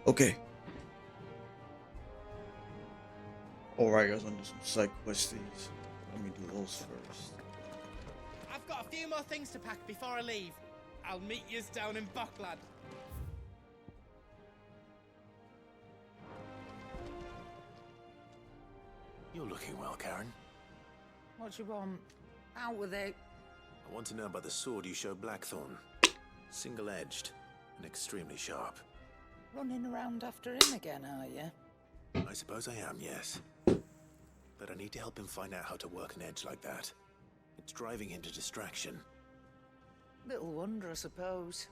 Okay. Alright, guys, I'm gonna do some side questies. Let me do those first. I've got a few more things to pack before I leave. I'll meet yous down in Buckland. You're looking well, Karen. What you want? Out with it. I want to know about the sword you showed Blackthorn. Single-edged and extremely sharp. Running around after him again, are you? I suppose I am, yes. But I need to help him find out how to work an edge like that. It's driving him to distraction. Little wonder, I suppose.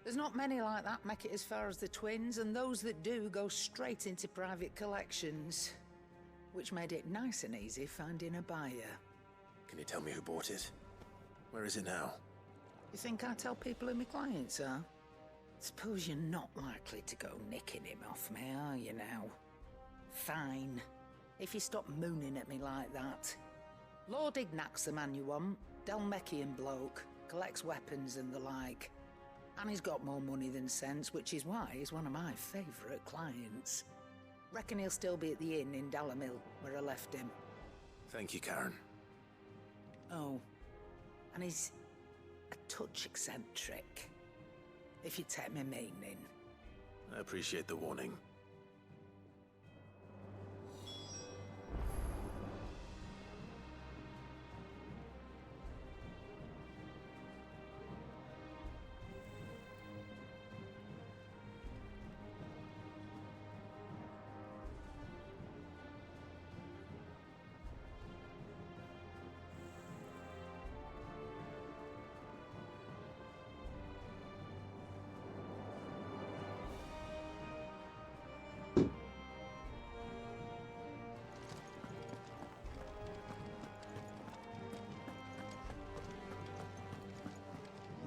There's not many like that make it as far as the twins, and those that do go straight into private collections. Which made it nice and easy finding a buyer. Can you tell me who bought it? Where is it now? You think I tell people who my clients are? Suppose you're not likely to go nicking him off me, are you now? Fine. If you stop mooning at me like that. Lord Ignac's the man you want. Delmecian bloke. Collects weapons and the like. And he's got more money than sense, which is why he's one of my favourite clients. Reckon he'll still be at the inn in Dalamil, where I left him. Thank you, Karen. Oh, and he's a touch eccentric, if you take my meaning. I appreciate the warning.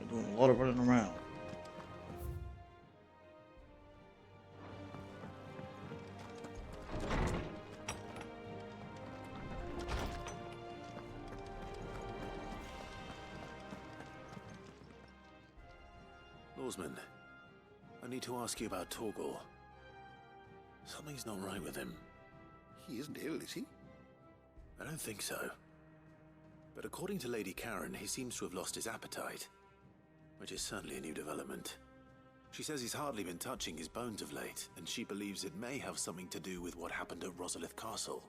I'm doing a lot of running around. Lawsman, I need to ask you about Torgal. Something's not right with him. He isn't ill, is he? I don't think so. But according to Lady Karen, he seems to have lost his appetite, which is certainly a new development. She says he's hardly been touching his bones of late, and she believes it may have something to do with what happened at Rosalith Castle.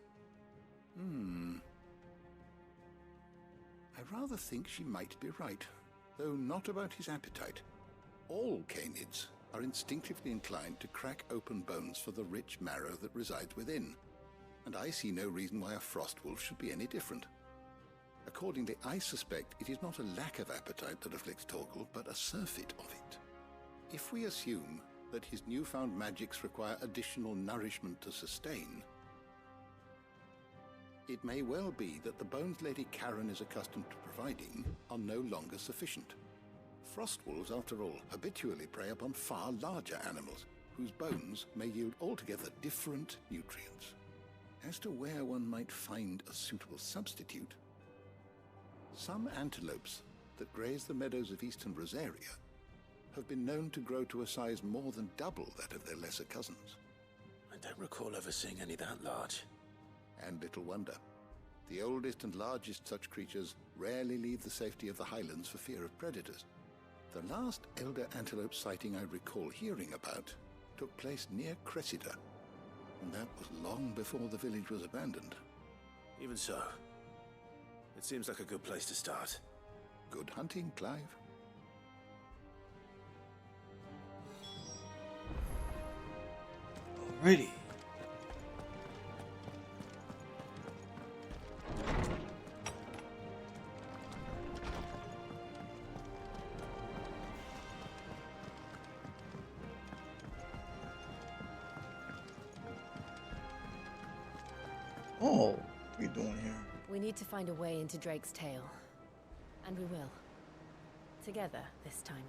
I rather think she might be right, though not about his appetite. All canids are instinctively inclined to crack open bones for the rich marrow that resides within, and I see no reason why a frost wolf should be any different. Accordingly, I suspect it is not a lack of appetite that afflicts Torgal, but a surfeit of it. If we assume that his newfound magics require additional nourishment to sustain, it may well be that the bones Lady Karen is accustomed to providing are no longer sufficient. Frost wolves, after all, habitually prey upon far larger animals, whose bones may yield altogether different nutrients. As to where one might find a suitable substitute, some antelopes that graze the meadows of eastern Rosaria have been known to grow to a size more than double that of their lesser cousins. I don't recall ever seeing any that large. And little wonder. The oldest and largest such creatures rarely leave the safety of the highlands for fear of predators. The last elder antelope sighting I recall hearing about took place near Cressida, and that was long before the village was abandoned. Even so, it seems like a good place to start. Good hunting, Clive. Alrighty. Oh, what are we doing here? We need to find a way into Drake's tail. And we will. Together this time.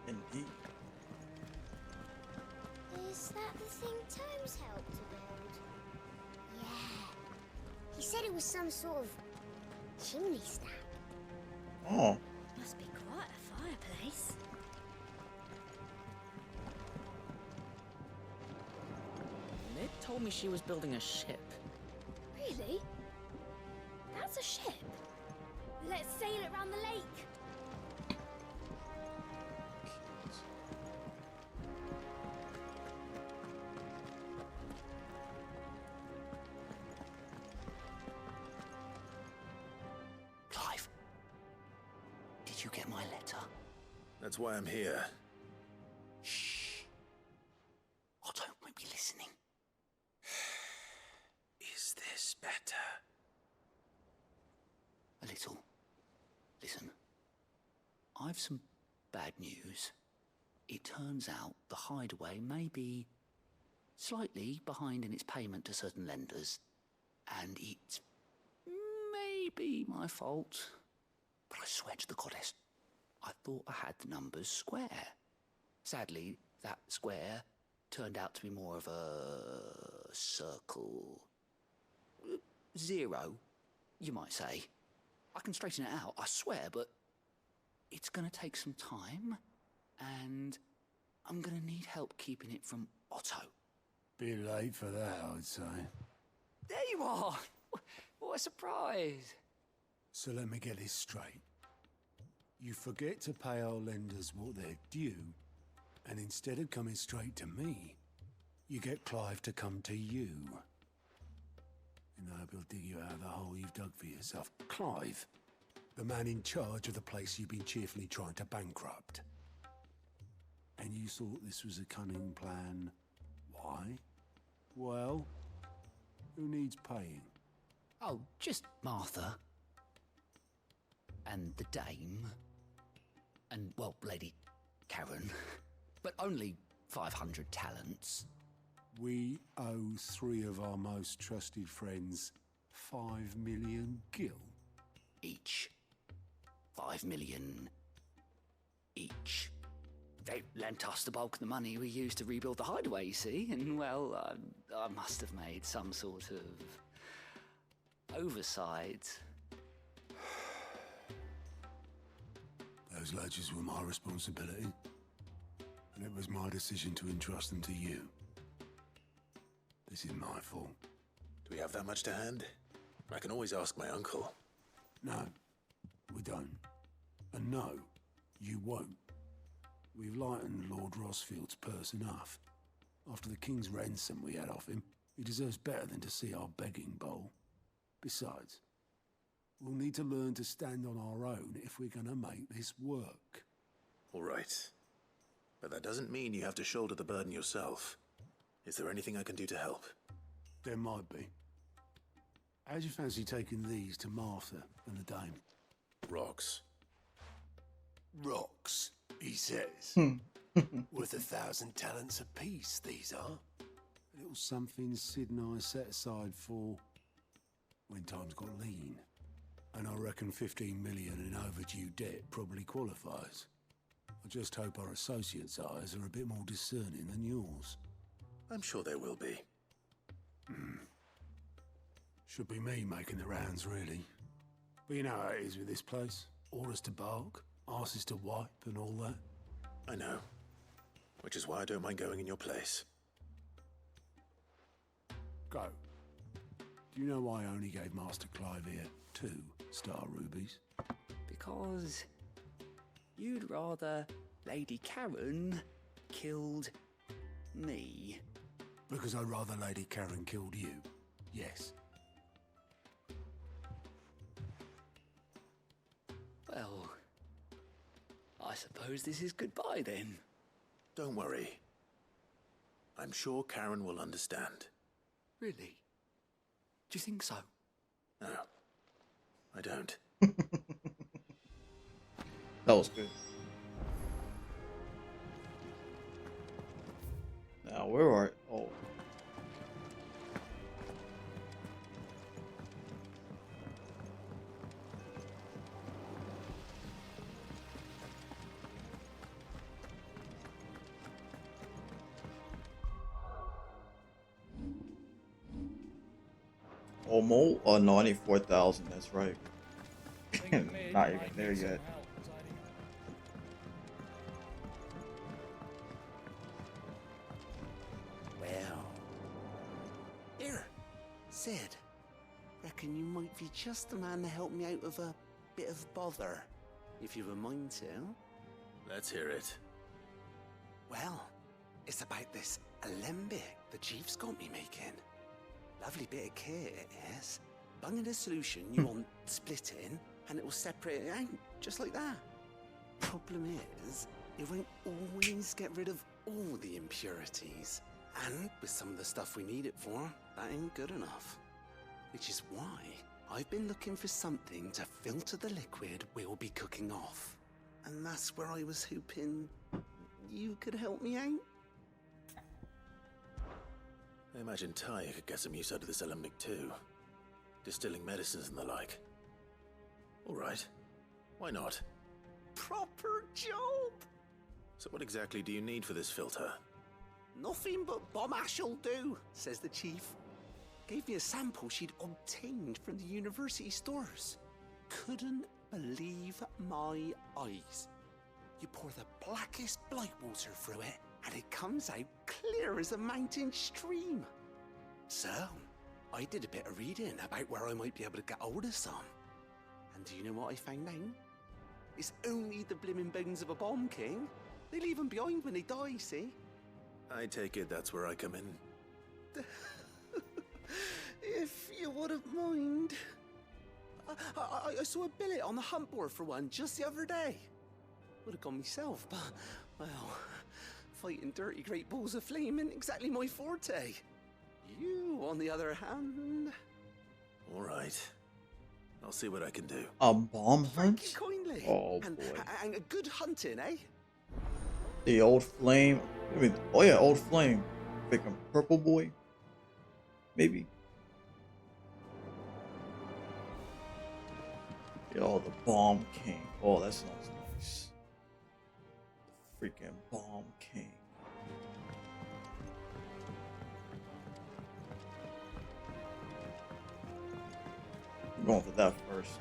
Indeed. Is that the thing Tomes helped to build? Yeah. He said it was some sort of chimney stack. Oh, Must be quite a fireplace. told me she was building a ship. Really? That's a ship. Let's sail it round the lake. Clive, did you get my letter? That's why I'm here. Shh. Otto might be listening. Is this better? A little. Listen, I've some bad news. It turns out the hideaway may be slightly behind in its payment to certain lenders, and it's maybe my fault. But I swear to the goddess, I thought I had the numbers square. Sadly, that square turned out to be more of a circle. 0, you might say. I can straighten it out, I swear, but it's gonna take some time, and I'm gonna need help keeping it from Otto. Bit late for that, I'd say. There you are! What a surprise! So let me get this straight. You forget to pay our lenders what they're due, and instead of coming straight to me, you get Clive to come to you. And I hope he'll dig you out of the hole you've dug for yourself. Clive, the man in charge of the place you've been cheerfully trying to bankrupt. And you thought this was a cunning plan. Why? Well, who needs paying? Oh, just Martha. And the dame. And, well, Lady Karen. But only 500 talents. We owe 3 of our most trusted friends 5 million gil. Each. 5 million each. They lent us the bulk of the money we used to rebuild the hideaway, you see, and, well, I must have made some sort of oversight. Those ledgers were my responsibility, and it was my decision to entrust them to you. This is my fault. Do we have that much to hand? I can always ask my uncle. No, we don't. And no, you won't. We've lightened Lord Rosfield's purse enough. After the king's ransom we had off him, he deserves better than to see our begging bowl. Besides, we'll need to learn to stand on our own if we're gonna make this work. All right. But that doesn't mean you have to shoulder the burden yourself. Is there anything I can do to help? There might be. How'd you fancy taking these to Martha and the dame? Rocks. Rocks, he says. Worth 1,000 talents apiece, these are. A little something Sid and I set aside for when times got lean. And I reckon 15 million in overdue debt probably qualifies. I just hope our associates' eyes are a bit more discerning than yours. I'm sure there will be. Should be me making the rounds, really. But you know how it is with this place. Orders to bark, arses to wipe, and all that. I know. Which is why I don't mind going in your place. Go. Do you know why I only gave Master Clive here 2 star rubies? Because you'd rather Lady Karen killed me. Because I'd rather Lady Karen killed you. Yes. Well, I suppose this is goodbye then. Don't worry. I'm sure Karen will understand. Really? Do you think so? No, I don't. That was good. Now, where are... Oh. Almost 94,000, that's right. Not even there yet. Well, Sid. Reckon you might be just the man to help me out of a bit of bother, if you've a mind to. Let's hear it. Well, it's about this alembic the chief's got me making. Lovely bit of kit it is. Bung in a solution you want splitting, and it will separate it out, just like that. Problem is, it won't always get rid of all the impurities. And with some of the stuff we need it for, that ain't good enough. Which is why I've been looking for something to filter the liquid we'll be cooking off. And that's where I was hoping you could help me out. I imagine Ty could get some use out of this alembic too. Distilling medicines and the like. All right. Why not? Proper job! So what exactly do you need for this filter? Nothing but bomb ash'll do, says the chief. Gave me a sample she'd obtained from the university stores. Couldn't believe my eyes. You pour the blackest blight water through it, and it comes out clear as a mountain stream. So, I did a bit of reading about where I might be able to get hold of some. And do you know what I found out? It's only the blimmin' bones of a bomb king. They leave them behind when they die, see? I take it that's where I come in. If you wouldn't mind. I saw a billet on the hunt board for one just the other day. Would have gone myself, but, well, fighting dirty great balls of flame isn't exactly my forte. You, on the other hand... All right. I'll see what I can do. A bomb hunt? Thank you kindly. Oh boy. And a good hunting, eh? The old flame. I mean, oh yeah, old flame. Freaking purple boy. Maybe. Yo, the bomb king. Oh, that sounds nice. The freaking bomb king. I'm going for that first.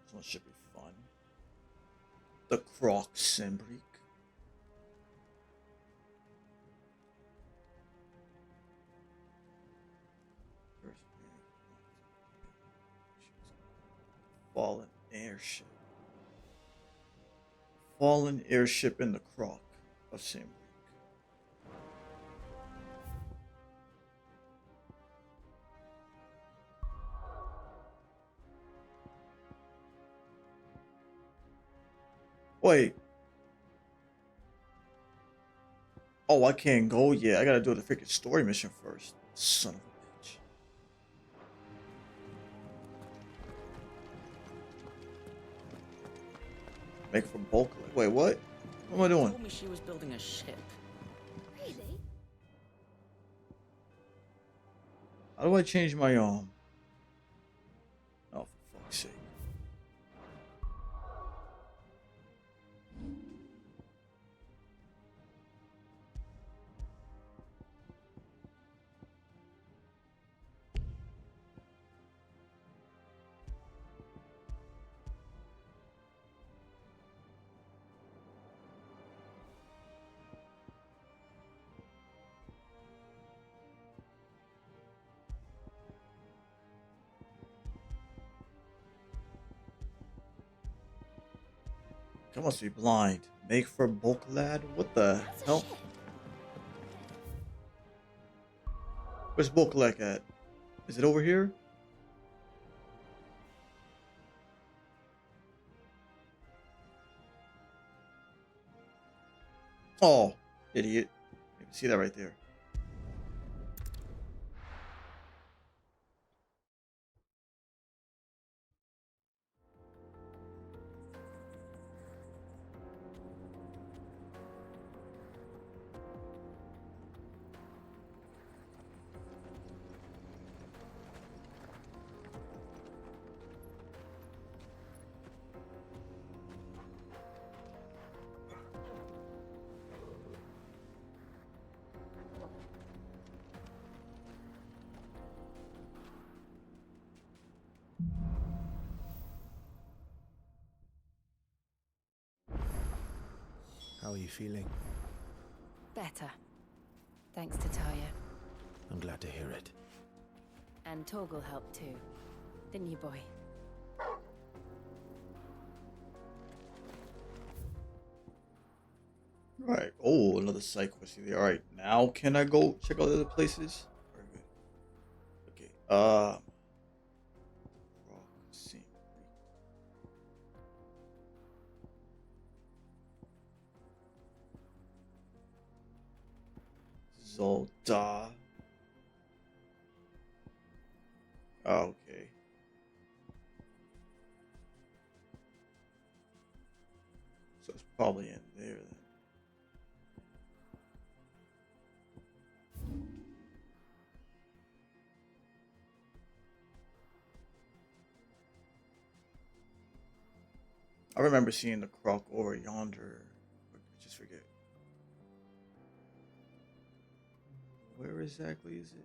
This one should be fun. The Croc Sembrick. Fallen airship. Fallen airship in the Croc of Sembrick. Wait. Oh, I can't go yet. I gotta do the freaking story mission first. Son of a bitch. Make for bulk. Wait, what? What am I doing? Told me she was building a ship. Really? How do I change my Oh, for fuck's sake. I must be blind. Make for bulk lad? What the hell? Where's bulk lad at? Is it over here? Oh, idiot. You can see that right there. How are you feeling? Better. Thanks to Talia. I'm glad to hear it. And Torgal helped too. Didn't you, boy? Right. Oh, another side quest here. All right. Now can I go check out other places? Very good. Okay. Rock scene. Zolda. Oh, okay. So it's probably in there then. I remember seeing the croc over yonder. I just forget. Where exactly is it?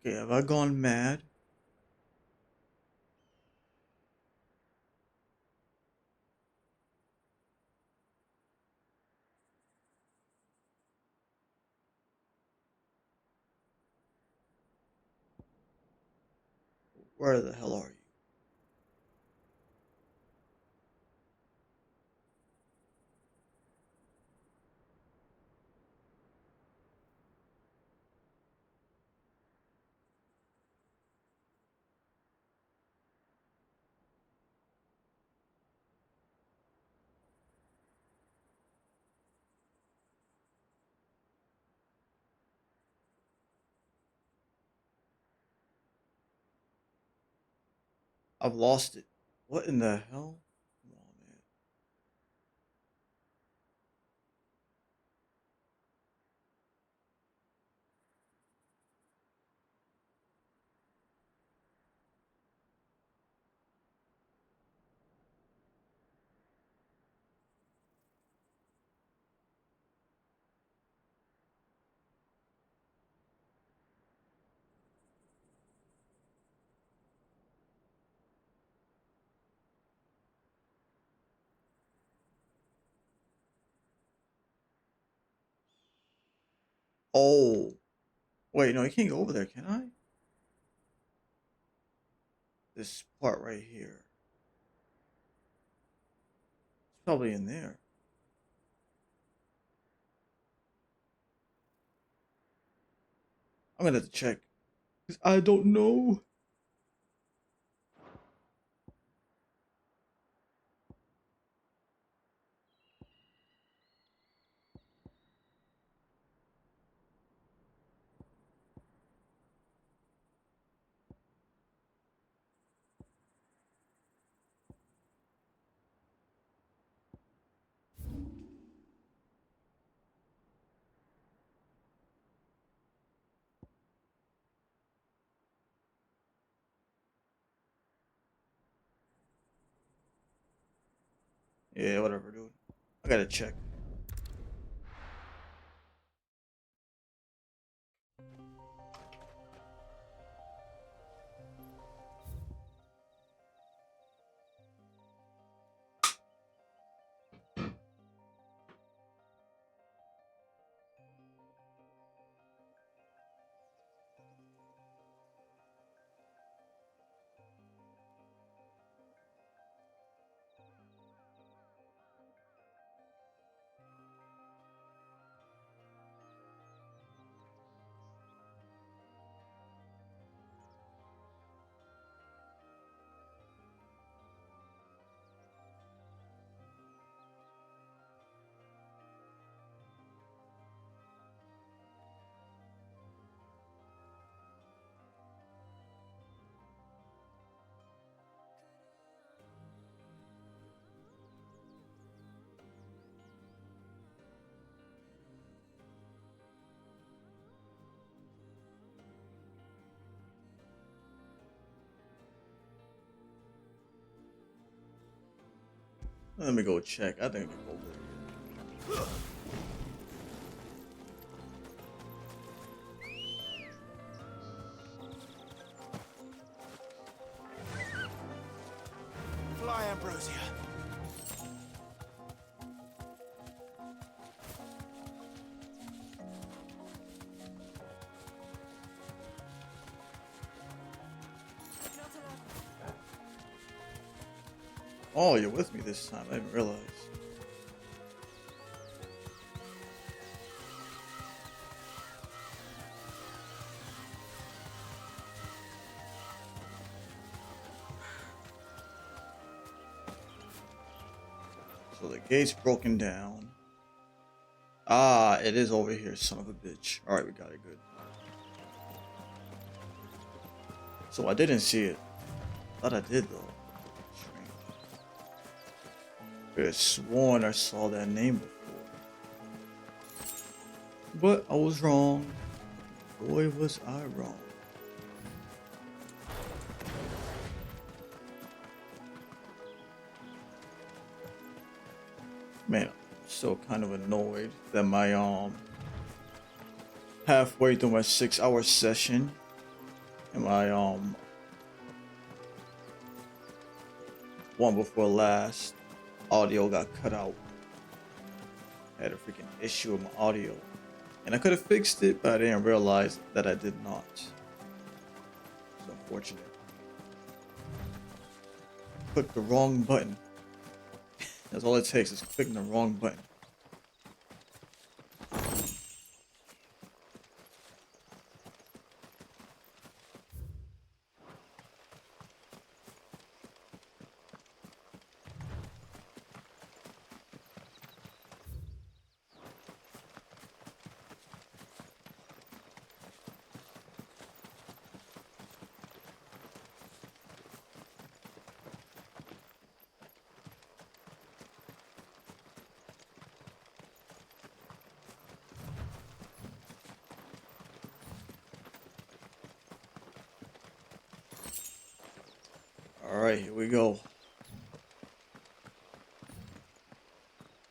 Okay, have I gone mad? Where the hell are you? I've lost it. What in the hell? Come on, man. Oh. Wait, no, you can't go over there, can I? This part right here. It's probably in there. I'm gonna have to check. Because I don't know. Yeah, whatever, dude. I gotta check. Let me go check. I think it's over. Fly, Ambrosia. Oh, you're with me this time. I didn't realize. So the gate's broken down. Ah, it is over here, son of a bitch. Alright, we got it good. So I didn't see it. Thought I did though. Strange. I could have sworn I saw that name before. But I was wrong. Boy, was I wrong. Man, I'm still kind of annoyed that my halfway through my 6-hour session and my one before last audio got cut out. I had a freaking issue with my audio. And I could have fixed it, but I didn't realize that I did not. It's unfortunate. Click the wrong button. That's all it takes is clicking the wrong button. Alright, here we go.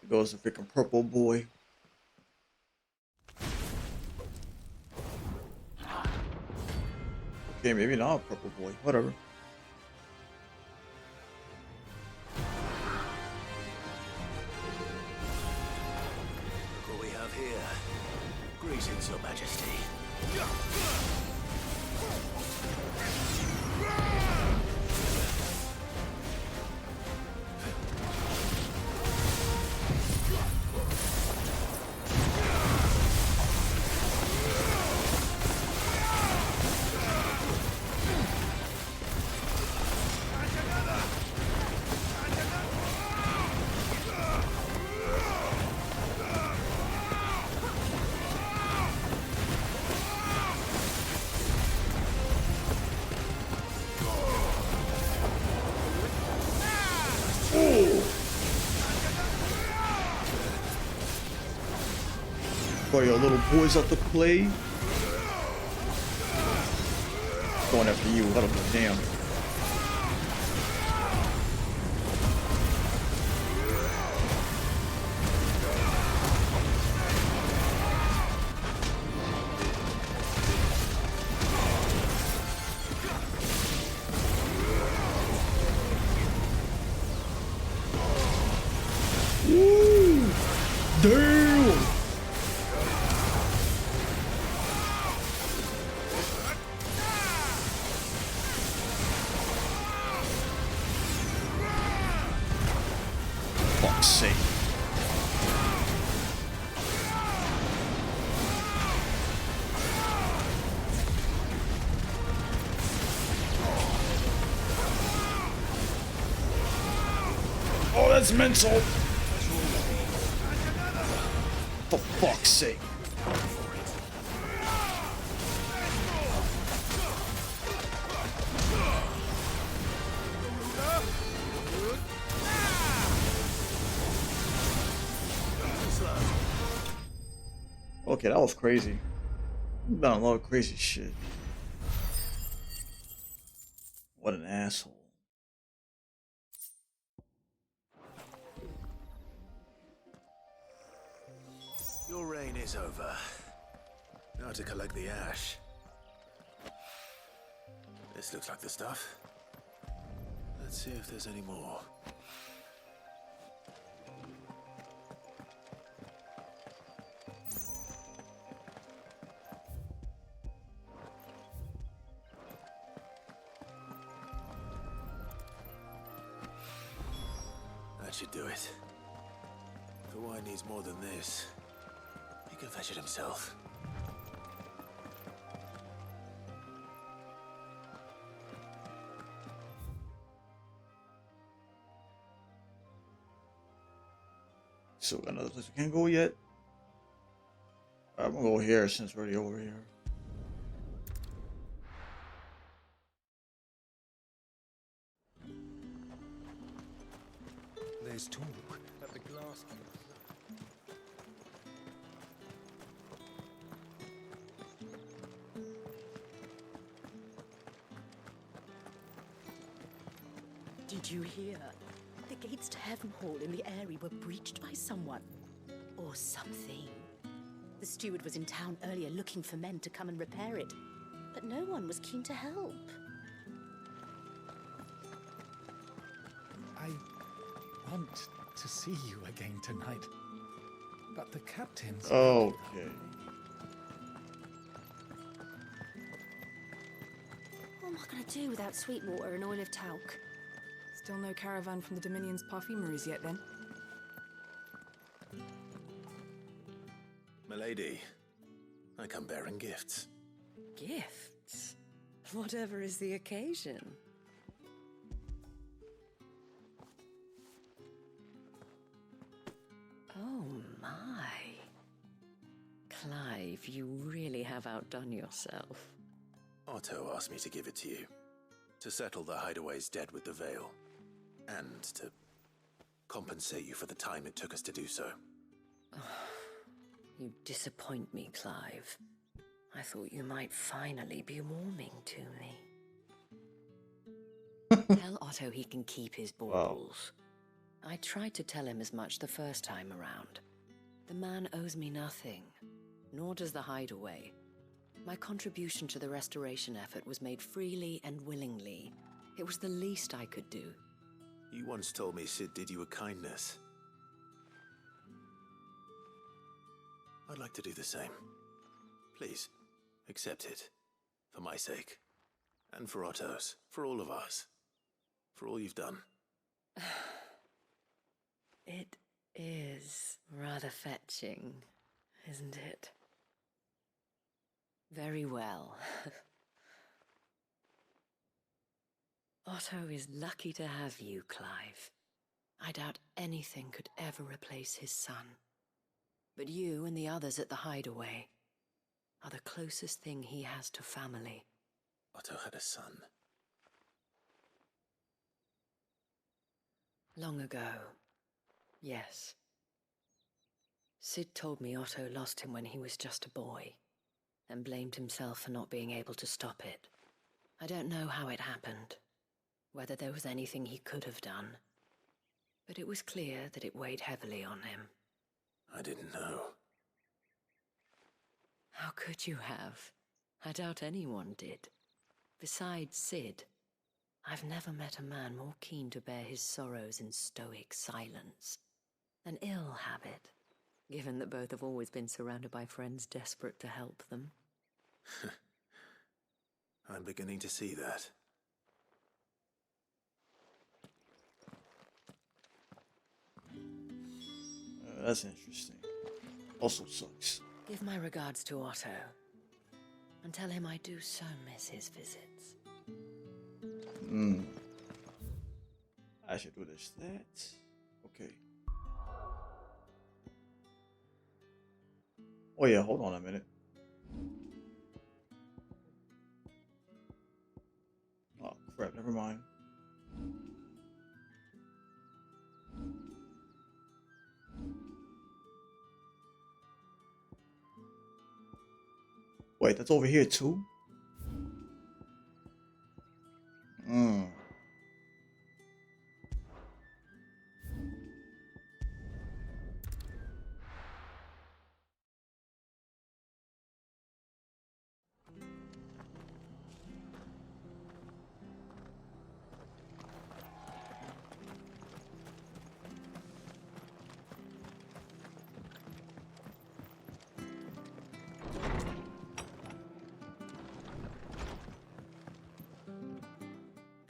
Here goes the freaking purple boy. Okay, maybe not a purple boy. Whatever. Look what we have here. Greetings, Your Majesty. Throw your little boys out to play. Going after you. Let them damn. Woo! Damn! Fuck's sake. Oh, that's mental. For fuck's sake. Okay, that was crazy. We've done a lot of crazy shit. What an asshole. Your reign is over. Now to collect the ash. This looks like the stuff. Let's see if there's any more. That should do it. If the wine needs more than this, he can fetch it himself. So another place we can't go yet. I'm gonna go here since we're already over here. There's talk at the glass cube. Did you hear? The gates to Heaven Hall in the Airy were breached by someone. Or something. The steward was in town earlier looking for men to come and repair it. But no one was keen to help. I want to see you again tonight. But the captain's... Okay. What am I going to do without Sweetwater and Oil of Talc? Still no caravan from the Dominion's perfumeries yet, then? Milady, I come bearing gifts. Gifts? Whatever is the occasion. Oh my. Clive, you really have outdone yourself. Otto asked me to give it to you. To settle the Hideaway's debt with the Veil. And to compensate you for the time it took us to do so. You disappoint me, Clive. I thought you might finally be warming to me. Tell Otto he can keep his baubles. I tried to tell him as much the first time around. The man owes me nothing, nor does the Hideaway. My contribution to the restoration effort was made freely and willingly. It was the least I could do. You once told me Sid did you a kindness. I'd like to do the same. Please, accept it. For my sake. And for Otto's. For all of us. For all you've done. It is rather fetching, isn't it? Very well. Otto is lucky to have you, Clive. I doubt anything could ever replace his son. But you and the others at the Hideaway are the closest thing he has to family. Otto had a son. Long ago, yes. Sid told me Otto lost him when he was just a boy, and blamed himself for not being able to stop it. I don't know how it happened, whether there was anything he could have done, but it was clear that it weighed heavily on him. I didn't know. How could you have? I doubt anyone did. Besides Sid, I've never met a man more keen to bear his sorrows in stoic silence. An ill habit, given that both have always been surrounded by friends desperate to help them. I'm beginning to see that. That's interesting. Also sucks. Give my regards to Otto, and tell him I do so miss his visits. I should do this. That. Okay. Oh yeah, hold on a minute. Oh crap, never mind. Wait, that's over here too?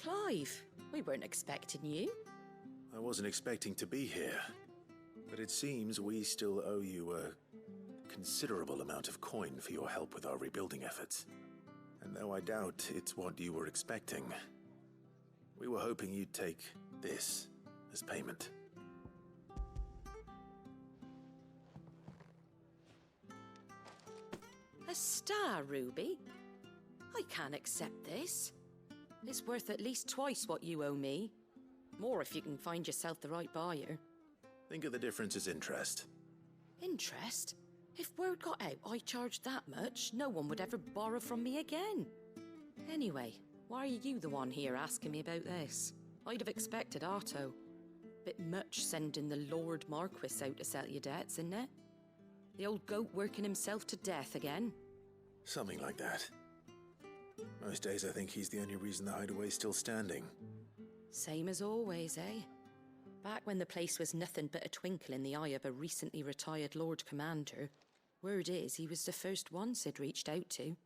Clive, we weren't expecting you. I wasn't expecting to be here, but it seems we still owe you a considerable amount of coin for your help with our rebuilding efforts. And though I doubt it's what you were expecting, we were hoping you'd take this as payment. A star ruby? I can't accept this. It's worth at least twice what you owe me. More if you can find yourself the right buyer. Think of the difference as interest. Interest? If word got out I charged that much, no one would ever borrow from me again. Anyway, why are you the one here asking me about this? I'd have expected Otto. Bit much sending the Lord Marquis out to settle your debts, isn't it? The old goat working himself to death again? Something like that. Most days I think he's the only reason the hideaway's still standing. Same as always, eh? Back when the place was nothing but a twinkle in the eye of a recently retired Lord Commander, word is he was the first one Sid reached out to.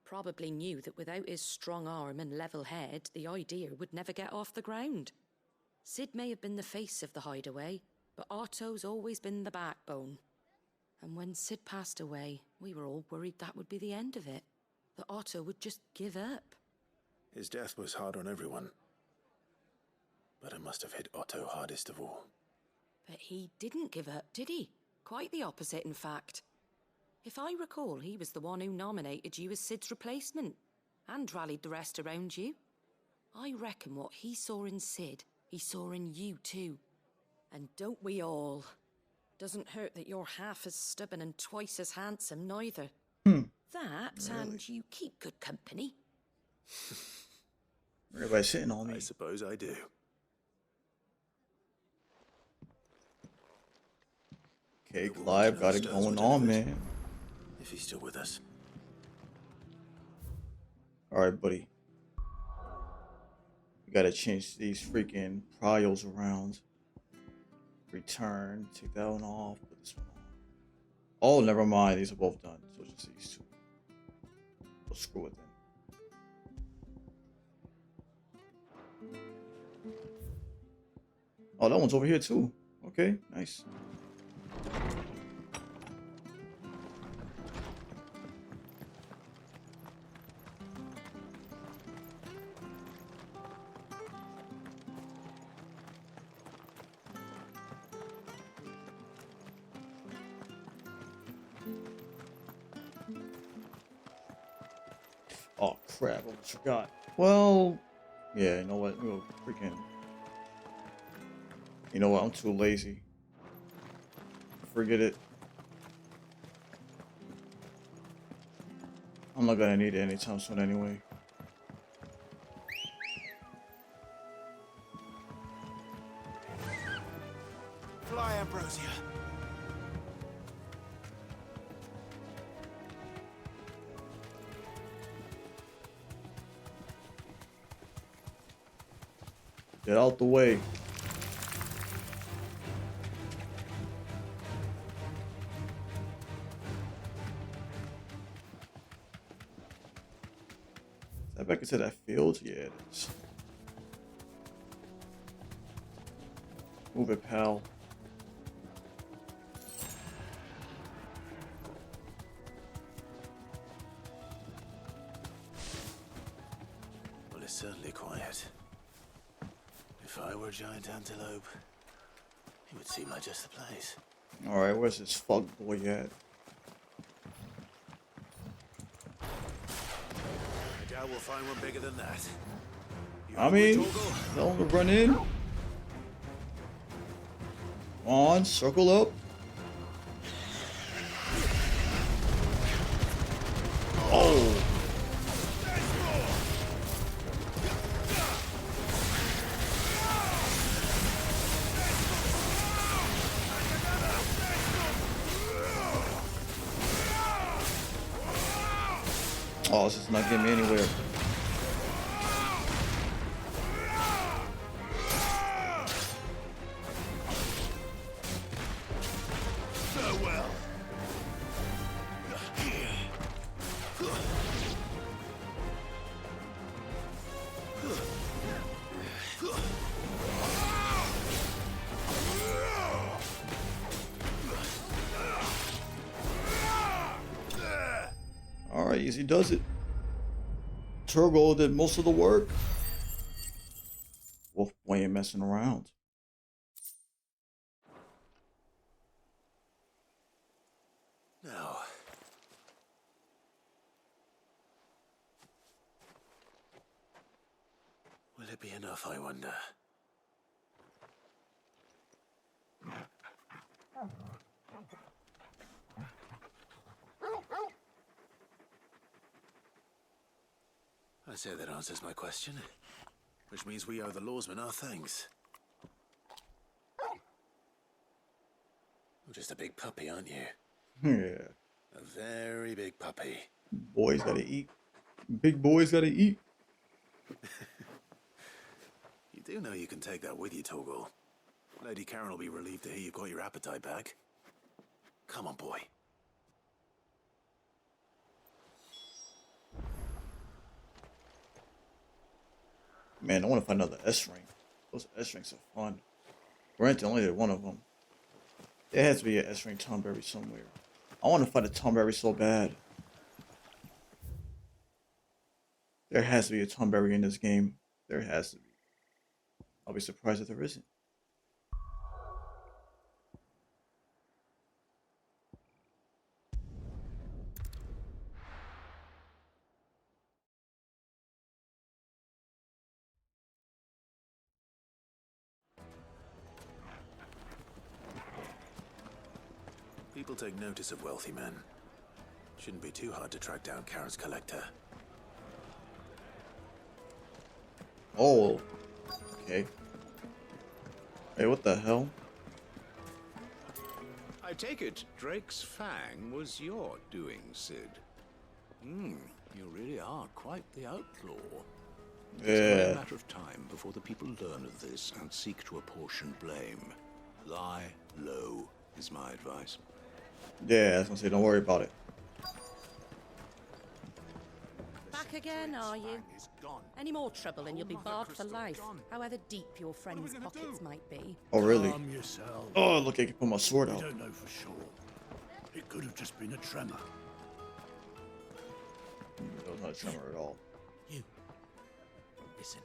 Probably knew that without his strong arm and level head, the idea would never get off the ground. Sid may have been the face of the hideaway, but Otto's always been the backbone. And when Sid passed away, we were all worried that would be the end of it. That Otto would just give up. His death was hard on everyone. But it must have hit Otto hardest of all. But he didn't give up, did he? Quite the opposite, in fact. If I recall, he was the one who nominated you as Sid's replacement, and rallied the rest around you. I reckon what he saw in Sid, he saw in you too. And don't we all? Doesn't hurt that you're half as stubborn and twice as handsome, neither. That, Really? and you keep good company. Everybody's sitting on me. I suppose I do. Okay, Clive got it going on, man. If he's still with us. Alright, buddy. We gotta change these freaking prials around. Return, take that one off, put this one on. Oh, never mind, these are both done. So just these two. We'll screw it then. Oh, that one's over here too. Okay, nice. Oh crap, I almost forgot. Well, yeah, you know what? We'll freaking. You know what? I'm too lazy. Forget it. I'm not gonna need it anytime soon anyway. Fly, Ambrosia. Get out the way. Is that back into that field? Yeah, it is. Move it, pal. Well, it's certainly quiet. If I were a giant antelope, it would seem like just the place. Alright, where's this fuck boy at? I doubt we'll find one bigger than that. I mean, tell him to run in. Come on, circle up. Oh. Oh, this is not getting me anywhere. Farewell. Alright, easy does it. Turgo did most of the work. Wolf Boy ain't messing around. Now, will it be enough, I wonder? I say that answers my question, which means we owe the lawsman our thanks. You're just a big puppy, aren't you? Yeah. A very big puppy. Boys gotta eat. Big boys gotta eat. You do know you can take that with you, Torgal. Lady Karen will be relieved to hear you've got your appetite back. Come on, boy. Man, I want to find another S ring. Those S rings are fun. Granted, only did one of them. There has to be an S ring Tomberry somewhere. I want to find a Tomberry so bad. There has to be a Tomberry in this game. There has to be. I'll be surprised if there isn't. People take notice of wealthy men. Shouldn't be too hard to track down Karen's collector. Oh. Okay. Hey, what the hell? I take it Drake's fang was your doing, Sid. You really are quite the outlaw. It's only a matter of time before the people learn of this and seek to apportion blame. Lie low is my advice. Yeah, I was gonna say, don't worry about it. Back again, are you? Any more trouble and you'll be barred for life, however deep your friend's pockets might be. Oh, really? Calm yourself. Oh, look, I can put my sword We out. don't know for sure. It could have just been a tremor. That was not a tremor at all. You. Listen.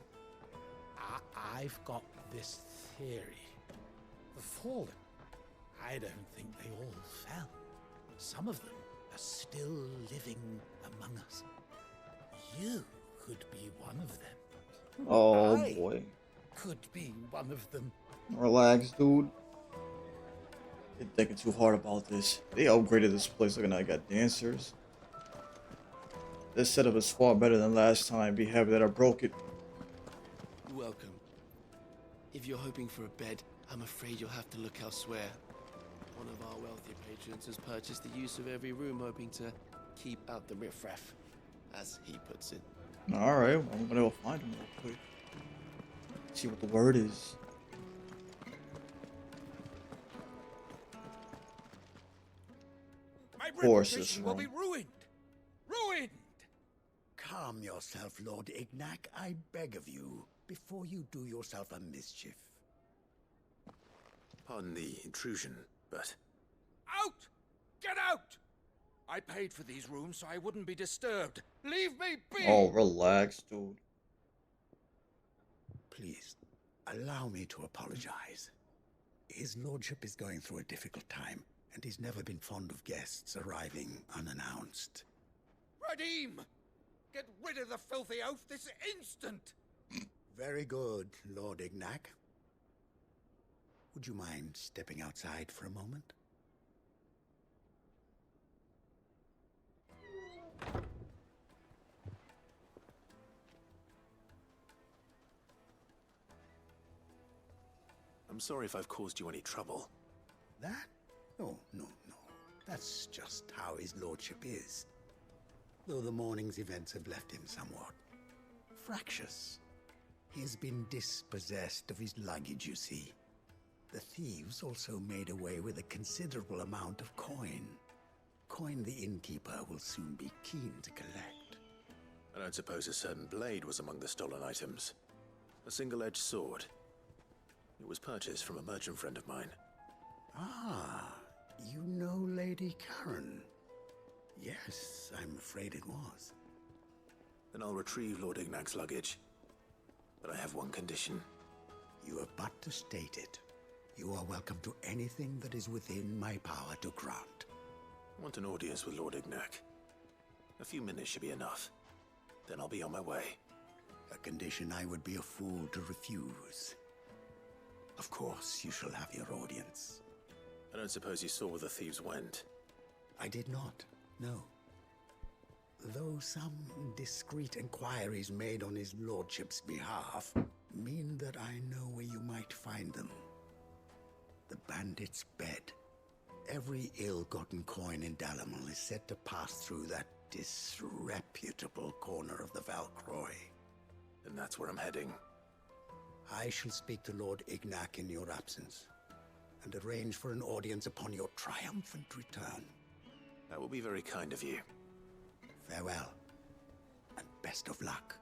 I've got this theory. The Fallen. I don't think they all fell. Some of them are still living among us. You could be one of them. Oh, I boy. could be one of them. Relax, dude. They're thinking too hard about this. They upgraded this place. Look at that, I got dancers. This setup is far better than last time. Be happy that I broke it. Welcome. If you're hoping for a bed, I'm afraid you'll have to look elsewhere. One of our wealthy patrons has purchased the use of every room, hoping to keep out the riffraff, as he puts it. Alright, well, I'm gonna go find him real quick. See what the word is. My Horse reputation is will wrong. be ruined. Ruined! Calm yourself, Lord Ignac, I beg of you, before you do yourself a mischief. Pardon the intrusion, but... Out! Get out! I paid for these rooms so I wouldn't be disturbed. Leave me be! Oh, relax, dude. Please, allow me to apologize. His lordship is going through a difficult time, and he's never been fond of guests arriving unannounced. Radim! Get rid of the filthy oaf this instant! Very good, Lord Ignac. Would you mind stepping outside for a moment? I'm sorry if I've caused you any trouble. That? Oh, no. That's just how his lordship is. Though the morning's events have left him somewhat fractious. He has been dispossessed of his luggage, you see. The thieves also made away with a considerable amount of coin. Coin the innkeeper will soon be keen to collect. I don't suppose a certain blade was among the stolen items. A single-edged sword. It was purchased from a merchant friend of mine. Ah, you know Lady Karen. Yes, I'm afraid it was. Then I'll retrieve Lord Ignac's luggage. But I have one condition. You have but to state it. You are welcome to anything that is within my power to grant. I want an audience with Lord Ignac. A few minutes should be enough. Then I'll be on my way. A condition I would be a fool to refuse. Of course, you shall have your audience. I don't suppose you saw where the thieves went. I did not, no. Though some discreet inquiries made on his lordship's behalf mean that I know where you might find them. The bandit's bed. Every ill-gotten coin in Dalamal is said to pass through that disreputable corner of the Valcroy. And that's where I'm heading. I shall speak to Lord Ignac in your absence, and arrange for an audience upon your triumphant return. That will be very kind of you. Farewell, and best of luck.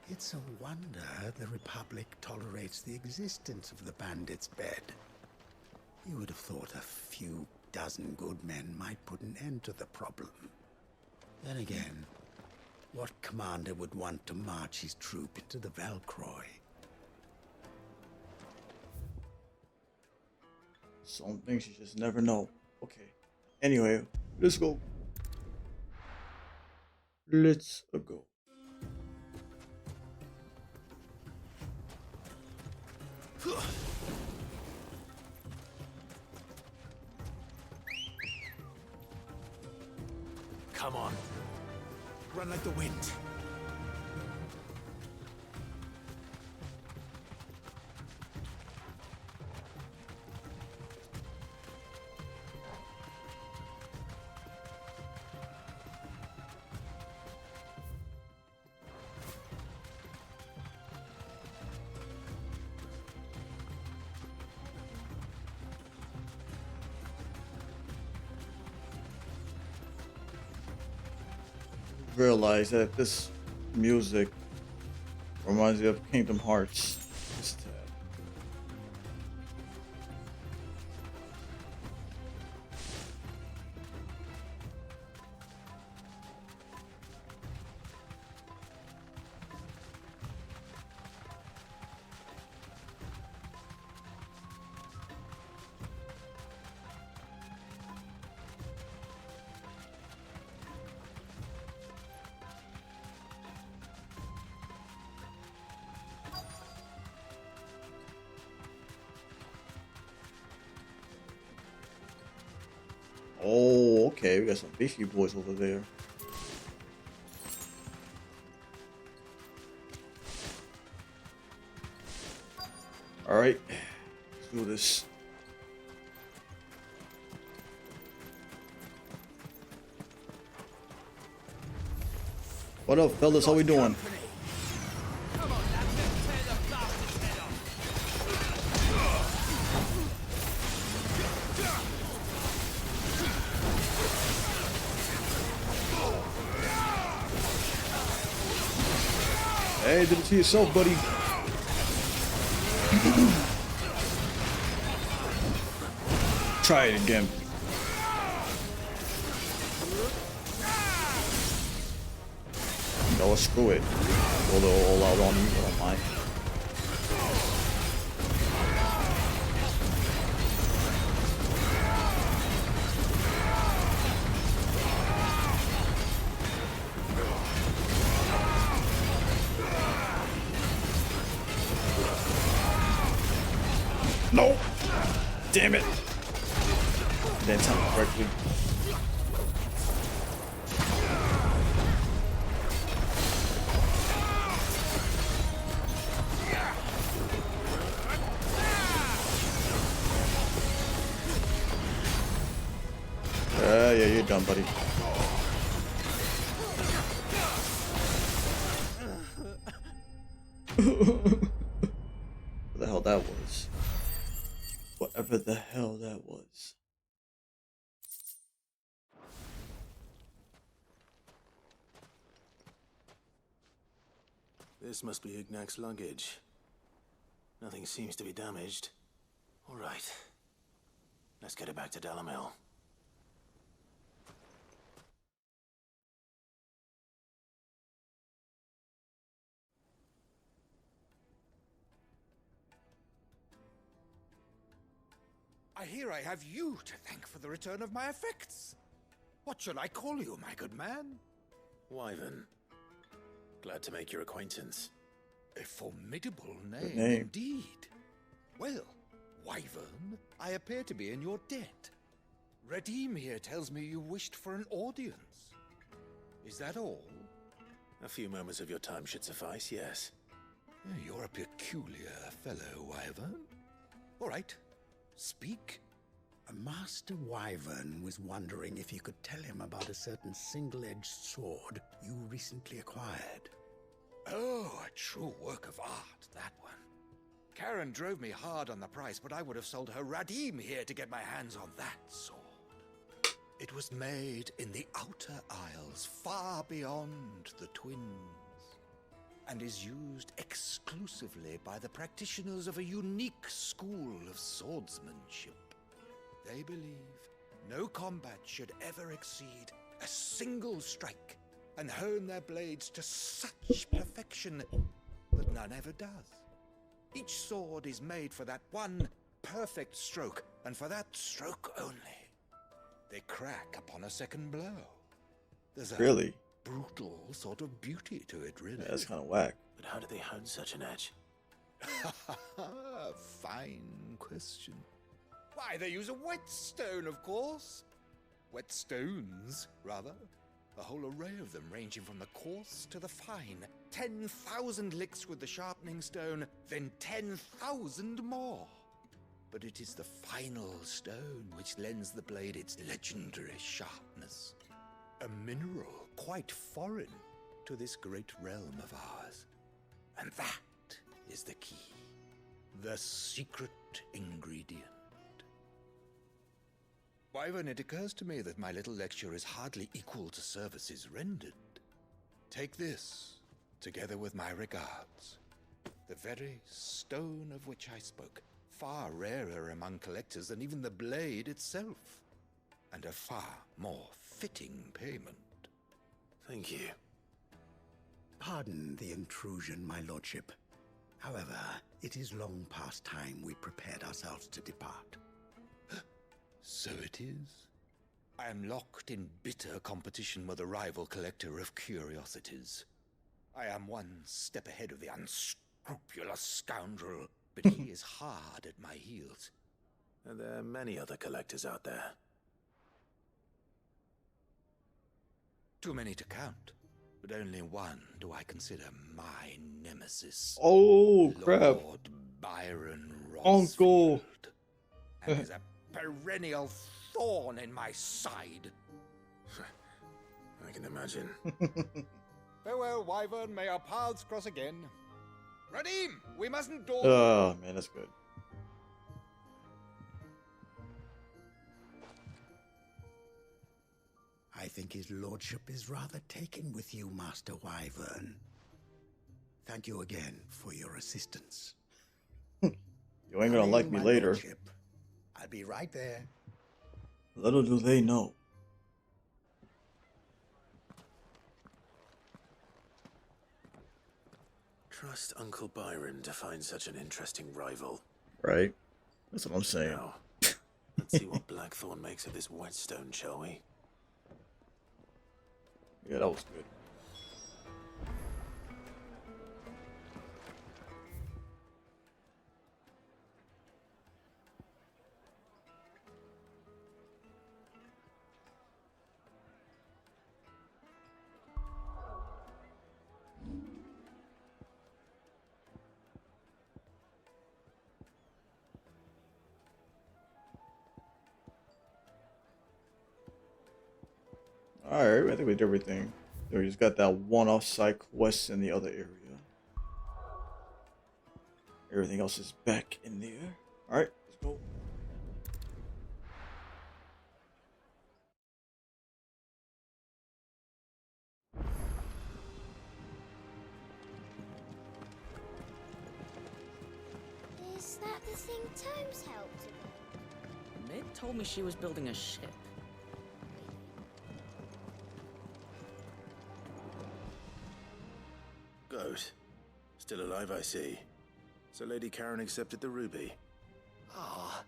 It's a wonder the Republic tolerates the existence of the bandit's bed. You would have thought a few dozen good men might put an end to the problem. Then again, what commander would want to march his troop into the Valcroy? Some things you just never know. Okay. Anyway, let's go. Let's go. Come on. Run like the wind. Realize that this music reminds me of Kingdom Hearts. Just a tad. Oh, okay, we got some beefy boys over there. All right, let's do this. What up, fellas? How we doing? Hey, did it to yourself, buddy. Try it again. No, screw it. Go all out on you. I don't mind. No! Damn it! Didn't tell me correctly. Yeah, you're done, buddy. whatever the hell that was. This must be Ignac's luggage. Nothing seems to be damaged. All right. Let's get it back to Delamil. I hear I have you to thank for the return of my effects. What shall I call you, my good man? Wyvern. Glad to make your acquaintance. A formidable Good name, name. indeed. Well, Wyvern, I appear to be in your debt. Redeem here tells me you wished for an audience. Is that all? A few moments of your time should suffice, yes. You're a peculiar fellow, Wyvern. All right, speak. Master Wyvern was wondering if you could tell him about a certain single-edged sword you recently acquired. Oh, a true work of art, that one. Karen drove me hard on the price, but I would have sold her Radim here to get my hands on that sword. It was made in the Outer Isles, far beyond the Twins, and is used exclusively by the practitioners of a unique school of swordsmanship. They believe no combat should ever exceed a single strike, and hone their blades to such perfection that none ever does. Each sword is made for that one perfect stroke, and for that stroke only. They crack upon a second blow. There's a Really? brutal sort of beauty to it, really. Yeah, that's kind of whack. But how do they hone such an edge? Fine question. Why, they use a whetstone, of course. Whetstones, rather. A whole array of them, ranging from the coarse to the fine. 10,000 licks with the sharpening stone, then 10,000 more. But it is the final stone which lends the blade its legendary sharpness. A mineral quite foreign to this great realm of ours. And that is the key. The secret ingredient. Wyvern, it occurs to me that my little lecture is hardly equal to services rendered. Take this, together with my regards. The very stone of which I spoke, far rarer among collectors than even the blade itself, and a far more fitting payment. Thank you. Pardon the intrusion, my lordship. However, it is long past time we prepared ourselves to depart. So it is. I am locked in bitter competition with a rival collector of curiosities. I am one step ahead of the unscrupulous scoundrel, but he is hard at my heels. And there are many other collectors out there. Too many to count, but only one do I consider my nemesis. Oh, crap. Lord Byron Uncle. Rosfield. And is a perennial thorn in my side. I can imagine. Farewell, Wyvern. May our paths cross again. Radim, we mustn't dawdle. Oh, man, that's good. I think his lordship is rather taken with you, Master Wyvern. Thank you again for your assistance. You ain't gonna like me later. Lordship. I'll be right there. Little do they know. Trust Uncle Byron to find such an interesting rival. Right? That's what I'm saying. Now, let's see what Blackthorn makes of this whetstone, shall we? Yeah, that was good. Alright, I think we did everything. We just got that one-off side quest in the other area. Everything else is back in there. Alright, let's go. the thing Tomes helped to build? Mid told me she was building a ship. Goat. Still alive, I see. So Lady Karen accepted the ruby. Ah,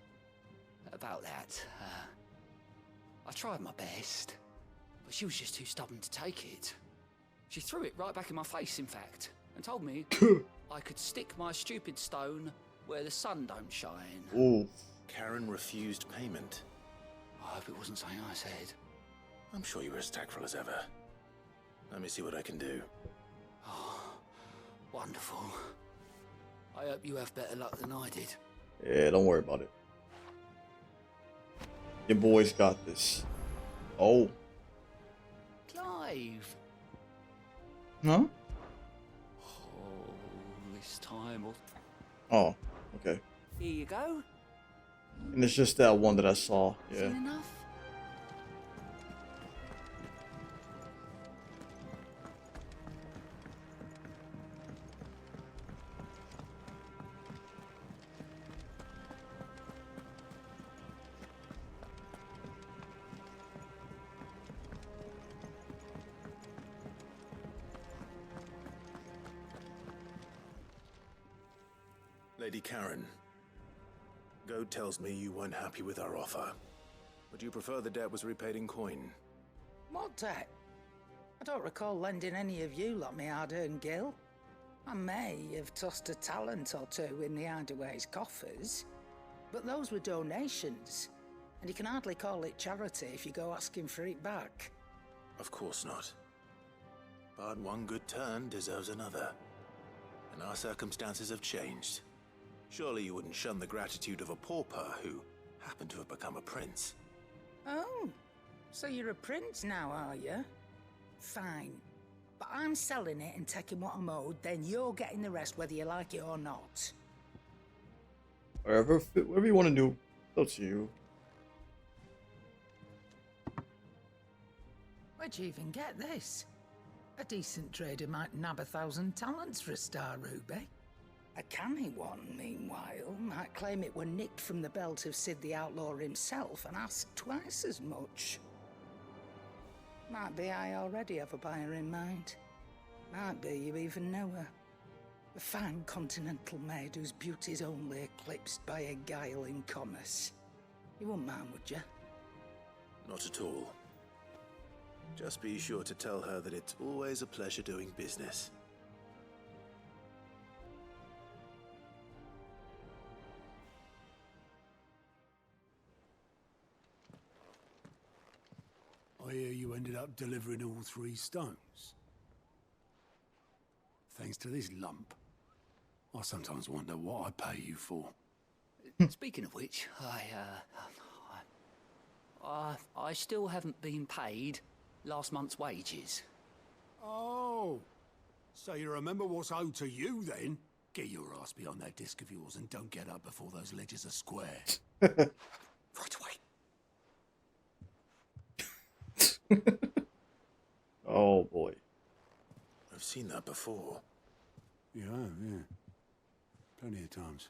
about that. I tried my best, but she was just too stubborn to take it. She threw it right back in my face, in fact, and told me I could stick my stupid stone where the sun don't shine. Ooh. Karen refused payment. I hope it wasn't something I said. I'm sure you were as tactful as ever. Let me see what I can do. Oh, wonderful. I hope you have better luck than I did. Yeah, don't worry about it. Your boys got this. Oh. Clive! Huh? Oh, this time. Oh, okay. Here you go. And it's just that one that I saw. Yeah. Seen enough? Lady Karen, Goat tells me you weren't happy with our offer. Would you prefer the debt was repaid in coin? What debt? I don't recall lending any of you like me hard-earned gil. I may have tossed a talent or two in the Hideaway's coffers, but those were donations, and you can hardly call it charity if you go asking for it back. Of course not. But one good turn deserves another. And our circumstances have changed. Surely you wouldn't shun the gratitude of a pauper who happened to have become a prince. Oh, so you're a prince now, are you? Fine. But I'm selling it and taking what I'm owed, then you're getting the rest whether you like it or not. Whatever you want to do, it's up to you. Where'd you even get this? A decent trader might nab 1,000 talents for a star ruby. A canny one, meanwhile, might claim it were nicked from the belt of Sid the Outlaw himself and ask twice as much. Might be I already have a buyer in mind. Might be you even know her. A fine continental maid whose beauty's only eclipsed by a guile in commerce. You wouldn't mind, would you? Not at all. Just be sure to tell her that it's always a pleasure doing business. I hear you ended up delivering all 3 stones. Thanks to this lump. I sometimes wonder what I pay you for. Speaking of which, I still haven't been paid last month's wages. Oh, so you remember what's owed to you then? Get your ass behind that disc of yours and don't get up before those ledgers are square. Right away. Oh boy. I've seen that before. Yeah, yeah. Plenty of times.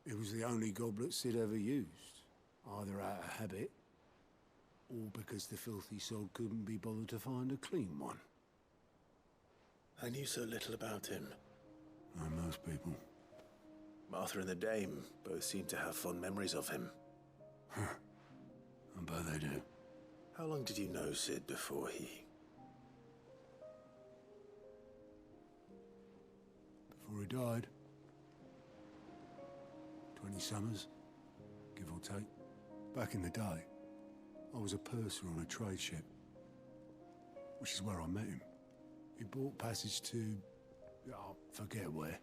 It was the only goblet Sid ever used. Either out of habit, or because the filthy sod couldn't be bothered to find a clean one. I knew so little about him. Like most people. Martha and the Dame both seem to have fond memories of him. I bet they do. How long did you know Sid before he... Before he died. 20 summers, give or take. Back in the day, I was a purser on a trade ship, which is where I met him. He bought passage to... I forget where.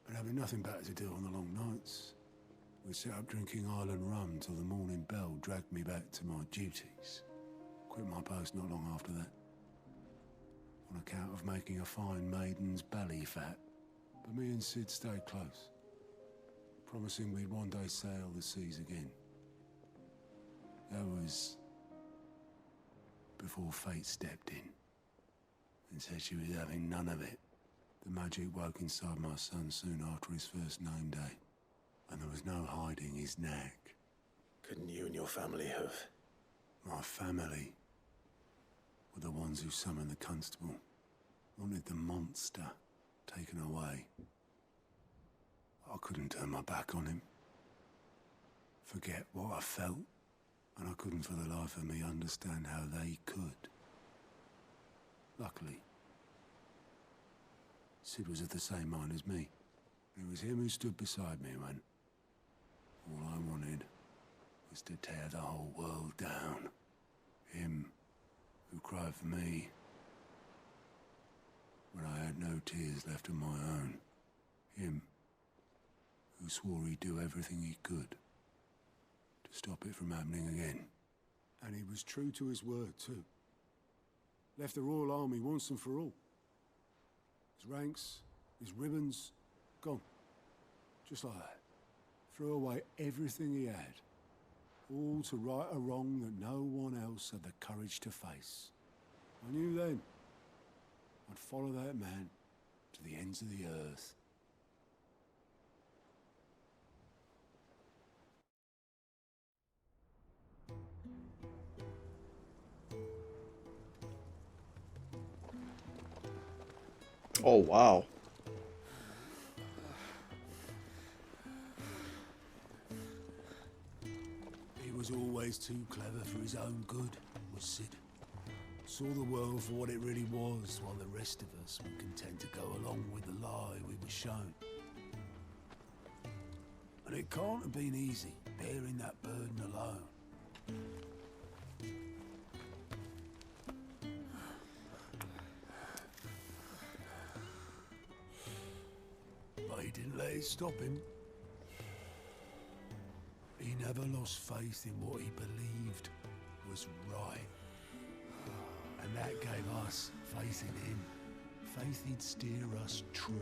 But having nothing better to do on the long nights, we set up drinking island rum till the morning bell dragged me back to my duties. Quit my post not long after that. On account of making a fine maiden's belly fat. But me and Sid stayed close, promising we'd one day sail the seas again. That was before fate stepped in and said she was having none of it. The magic woke inside my son soon after his first name day. and there was no hiding his knack. Couldn't you and your family have... My family were the ones who summoned the constable, wanted the monster taken away. I couldn't turn my back on him, forget what I felt, and I couldn't for the life of me understand how they could. Luckily, Sid was of the same mind as me. It was him who stood beside me when all I wanted was to tear the whole world down. Him who cried for me when I had no tears left of my own. Him who swore he'd do everything he could to stop it from happening again. And he was true to his word, too. Left the Royal Army once and for all. His ranks, his ribbons, gone. Just like that. Threw away everything he had. All to right a wrong that no one else had the courage to face. I knew then I'd follow that man to the ends of the earth. Oh, wow. He was always too clever for his own good, was Sid. Saw the world for what it really was, while the rest of us were content to go along with the lie we were shown. And it can't have been easy, bearing that burden alone. But he didn't let it stop him. He never lost faith in what he believed was right. And that gave us faith in him. Faith he'd steer us true.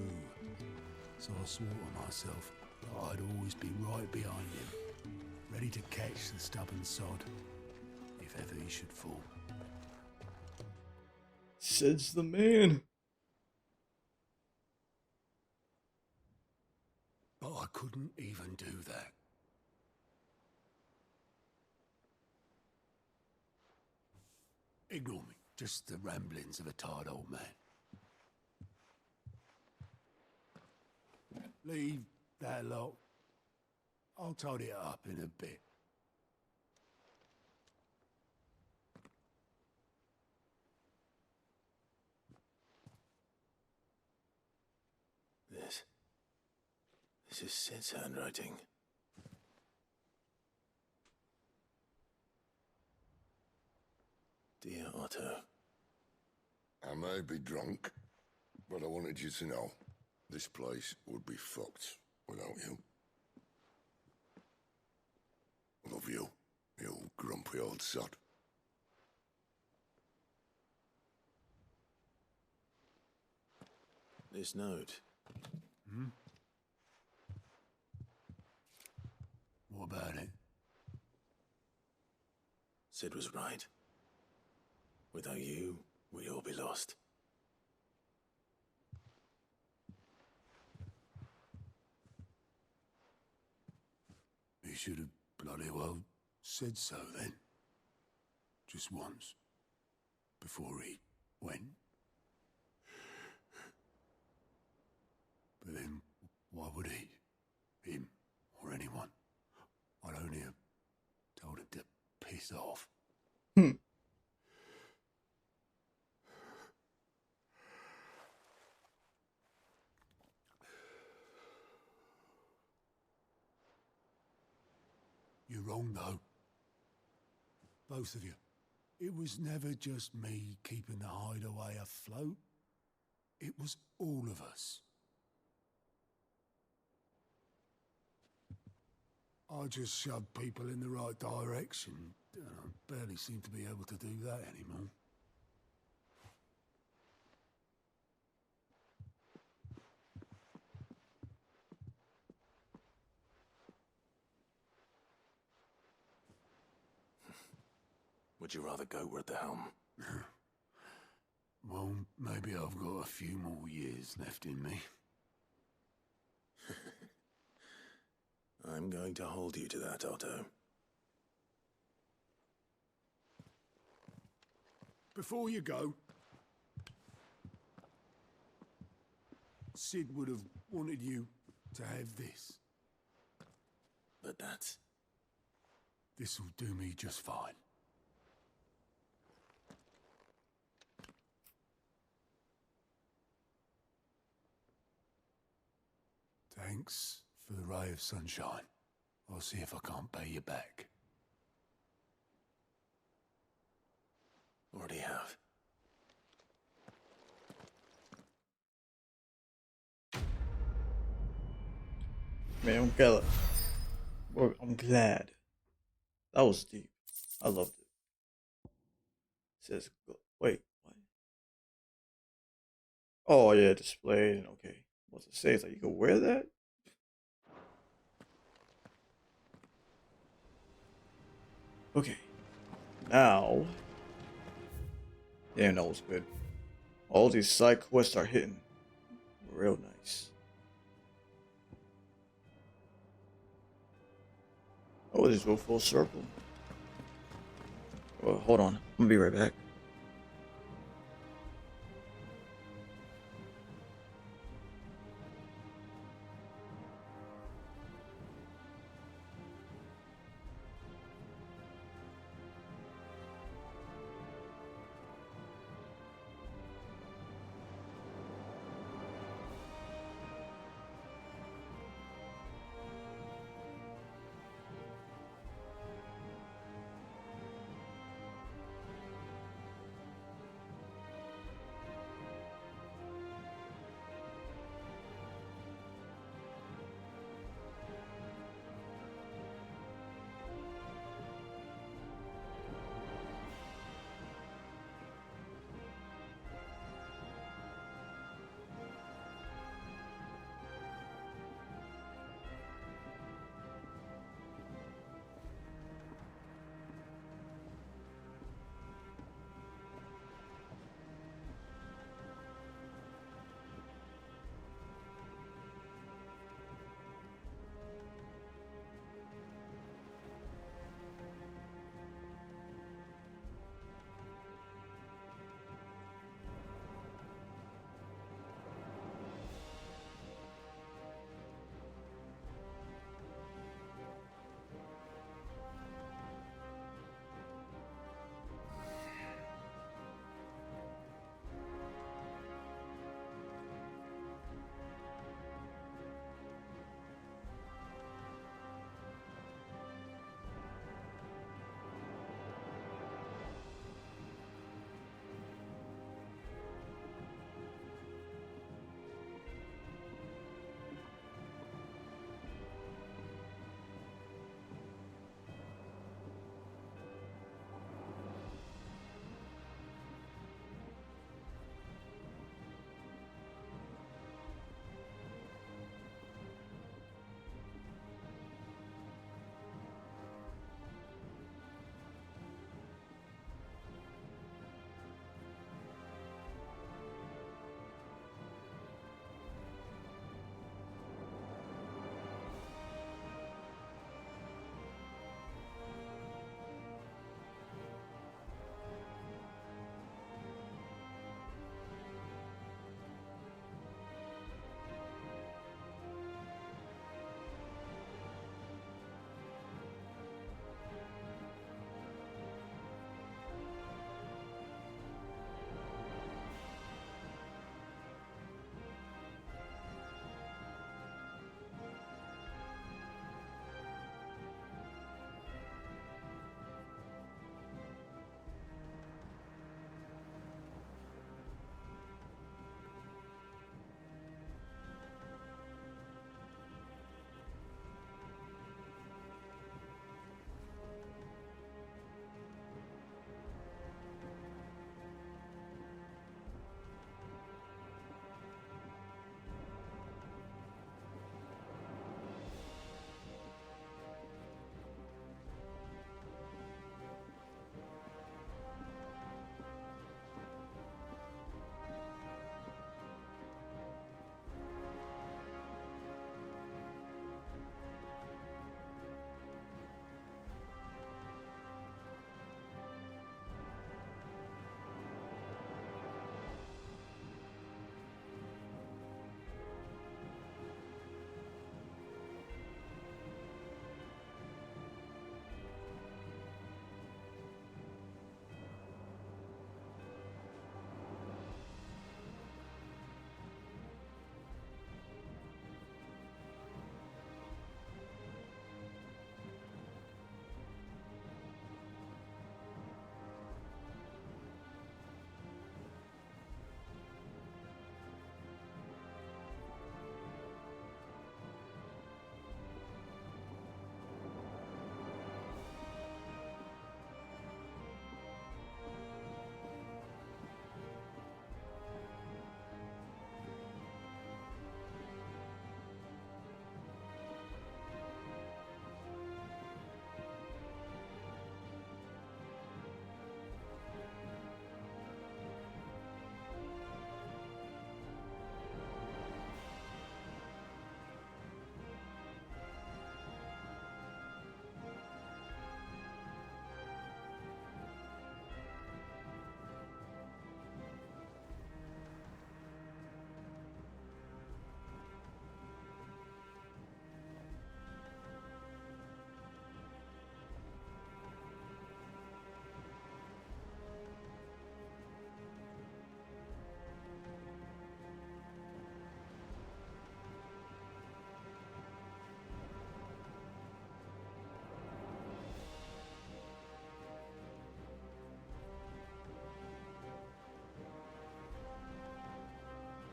So I swore to myself that I'd always be right behind him, ready to catch the stubborn sod, if ever he should fall. Sid's the man. But I couldn't even do that. Ignore me. Just the ramblings of a tired old man. Leave that lot. I'll tidy it up in a bit. This is Sid's handwriting. Dear Otto. I may be drunk, but I wanted you to know this place would be fucked without you. I love you, you grumpy old sod. This note. Hmm? What about it? Sid was right. Without you, we'd all be lost. He should have bloody well said so then. Just once. Before he went. But then, why would he? Him, or anyone? I'd only have told him to piss off. You're wrong, though. Both of you. It was never just me keeping the hideaway afloat. It was all of us. I just shoved people in the right direction. I barely seem to be able to do that anymore. Would you rather go at the helm? Well, maybe I've got a few more years left in me. I'm going to hold you to that, Otto. Before you go, Sid would have wanted you to have this. But that's... This'll do me just fine. Thanks for the ray of sunshine. I'll see if I can't pay you back. Already have. Man, I'm glad. That was deep. I loved it. Says, wait, what? Oh yeah, displayed. Okay, what's it say? It's like you can wear that. Okay, now. Damn, that was good. All these side quests are hitting real nice. Oh, just go full circle. Oh, hold on, I'm gonna be right back.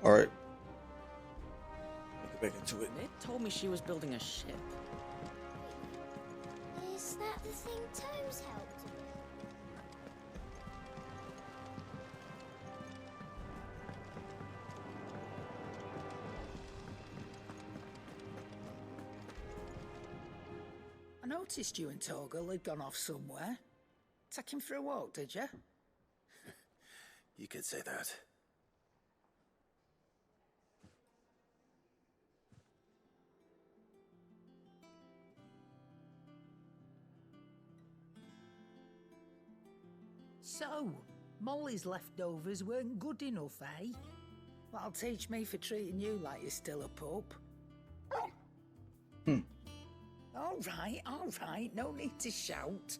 All right. Get back into it. Ned told me she was building a ship. Is that the thing Tomes helped with? I noticed you and Torgal had gone off somewhere. Take him for a walk, did you? You could say that. So, Molly's leftovers weren't good enough, eh? That'll teach me for treating you like you're still a pup. All right, no need to shout.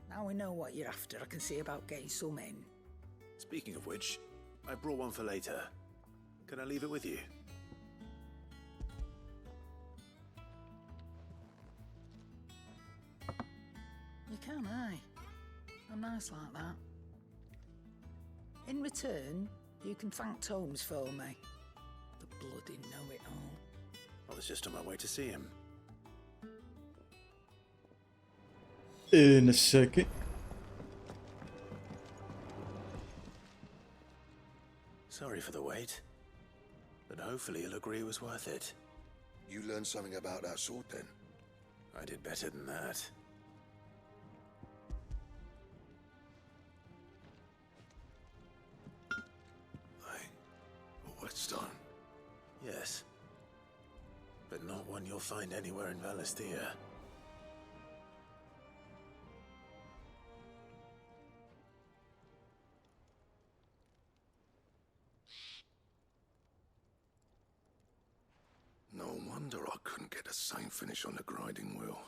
Now we know what you're after, I can see about getting some in. Speaking of which, I brought one for later. Can I leave it with you? You can, aye. I'm nice like that. In return, you can thank Tomes for me. The bloody know-it-all. I was just on my way to see him. In a second. Sorry for the wait, but hopefully he'll agree it was worth it. You learned something about that sword then? I did better than that. A whetstone? Yes. But not one you'll find anywhere in Valisthea. No wonder I couldn't get the same finish on the grinding wheel.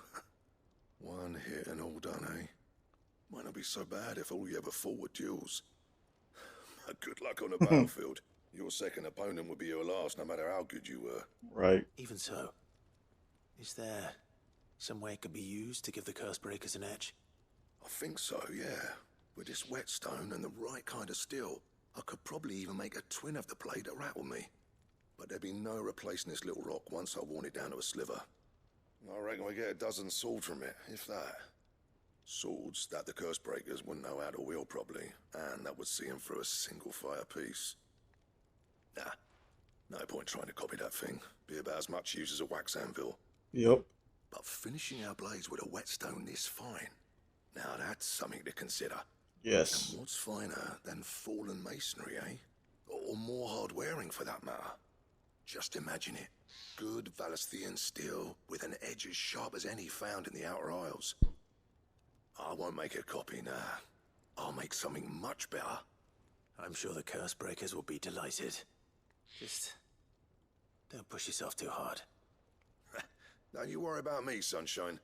One hit and all done, eh? Might not be so bad if all you ever fought were duels. But good luck on the battlefield. Your second opponent would be your last, no matter how good you were. Right. Even so, is there some way it could be used to give the curse breakers an edge? I think so, yeah. With this whetstone and the right kind of steel, I could probably even make a twin of the blade that rattled me. But there'd be no replacing this little rock once I worn it down to a sliver. I reckon we get a dozen swords from it, if that. Swords that the curse breakers wouldn't know how to wield properly, and that would see them through a single fire piece. Nah, no point trying to copy that thing. Be about as much use as a wax anvil. Yep. But finishing our blades with a whetstone this fine, now that's something to consider. Yes. And what's finer than fallen masonry, eh? Or more hard wearing for that matter. Just imagine it. Good Valisthean steel with an edge as sharp as any found in the Outer Isles. I won't make a copy, nah. I'll make something much better. I'm sure the curse breakers will be delighted. Just don't push yourself too hard. Don't you worry about me, sunshine.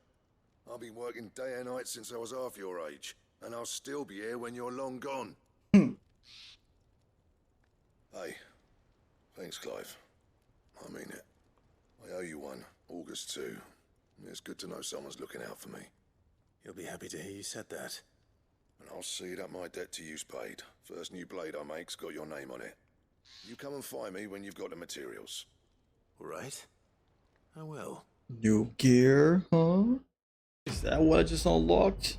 I've been working day and night since I was half your age, and I'll still be here when you're long gone. Hey, thanks, Clive. I mean it. I owe you one, August too. It's good to know someone's looking out for me. You'll be happy to hear you said that. And I'll see that my debt to you's paid. First new blade I make's got your name on it. You come and find me when you've got the materials. All right. I will. New gear, huh? Is that what I just unlocked?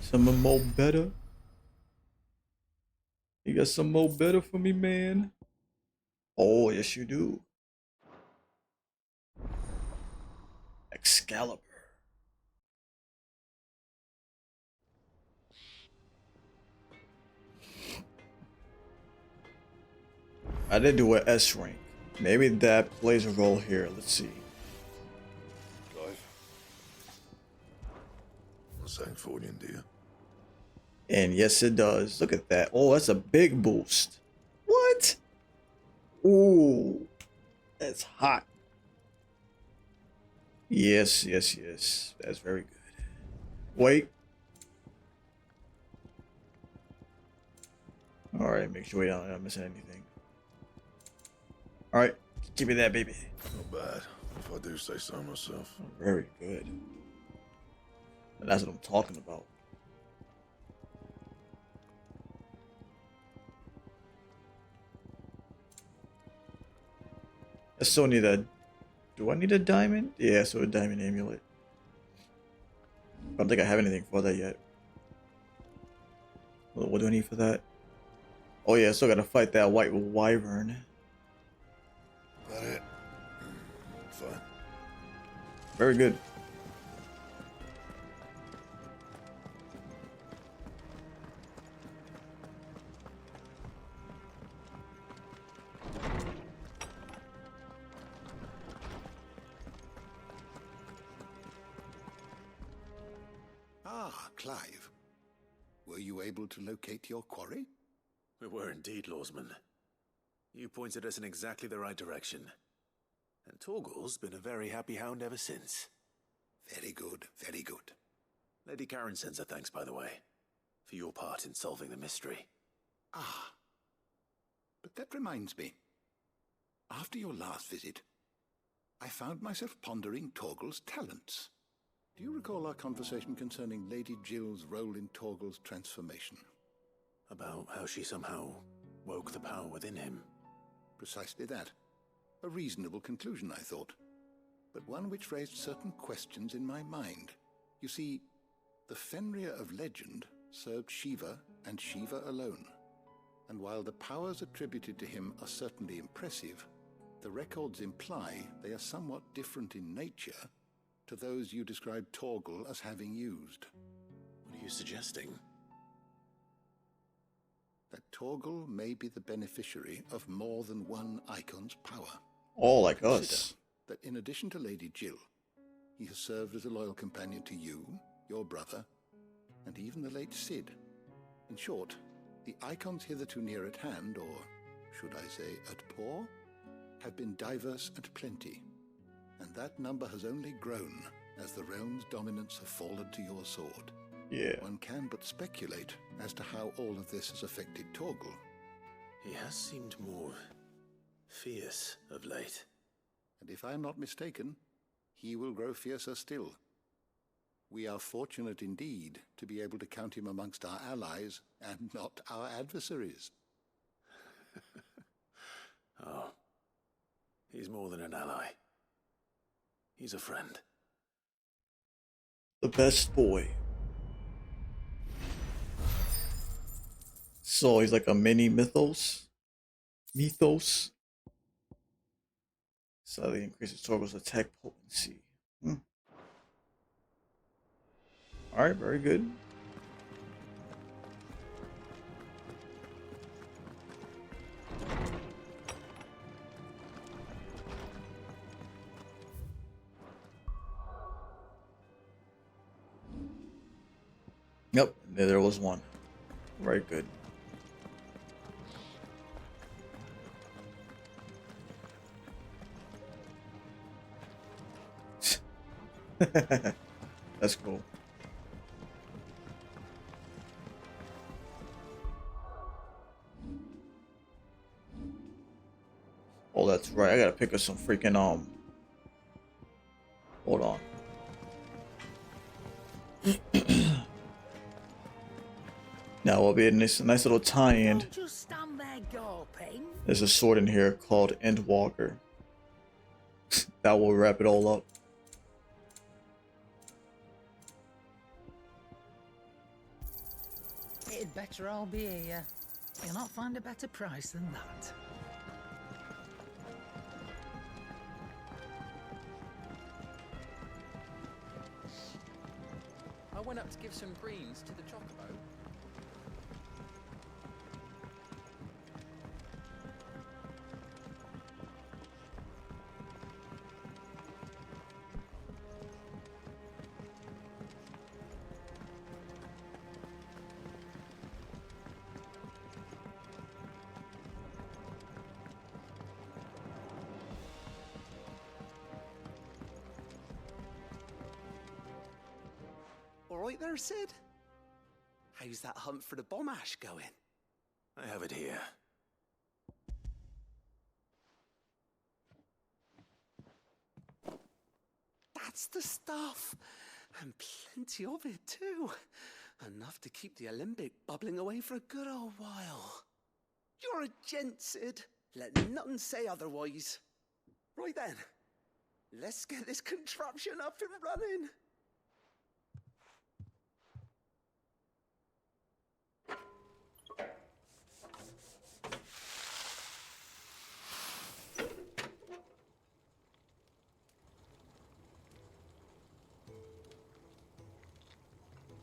Some more better? You got some more better for me, man? Oh, yes you do. Excalibur. I did do an S rank. Maybe that plays a role here. Let's see. Clive. What's that for you, dear? And yes, it does. Look at that. Oh, that's a big boost. What? Ooh, that's hot. Yes, yes, yes. That's very good. Wait. All right, make sure we don't miss anything. All right, give me that, baby. Not bad, if I do say so myself. Very good. And that's what I'm talking about. I still need a... Do I need a diamond? Yeah, so a diamond amulet. I don't think I have anything for that yet. What do I need for that? Oh yeah, I still gotta fight that white wyvern. That it? Fine. Very good. Ah, Clive. Were you able to locate your quarry? We were indeed, Lawsman. You pointed us in exactly the right direction. And Torgal's been a very happy hound ever since. Very good, very good. Lady Karen sends her thanks, by the way, for your part in solving the mystery. Ah. But that reminds me. After your last visit, I found myself pondering Torgal's talents. Do you recall our conversation concerning Lady Jill's role in Torgal's transformation? About how she somehow woke the power within him. Precisely that. A reasonable conclusion, I thought, but one which raised certain questions in my mind. You see, the Fenrir of legend served Shiva and Shiva alone, and while the powers attributed to him are certainly impressive, the records imply they are somewhat different in nature to those you described Torgal as having used. What are you suggesting? That Torgal may be the beneficiary of more than one icon's power. Oh, like Consider us. that in addition to Lady Jill, he has served as a loyal companion to you, your brother, and even the late Cid. In short, the icons hitherto near at hand, or should I say at paw, have been diverse and plenty, and that number has only grown as the realm's dominance have fallen to your sword. Yeah. One can but speculate as to how all of this has affected Torgal. He has seemed more fierce of late. And if I am not mistaken, he will grow fiercer still. We are fortunate indeed to be able to count him amongst our allies and not our adversaries. Oh, he's more than an ally. He's a friend. The best boy. So he's like a mini mythos. Slightly increases Torgal's attack potency. Alright, very good. Yep, there was one. Very good. That's cool. Oh, that's right. I gotta pick up some freaking Hold on. Now will be a nice little tie-in. Don't just stand there gawping. There's a sword in here called Endwalker. That will wrap it all up. It'd better all be here. You'll not find a better price than that. I went up to give some greens to the chocobo. All right there, Sid? How's that hunt for the bomb ash going? I have it here. That's the stuff. And plenty of it, too. Enough to keep the alembic bubbling away for a good old while. You're a gent, Sid. Let none say otherwise. Right then, let's get this contraption up and running.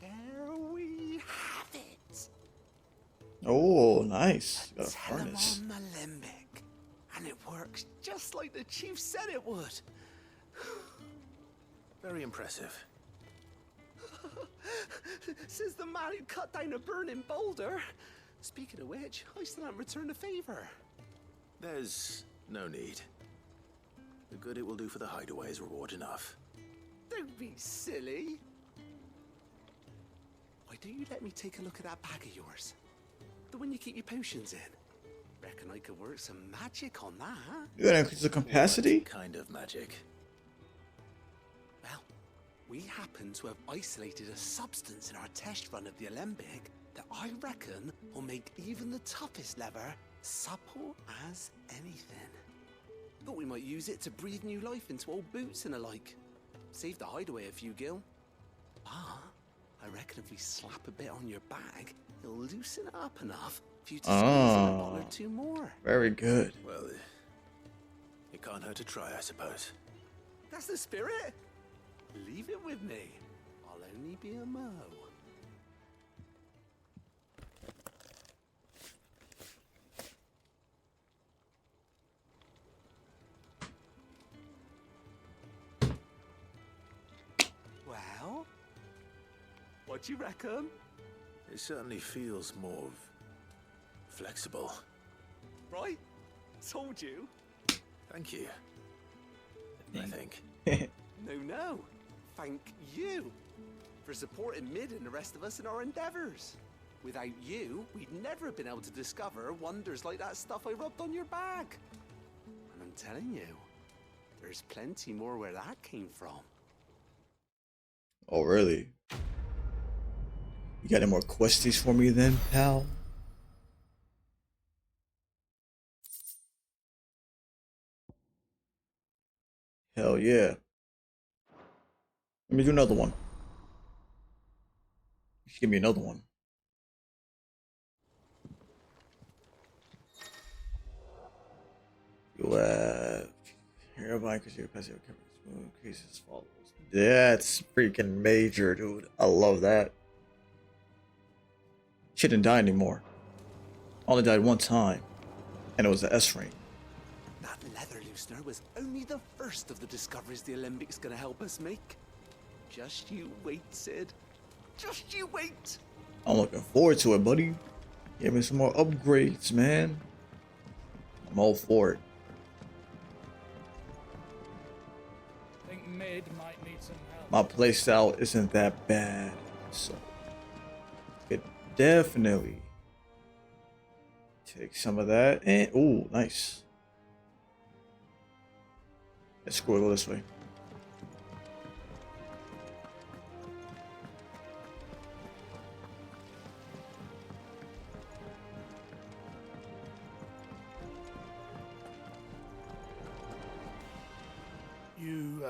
There we have it. Oh, nice. Got a Telemon furnace. Alembic. And it works just like the chief said it would. Very impressive. Says the man who cut down a burning boulder. Speaking of which, I still haven't returned the favor. There's no need. The good it will do for the hideaway is reward enough. Don't be silly. Why don't you let me take a look at that bag of yours? The one you keep your potions in. Reckon I could work some magic on that. You gotta increase the capacity? What kind of magic? Well, we happen to have isolated a substance in our test run of the Alembic that I reckon will make even the toughest lever supple as anything. Thought we might use it to breathe new life into old boots and the like. Save the hideaway a few gil. Ah, I reckon if we slap a bit on your bag, it'll loosen it up enough for you to squeeze in a bottle or two more. Very good. Well, it can't hurt to try, I suppose. That's the spirit. Leave it with me. I'll only be a mo. Well, what do you reckon? It certainly feels more flexible. Right? Told you. Thank you. I think. No. Thank you for supporting Mid and the rest of us in our endeavors. Without you, we'd never have been able to discover wonders like that stuff I rubbed on your bag. And I'm telling you, there's plenty more where that came from. Oh, really? You got any more questies for me then, pal? Hell yeah. Let me do another one. Give me another one. You hereby increase your capacity of coverage. Increases as follows. That's freaking major, dude. I love that. She didn't die anymore. Only died one time, and it was the S ring. That leather loosener was only the first of the discoveries the Alembics gonna help us make. Just you wait, Sid. Just you wait. I'm looking forward to it, buddy. Give me some more upgrades, man. I'm all for it. I think Mid might need some help. My playstyle isn't that bad, so could definitely take some of that. And ooh, nice. Let's go this way. You,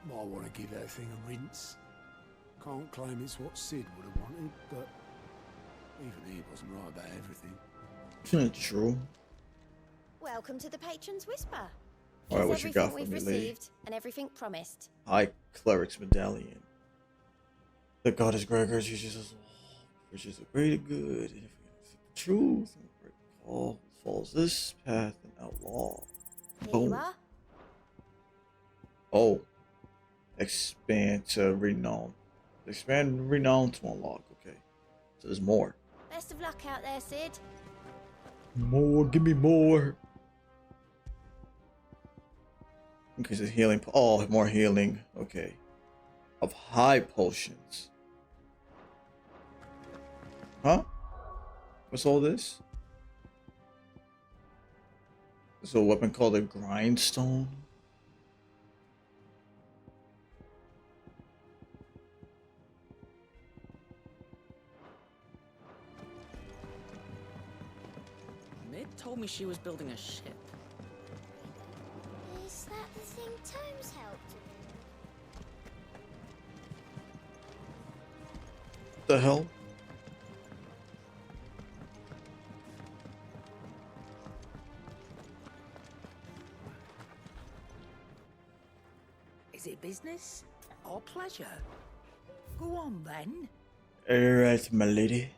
might want to give that thing a rinse. Can't claim it's what Sid would have wanted, but even he wasn't right about everything. True. Welcome to the Patron's Whisper. All right, Here's what you got everything for we've me, lady? received and everything promised. High Cleric's Medallion. The goddess Gregor teaches us all, which is the greater good, and if the truth, and break all falls this path and outlaw. Here Boom. you are. Oh, expand to renown. Expand renown to unlock. Okay, so there's more. Best of luck out there, Sid. More, give me more. Increases healing. Oh, more healing. Okay. Of high potions. Huh? What's all this? There's a weapon called a grindstone. Mid told me she was building a ship. think Tomes helped to build? The hell? Is it business or pleasure? Go on then. Alright, my lady.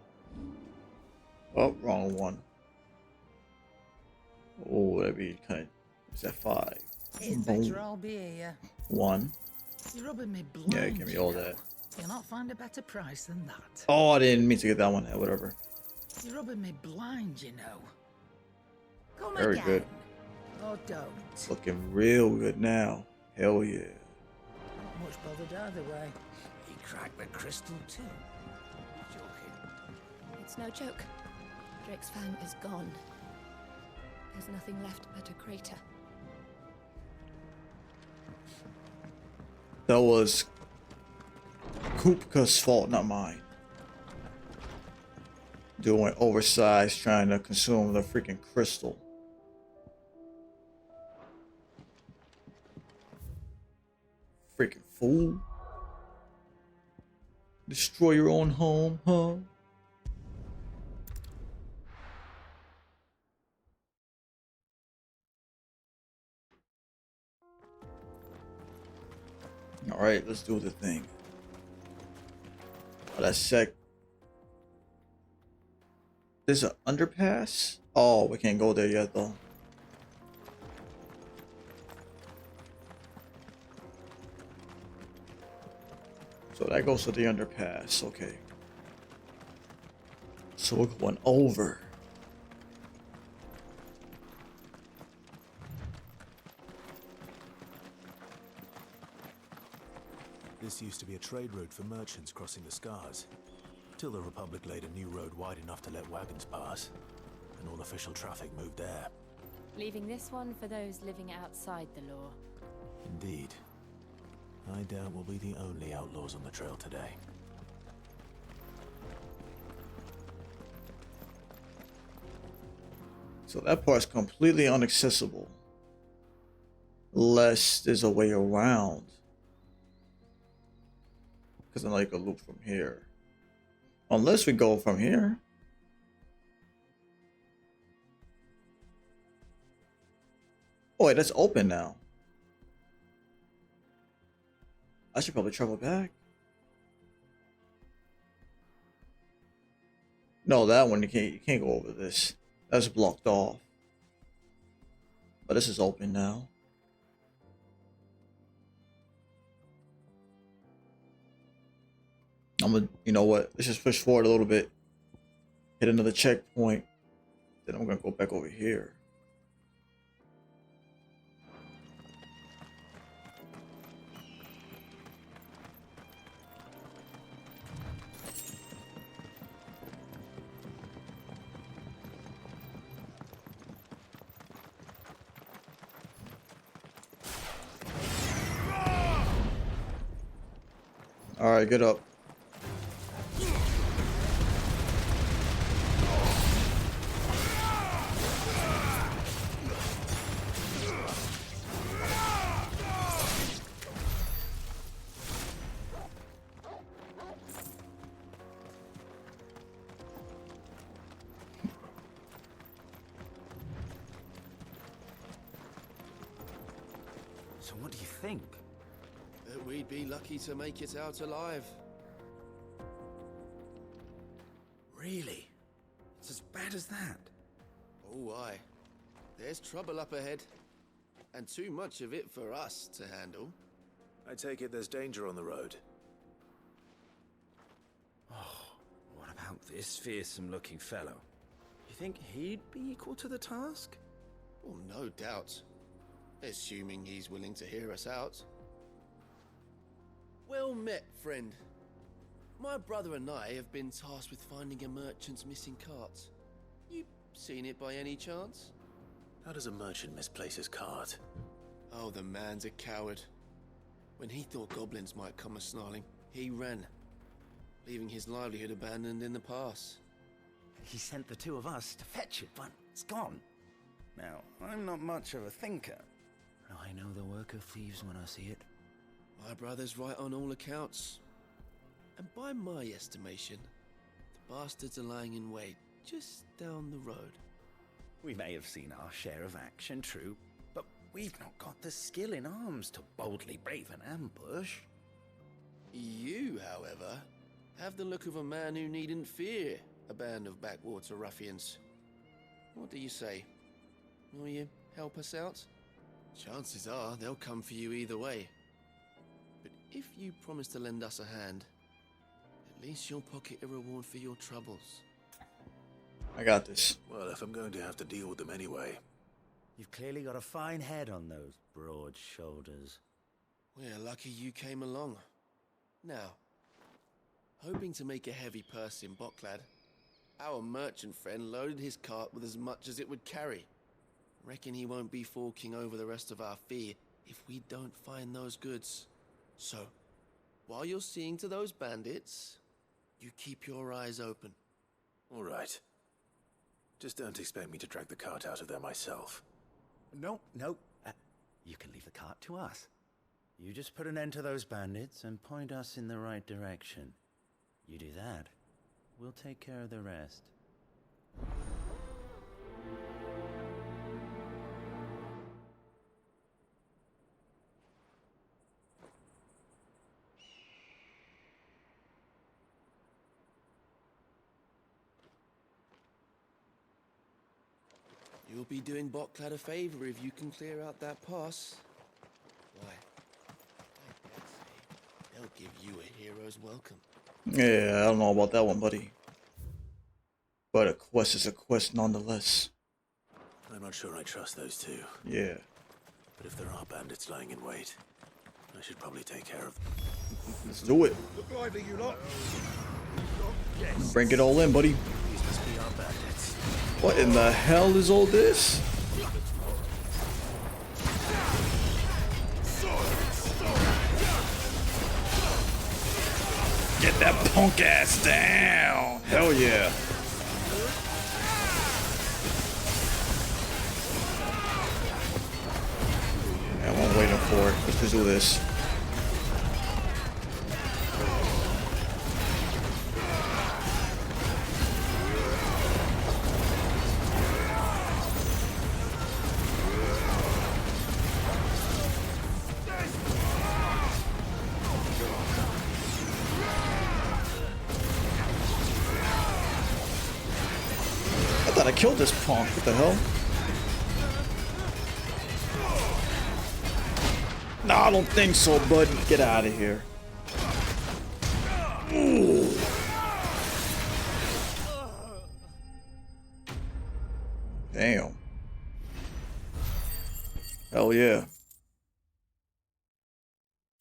Oh, wrong one. Oh, that'd be kind of. Is that 5? It's better I'll be here. 1. You're rubbing me blind. Yeah, give me all that. You'll not find a better price than that. Oh, I didn't mean to get that one. Whatever. You're rubbing me blind, you know. Come Very again. good. Or don't. Looking real good now. Hell yeah. Not much bothered either way. He cracked the crystal too. Joking. It's no joke. Drake's Fang is gone. There's nothing left but a crater. That was Kupka's fault, not mine. Doing oversized, trying to consume the freaking crystal. Freaking fool. Destroy your own home, huh? Alright, let's do the thing. Oh, that's sick. There's an underpass? Oh, we can't go there yet though. So that goes to the underpass, okay. So we're going over. This used to be a trade route for merchants crossing the Scars, till the Republic laid a new road wide enough to let wagons pass, and all official traffic moved there. Leaving this one for those living outside the law. Indeed. I doubt we'll be the only outlaws on the trail today. So that part's completely inaccessible. Unless there's a way around. Because I know you can loop from here. Unless we go from here. Oh wait, that's open now. I should probably travel back. No, that one you can't go over this. That's blocked off. But this is open now. I'm gonna, you know what? Let's just push forward a little bit. Hit another checkpoint. Then I'm gonna go back over here. All right, get up. So what do you think? That we'd be lucky to make it out alive. Really? It's as bad as that? Oh, aye. There's trouble up ahead. And too much of it for us to handle. I take it there's danger on the road. What about this fearsome-looking fellow? You think he'd be equal to the task? Oh, no doubt. Assuming he's willing to hear us out. Well met, friend. My brother and I have been tasked with finding a merchant's missing cart. You seen it by any chance? How does a merchant misplace his cart? Oh, the man's a coward. When he thought goblins might come a-snarling, he ran, leaving his livelihood abandoned in the pass. He sent the two of us to fetch it, but it's gone. Now, I'm not much of a thinker. I know the work of thieves when I see it. My brother's right on all accounts. And by my estimation, the bastards are lying in wait just down the road. We may have seen our share of action, true, but we've not got the skill in arms to boldly brave an ambush. You, however, have the look of a man who needn't fear a band of backwater ruffians. What do you say? Will you help us out? Chances are they'll come for you either way. But if you promise to lend us a hand, at least you'll pocket a reward for your troubles. I got this. Well, if I'm going to have to deal with them anyway. You've clearly got a fine head on those broad shoulders. We're lucky you came along. Now, hoping to make a heavy purse in Bocklad, our merchant friend loaded his cart with as much as it would carry. Reckon he won't be forking over the rest of our fee if we don't find those goods. So, while you're seeing to those bandits, you keep your eyes open. All right. Just don't expect me to drag the cart out of there myself. No. You can leave the cart to us. You just put an end to those bandits and point us in the right direction. You do that, we'll take care of the rest. You'll be doing Bocklad a favor if you can clear out that pass. Why, they'll give you a hero's welcome. Yeah, I don't know about that one, buddy. But a quest is a quest nonetheless. I'm not sure I trust those two. Yeah. But if there are bandits lying in wait, I should probably take care of them. Let's do it. Look lively, you lot. Bring it all in, buddy. These must be our bandits. What in the hell is all this? Get that punk ass down! Hell yeah! Yeah, I'm waiting for it. Let's just do this. I thought I killed this punk. What the hell? Nah, I don't think so, bud. Get out of here. Ooh. Damn. Hell yeah.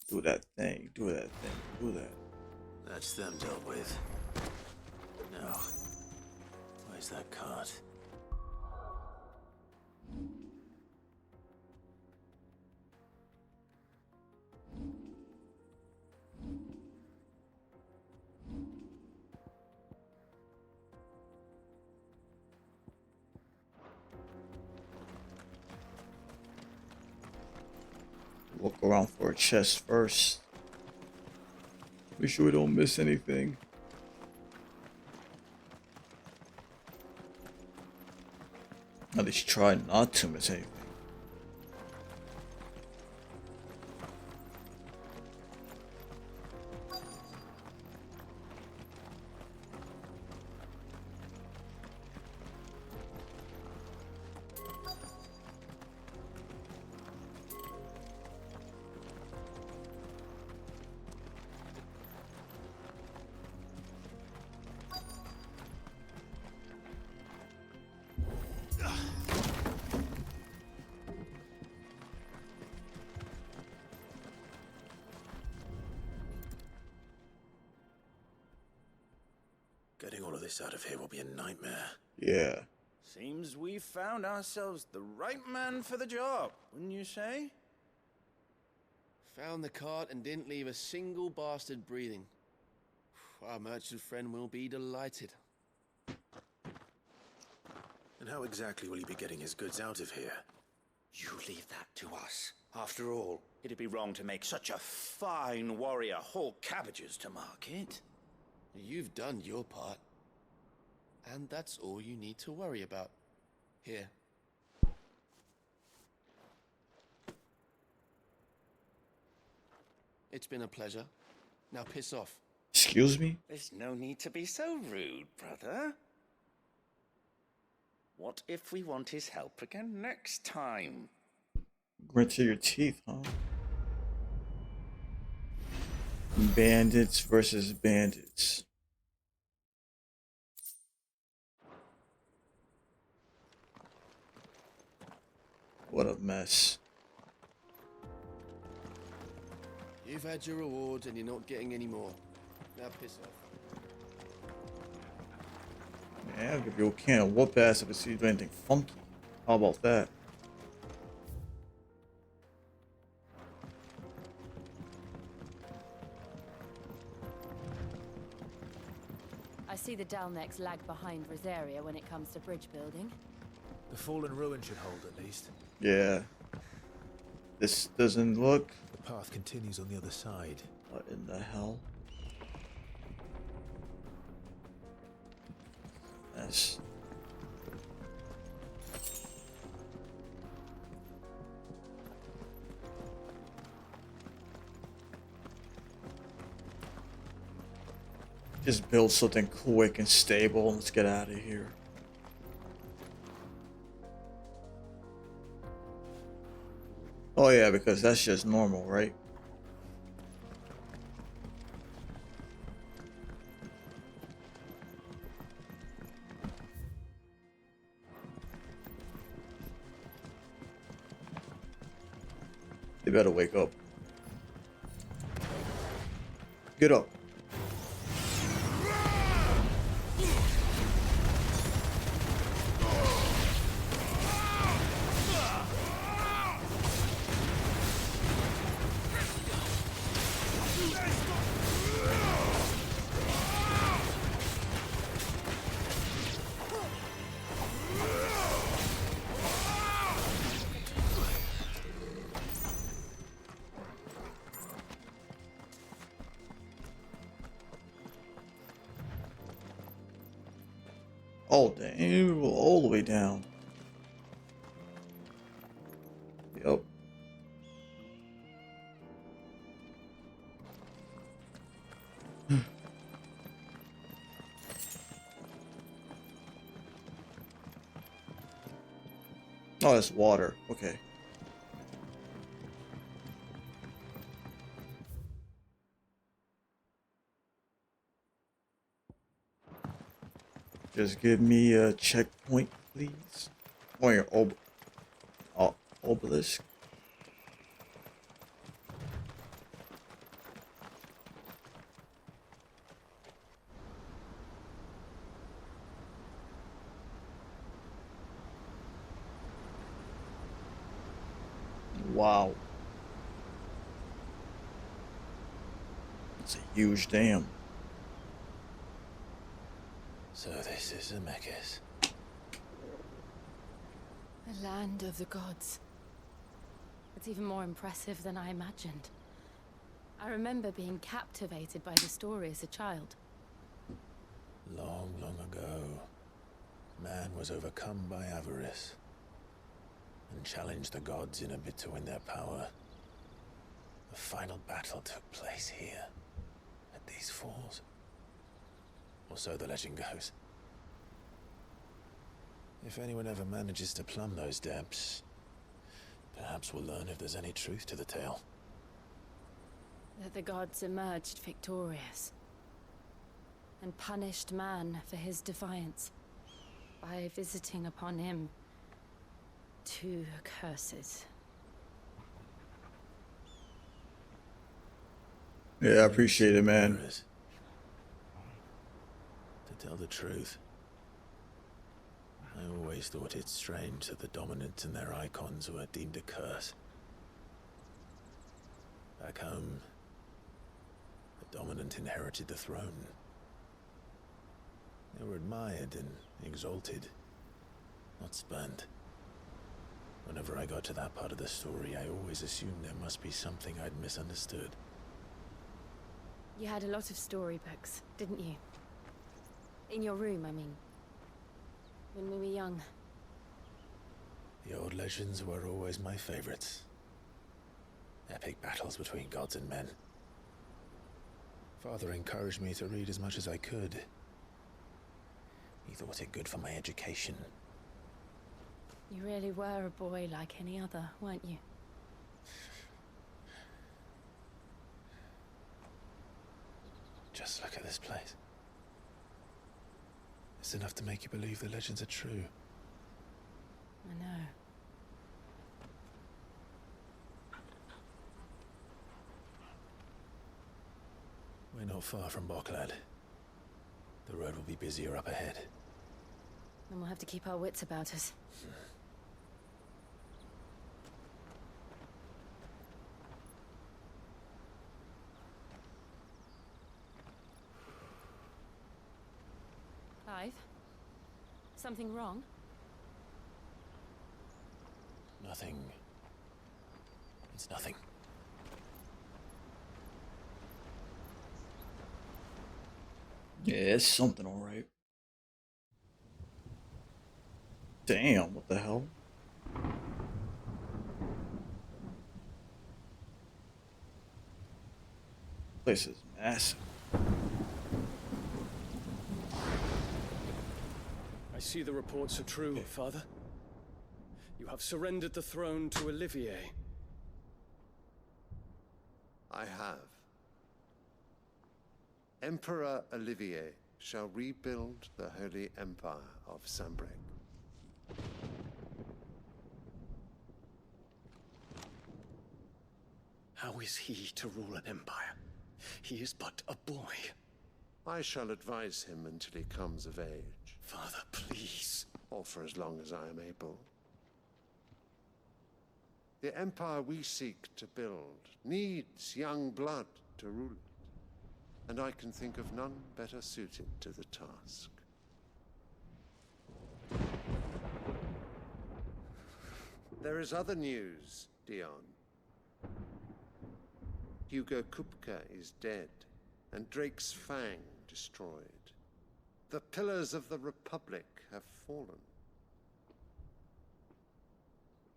Do that thing. Do that thing. Do that. That's them dealt with. Now, where's that cart? Look around for a chest first. Make sure we don't miss anything. At least try not to miss anything. Getting all of this out of here will be a nightmare. Yeah. Seems we've found ourselves the right man for the job, wouldn't you say? Found the cart and didn't leave a single bastard breathing. Our merchant friend will be delighted. And how exactly will he be getting his goods out of here? You leave that to us. After all, it'd be wrong to make such a fine warrior haul cabbages to market. You've done your part. And that's all you need to worry about. Here. It's been a pleasure. Now piss off. Excuse me? There's no need to be so rude, brother. What if we want his help again next time? Grit to your teeth, huh? Bandits versus bandits. What a mess. You've had your reward and you're not getting any more. Now piss off. Man, I'll give you a can of whoop ass if I see you do anything funky. How about that? I see the Dalnecs lag behind Rosaria when it comes to bridge building. The fallen ruin should hold at least. Yeah. This doesn't look. The path continues on the other side. What in the hell? Yes. Just build something quick and stable and let's get out of here. Oh yeah, because that's just normal, right? They better wake up. Get up. Oh damn, we're all the way down. Yep. Oh, that's water. Okay. Just give me a checkpoint, please. Or your obelisk. Wow. It's a huge dam. So this is Zemeckis. The land of the gods. It's even more impressive than I imagined. I remember being captivated by the story as a child. Long, long ago, man was overcome by avarice and challenged the gods in a bid to win their power. The final battle took place here, at these falls. Or so the legend goes. If anyone ever manages to plumb those depths, perhaps we'll learn if there's any truth to the tale. That the gods emerged victorious and punished man for his defiance by visiting upon him 2 curses. Yeah, I appreciate it, man. To tell the truth, I always thought it strange that the dominant and their icons were deemed a curse. Back home, the dominant inherited the throne. They were admired and exalted, not spurned. Whenever Whenever I got to that part of the story, I always assumed there must be something I'd misunderstood. You had a lot of storybooks, didn't you? In your room, I mean. When we were young. The old legends were always my favorites. Epic battles between gods and men. Father encouraged me to read as much as I could. He thought it good for my education. You really were a boy like any other, weren't you? Just look at this place. It's enough to make you believe the legends are true. I know. We're not far from Boklad. The road will be busier up ahead. Then we'll have to keep our wits about us. Clive? Something wrong? Nothing. It's nothing. Yeah, it's something alright. Damn, what the hell? This place is massive. I see the reports are true, Father. You have surrendered the throne to Olivier. I have. Emperor Olivier shall rebuild the Holy Empire of Sanbreque. How is he to rule an empire? He is but a boy. I shall advise him until he comes of age. Father, please. Or for as long as I am able. The empire we seek to build needs young blood to rule it. And I can think of none better suited to the task. There is other news, Dion. Hugo Kupka is dead, and Drake's Fang destroyed. The pillars of the Republic have fallen.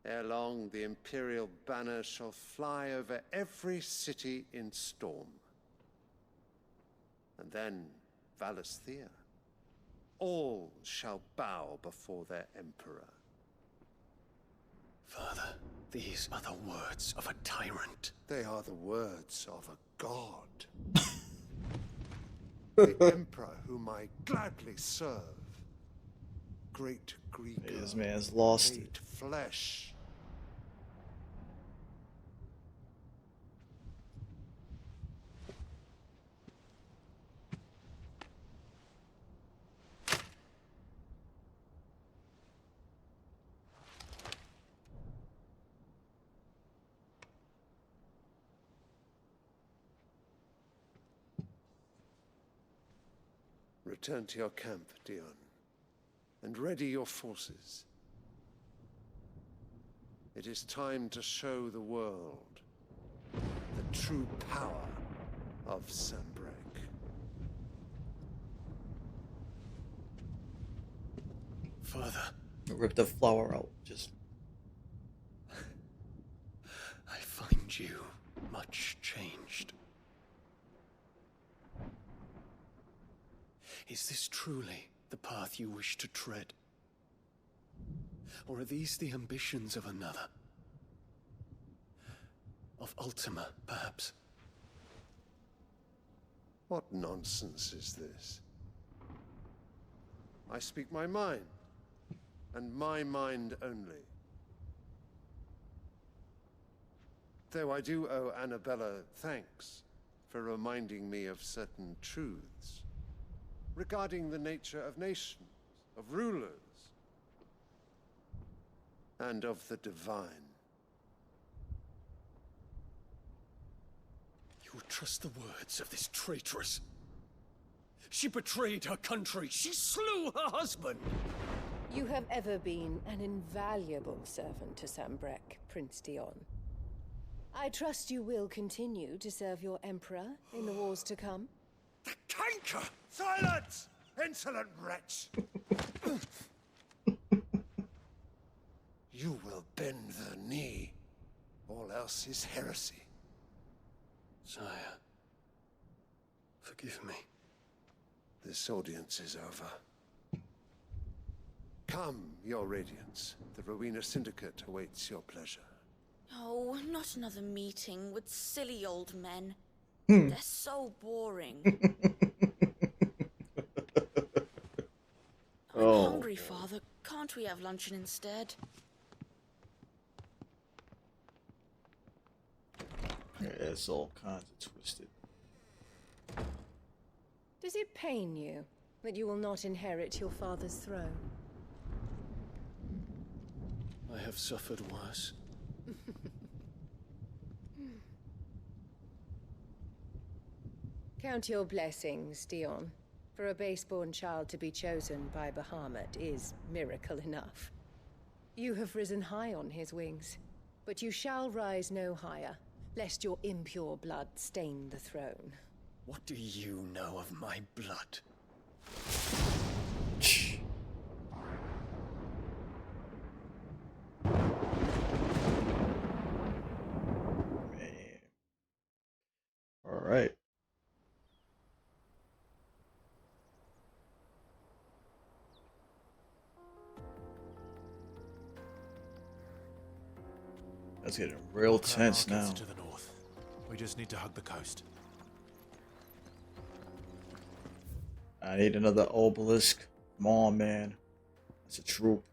Ere long, the Imperial banner shall fly over every city in Storm. And then Valisthea. All shall bow before their emperor. Father, these are the words of a tyrant. They are the words of a god. The emperor whom I gladly serve. Great Greek. This man's lost it. Ate flesh. Return to your camp, Dion, and ready your forces. It is time to show the world the true power of Sanbreque. Father. Rip the flower out, just. I find you much changed. Is this truly the path you wish to tread? Or are these the ambitions of another? Of Ultima, perhaps? What nonsense is this? I speak my mind, and my mind only. Though I do owe Annabella thanks for reminding me of certain truths regarding the nature of nations, of rulers, and of the divine. You would trust the words of this traitress? She betrayed her country. She slew her husband. You have ever been an invaluable servant to Sambrek, Prince Dion. I trust you will continue to serve your Emperor in the wars to come. Canker! Silence! Insolent wretch! You will bend the knee. All else is heresy. Sire, forgive me. This audience is over. Come, your radiance. The Rowena Syndicate awaits your pleasure. Oh, not another meeting with silly old men. Hmm. They're so boring. I'm Oh, hungry, God. Father. Can't we have luncheon instead? Yeah, it's all kinds of twisted. Does it pain you that you will not inherit your father's throne? I have suffered worse. Count your blessings, Dion. For a base-born child to be chosen by Bahamut is miracle enough. You have risen high on his wings, but you shall rise no higher, lest your impure blood stain the throne. What do you know of my blood? Man. All right. That's getting real tense now. To the north. We just need to hug the coast. I need another obelisk. Come on, man. That's a troop.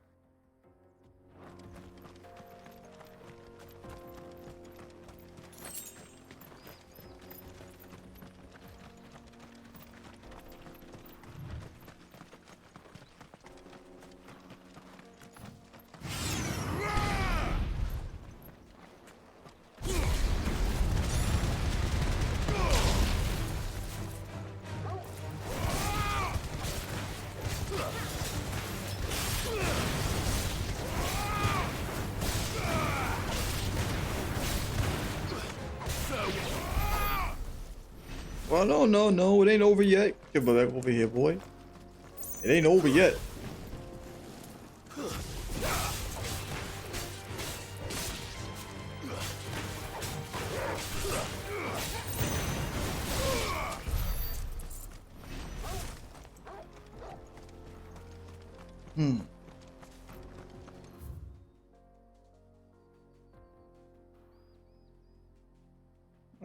Well, no, it ain't over yet. Get back over here, boy. It ain't over yet.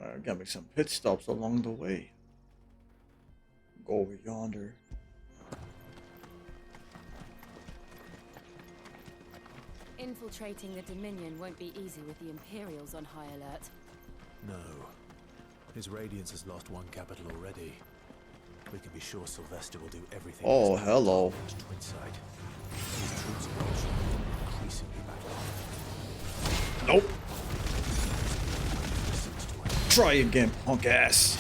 I gotta make some pit stops along the way. Go over yonder. Infiltrating the Dominion won't be easy with the Imperials on high alert. No. His Radiance has lost one capital already. We can be sure Sylvester will do everything. Oh, hello. Twinside. His troops are also increasingly battle. Nope. Try again, punk ass.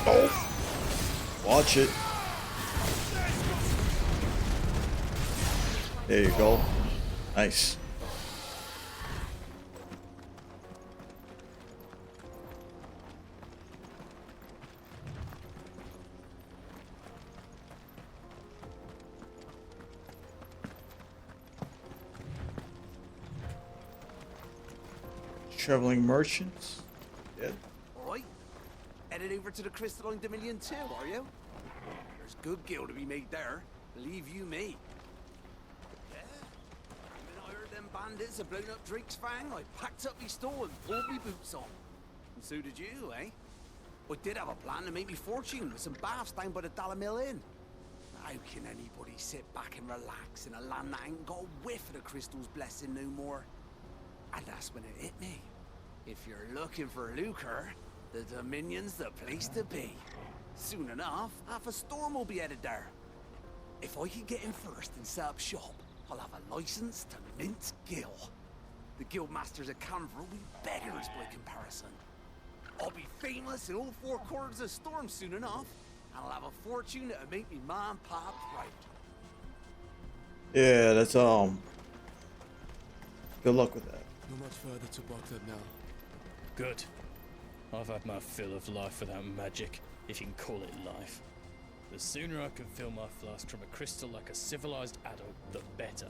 Oh, watch it. There you go. Nice. Traveling merchants. Yeah. Alright. Headed over to the Crystalline Dominion too, are you? There's good gil to be made there. Believe you me. bandits had blown up Drake's Fang, I packed up my store and pulled me boots on. And so did you, eh? I did have a plan to make me fortune with some baths down by the Dallamil Inn. How can anybody sit back and relax in a land that ain't got a whiff of the crystal's blessing no more? And that's when it hit me. If you're looking for lucre, the Dominion's the place to be. Soon enough, half a storm will be headed there. If I can get in first and set up shop, I'll have a license to mint Gil. The guildmasters of Canver will be beggars by comparison. I'll be famous in all four corners of Storm soon enough, and I'll have a fortune that'll make me ma and pa proud. Yeah, that's good luck with that. Not much further to Baghdad now. Good. I've had my fill of life without magic, if you can call it life. The sooner I can fill my flask from a crystal like a civilized adult, the better.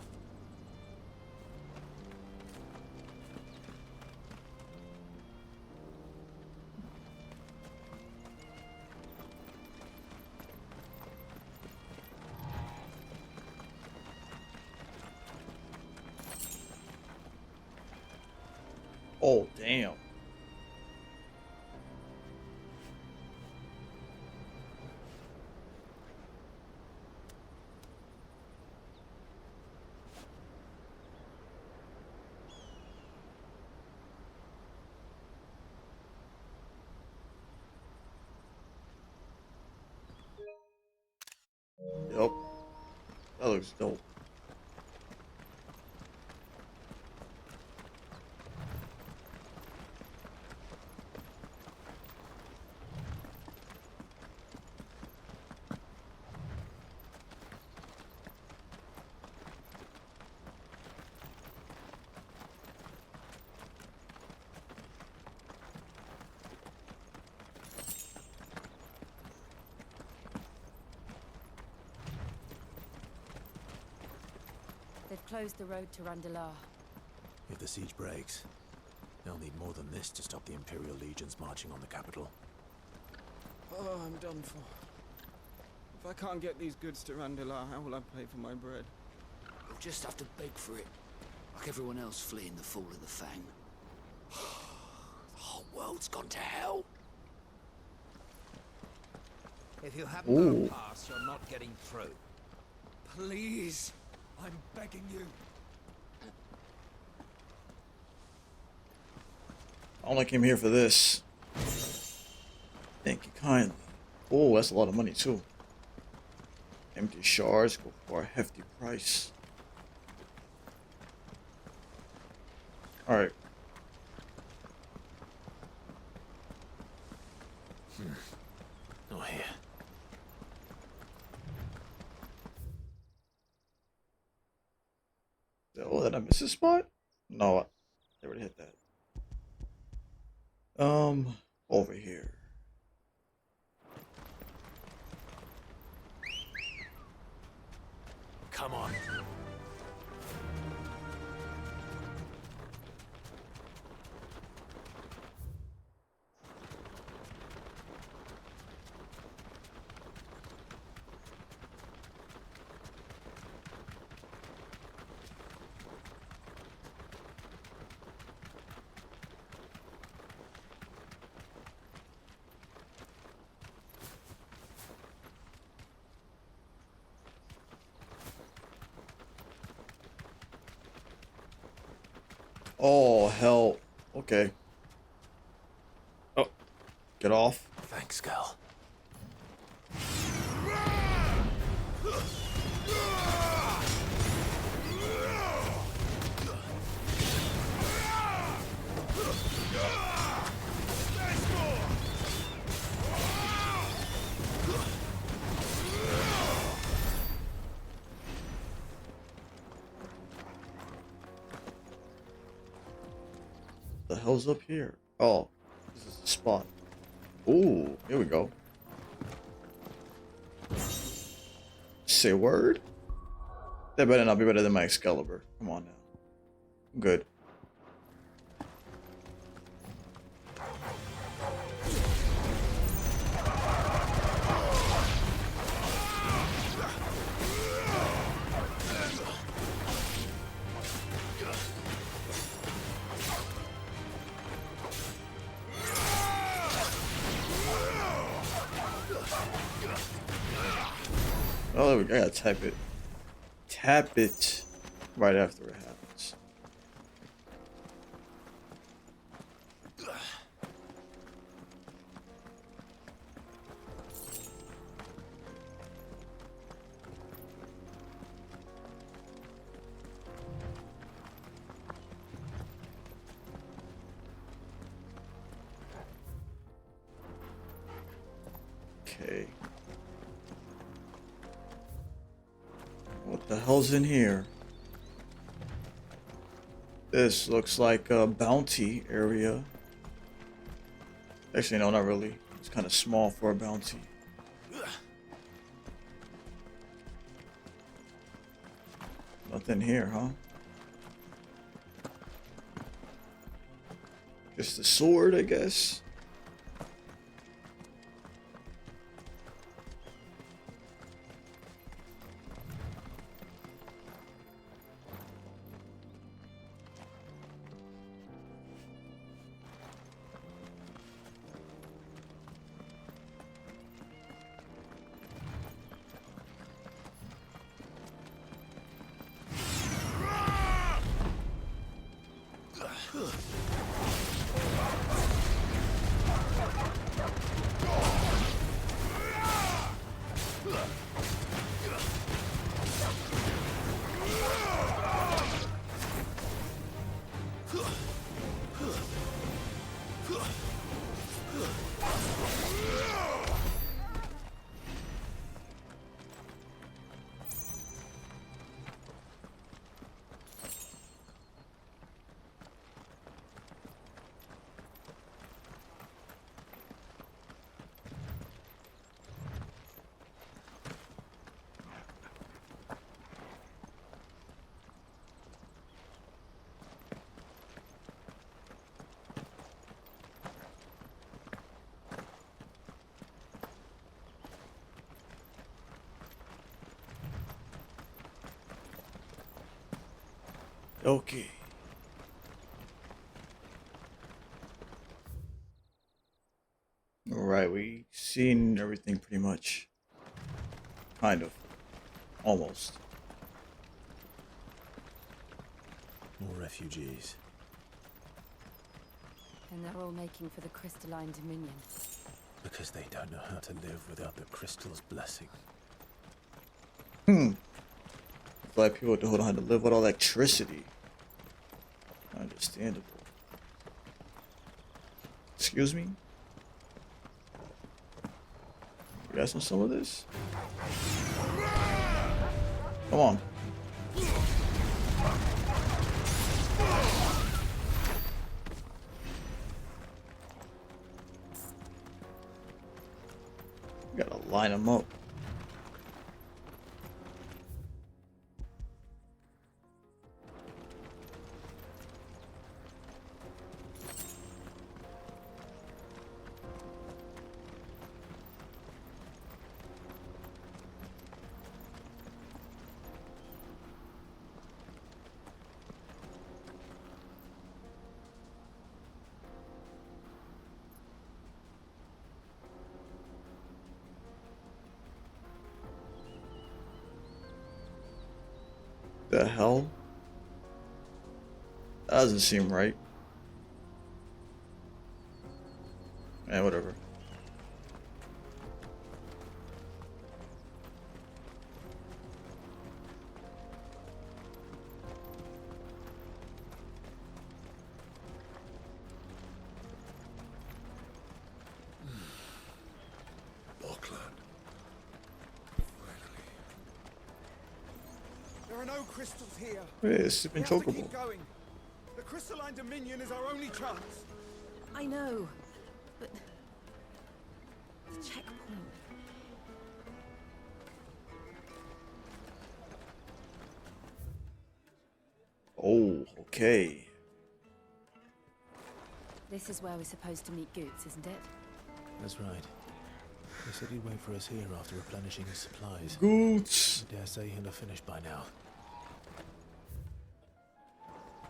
Oh, damn. Yep. That looks dope. They've closed the road to Randalar. If the siege breaks, they'll need more than this to stop the Imperial legions marching on the capital. Oh, I'm done for. If I can't get these goods to Randalar, how will I pay for my bread? You'll just have to beg for it, like everyone else fleeing the fall of the Fang. The whole world's gone to hell. If you haven't got a pass, you're not getting through. Please, I'm begging you. I only came here for this. Thank you kindly. Oh, that's a lot of money too. Empty shards go for a hefty price. Alright. Not here. Oh, did I miss a spot? No, I already hit that. Over here. Come on. Oh, hell. Okay. Oh, get off. Thanks, Gal. The hell's up here? Oh, this is the spot. Ooh, here we go. Say word? That better not be better than my Excalibur. Come on now. I'm good. Oh, there we go. I gotta type it. Tap it right after it happens. Okay. What the hell's in here? This looks like a bounty area. Actually, no, not really. It's kind of small for a bounty. Nothing here, huh? Just a sword, I guess. Okay. All right, we seen everything pretty much. Kind of. Almost. More refugees. And they're all making for the crystalline dominion. Because they don't know how to live without the crystal's blessing. It's like people don't know how to live with electricity. Understandable. Excuse me? You guys want some of this? Come on. You gotta line them up. The hell? That doesn't seem right. Eh, whatever. There are no crystals here. Yeah, it's been We have to chocobo. keep going. The crystalline dominion is our only chance. I know, but the checkpoint. Oh, okay. This is where we're supposed to meet Goots, isn't it? That's right. He said he'd wait for us here after replenishing his supplies. Goots. I dare say he'll have finished by now.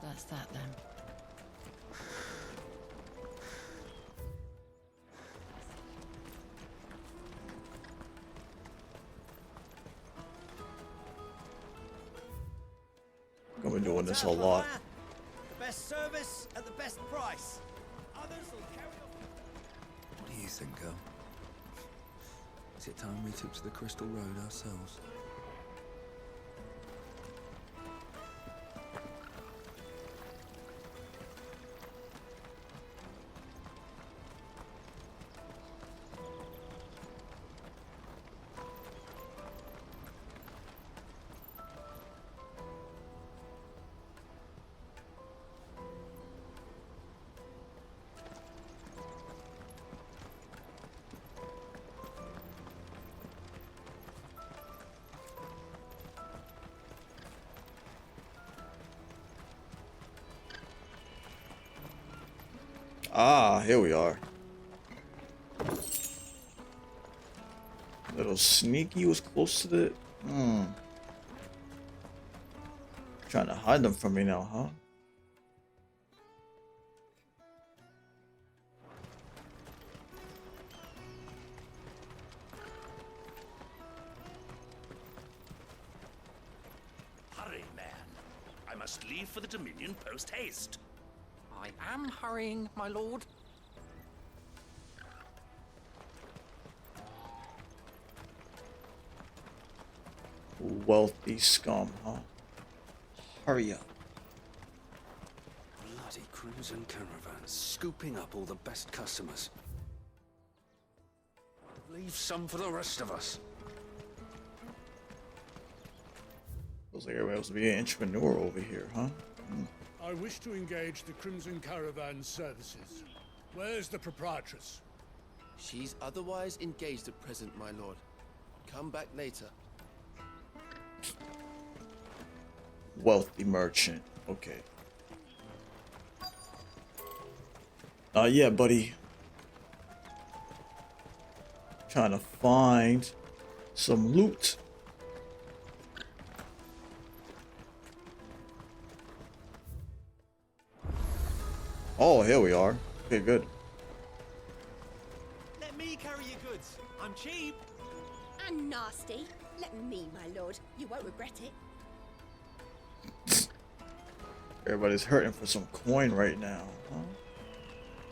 That's that then. doing this a lot. The best service at the best price. Others will carry on. What do you think, girl? Is it time we took to the Crystal Road ourselves? Ah, here we are. Little sneaky was close to the. Trying to hide them from me now, huh? Hurry, man. I must leave for the Dominion post haste. I am hurrying, my lord. Wealthy scum, huh? Hurry up. Bloody crimson caravans, scooping up all the best customers. Leave some for the rest of us. Looks like everybody else to be an entrepreneur over here, huh? I wish to engage the Crimson Caravan services. Where's the proprietress? She's otherwise engaged at present, my lord. Come back later. Wealthy merchant. Okay. Yeah, buddy. Trying to find some loot. Oh, here we are. Okay, good. Let me carry your goods. I'm cheap. And nasty. Let me, my lord. You won't regret it. Everybody's hurting for some coin right now, huh?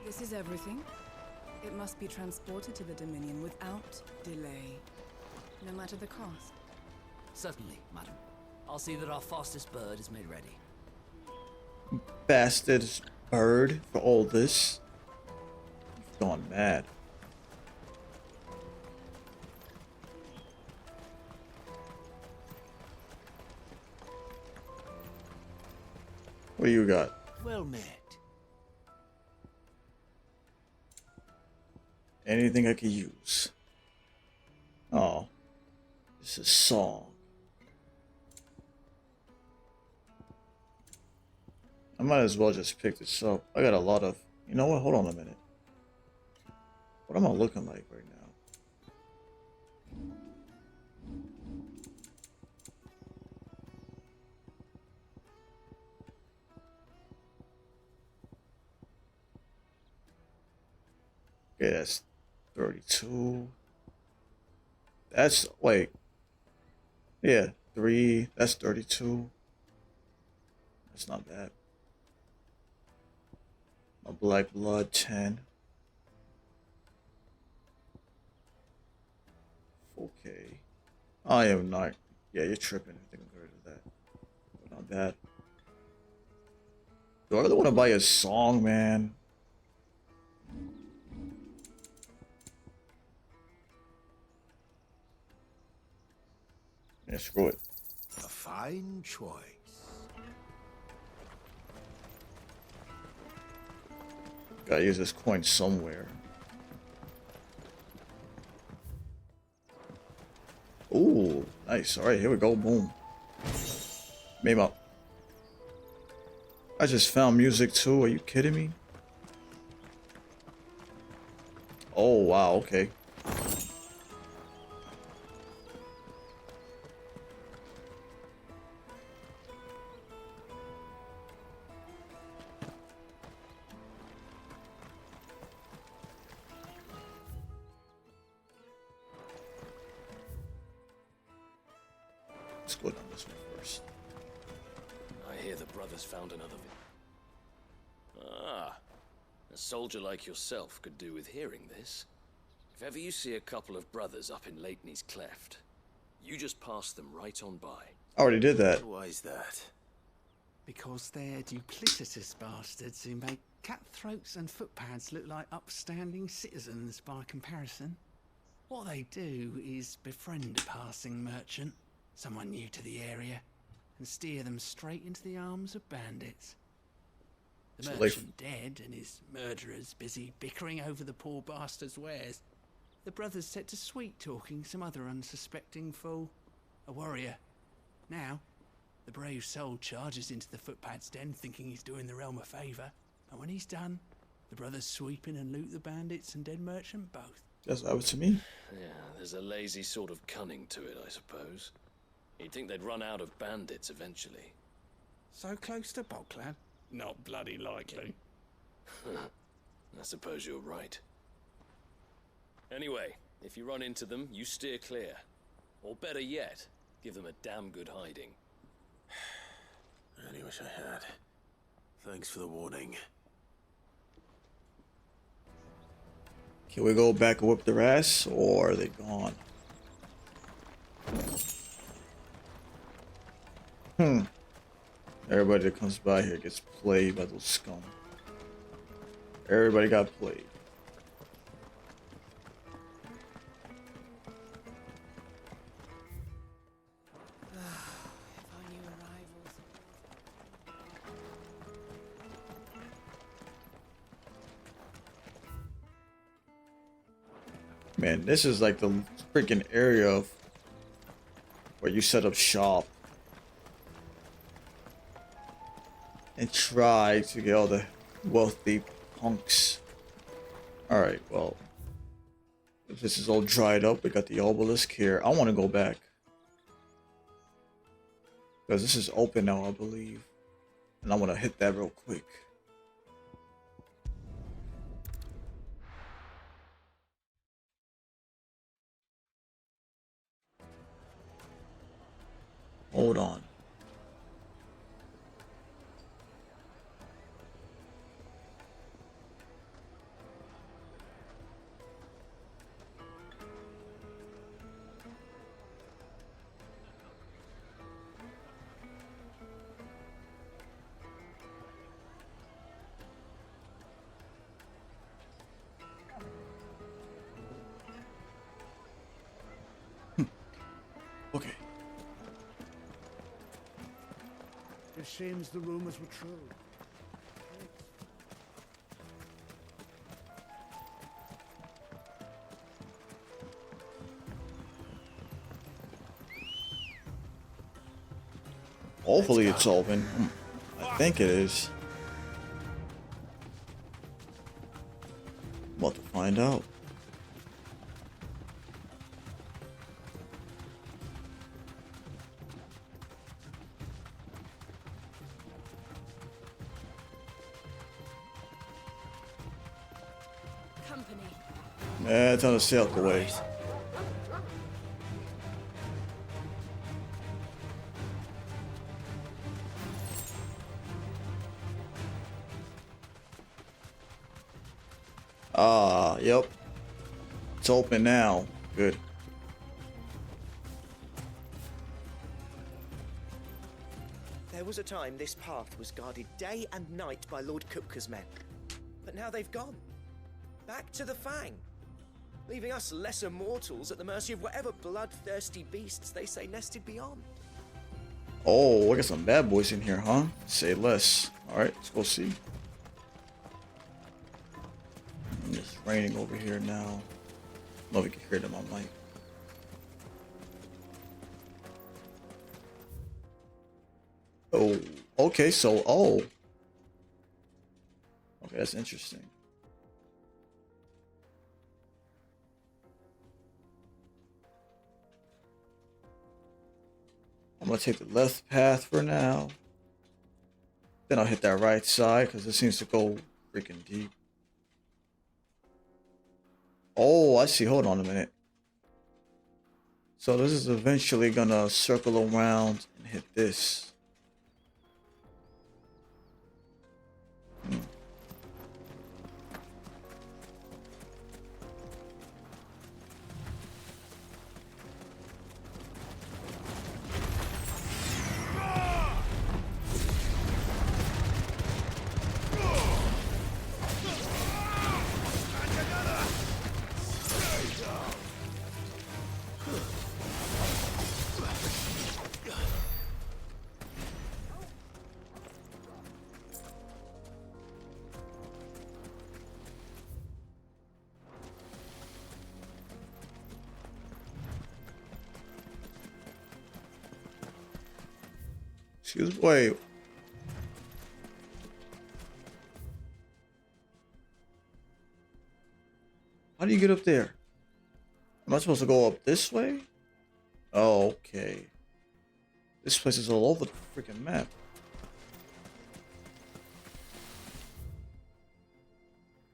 This is everything. It must be transported to the Dominion without delay, no matter the cost. Certainly, madam. I'll see that our fastest bird is made ready. Bastard bird for all this. You've gone mad. What do you got? Well met. Anything I could use. Oh. It's a song. I might as well just pick this up. I got a lot of... You know what? Hold on a minute. What am I looking like right now? Okay, that's 32. That's... Wait. Yeah, 3. That's 32. That's not bad. My black blood 10. Okay. I am not. Yeah, you're tripping. I think I'm compared to that. But not bad. Do I really want to buy a song, man? Yeah, screw it. A fine choice. Gotta use this coin somewhere. Ooh, nice. Alright, here we go. Boom. Made up. I just found music too. Are you kidding me? Oh, wow. Okay. I hear the brothers found another Ah, a soldier like yourself could do with hearing this. If ever you see a couple of brothers up in Leitney's Cleft, you just pass them right on by. I already did that. Why is that? Because they're duplicitous bastards who make cutthroats and footpads look like upstanding citizens by comparison. What they do is befriend a passing merchant, someone new to the area, and steer them straight into the arms of bandits. The merchant dead and his murderers busy bickering over the poor bastard's wares. The brothers set to sweet-talking some other unsuspecting fool, a warrior. Now, the brave soul charges into the footpad's den thinking he's doing the realm a favour, and when he's done, the brothers sweep in and loot the bandits and dead merchant both. That's what happened to me. Yeah, there's a lazy sort of cunning to it, I suppose. You'd think they'd run out of bandits eventually. So close to Boglad? Not bloody likely. I suppose you're right. Anyway, if you run into them, you steer clear. Or better yet, give them a damn good hiding. I only wish I had. Thanks for the warning. Can we go back and whip their ass, or are they gone? Everybody that comes by here gets played by those scum. Everybody got played. Man, this is like the freaking area of where you set up shop and try to get all the wealthy punks. Alright, well, if this is all dried up, we got the obelisk here. I want to go back because this is open now, I believe, and I want to hit that real quick. Hold on. Okay. It seems the rumors were true. Hopefully it's open. I think it is. About to find out. It's on the sail away. Yep. It's open now. Good. There was a time this path was guarded day and night by Lord Kupka's men. But now they've gone. Back to the Fang. Leaving us lesser mortals at the mercy of whatever bloodthirsty beasts they say nested beyond. Oh, we got some bad boys in here, huh? Say less. Alright, let's go see. It's raining over here now. I don't know if you can hear them on mic. Oh, okay, so, okay, that's interesting. I'm gonna take the left path for now. Then I'll hit that right side because it seems to go freaking deep. Oh, I see. Hold on a minute. So this is eventually gonna circle around and hit this. Excuse me. Wait. How do you get up there? Am I supposed to go up this way? Oh, okay. This place is all over the freaking map.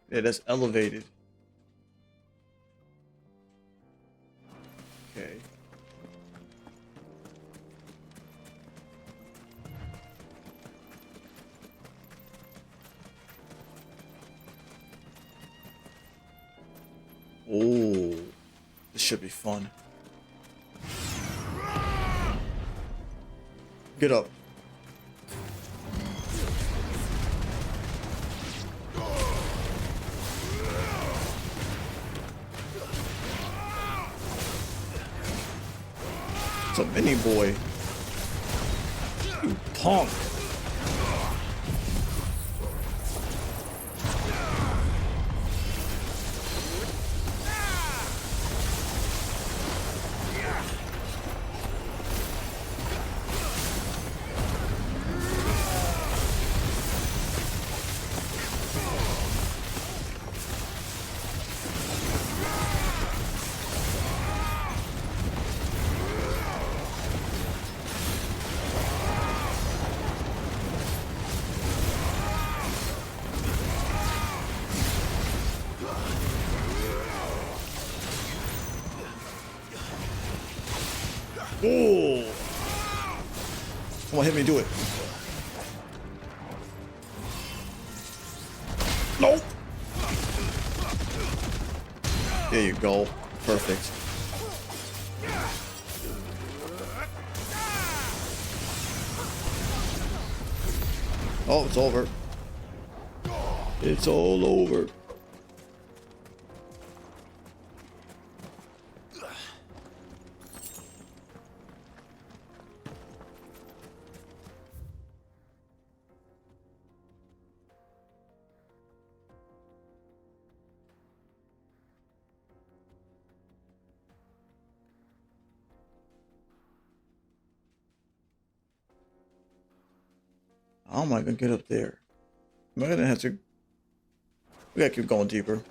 Yeah, that's elevated. Okay. Oh, this should be fun. Get up. It's a mini boy. You punk. Oh! Come on, hit me, do it. Nope. There you go. Perfect. Oh, it's over. It's all over. How am I gonna get up there? Am I gonna have to? We gotta keep going deeper.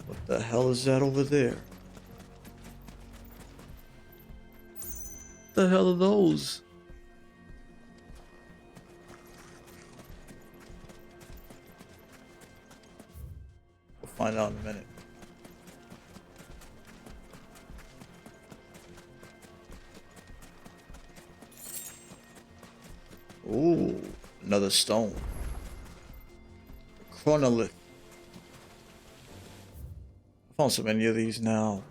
What the hell is that over there? What the hell are those? We'll find out in a minute. Ooh, another stone. Chronolith. I found so many of these now.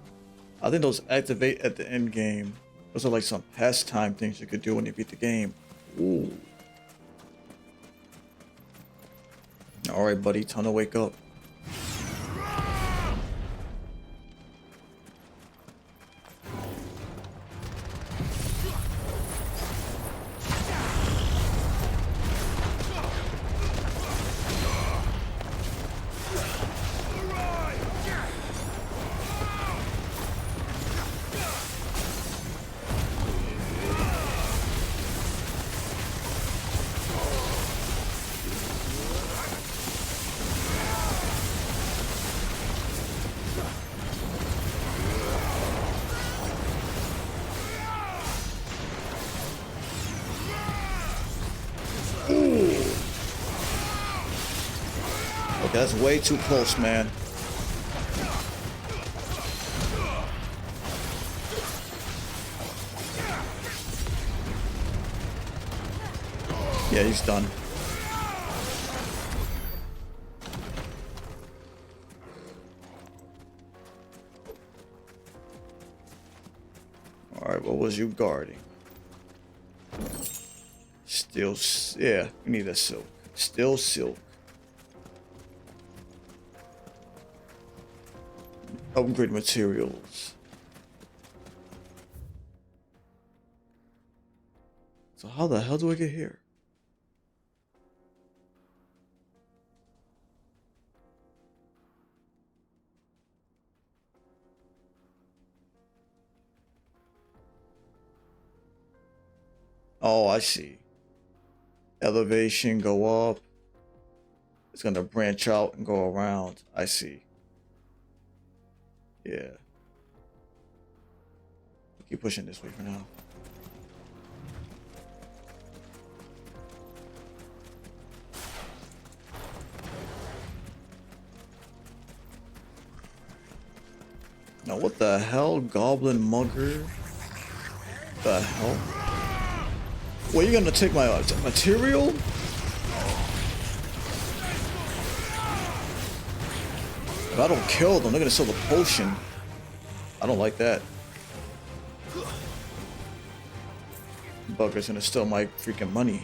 I think those activate at the end game. Those are like some pastime things you could do when you beat the game. Ooh. Alright, buddy, time to wake up. Okay, that's way too close, man. Yeah, he's done. Alright, well, was you guarding? Still, yeah, we need a silk. Still silk. Upgrade materials. So how the hell do I get here? Oh, I see. Elevation, go up. It's gonna branch out and go around. I see. Yeah. Keep pushing this way for now. Now what the hell? Goblin mugger? The hell? Well, you're gonna take my material? If I don't kill them, they're gonna sell the potion. I don't like that. Bugger's gonna steal my freaking money.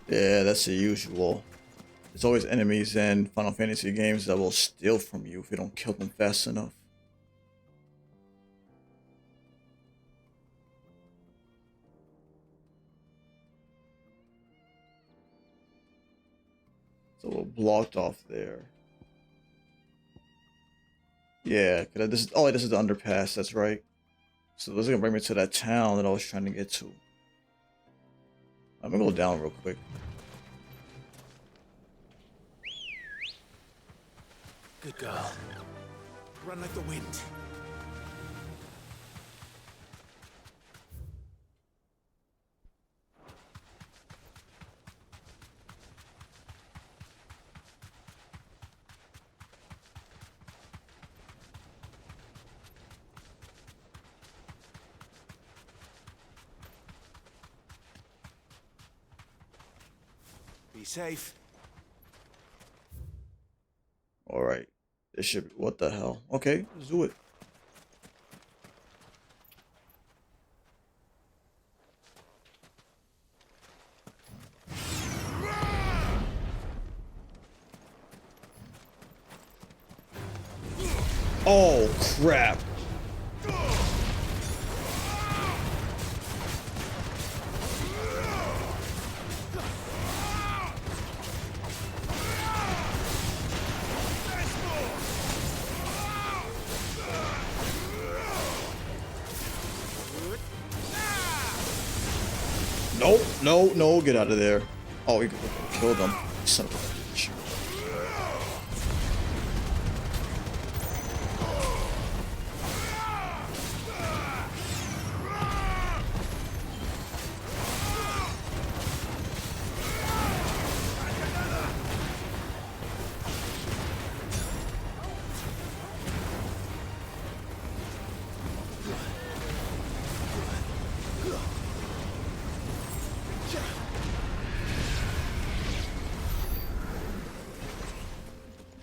Yeah, that's the usual. There's always enemies in Final Fantasy games that will steal from you if you don't kill them fast enough. So we're blocked off there. Yeah, this is the underpass, that's right. So this is gonna bring me to that town that I was trying to get to. I'm gonna go down real quick. Good girl. Run like the wind. Be safe. Alright. This should be, what the hell? Okay, let's do it. Oh crap. Nope, no, get out of there. Oh, we killed them. Son of a bitch.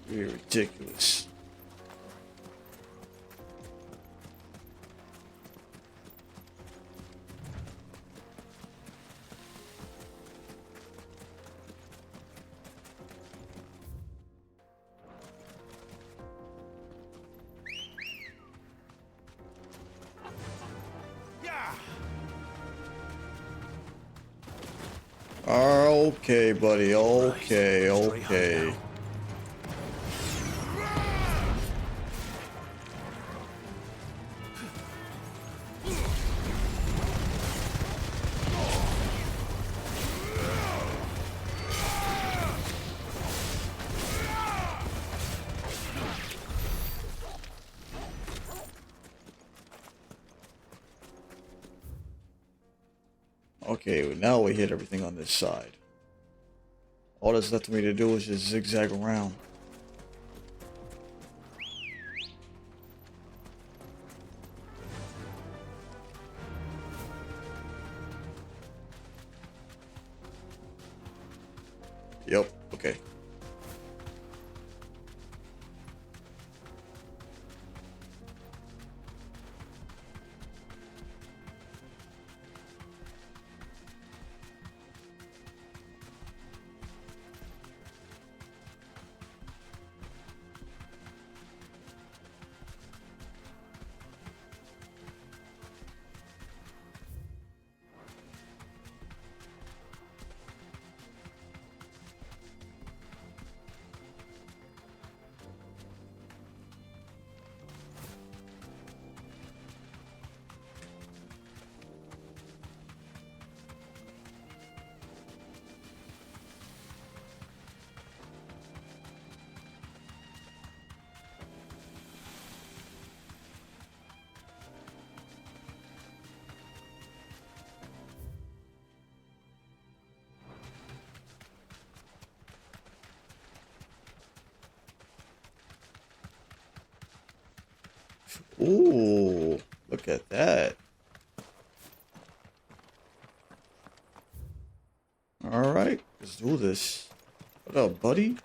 You're ridiculous. Okay, buddy. Okay. Okay, now we hit everything on this side. All that's left for me to do is just zigzag around. Yep. Okay. Ooh, look at that. All right, let's do this. What up, buddy?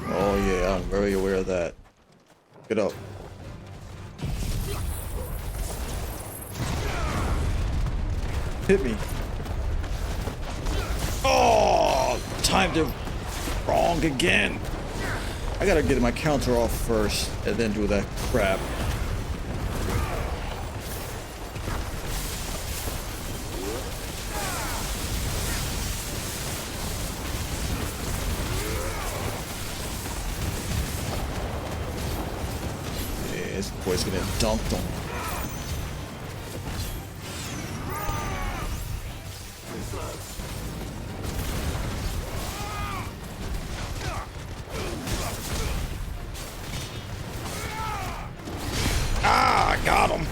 Oh yeah, I'm very aware of that. Get up. Hit me. Oh, timed it wrong again. I gotta get my counter off first and then do that crap. Yeah, this boy's getting dunked on. Ah, got him.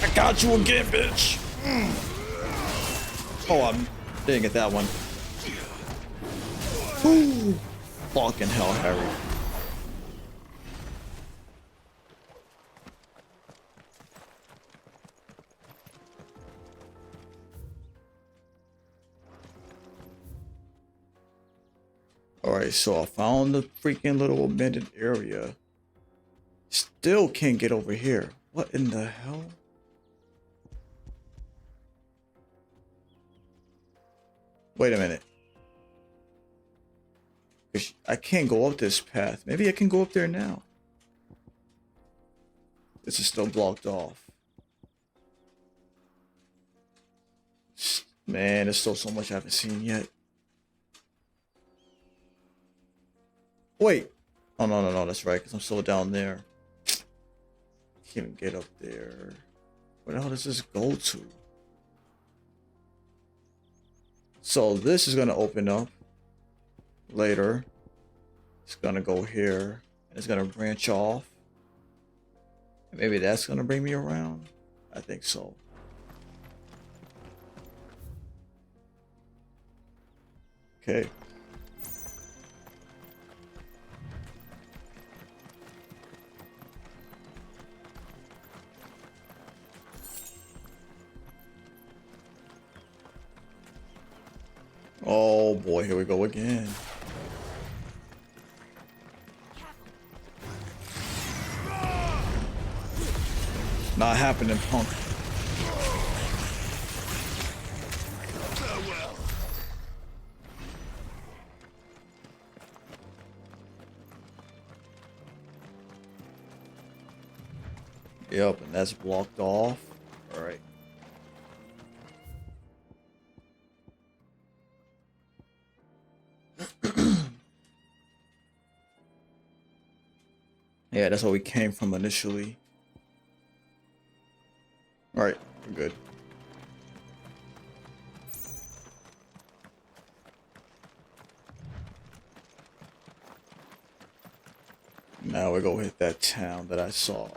I got you again, bitch. Oh, I didn't get that one. Ooh. Fucking hell, Harry. Alright, so I found the freaking little abandoned area. Still can't get over here. What in the hell? Wait a minute. I can't go up this path. Maybe I can go up there now. This is still blocked off. Man, there's still so much I haven't seen yet. Wait. Oh, no, that's right, because I'm still down there. Can't even get up there. Where the hell does this go to? So this is going to open up later. It's going to go here. And it's going to branch off. And maybe that's going to bring me around. I think so. Okay. Oh boy, here we go again. Not happening, punk. Yep, and that's blocked off. All right. Yeah, that's where we came from initially. All right, we're good. Now we go hit that town that I saw.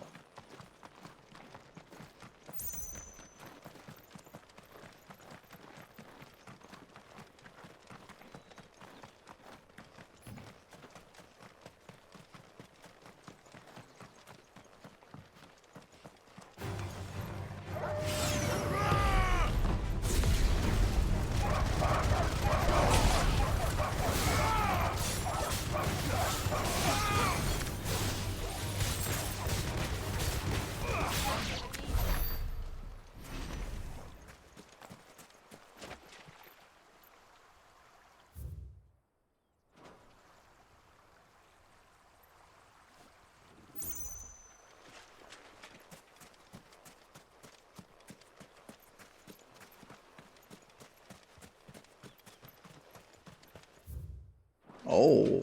Oh.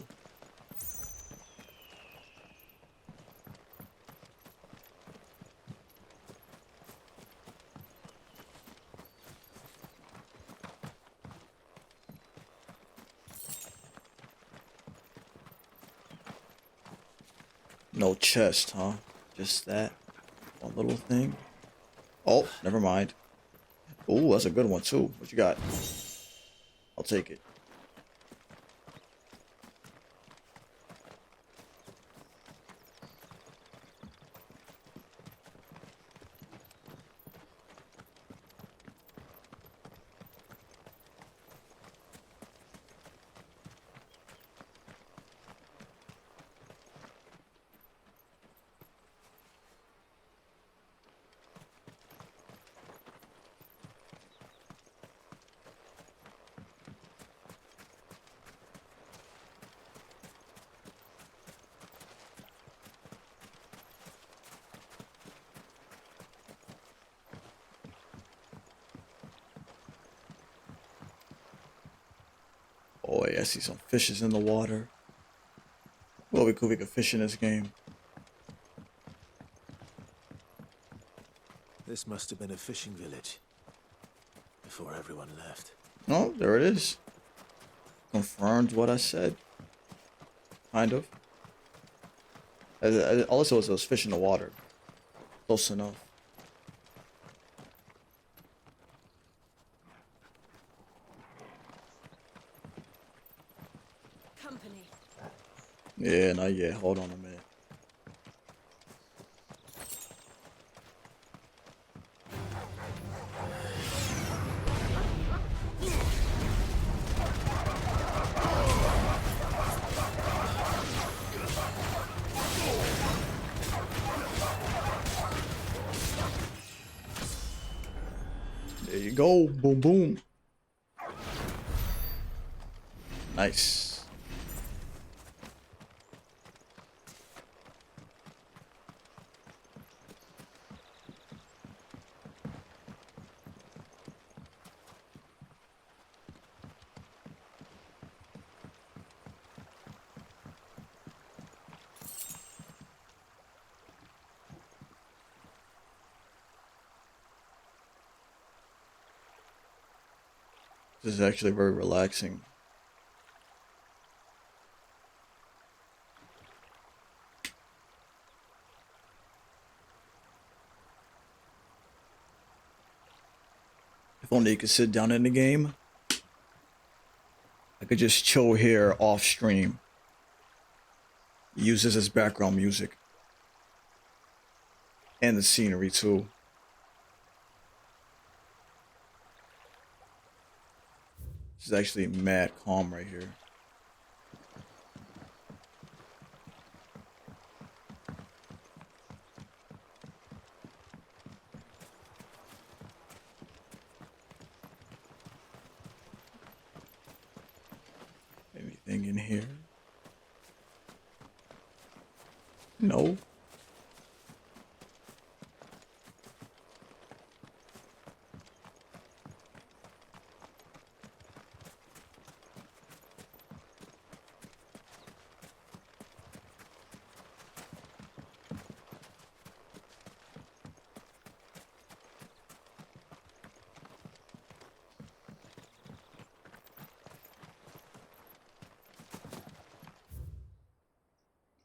No chest, huh? Just that one little thing. Oh, never mind. Oh, that's a good one too. What you got? I'll take it. Oh, yeah, I see some fishes in the water. Well, we could fish in this game. This must have been a fishing village before everyone left. Oh, there it is. Confirmed what I said. Kind of. All I saw was those fish in the water. Close enough. Company. Yeah, not yet. Hold on a minute. There you go. Boom, boom. Nice. This is actually very relaxing. If only you could sit down in the game. I could just chill here off stream. Use this as background music. And the scenery too. This is actually mad calm right here. Anything in here? No.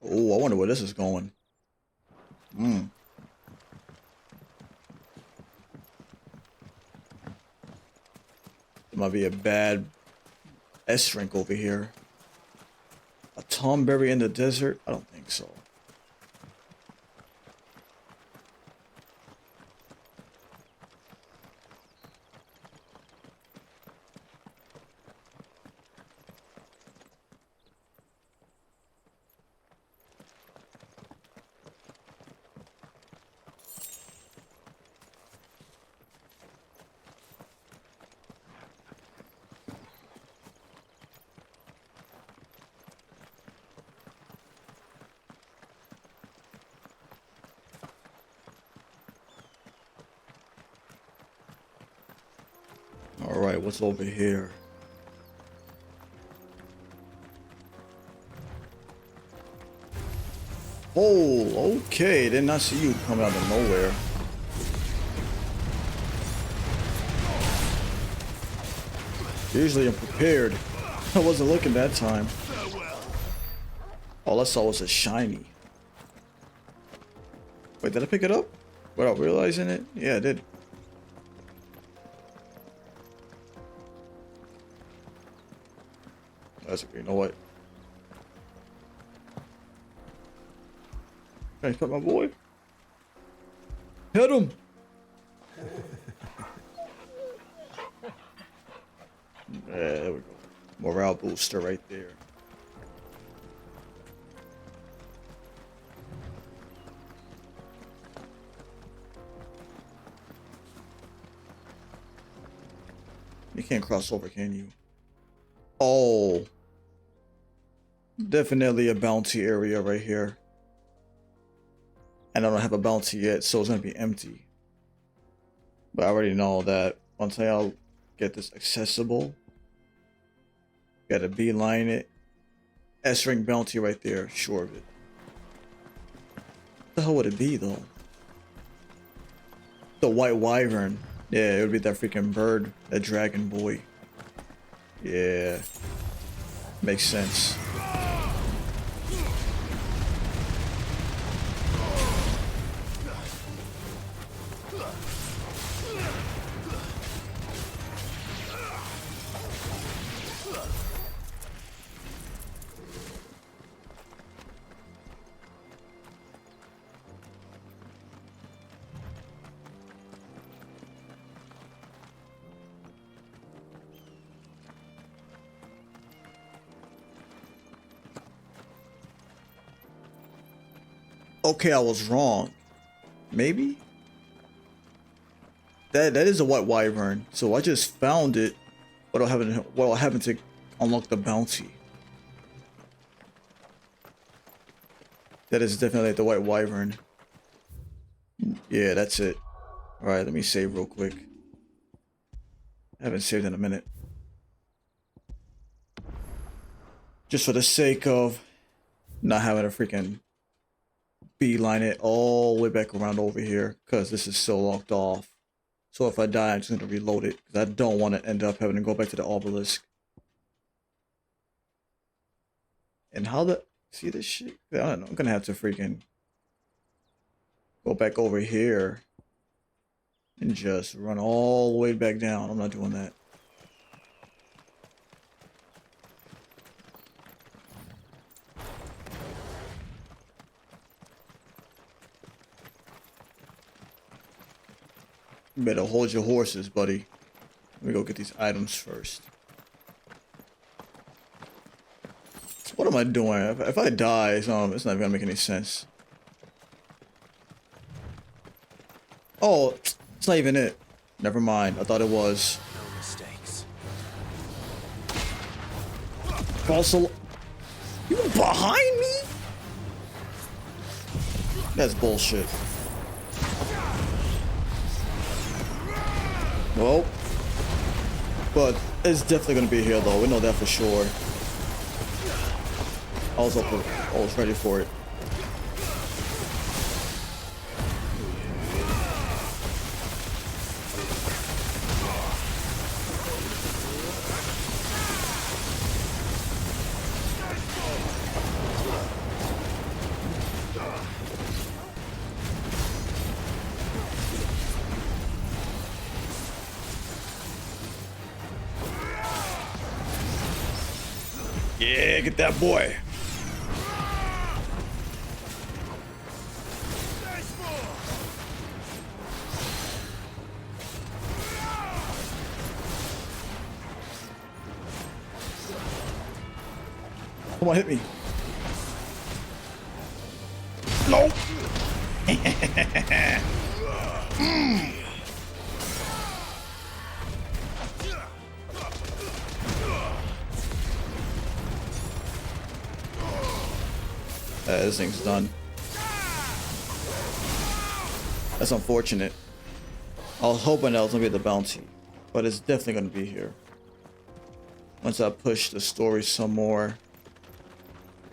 Oh, I wonder where this is going. Hmm. There might be a bad S-rank over here. A tomberry in the desert? I don't think so. All right, what's over here? Oh, okay. Did not see you come out of nowhere. Usually I'm prepared. I wasn't looking that time. All I saw was a shiny. Wait, did I pick it up without realizing it? Yeah, I did. That's okay. You know what? Can I put my boy? Hit him! Yeah, there we go. Morale booster right there. You can't cross over, can you? Oh. Definitely a bounty area right here. And I don't have a bounty yet, so it's gonna be empty. But I already know that once I'll get this accessible, gotta beeline it. S-ring bounty right there, sure of it. What the hell would it be though? The white wyvern. Yeah, it would be that freaking bird, that dragon boy. Yeah. Makes sense. Okay, I was wrong. Maybe? That is a white wyvern. So I just found it without having to unlock the bounty. That is definitely the white wyvern. Yeah, that's it. Alright, let me save real quick. I haven't saved in a minute. Just for the sake of not having a freaking beeline it all the way back around over here, because this is so locked off. So if I die, I'm just going to reload it, because I don't want to end up having to go back to the obelisk. And how the... See this shit? I don't know. I'm going to have to freaking go back over here and just run all the way back down. I'm not doing that. You better hold your horses, buddy. Let me go get these items first. What am I doing? If I die, it's not gonna make any sense. Oh, it's not even it. Never mind. I thought it was. No mistakes. False alarm. You behind me? That's bullshit. Well, but it's definitely gonna be here though. We know that for sure. I was ready for it. Yeah, get that boy. Come on, hit me. No. This thing's done. That's unfortunate. I was hoping that was gonna be the bounty, but it's definitely gonna be here. Once I push the story some more.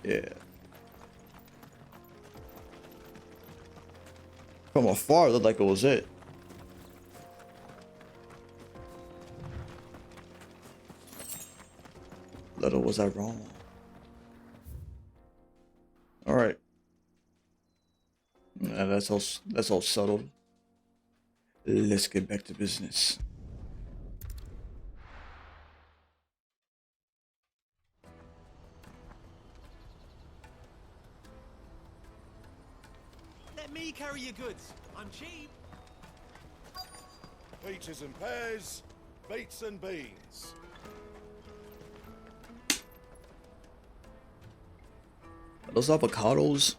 Yeah. From afar, it looked like it was it. Little was I wrong. All right. Yeah, that's all settled. Let's get back to business. Let me carry your goods. I'm cheap. Peaches and pears, beets and beans. Are those avocados?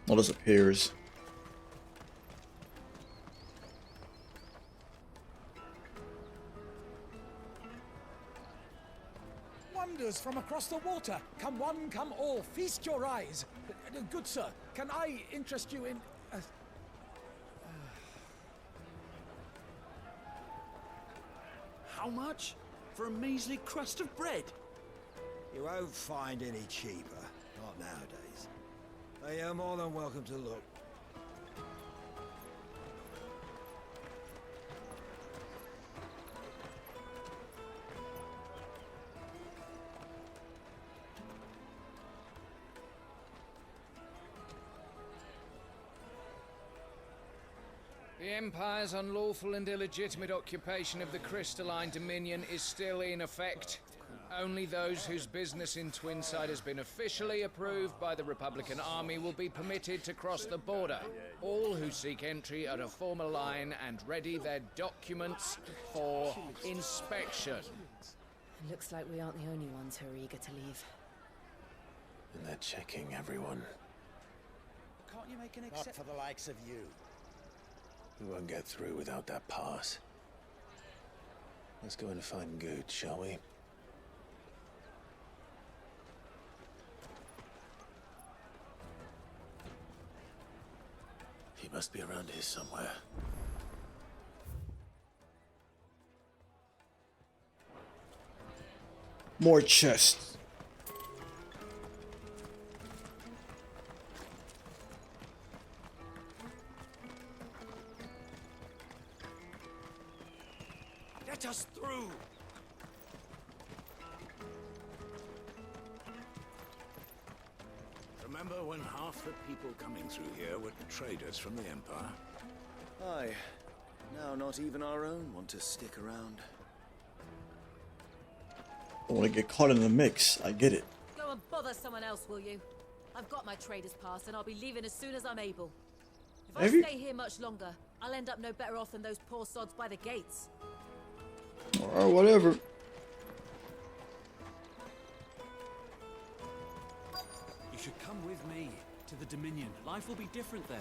Oh, those are pears. Wonders from across the water. Come one, come all. Feast your eyes. Good sir, can I interest you in... How much? For a measly crust of bread? You won't find any cheaper. Not nowadays. But you're more than welcome to look. The Empire's unlawful and illegitimate occupation of the Crystalline Dominion is still in effect. Only those whose business in Twinside has been officially approved by the Republican Army will be permitted to cross the border. All who seek entry are to form a line and ready their documents for inspection. It looks like we aren't the only ones who are eager to leave. And they're checking everyone. Can't you make an exception? Not for the likes of you. We won't get through without that pass. Let's go and find Good, shall we? He must be around here somewhere. More chests. Let us through! Remember when half the people coming through here were traders from the Empire? Aye. Now not even our own want to stick around. I want to get caught in the mix. I get it. Go and bother someone else, will you? I've got my trader's pass and I'll be leaving as soon as I'm able. If I stay here much longer, I'll end up no better off than those poor sods by the gates. Or whatever. You should come with me to the Dominion. Life will be different there.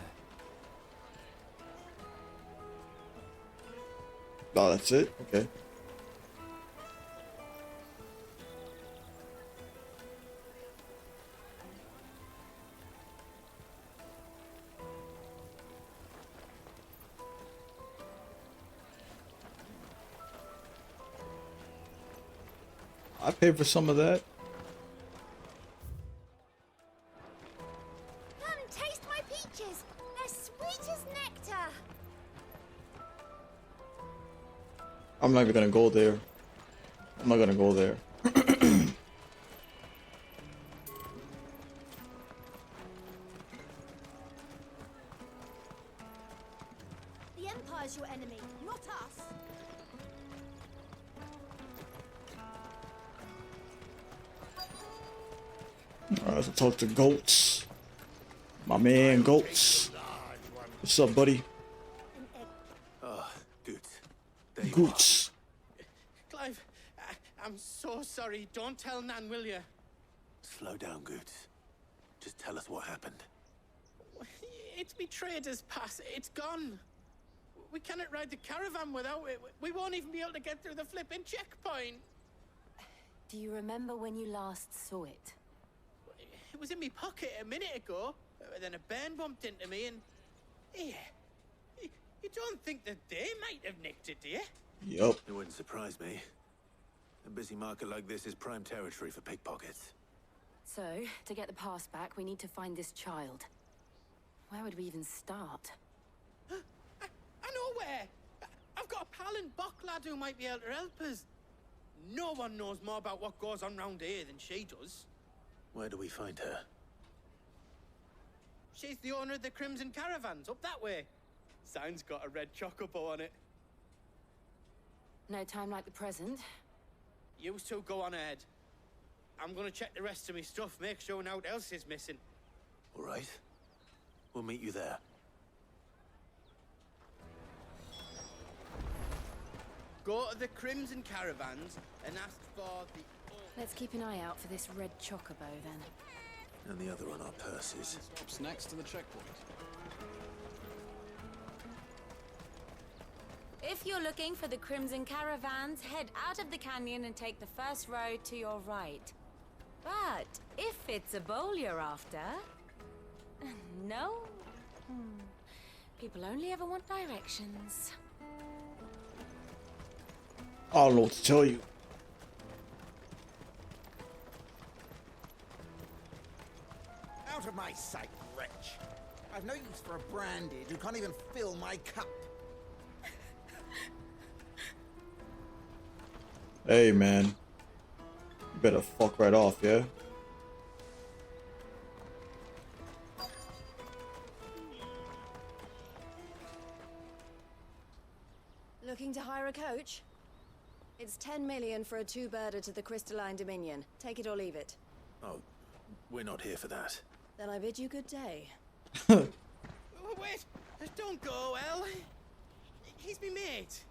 Oh, that's it? Okay. I paid for some of that. Come and taste my peaches. They're sweet as nectar. I'm not even gonna go there. I'm not gonna go there. The Empire's your enemy, not us. Alright, let's talk to Goats. My man Goats. What's up, buddy? Oh, good. Goots. Clive, I'm so sorry. Don't tell Nan, will you? Slow down, Good. Just tell us what happened. It's me trader's pass. It's gone. We cannot ride the caravan without it. We won't even be able to get through the flipping checkpoint. Do you remember when you last saw it? It was in my pocket a minute ago. Then a bairn bumped into me and... Yeah. You don't think that they might have nicked it, do you? Yup. It wouldn't surprise me. A busy market like this is prime territory for pickpockets. So, to get the pass back, we need to find this child. Where would we even start? nowhere. I've got a pal in Buck lad who might be able to help us. No one knows more about what goes on round here than she does. Where do we find her? She's the owner of the Crimson Caravans, up that way. Sign's got a red chocobo on it. No time like the present. You two go on ahead. I'm gonna check the rest of my stuff, make sure naught else is missing. All right. We'll meet you there. Go to the Crimson Caravans and ask for the... Let's keep an eye out for this red chocobo, then. And the other on our purses. Stops next to the checkpoint. If you're looking for the Crimson Caravans, head out of the canyon and take the first road to your right. But if it's a bowl you're after... No? People only ever want directions. I don't know what to tell you. Out of my sight, wretch. I've no use for a branded who can't even fill my cup. Hey, man. You better fuck right off, yeah? Looking to hire a coach? It's 10 million for a two-birder to the Crystalline Dominion. Take it or leave it. Oh, we're not here for that. Then I bid you good day. Oh, wait! Don't go, El. He's me mate.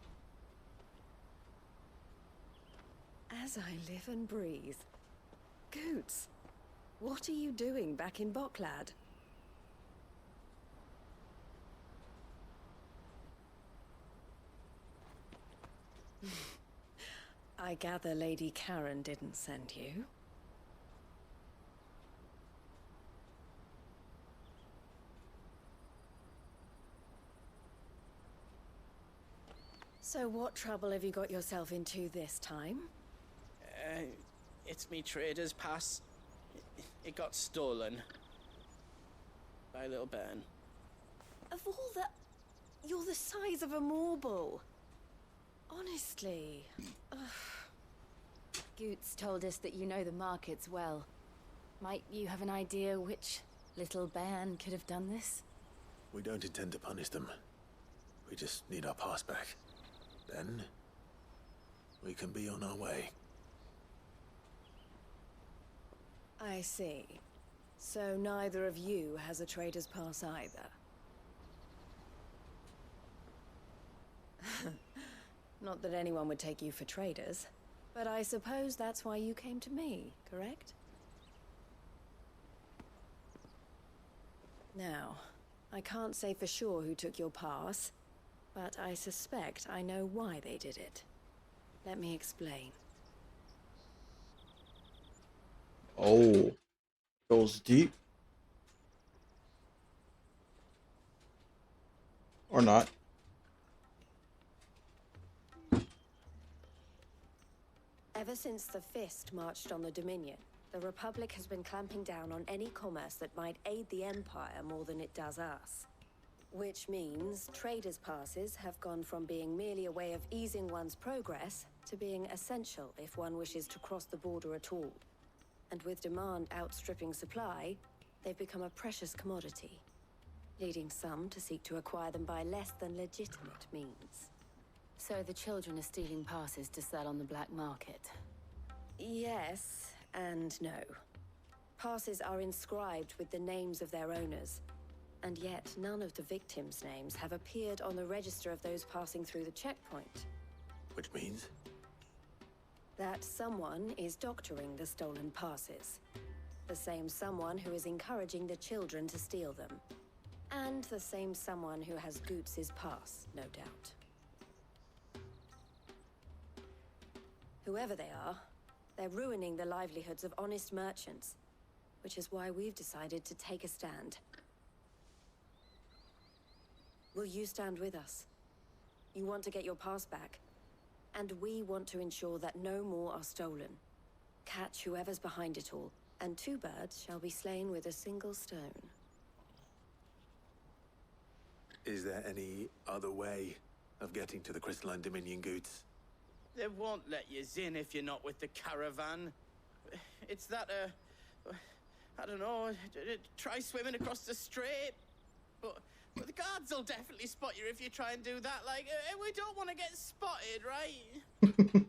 As I live and breathe. Goots, what are you doing back in Bocklad? I gather Lady Karen didn't send you. So what trouble have you got yourself into this time? It's me trader's pass. It got stolen. By little Ben. Of all the... You're the size of a marble. Honestly. Ugh. Goots told us that you know the markets well. Might you have an idea which little bairn could have done this? We don't intend to punish them. We just need our pass back. Then, we can be on our way. I see. So neither of you has a trader's pass either. Not that anyone would take you for traders, but I suppose that's why you came to me, correct? Now, I can't say for sure who took your pass, but I suspect I know why they did it. Let me explain. Oh, goes deep. Or not. Ever since the Fist marched on the Dominion, the Republic has been clamping down on any commerce that might aid the Empire more than it does us. Which means traders' passes have gone from being merely a way of easing one's progress to being essential if one wishes to cross the border at all. And with demand outstripping supply, they've become a precious commodity, leading some to seek to acquire them by less than legitimate means. So the children are stealing passes to sell on the black market? Yes and no. Passes are inscribed with the names of their owners, and yet none of the victims' names have appeared on the register of those passing through the checkpoint. Which means? That someone is doctoring the stolen passes. The same someone who is encouraging the children to steal them. And the same someone who has Goots' pass, no doubt. Whoever they are, they're ruining the livelihoods of honest merchants, which is why we've decided to take a stand. Will you stand with us? You want to get your pass back, and we want to ensure that no more are stolen. Catch whoever's behind it all, and two birds shall be slain with a single stone. Is there any other way of getting to the Crystalline Dominion goods? They won't let you in if you're not with the caravan. It's that, I don't know, try swimming across the strait. But the guards will definitely spot you if you try and do that. Like, we don't want to get spotted, right?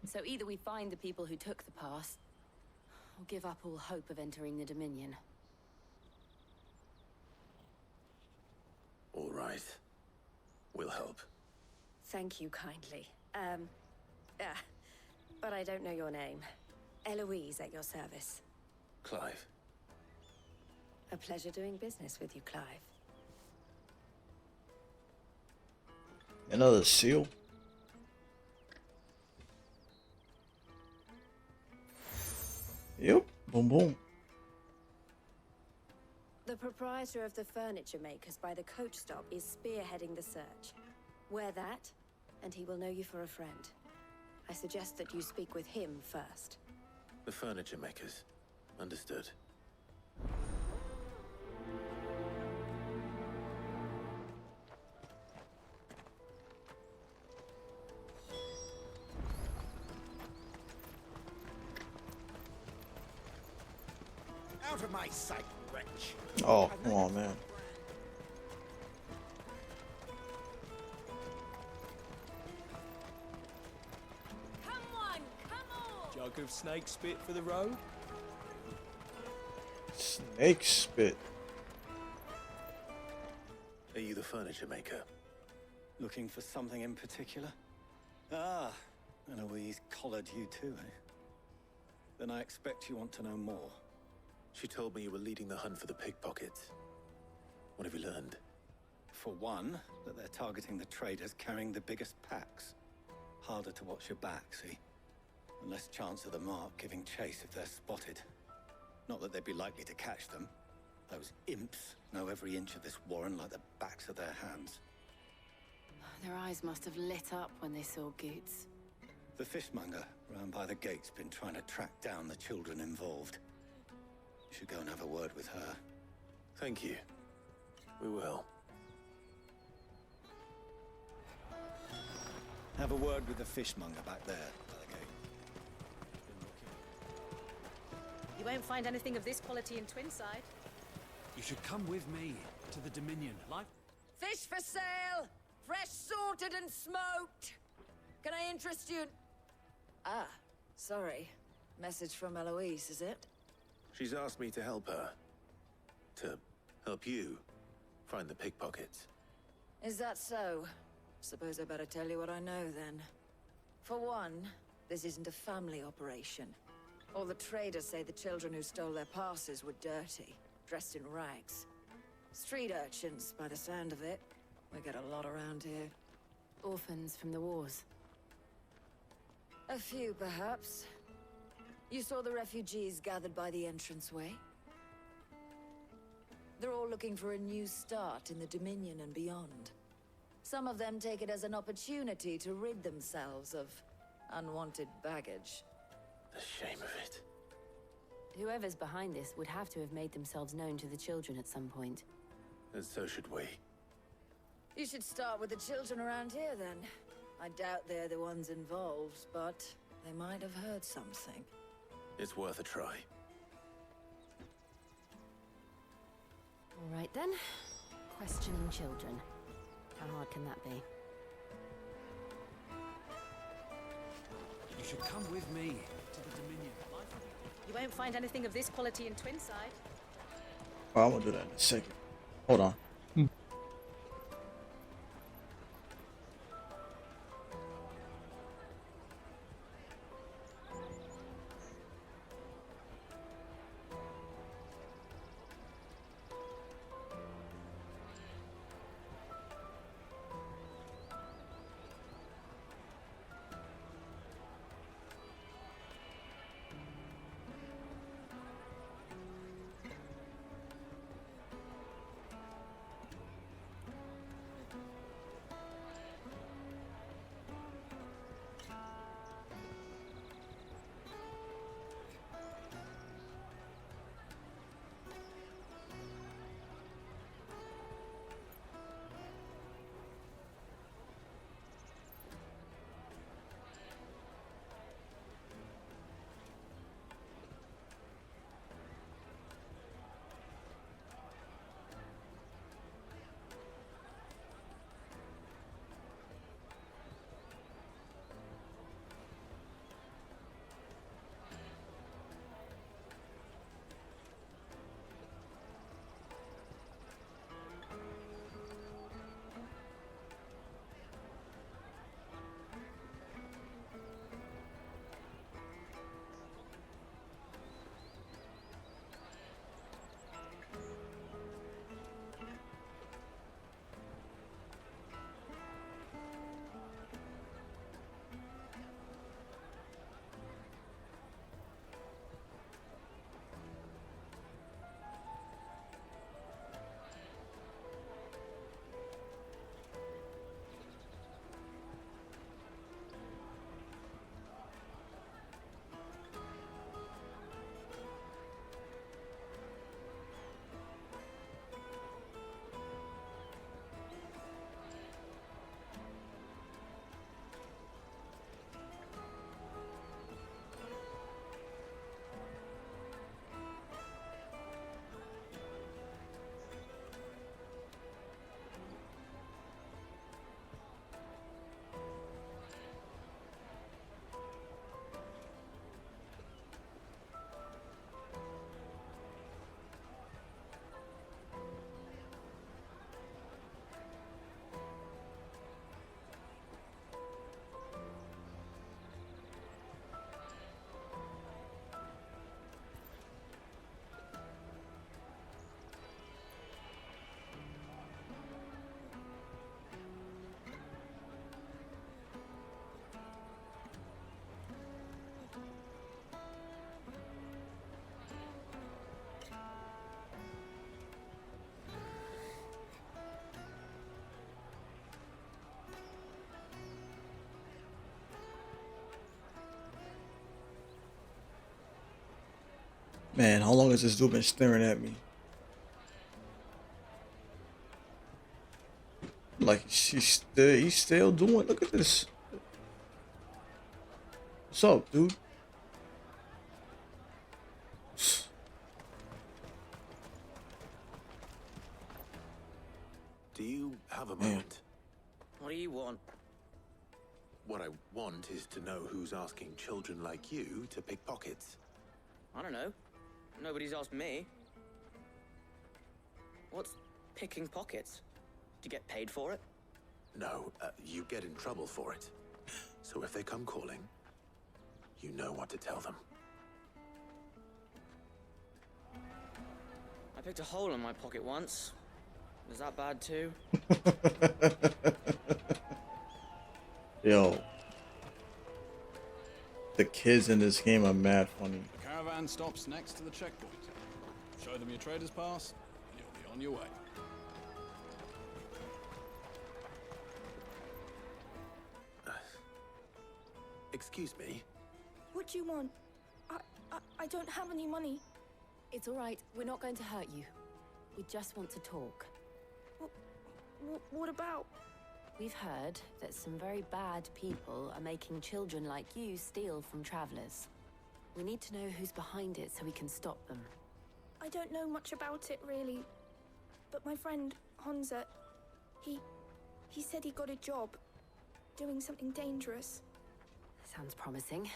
So either we find the people who took the pass, or give up all hope of entering the Dominion. All right. We'll help. Thank you kindly. But I don't know your name. Eloise at your service. Clive. A pleasure doing business with you, Clive. Another seal. Yep. Boom boom. The proprietor of the furniture makers by the coach stop is spearheading the search. Wear that, and he will know you for a friend. I suggest that you speak with him first. The furniture makers. Understood. Out of my sight, wretch. Oh, come on, man. Come on, come on! Jug of snake spit for the road? Snake spit. Are you the furniture maker? Looking for something in particular? Ah, Eloise collared you too, eh? Then I expect you want to know more. She told me you were leading the hunt for the pickpockets. What have you learned? For one, that they're targeting the traders carrying the biggest packs. Harder to watch your back, see? And less chance of the mark giving chase if they're spotted. Not that they'd be likely to catch them. Those imps know every inch of this warren like the backs of their hands. Their eyes must have lit up when they saw Goots. The fishmonger round by the gate's been trying to track down the children involved. You should go and have a word with her. Thank you. We will. Have a word with the fishmonger back there by the gate. You won't find anything of this quality in Twinside. You should come with me to the Dominion. Fish for sale! Fresh sorted and smoked! Can I interest you in... Ah, sorry. Message from Eloise, is it? She's asked me to help her. To help you find the pickpockets. Is that so? Suppose I better tell you what I know, then. For one, this isn't a family operation. All the traders say the children who stole their passes were dirty, dressed in rags. Street urchins, by the sound of it. We get a lot around here. Orphans from the wars. A few, perhaps. You saw the refugees gathered by the entranceway? They're all looking for a new start in the Dominion and beyond. Some of them take it as an opportunity to rid themselves of unwanted baggage. The shame of it. Whoever's behind this would have to have made themselves known to the children at some point. And so should we. You should start with the children around here, then. I doubt they're the ones involved, but they might have heard something. It's worth a try. All right, then. Questioning children. How hard can that be? You should come with me to the Dominion. You won't find anything of this quality in Twinside. Oh, I'm gonna do that in a second. Hold on. Man, how long has this dude been staring at me? Like he's still doing. Look at this. What's up, dude? Do you have a moment? What do you want? What I want is to know who's asking children like you to pick pockets. I don't know. Nobody's asked me. What's picking pockets? Do you get paid for it? No, you get in trouble for it. So if they come calling, you know what to tell them. I picked a hole in my pocket once. Was that bad too? Yo. The kids in this game are mad funny. The caravan stops next to the checkpoint. Show them your trader's pass, and you'll be on your way. Excuse me? What do you want? I don't have any money. It's all right. We're not going to hurt you. We just want to talk. What about? We've heard that some very bad people are making children like you steal from travelers. We need to know who's behind it so we can stop them. I don't know much about it, really. But my friend, Honza, he said he got a job doing something dangerous. Sounds promising.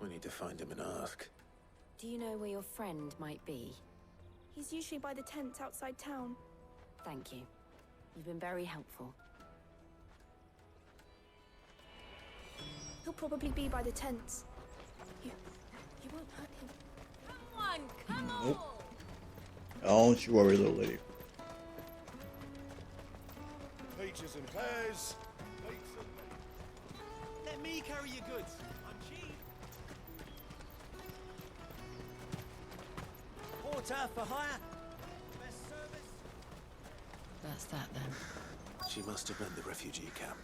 We need to find him and ask. Do you know where your friend might be? He's usually by the tents outside town. Thank you. You've been very helpful. He'll probably be by the tents. You won't hurt him. Come on, come on! Nope. Don't you worry, little lady. Peaches and pears. Dates and Let me carry your goods. I'm cheap. Porter for hire. Best service. That's that then. She must have meant the refugee camp.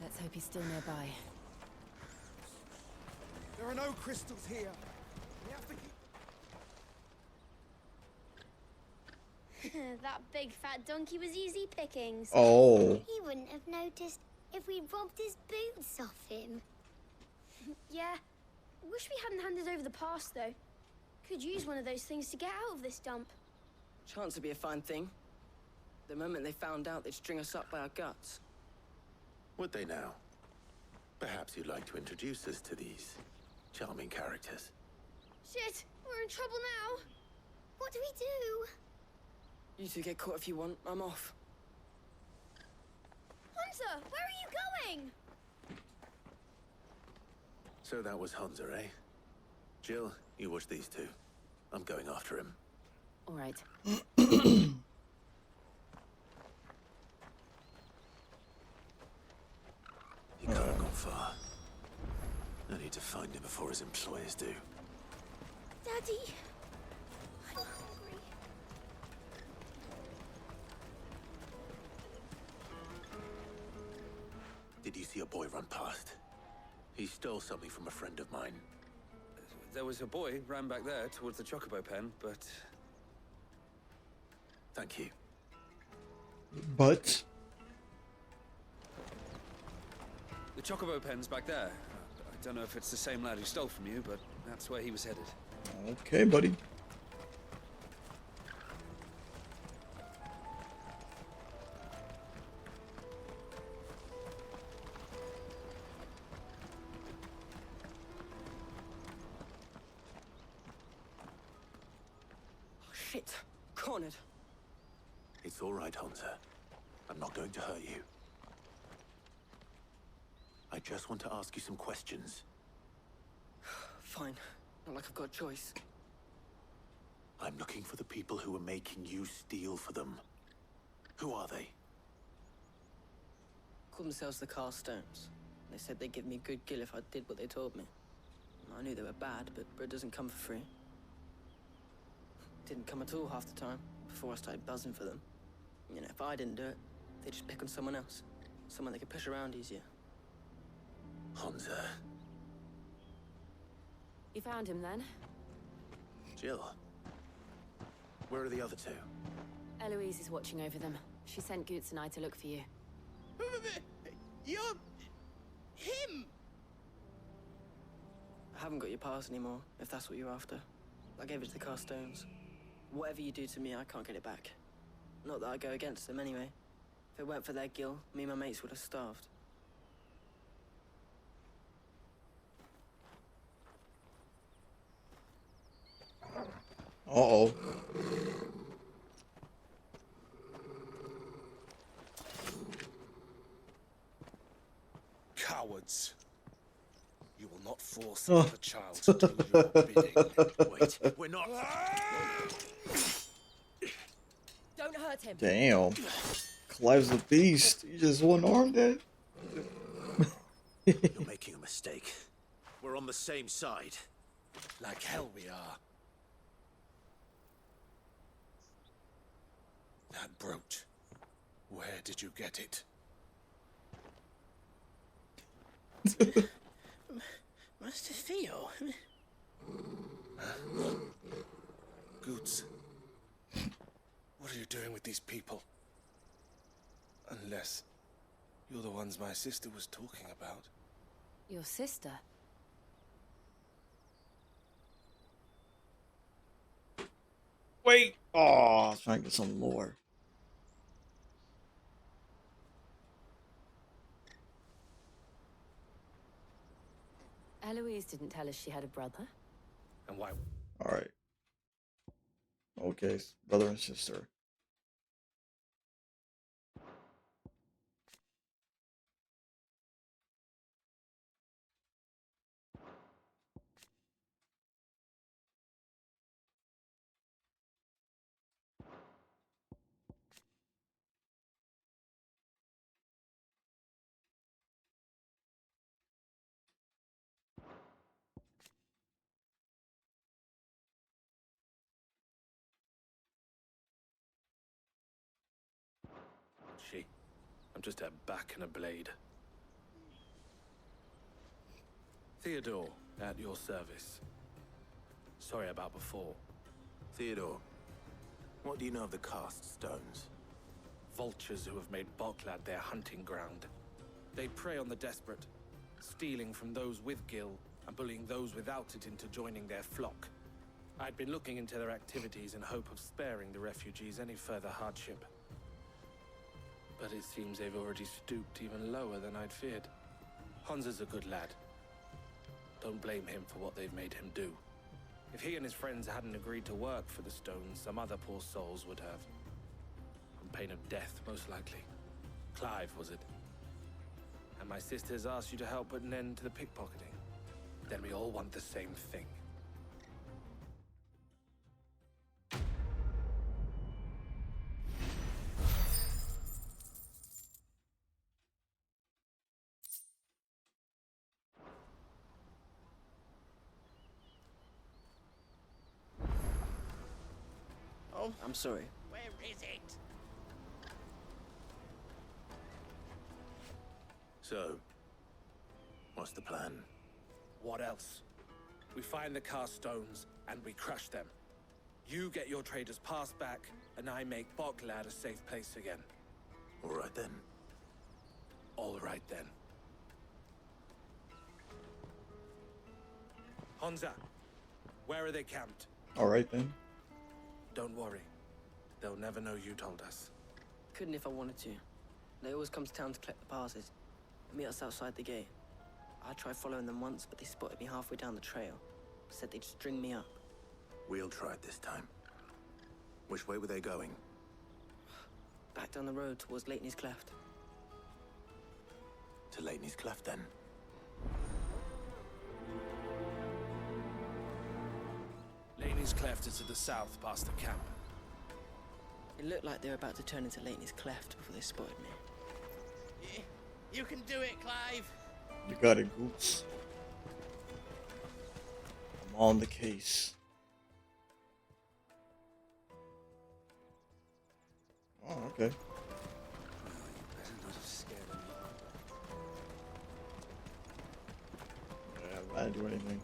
Let's hope he's still nearby. There are no crystals here. We have to keep... That big fat donkey was easy pickings. Oh. He wouldn't have noticed if we robbed his boots off him. Yeah. Wish we hadn't handed over the pass, though. Could use one of those things to get out of this dump. Chance would be a fine thing. The moment they found out, they'd string us up by our guts. Would they now? Perhaps you'd like to introduce us to these charming characters. Shit, we're in trouble now. What do we do? You two get caught if you want. I'm off. Hunter, where are you going? So that was Hunter, eh? Jill, you watch these two. I'm going after him. All right. He can't have gone far. I need to find him before his employers do. Daddy, I'm hungry. Did you see a boy run past? He stole something from a friend of mine. There was a boy ran back there towards the Chocobo pen, but... Thank you. But? The Chocobo pen's back there. I don't know if it's the same lad who stole from you, but that's where he was headed. Okay, buddy. Shit. Cornered. It's all right, Hunter. I'm not going to hurt you. I just want to ask you some questions. Fine. Not like I've got a choice. I'm looking for the people who are making you steal for them. Who are they? Called themselves the Carstones. They said they'd give me a good gill if I did what they told me. I knew they were bad, but bread doesn't come for free. Didn't come at all half the time, before I started buzzing for them. You know, if I didn't do it, they'd just pick on someone else. Someone they could push around easier. Hunter. You found him then? Jill, where are the other two? Eloise is watching over them. She sent Goots and I to look for you. You're... him! I haven't got your pass anymore, if that's what you're after. I gave it to the Carstones. Whatever you do to me, I can't get it back. Not that I go against them anyway. If it weren't for their guild, me and my mates would have starved. Uh-oh. Cowards. You will not force another child to do your bidding. Wait, we're not... Don't hurt him. Damn. Clive's a beast. You just one-armed that. You're making a mistake. We're on the same side. Like hell we are. That brooch. Where did you get it? Master Theo? Goots. What are you doing with these people? Unless you're the ones my sister was talking about. Your sister? Wait. Oh, I was trying to get some lore. Eloise didn't tell us she had a brother. And why? All right. Okay, brother and sister. I'm just a back and a blade. Theodore, at your service. Sorry about before. Theodore, what do you know of the cast stones? Vultures who have made Boklad their hunting ground. They prey on the desperate, stealing from those with Gil and bullying those without it into joining their flock. I'd been looking into their activities in hope of sparing the refugees any further hardship. But it seems they've already stooped even lower than I'd feared. Hansa's a good lad. Don't blame him for what they've made him do. If he and his friends hadn't agreed to work for the stones, some other poor souls would have. On pain of death, most likely. Clive, was it? And my sisters asked you to help put an end to the pickpocketing. Then we all want the same thing. Oh, I'm sorry. where is it? So, what's the plan? What else? We find the cast stones and we crush them. You get your trader's pass back, and I make Boklad a safe place again. All right then. All right then. Hansa, where are they camped? All right then. Don't worry. They'll never know you told us. Couldn't if I wanted to. They always come to town to collect the passes. Meet us outside the gate. I tried following them once, but they spotted me halfway down the trail. Said they'd string me up. We'll try it this time. Which way were they going? Back down the road towards Leighton's Cleft. To Leighton's Cleft, then. Leighton's Cleft is to the south, past the camp. It looked like they were about to turn into Leighton's Cleft before they spotted me. You can do it, Clive. You got it, Goots. I'm on the case. Oh, okay. Yeah, I didn't do anything.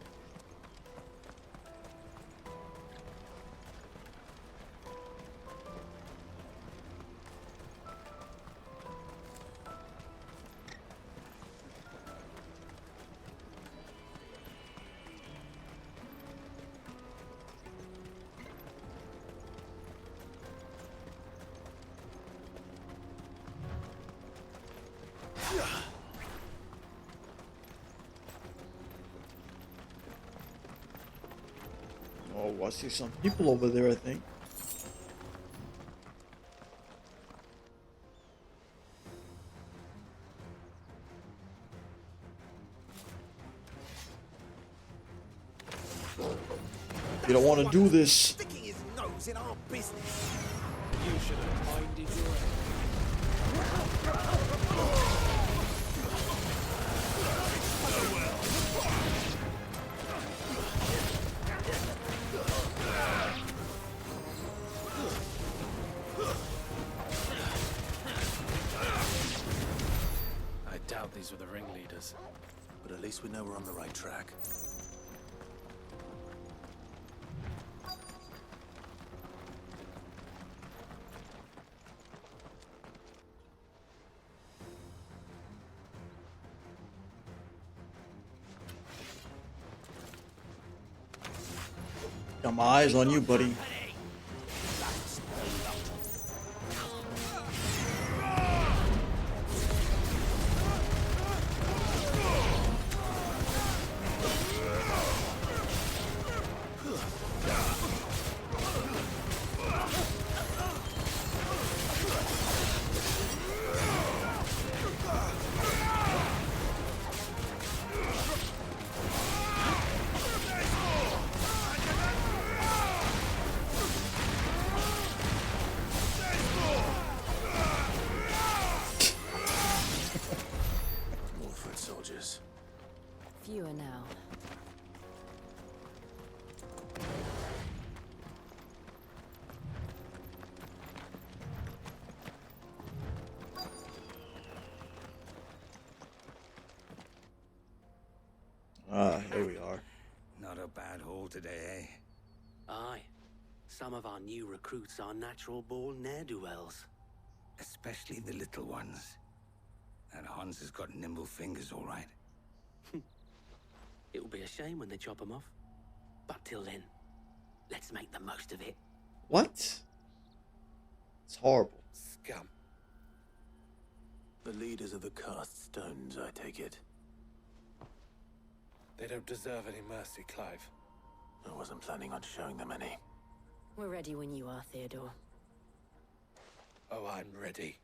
Oh, I see some people over there, I think. You don't want to do this. Sticking his nose in our business. You should have minded your I doubt these were the ringleaders. But at least we know we're on the right track. Got my eyes on you, buddy. More foot soldiers. Fewer now. Ah, here we are. Not a bad haul today, eh? Aye. Some of our new recruits are natural-born ne'er-do-wells. Especially the little ones. That Hans has got nimble fingers, all right. It will be a shame when they chop them off. But till then, let's make the most of it. What? It's horrible. Scum. The leaders of the cast stones, I take it. They don't deserve any mercy, Clive. I wasn't planning on showing them any. We're ready when you are, Theodore. Oh, I'm ready.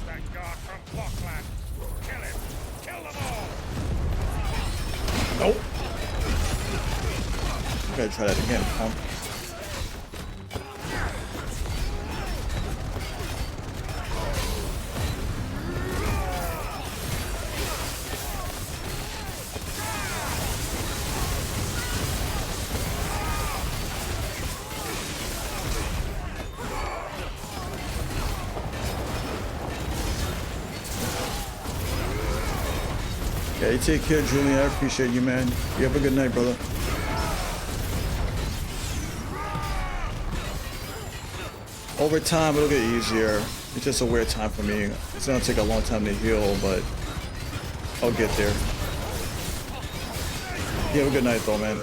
That guard from Blockland. Kill him. Kill them all. Nope. You gotta try that again, punk. Yeah, you take care, Julian. I appreciate you, man. You have a good night, brother. Over time, it'll get easier. It's just a weird time for me. It's gonna take a long time to heal, but I'll get there. You have a good night, though, man.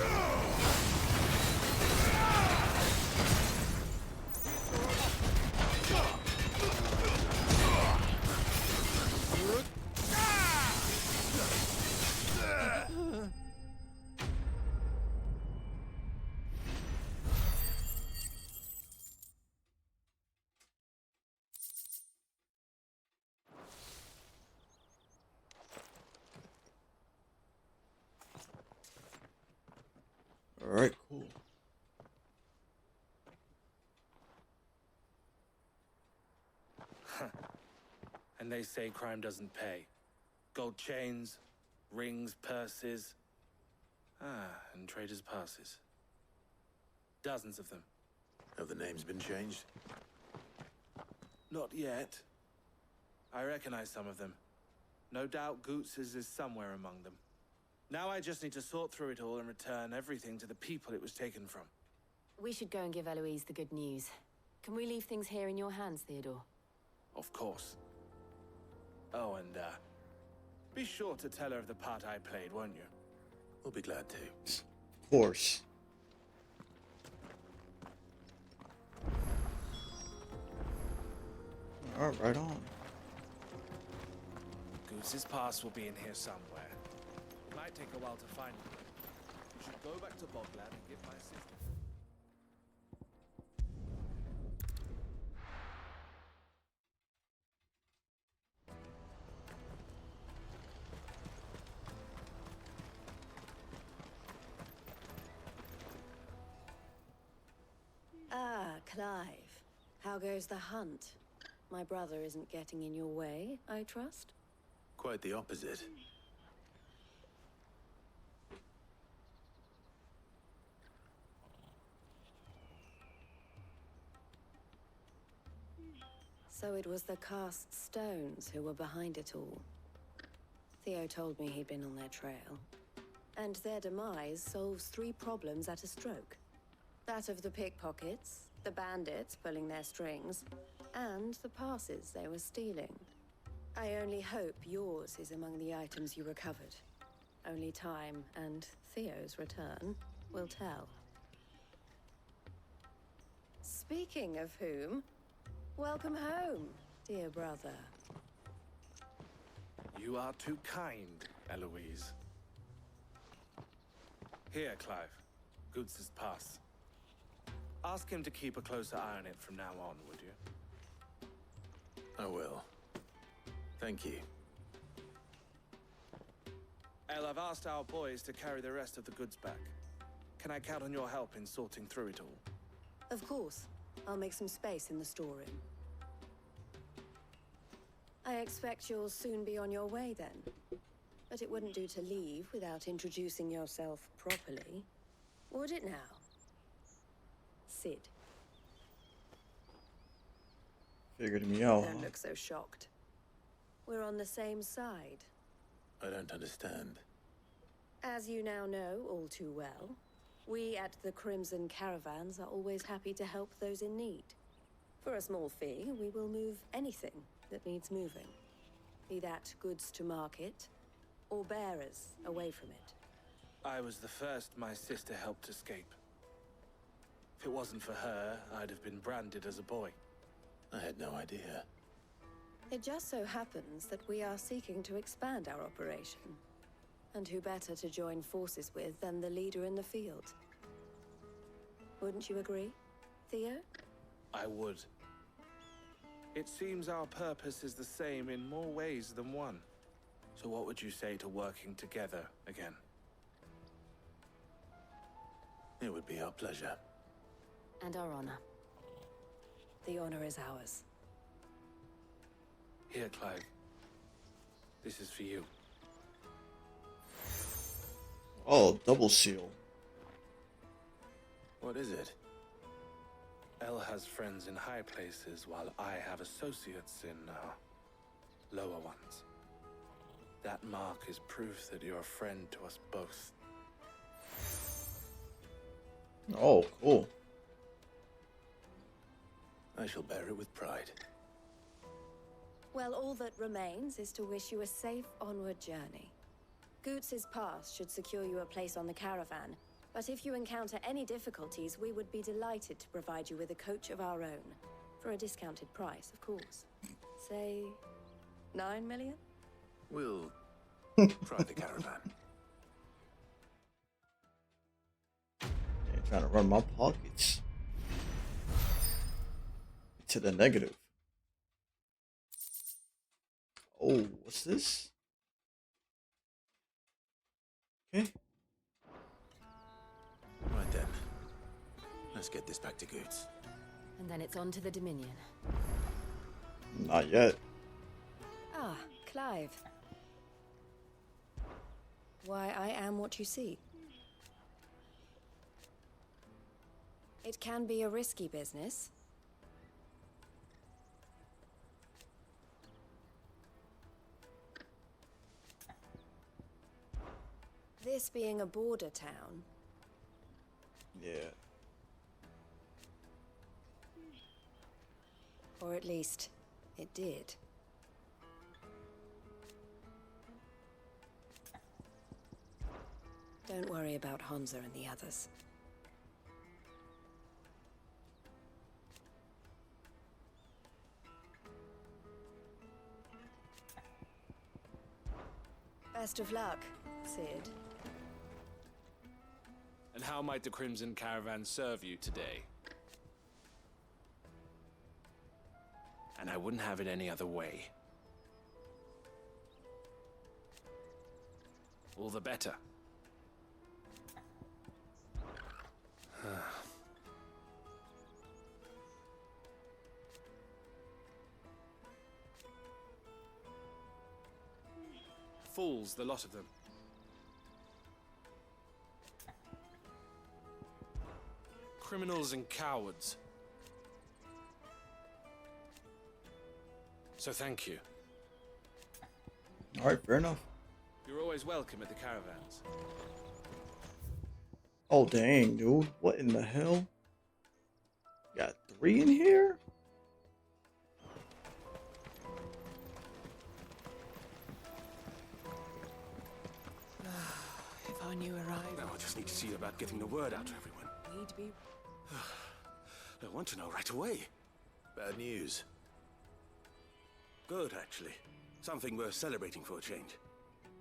Alright, cool. And they say crime doesn't pay. Gold chains, rings, purses. And traders' passes. Dozens of them. Have the names been changed? Not yet. I recognize some of them. No doubt Goots's is somewhere among them. Now I just need to sort through it all and return everything to the people it was taken from. We should go and give Eloise the good news. Can we leave things here in your hands, Theodore? Of course. Oh, and, be sure to tell her of the part I played, won't you? We'll be glad to. Of course. Alright, right on. Goose's pass will be in here somewhere. It might take a while to find it. We should go back to Boglad and get my sister. Ah, Clive. How goes the hunt? My brother isn't getting in your way, I trust? Quite the opposite. So it was the cast stones who were behind it all. Theo told me he'd been on their trail. And their demise solves 3 problems at a stroke. That of the pickpockets, the bandits pulling their strings, and the passes they were stealing. I only hope yours is among the items you recovered. Only time and Theo's return will tell. Speaking of whom, welcome home, dear brother. You are too kind, Eloise. Here, Clive. Goose's pass. Ask him to keep a closer eye on it from now on, would you? I will. Thank you. El, I've asked our boys to carry the rest of the goods back. Can I count on your help in sorting through it all? Of course. I'll make some space in the storeroom. I expect you'll soon be on your way then. But it wouldn't do to leave without introducing yourself properly. Would it now? Sid. Figured me out. Don't look so shocked. We're on the same side. I don't understand. As you now know all too well, we at the Crimson Caravans are always happy to help those in need. For a small fee, we will move anything that needs moving. Be that goods to market, or bearers away from it. I was the first my sister helped escape. If it wasn't for her, I'd have been branded as a boy. I had no idea. It just so happens that we are seeking to expand our operation. And who better to join forces with than the leader in the field? Wouldn't you agree, Theo? I would. It seems our purpose is the same in more ways than one. So what would you say to working together again? It would be our pleasure. And our honor. The honor is ours. Here, Clive. This is for you. Oh, double seal. What is it? El has friends in high places, while I have associates in, lower ones. That mark is proof that you're a friend to us both. Oh, cool. I shall bear it with pride. Well, all that remains is to wish you a safe onward journey. Goose's pass should secure you a place on the caravan, but if you encounter any difficulties, we would be delighted to provide you with a coach of our own. For a discounted price, of course. Say, 9 million? We'll try the caravan. Ain't trying to run my pockets to the negative. Oh, what's this? Okay. Right then. Let's get this back to Goose. And then it's on to the Dominion. Not yet. Ah, Clive. Why, I am what you see. It can be a risky business. This being a border town. Yeah. Or at least, it did. Don't worry about Honza and the others. Best of luck, Sid. And how might the Crimson Caravan serve you today? And I wouldn't have it any other way. All the better. Fools, the lot of them. Criminals and cowards. So thank you. All right, fair enough. You're always welcome at the caravans. Oh dang, dude! What in the hell? Got 3 in here? If only you arrived. Now I just need to see about getting the word out to everyone. We'd be. I want to know right away. Bad news. Good, actually. Something worth celebrating for a change.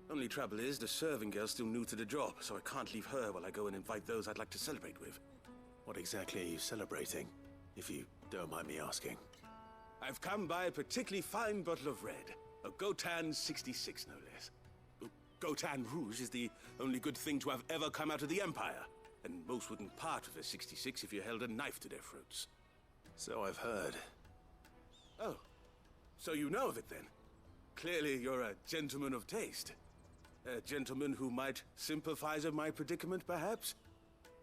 Only trouble is, the serving girl's still new to the job, so I can't leave her while I go and invite those I'd like to celebrate with. What exactly are you celebrating, if you don't mind me asking? I've come by a particularly fine bottle of red. A Gotan 66, no less. Gotan Rouge is the only good thing to have ever come out of the Empire, and most wouldn't part with a 66 if you held a knife to their throats. So I've heard. Oh, so you know of it then? Clearly you're a gentleman of taste. A gentleman who might sympathize with my predicament, perhaps?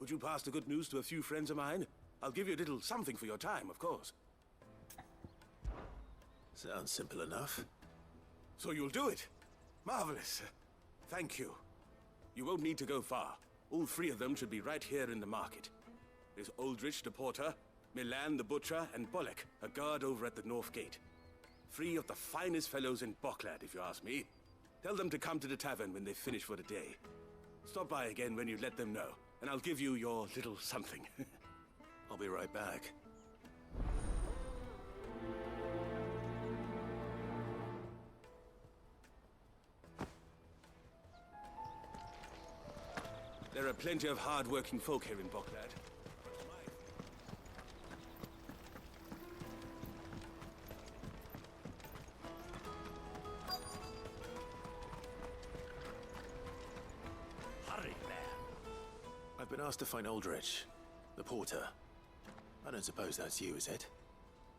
Would you pass the good news to a few friends of mine? I'll give you a little something for your time, of course. Sounds simple enough. So you'll do it? Marvelous. Thank you. You won't need to go far. All 3 of them should be right here in the market. There's Aldrich the porter, Milan the butcher, and Bolek, a guard over at the north gate. 3 of the finest fellows in Boklad, if you ask me. Tell them to come to the tavern when they finish for the day. Stop by again when you let them know, and I'll give you your little something. I'll be right back. There are plenty of hard-working folk here in Boklad. Hurry, man. I've been asked to find Aldrich, the porter. I don't suppose that's you, is it?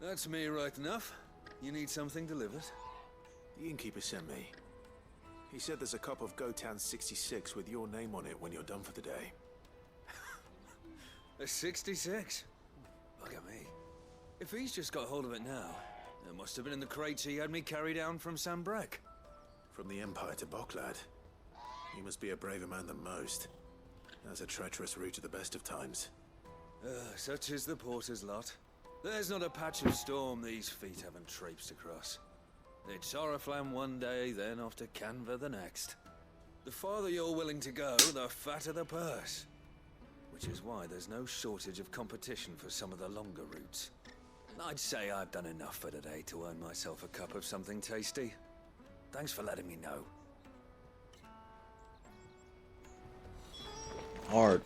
That's me right enough. You need something delivered? The innkeeper sent me. He said there's a cup of Gotan 66 with your name on it when you're done for the day. A 66? Look at me. If he's just got hold of it now, it must have been in the crates he had me carry down from Sambrek. From the Empire to Boklad. You must be a braver man than most. That's a treacherous route at the best of times. Such is the porter's lot. There's not a patch of storm these feet haven't traipsed across. It's Oriflamme one day, then off to Canva the next. The farther you're willing to go, the fatter the purse. Which is why there's no shortage of competition for some of the longer routes. I'd say I've done enough for today to earn myself a cup of something tasty. Thanks for letting me know. Hard.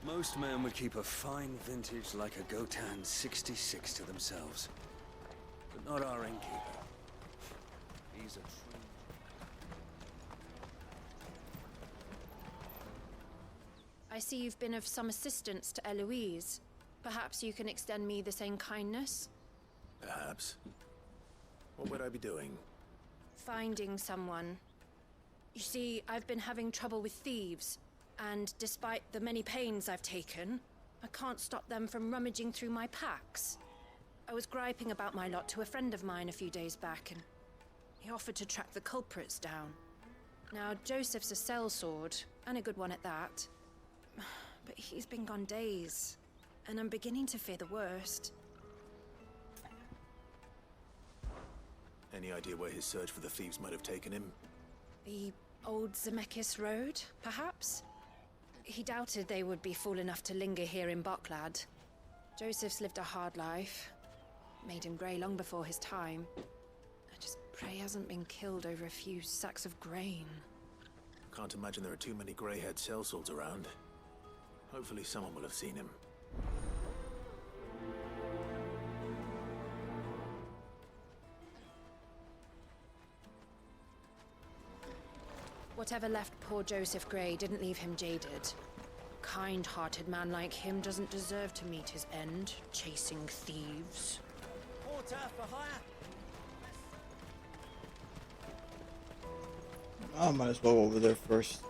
Most men would keep a fine vintage like a Gotan 66 to themselves. But not our innkeeper. He's a true... I see you've been of some assistance to Eloise. Perhaps you can extend me the same kindness? Perhaps. What would I be doing? Finding someone. You see, I've been having trouble with thieves, and despite the many pains I've taken, I can't stop them from rummaging through my packs. I was griping about my lot to a friend of mine a few days back, and he offered to track the culprits down. Now, Joseph's a sellsword, and a good one at that. But he's been gone days, and I'm beginning to fear the worst. Any idea where his search for the thieves might have taken him? The old Zemeckis Road, perhaps? He doubted they would be fool enough to linger here in Boklad. Joseph's lived a hard life. Made him grey long before his time. I just pray he hasn't been killed over a few sacks of grain. Can't imagine there are too many grey-haired sellswords around. Hopefully someone will have seen him. Whatever left poor Joseph Grey didn't leave him jaded. Kind-hearted man like him doesn't deserve to meet his end, chasing thieves. Porter for hire. I might as well go over there first.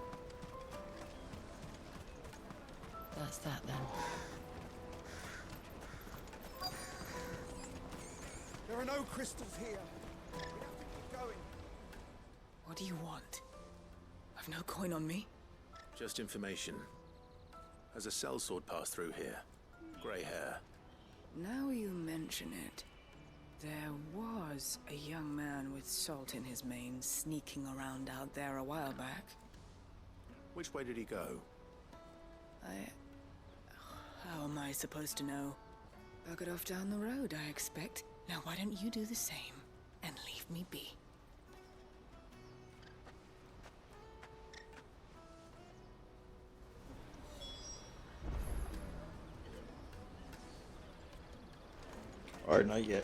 That's that then. There are no crystals here. We have to keep going. What do you want? I've no coin on me. Just information. Has a sellsword passed through here? Grey hair. Now you mention it, there was a young man with salt in his mane sneaking around out there a while back. Which way did he go? How am I supposed to know? Buggered off down the road, I expect. Now why don't you do the same and leave me be? Alright, not yet.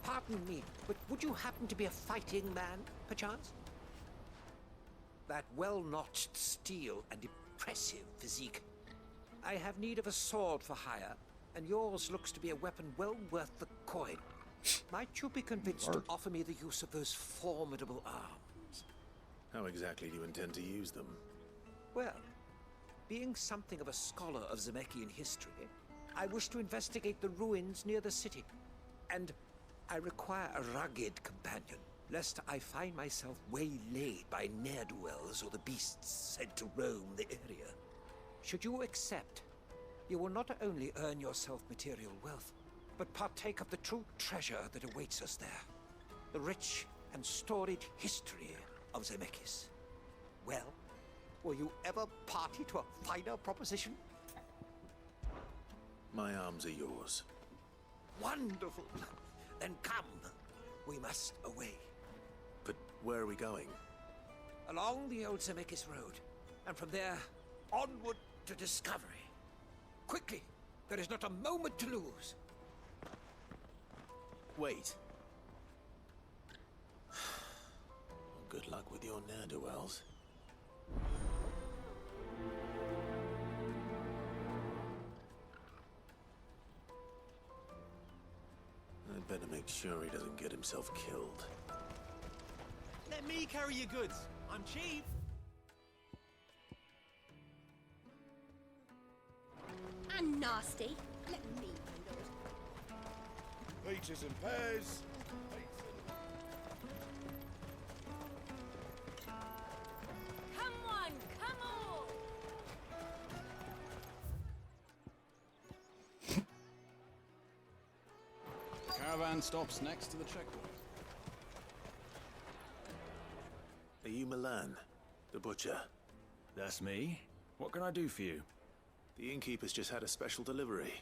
Pardon me, but would you happen to be a fighting man, perchance? That well-notched steel and impressive physique. I have need of a sword for hire, and yours looks to be a weapon well worth the coin. Might you be convinced to offer me the use of those formidable arms? How exactly do you intend to use them? Well, being something of a scholar of Zemeckis history, I wish to investigate the ruins near the city. And I require a rugged companion, lest I find myself waylaid by ne'er-do-wells or the beasts sent to roam the area. Should you accept, you will not only earn yourself material wealth, but partake of the true treasure that awaits us there. The rich and storied history of Zemeckis. Well, will you ever party to a finer proposition? My arms are yours. Wonderful! Then come. We must away. But where are we going? Along the old Zemeckis Road, and from there, onward to discovery. Quickly! There is not a moment to lose. Wait. Good luck with your ne'er-do-wells. I'd better make sure he doesn't get himself killed. Let me carry your goods. I'm cheap. And nasty. Let me, my lord. Peaches and pears. Come on, come on! Caravan stops next to the checkpoint. Are you Milan, the butcher? That's me. What can I do for you? The innkeeper's just had a special delivery.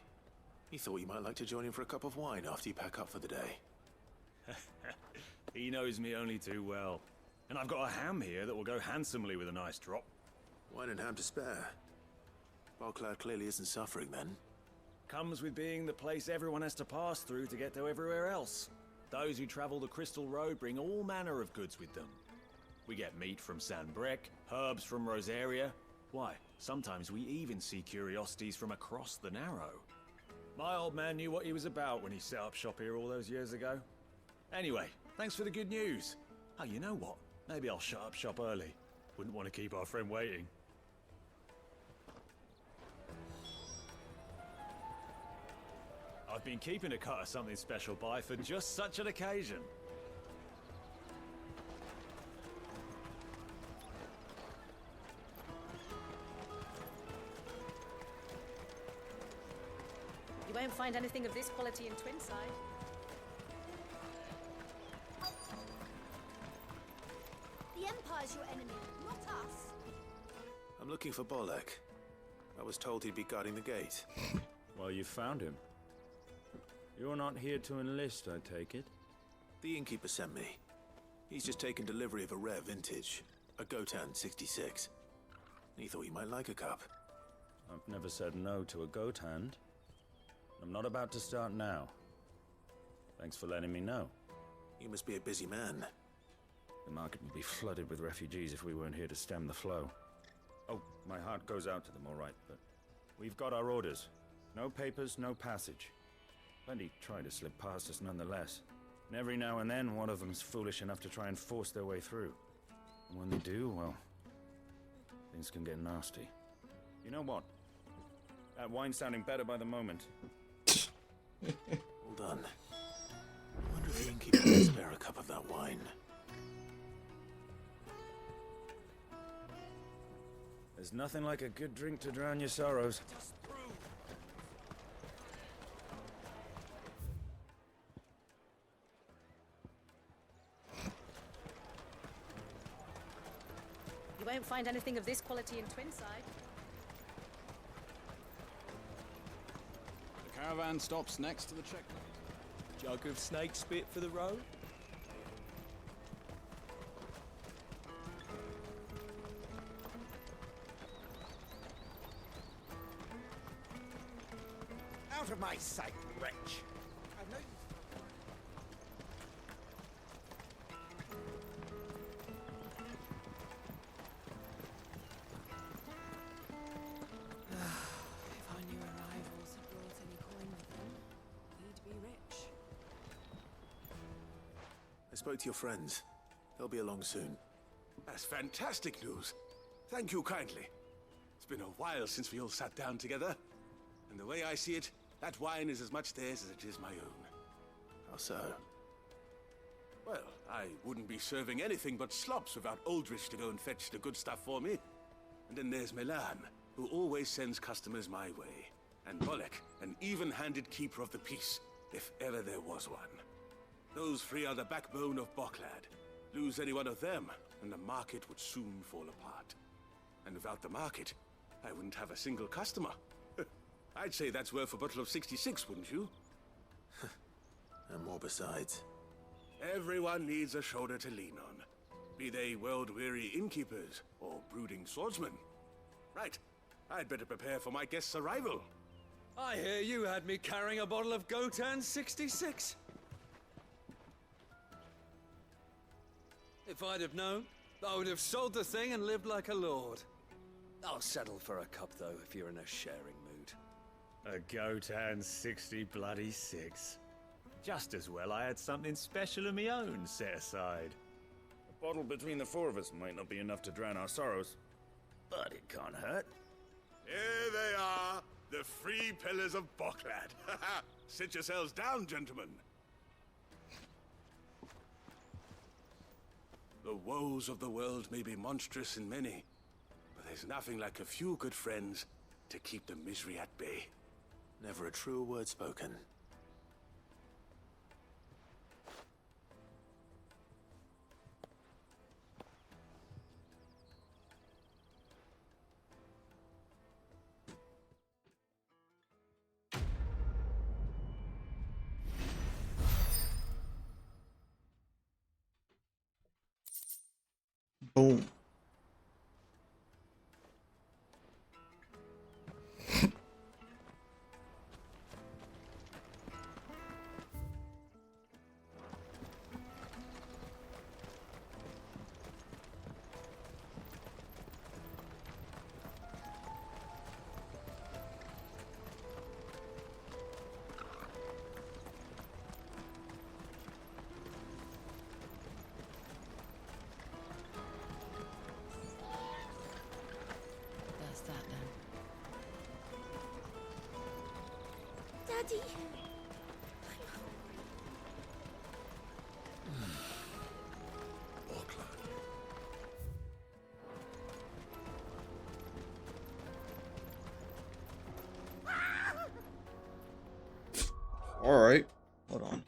He thought you might like to join him for a cup of wine after you pack up for the day. He knows me only too well. And I've got a ham here that will go handsomely with a nice drop. Wine and ham to spare. Barclay clearly isn't suffering then. Comes with being the place everyone has to pass through to get to everywhere else. Those who travel the Crystal Road bring all manner of goods with them. We get meat from San Brec, herbs from Rosaria. Why, sometimes we even see curiosities from across the Narrow. My old man knew what he was about when he set up shop here all those years ago. Anyway, thanks for the good news. Oh, you know what? Maybe I'll shut up shop early. Wouldn't want to keep our friend waiting. I've been keeping a cut of something special by for just such an occasion. You won't find anything of this quality in Twinside. The Empire's your enemy, not us. I'm looking for Bolek. I was told he'd be guarding the gate. Well, you found him. You're not here to enlist, I take it? The innkeeper sent me. He's just taken delivery of a rare vintage, a Gotan 66. He thought you might like a cup. I've never said no to a goat hand. I'm not about to start now. Thanks for letting me know. You must be a busy man. The market would be flooded with refugees if we weren't here to stem the flow. Oh, my heart goes out to them, all right, but we've got our orders. No papers, no passage. Plenty try to slip past us nonetheless. And every now and then, one of them's foolish enough to try and force their way through. And when they do, well, things can get nasty. You know what? That wine's sounding better by the moment. Well done. I wonder if the innkeeper can spare a cup of that wine. There's nothing like a good drink to drown your sorrows. You won't find anything of this quality in Twinside. The caravan stops next to the checkpoint. Jug of snake spit for the road? Out of my sight, wretch! I've no use. If our new arrivals had brought any coin with them, we'd be rich. I spoke to your friends. They'll be along soon. That's fantastic news. Thank you kindly. It's been a while since we all sat down together. And the way I see it, that wine is as much theirs as it is my own. How so? Well, I wouldn't be serving anything but slops without Aldrich to go and fetch the good stuff for me. And then there's Milan, who always sends customers my way. And Bolek, an even-handed keeper of the peace, if ever there was one. Those three are the backbone of Boklad. Lose any one of them, and the market would soon fall apart. And without the market, I wouldn't have a single customer. I'd say that's worth a bottle of 66, wouldn't you? And more besides. Everyone needs a shoulder to lean on. Be they world-weary innkeepers or brooding swordsmen. Right, I'd better prepare for my guest's arrival. I hear you had me carrying a bottle of Gotan 66. If I'd have known, I would have sold the thing and lived like a lord. I'll settle for a cup, though, if you're in a sharing mood. A Gotan 60 bloody 6. Just as well I had something special of my own set aside. A bottle between the four of us might not be enough to drown our sorrows, but it can't hurt. Here they are, the three pillars of Boklad. Sit yourselves down, gentlemen. The woes of the world may be monstrous and many, but there's nothing like a few good friends to keep the misery at bay. Never a truer word spoken. Boom. That's that then. Daddy! All right, hold on.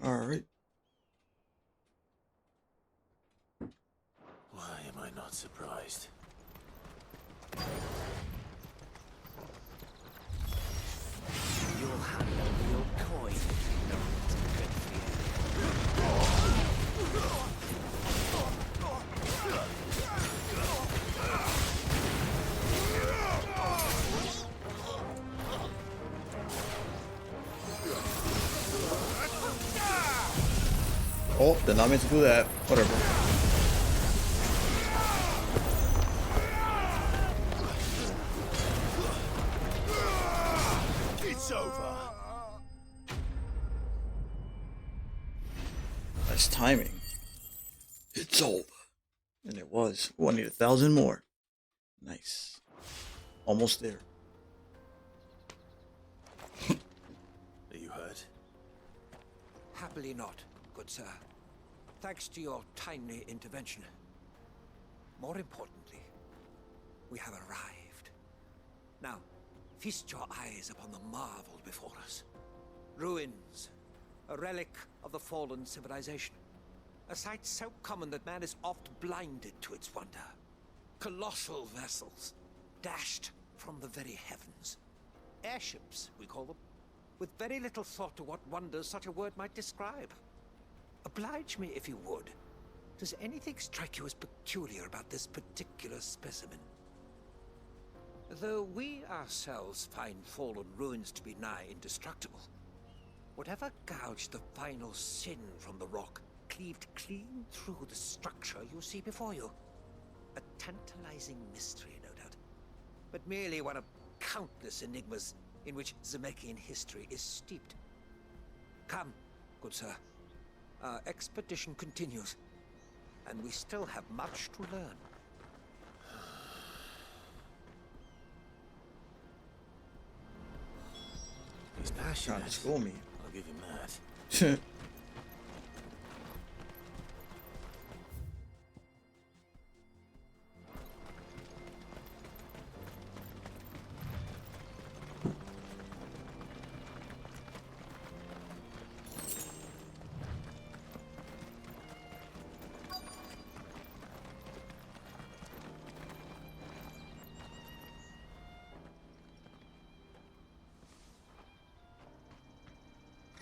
All right. Why am I not surprised? You'll have a real coin. No, good for Oh, did not mean to do that. Whatever. It's over. Nice timing. It's over. And it was. Oh, I need 1,000 more. Nice. Almost there. Are you hurt? Happily not, good sir. Thanks to your timely intervention. More importantly, we have arrived. Now, feast your eyes upon the marvel before us. Ruins, a relic of the fallen civilization. A sight so common that man is oft blinded to its wonder. Colossal vessels, dashed from the very heavens. Airships, we call them, with very little thought to what wonders such a word might describe. Oblige me if you would. Does anything strike you as peculiar about this particular specimen? Though we ourselves find fallen ruins to be nigh indestructible, whatever gouged the final sin from the rock cleaved clean through the structure you see before you. A tantalizing mystery, no doubt, but merely one of countless enigmas in which Zemeckyan history is steeped. Come, good sir. Our expedition continues, and we still have much to learn. He's passionate. Trying to school me. I'll give him that.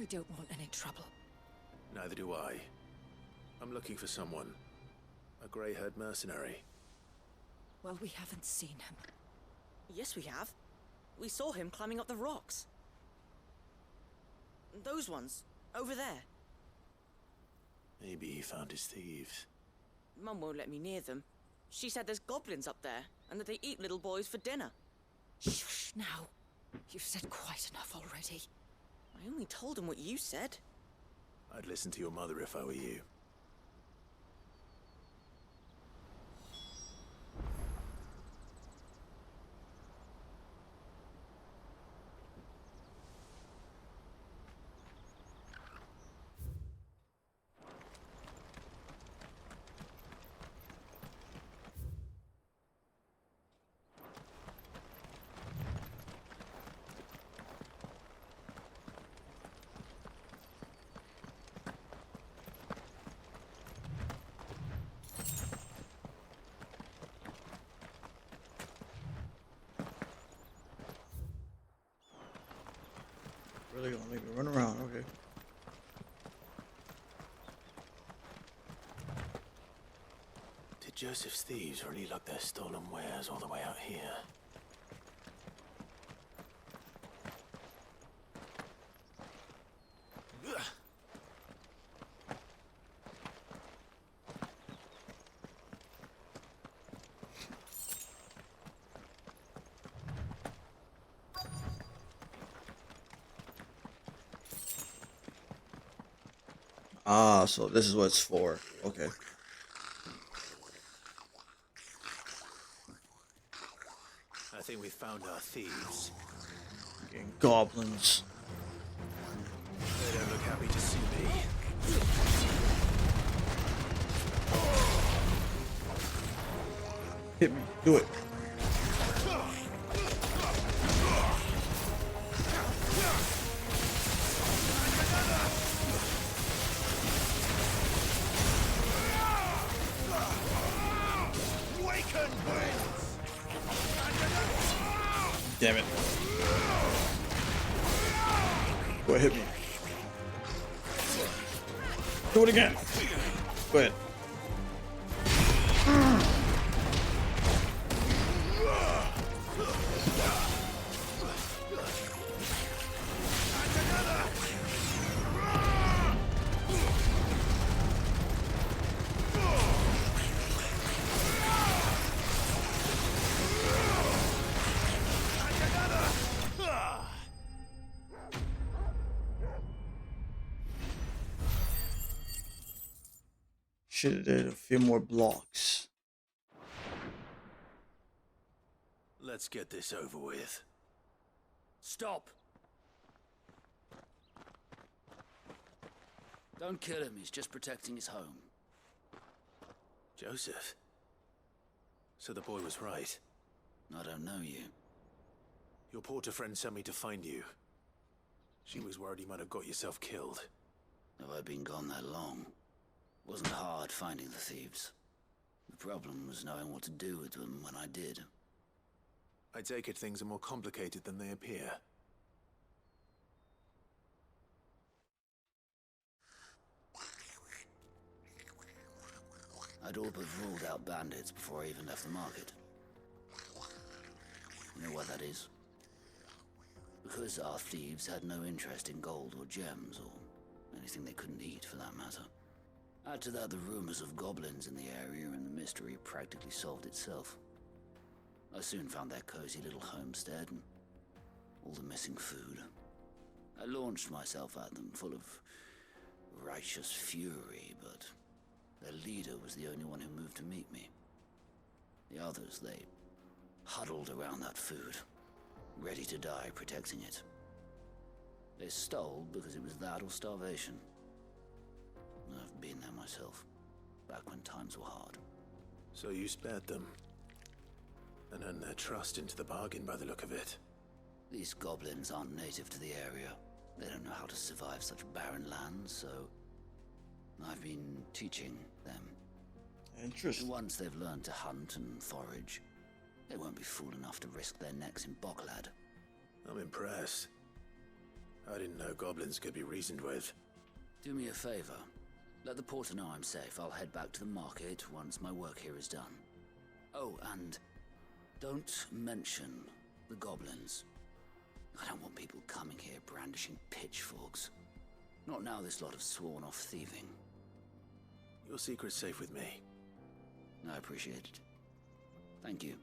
We don't want any trouble. Neither do I. I'm looking for someone. A grey-haired mercenary. Well, we haven't seen him. Yes, we have. We saw him climbing up the rocks. Those ones, over there. Maybe he found his thieves. Mum won't let me near them. She said there's goblins up there, and that they eat little boys for dinner. Shush now. You've said quite enough already. I only told him what you said. I'd listen to your mother if I were you. Really gonna make me run around, okay. Did Joseph's thieves really lug their stolen wares all the way out here? Ah, so this is what it's for. Okay. I think we found our thieves. Getting goblins. They don't look happy to see me. Hit me. Do it. Damn it. Go ahead, hit me. Do it again. Go ahead. Should have did a few more blocks. Let's get this over with. Stop! Don't kill him, he's just protecting his home. Joseph? So the boy was right. I don't know you. Your porter friend sent me to find you. She was worried you might have got yourself killed. Have I been gone that long? Wasn't hard finding the thieves. The problem was knowing what to do with them when I did. I take it things are more complicated than they appear. I'd all but ruled out bandits before I even left the market. You know why that is? Because our thieves had no interest in gold or gems, or anything they couldn't eat for that matter. Add to that the rumors of goblins in the area, and the mystery practically solved itself. I soon found their cozy little homestead and all the missing food. I launched myself at them, full of righteous fury, but their leader was the only one who moved to meet me. The others, they huddled around that food, ready to die protecting it. They stole because it was that or starvation. I've been there myself, back when times were hard. So you spared them, and earned their trust into the bargain by the look of it. These goblins aren't native to the area. They don't know how to survive such barren lands, so I've been teaching them. Interesting. And once they've learned to hunt and forage, they won't be fool enough to risk their necks in Boklad. I'm impressed. I didn't know goblins could be reasoned with. Do me a favor. Let the porter know I'm safe. I'll head back to the market once my work here is done. Oh, and don't mention the goblins. I don't want people coming here brandishing pitchforks. Not now this lot have sworn off thieving. Your secret's safe with me. I appreciate it. Thank you.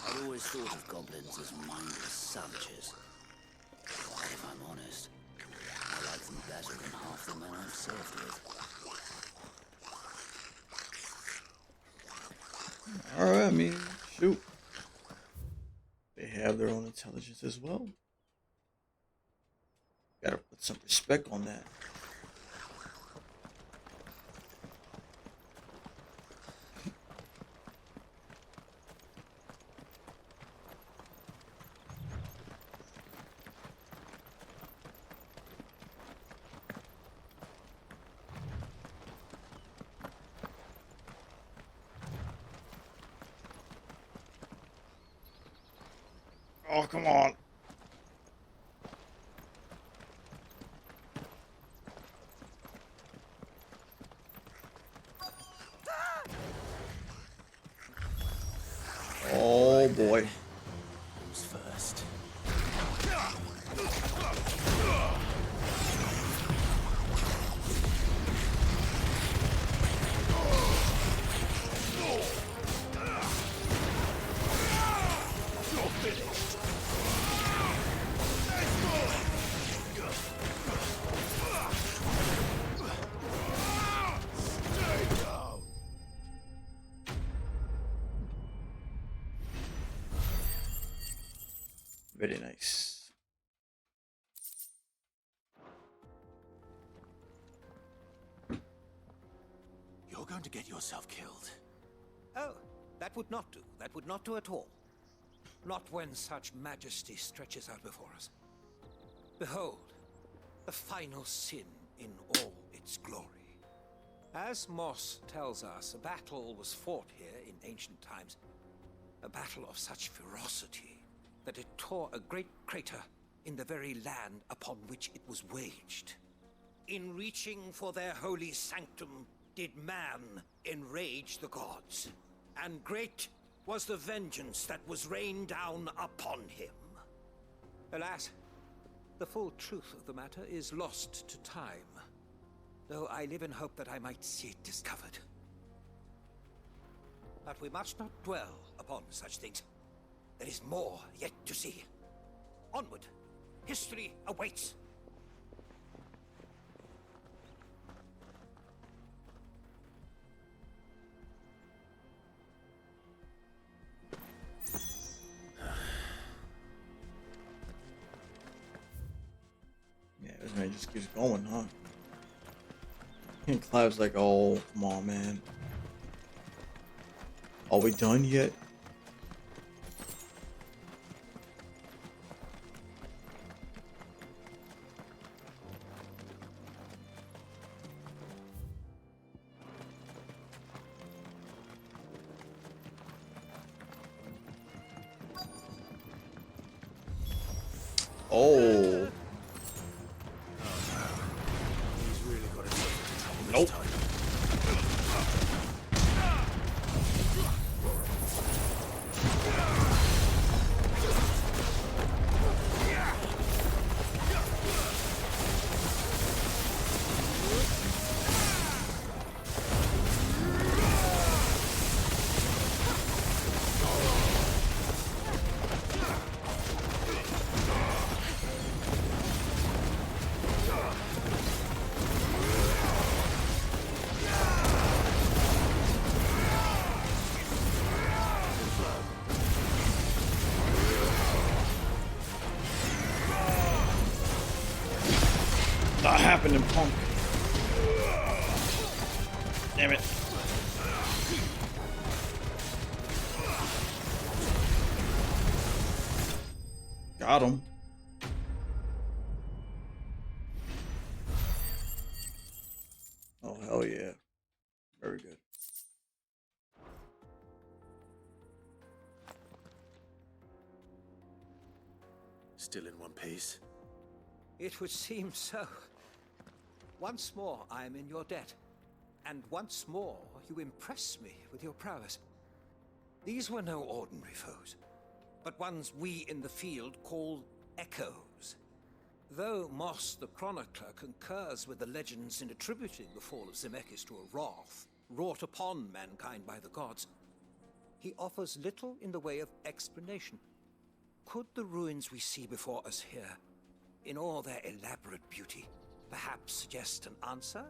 I'd always thought of goblins as mindless savages. But if I'm honest, I like them better than half the men I've served with. Alright, I mean, shoot. They have their own intelligence as well. Gotta put some respect on that. Oh, come on. Oh boy. Who's first? Very nice. You're going to get yourself killed. Oh, that would not do. That would not do at all. Not when such majesty stretches out before us. Behold, the final sin in all its glory. As Moss tells us, a battle was fought here in ancient times. A battle of such ferocity that it tore a great crater in the very land upon which it was waged. In reaching for their holy sanctum, did man enrage the gods, and great was the vengeance that was rained down upon him. Alas, the full truth of the matter is lost to time, though I live in hope that I might see it discovered. But we must not dwell upon such things. There is more yet to see. Onward! History awaits! Yeah, this man just keeps going, huh? And Clive's like, oh, come on, man. Are we done yet? Oh. He's really got himself into trouble Nope. this time. Not happening, punk. Damn it. Got him. Oh, hell yeah. Very good. Still in one piece. It would seem so. Once more I am in your debt, and once more you impress me with your prowess. These were no ordinary foes, but ones we in the field call echoes. Though Moss the Chronicler concurs with the legends in attributing the fall of Zemeckis to a wrath wrought upon mankind by the gods, he offers little in the way of explanation. Could the ruins we see before us here, in all their elaborate beauty, perhaps suggest an answer?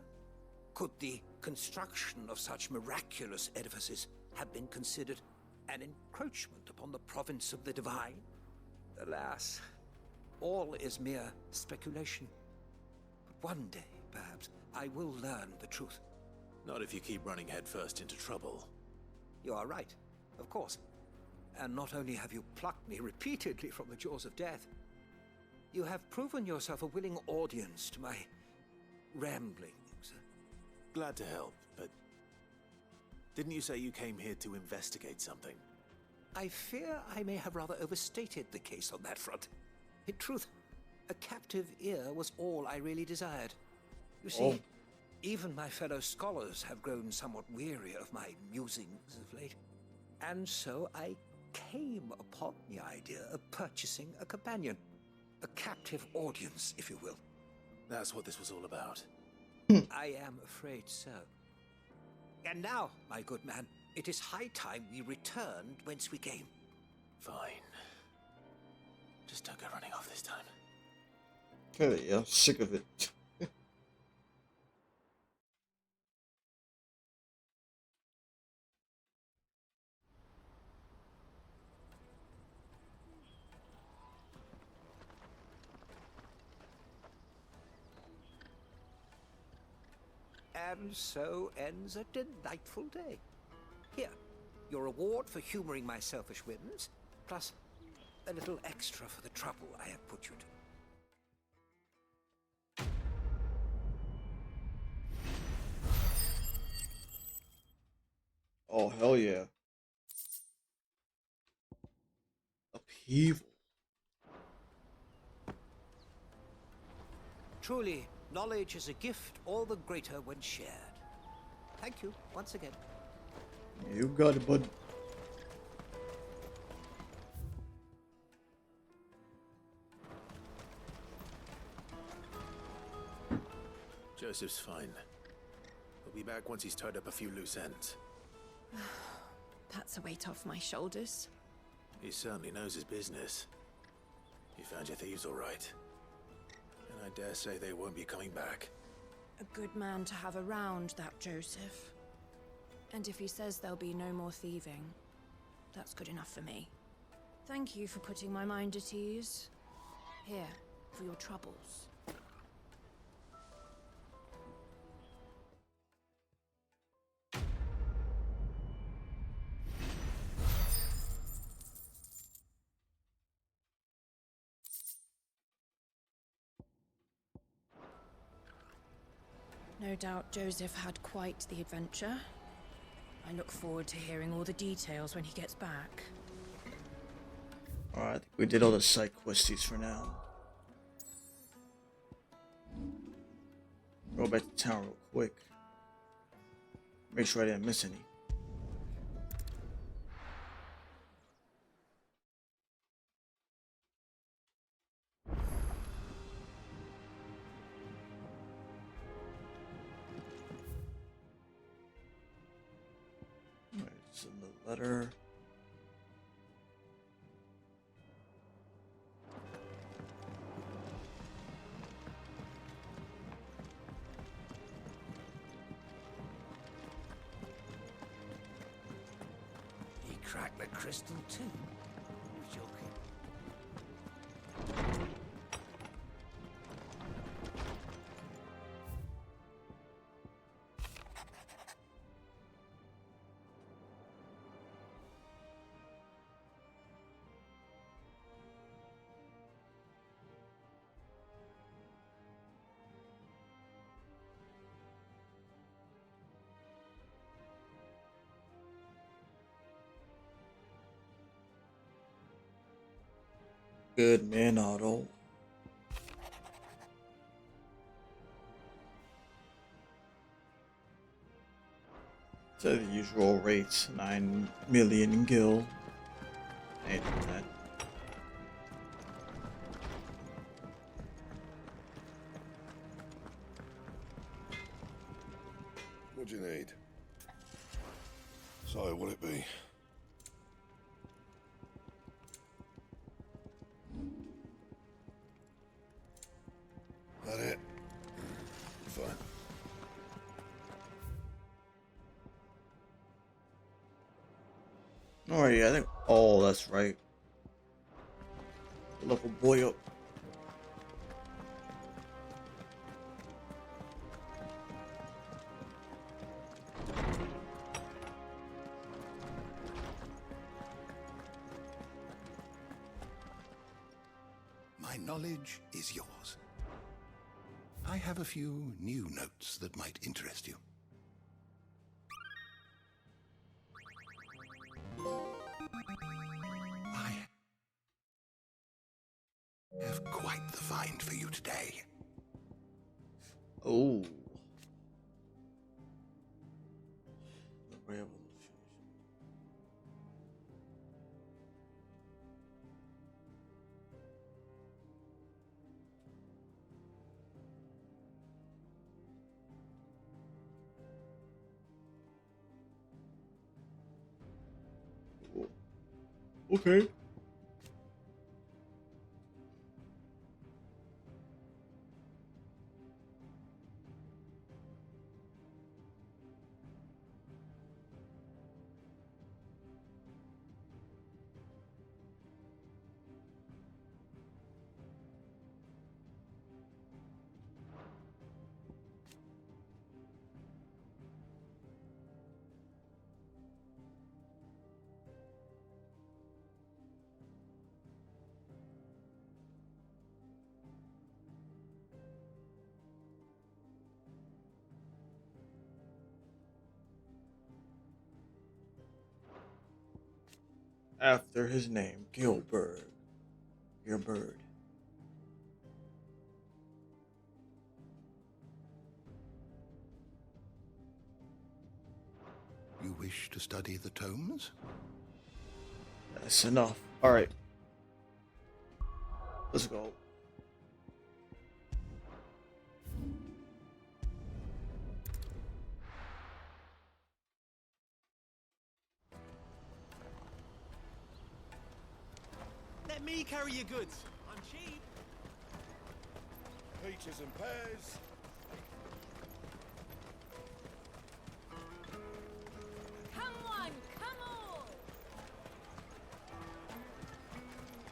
Could the construction of such miraculous edifices have been considered an encroachment upon the province of the divine? Alas, all is mere speculation. But one day, perhaps, I will learn the truth. Not if you keep running headfirst into trouble. You are right, of course. And not only have you plucked me repeatedly from the jaws of death, you have proven yourself a willing audience to my ramblings. Glad to help, but didn't you say you came here to investigate something? I fear I may have rather overstated the case on that front. In truth, a captive ear was all I really desired. You see, even my fellow scholars have grown somewhat weary of my musings of late. And so I came upon the idea of purchasing a companion. A captive audience, if you will. That's what this was all about. I am afraid so. And now, my good man, it is high time we returned whence we came. Fine. Just don't go running off this time. Okay, yeah, I'm sick of it. And so ends a delightful day. Here, your reward for humoring my selfish whims, plus a little extra for the trouble I have put you to. hell yeah. Upheaval. Truly, knowledge is a gift all the greater when shared. Thank you once again. You got it, bud. Joseph's fine. He'll be back once he's tied up a few loose ends. That's a weight off my shoulders. He certainly knows his business. You found your thieves all right. And I dare say they won't be coming back. A good man to have around, that Joseph. And if he says there'll be no more thieving, that's good enough for me. Thank you for putting my mind at ease. Here, for your troubles. No doubt Joseph had quite the adventure. I look forward to hearing all the details when he gets back. Alright, we did all the side questies for now. Go back to town real quick. Make sure I didn't miss any. Alright, so the letter. He cracked the crystal too. You're joking. Good man, Otto. So the usual rates, 9 million gil. Ain't that. What do you need? So, what'll it be? That it? Fine. Alright, yeah, I think. Oh, that's right. Look a boy up. My knowledge is yours. I have a few new notes that might interest you. I have quite the find for you today. Oh. Okay. after his name, Gilbert. Gilbert. You wish to study the tomes? That's enough. All right. Let's go. Let me carry your goods. I'm cheap. Peaches and pears. Come on, come on!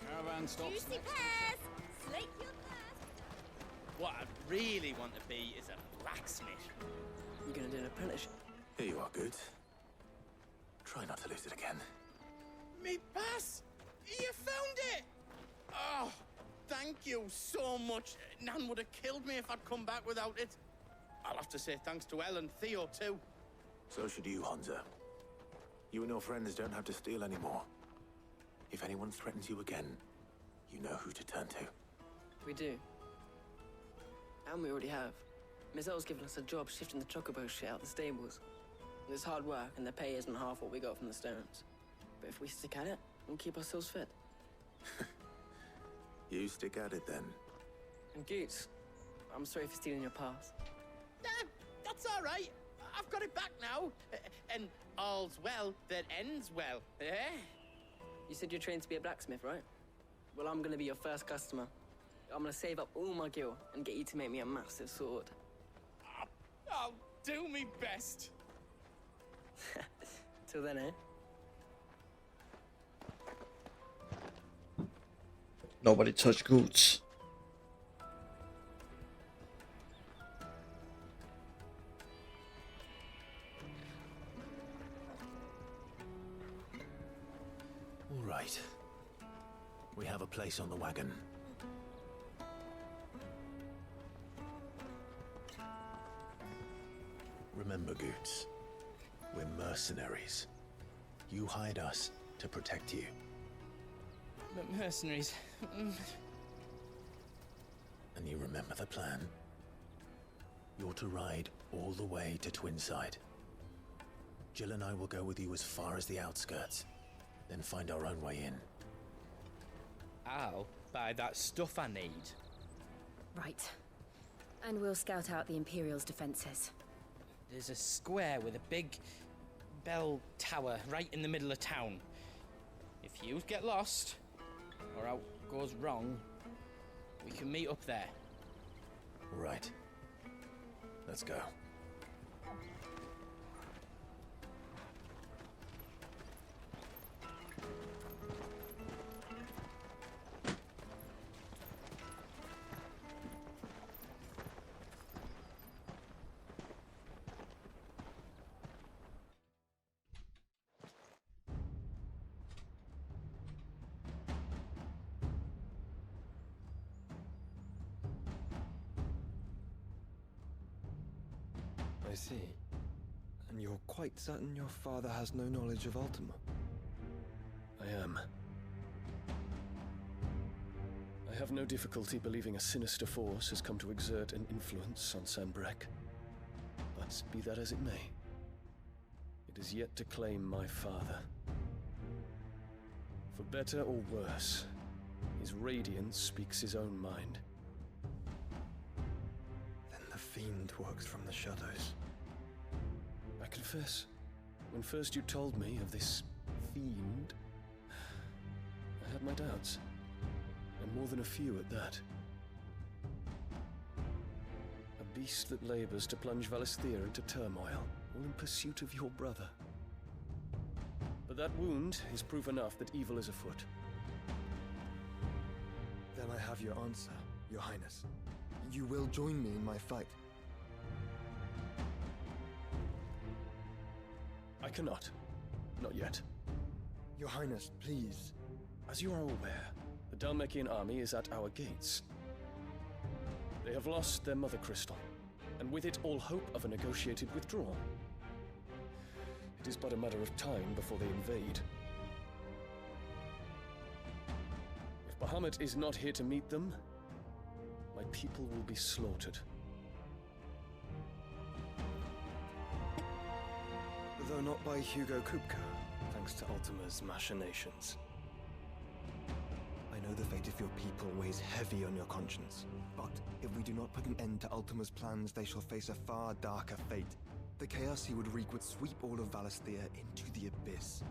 Caravan stops Juicy next. pears! Slake your thirst! What I really want to be is a blacksmith. You gonna do an apprenticeship? Here you are, Goods. Try not to lose it again. Me pass! You found it! Oh, thank you so much. Nan would have killed me if I'd come back without it. I'll have to say thanks to Elle and Theo, too. So should you, Honza. You and your friends don't have to steal anymore. If anyone threatens you again, you know who to turn to. We do. And we already have. Miss Elle's given us a job shifting the chocobo shit out the stables. It's hard work, and the pay isn't half what we got from the stones. But if we stick at it, we'll keep ourselves fit. You stick at it then. And Goots, I'm sorry for stealing your pass. That's all right. I've got it back now. And all's well that ends well, eh? You said you're trained to be a blacksmith, right? Well, I'm gonna be your first customer. I'm gonna save up all my gil and get you to make me a massive sword. I'll do me best. Till then, eh? Nobody touch Goots. All right. We have a place on the wagon. Remember, Goots, we're mercenaries. You hired us to protect you. But mercenaries... And you remember the plan? You're to ride all the way to Twinside. Jill and I will go with you as far as the outskirts, then find our own way in. I'll buy that stuff I need. Right. And we'll scout out the Imperial's defenses. There's a square with a big bell tower right in the middle of town. If you get lost, or out goes wrong, we can meet up there. Right. Let's go. I see. And you're quite certain your father has no knowledge of Ultima? I am. I have no difficulty believing a sinister force has come to exert an influence on Sanbreque. But be that as it may, it is yet to claim my father. For better or worse, his radiance speaks his own mind. Then the fiend works from the shadows. I confess, when first you told me of this fiend, I had my doubts, and more than a few at that. A beast that labors to plunge Valisthea into turmoil, all in pursuit of your brother. But that wound is proof enough that evil is afoot. Then I have your answer, Your Highness. You will join me in my fight. I cannot. Not yet. Your Highness, please. As you are aware, the Dhalmekian army is at our gates. They have lost their mother crystal, and with it all hope of a negotiated withdrawal. It is but a matter of time before they invade. If Bahamut is not here to meet them, my people will be slaughtered. Though not by Hugo Kupka, thanks to Ultima's machinations. I know the fate of your people weighs heavy on your conscience, but if we do not put an end to Ultima's plans, they shall face a far darker fate. The chaos he would wreak would sweep all of Valisthea into the abyss.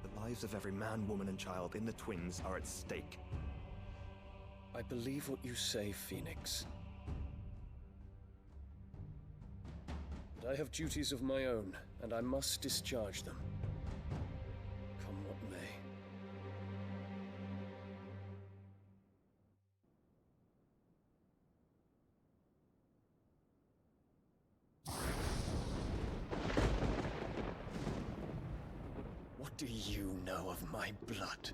The lives of every man, woman, and child in the Twins are at stake. I believe what you say, Phoenix. But I have duties of my own, and I must discharge them. Come what may. What do you know of my blood?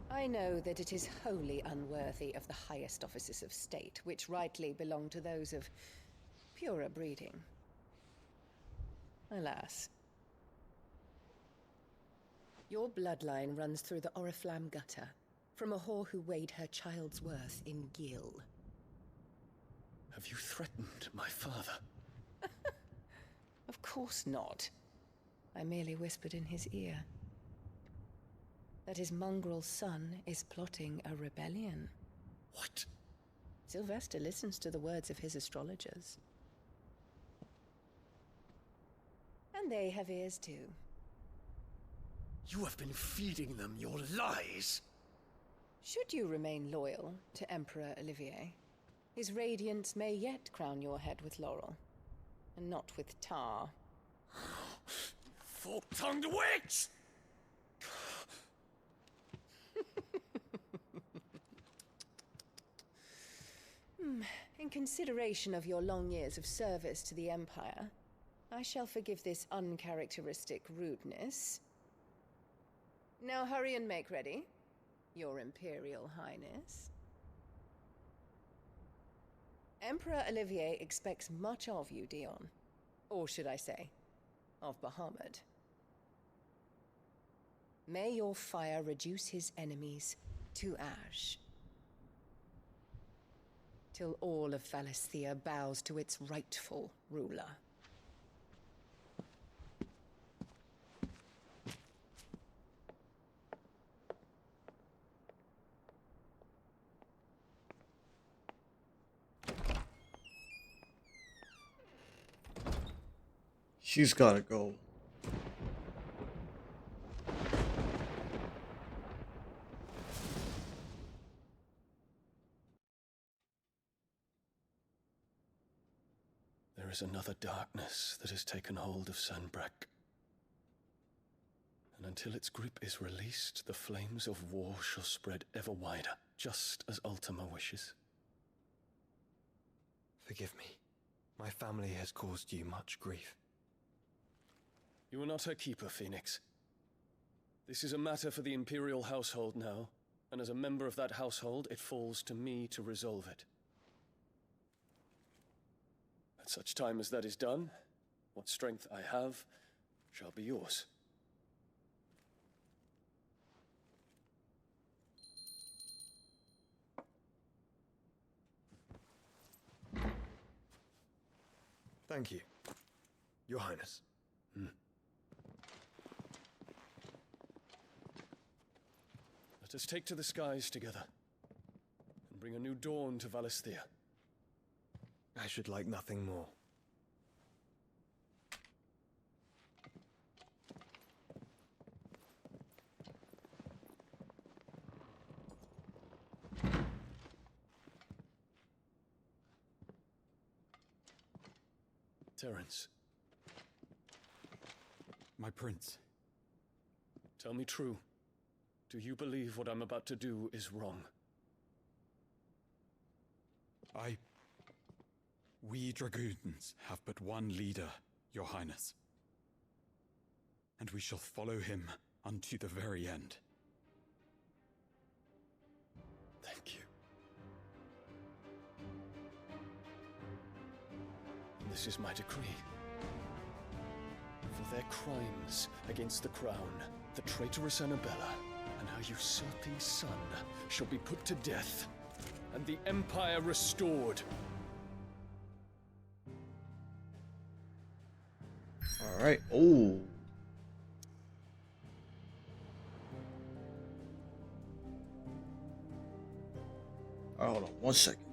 I know that it is wholly unworthy of the highest offices of state, which rightly belong to those of purer breeding. Alas. Your bloodline runs through the Oriflamme gutter, from a whore who weighed her child's worth in gil. Have you threatened my father? Of course not. I merely whispered in his ear that his mongrel son is plotting a rebellion. What? Sylvester listens to the words of his astrologers. And they have ears too. You have been feeding them your lies! Should you remain loyal to Emperor Olivier, his radiance may yet crown your head with laurel, and not with tar. Fork-tongued witch! In consideration of your long years of service to the Empire, I shall forgive this uncharacteristic rudeness. Now hurry and make ready, Your Imperial Highness. Emperor Olivier expects much of you, Dion. Or should I say, of Bahamut. May your fire reduce his enemies to ash, till all of Valisthea bows to its rightful ruler. She's gotta go. There is another darkness that has taken hold of Sanbreque. And until its grip is released, the flames of war shall spread ever wider, just as Ultima wishes. Forgive me. My family has caused you much grief. You are not her keeper, Phoenix. This is a matter for the Imperial household now, and as a member of that household, it falls to me to resolve it. At such time as that is done, what strength I have shall be yours. Thank you, Your Highness. Let us take to the skies together, and bring a new dawn to Valisthea. I should like nothing more. Terence. My prince. Tell me true. Do you believe what I'm about to do is wrong? We dragoons have but one leader, Your Highness. And we shall follow him unto the very end. Thank you. This is my decree. For their crimes against the crown, the traitorous Annabella and her usurping son shall be put to death, and the Empire restored. All right. Oh. All right, hold on 1 second.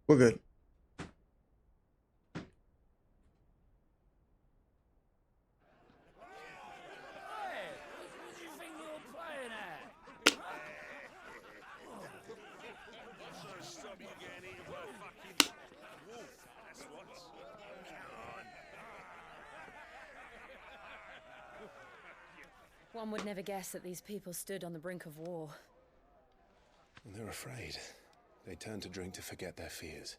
We're good. One would never guess that these people stood on the brink of war. And they're afraid. They turn to drink to forget their fears.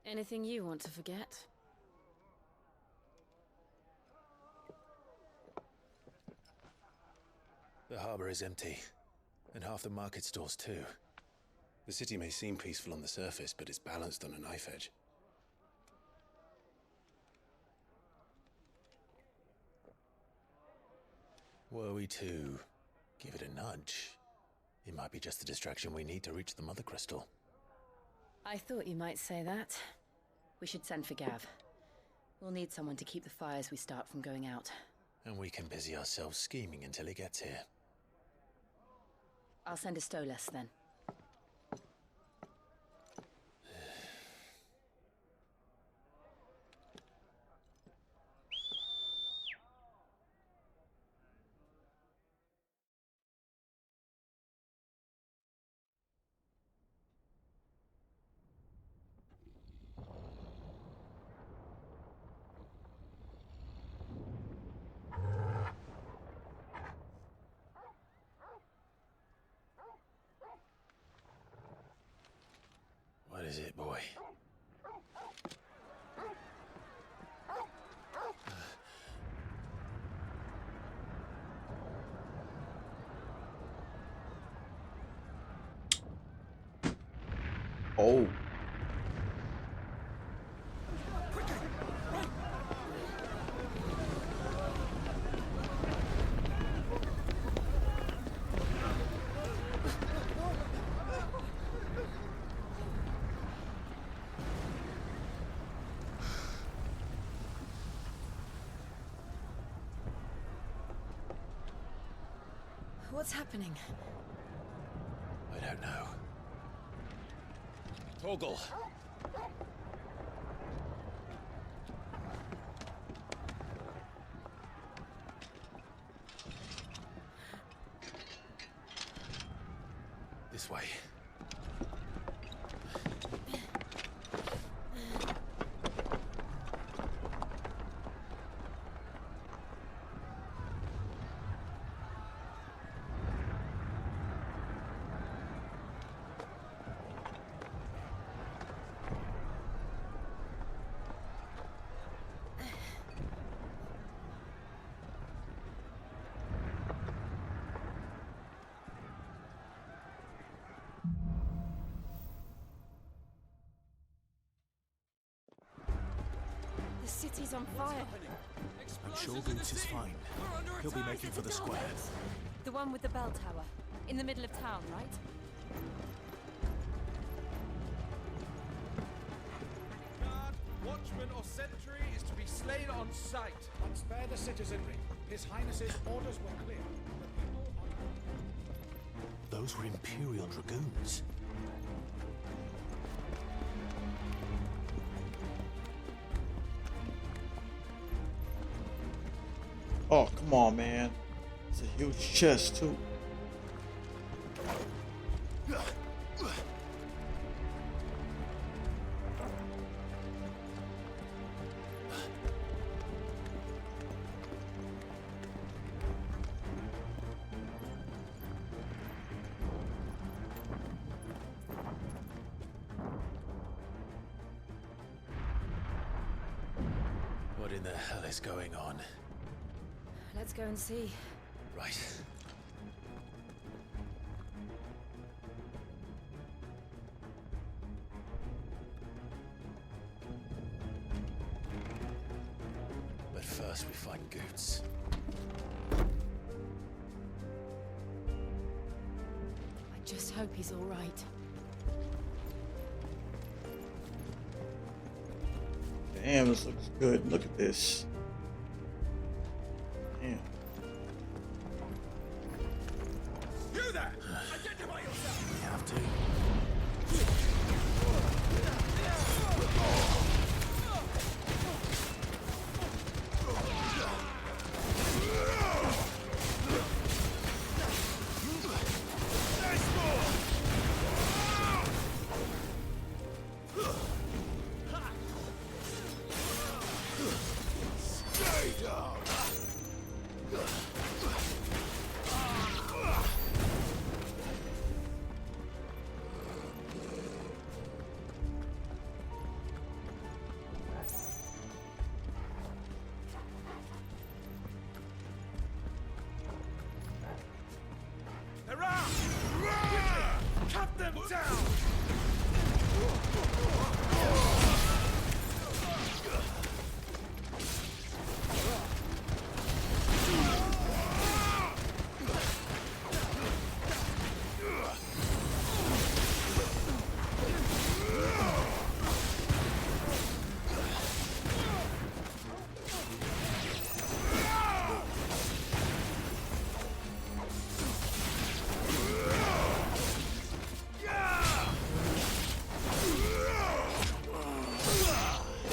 Anything you want to forget? The harbor is empty, and half the market stalls too. The city may seem peaceful on the surface, but it's balanced on a knife edge. Were we to give it a nudge, it might be just the distraction we need to reach the Mother Crystal. I thought you might say that. We should send for Gav. We'll need someone to keep the fires we start from going out. And we can busy ourselves scheming until he gets here. I'll send a Stolas then. What is it, boy? Oh. What's happening? I don't know. Torgal! This way. The city's on fire. I'm sure Boots is fine. He'll be making for the square. The one with the bell tower. In the middle of town, right? Guard, watchman or sentry is to be slain on sight. But spare the citizenry. His Highness's orders were clear. Those were Imperial Dragoons. Oh, come on, man. It's a huge chest, too. What in the hell is going on? Let's go and see. Right. But first we find Goots. I just hope he's all right. Damn, this looks good. Look at this. Damn. You there! Identify yourself! We have to.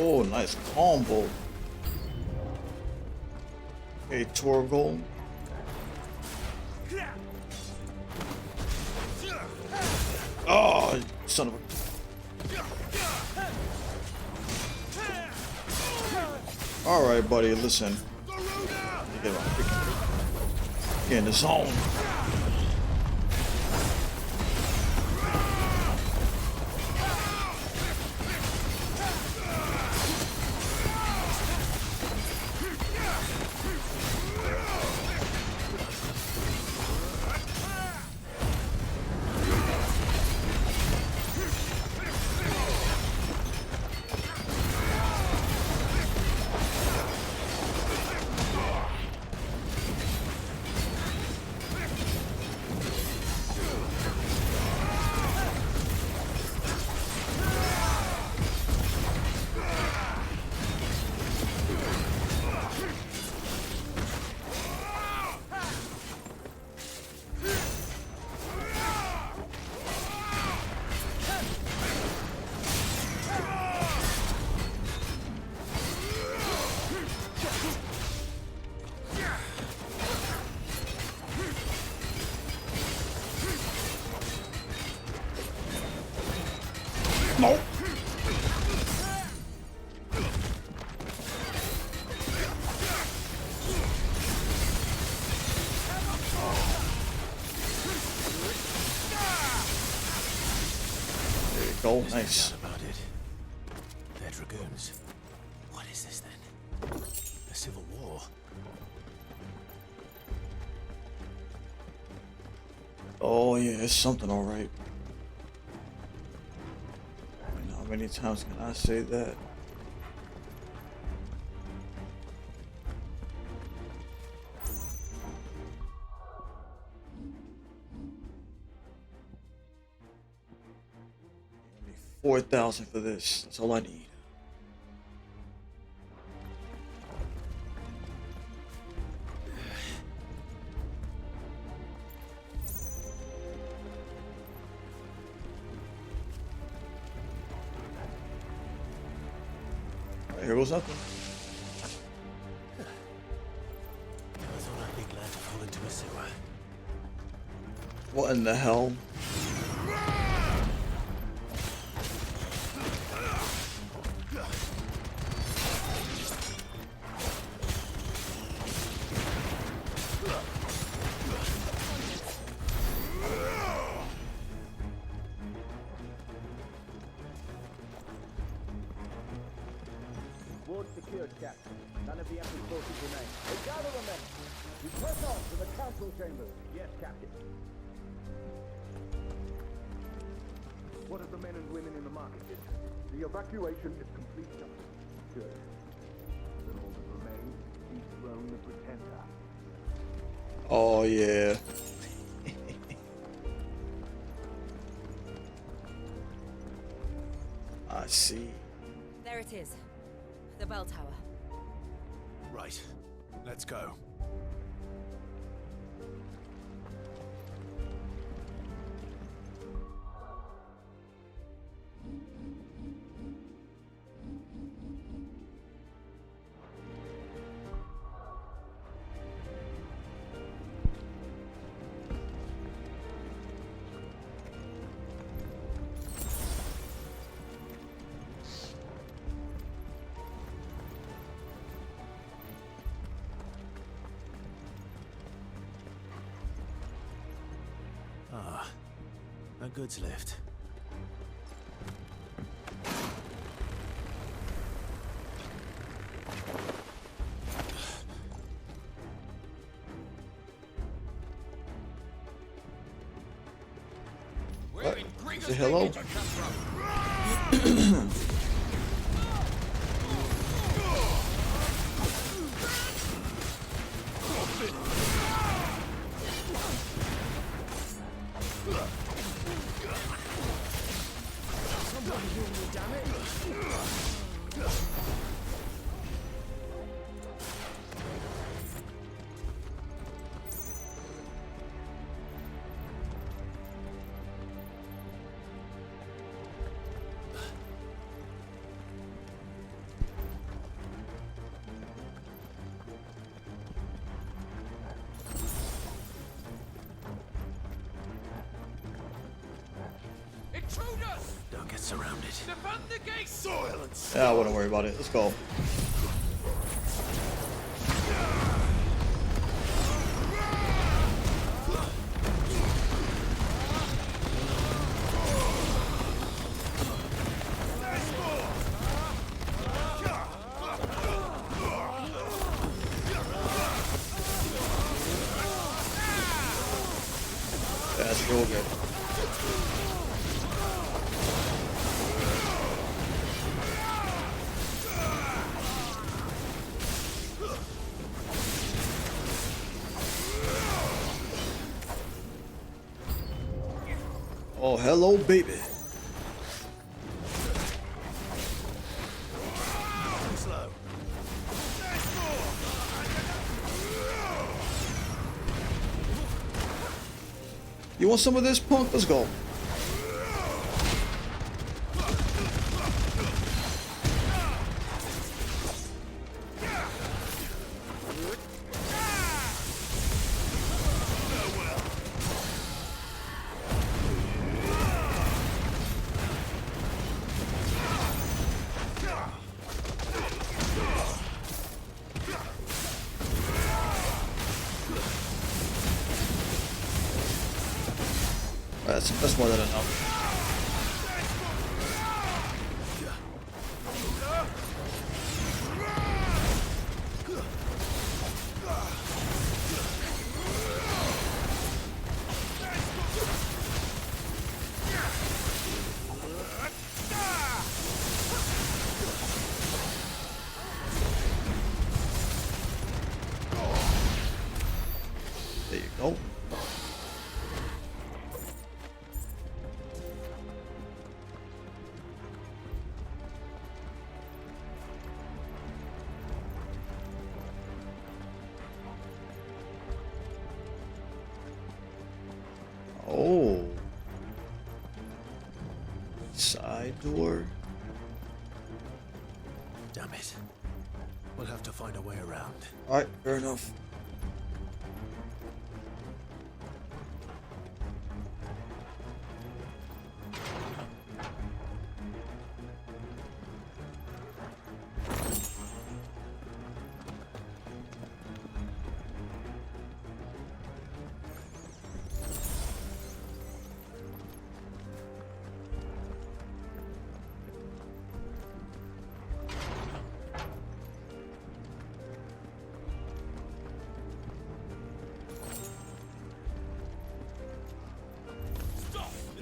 Oh, nice combo. Okay, Torgal. Oh, son of a... Alright, buddy, listen. Get in the zone. No. There you go. Nice. About it. They're dragoons. What is this then? A civil war? Oh yeah, it's something, all right. How many times can I say that? I need 4,000 for this. That's all I need. Here goes nothing. I thought I'd be glad to fall into a sewer. What in the hell? Ward secured, Captain. None of the Emperor's forces remain. They gather the men. We press on to the council chambers. Yes, Captain. What of the men and women in the market district? The evacuation is complete, Captain. Good. Then all that remains is dethrone the pretender. Oh yeah. I see. There it is. The bell tower. Right. Let's go. Ah, a goods lift. What? Say hello. Somebody heal me, damn it! Intruders! Don't get surrounded. Defend the gate! Silence! Yeah, I wouldn't worry about it. Let's go. That's real good. Oh, hello, baby. Slow. You want some of this, punk? Let's go. That's more than enough. There you go. Oh. Side door. Damn it. We'll have to find a way around. Alright, fair enough.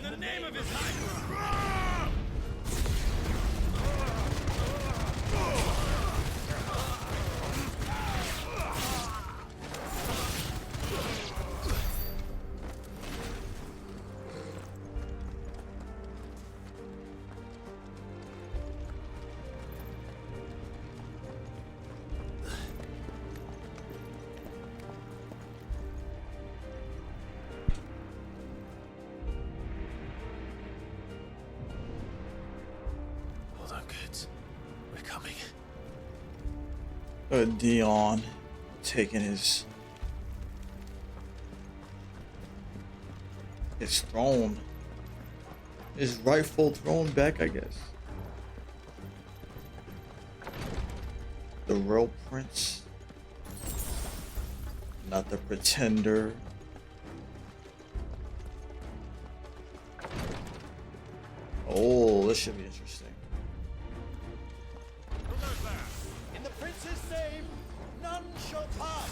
In the name of his highness! Hold on, kids. We're coming. Dion taking his throne, his rightful throne back, I guess. The real prince, not the pretender. Oh, this should be interesting. In the prince's name, none shall pass!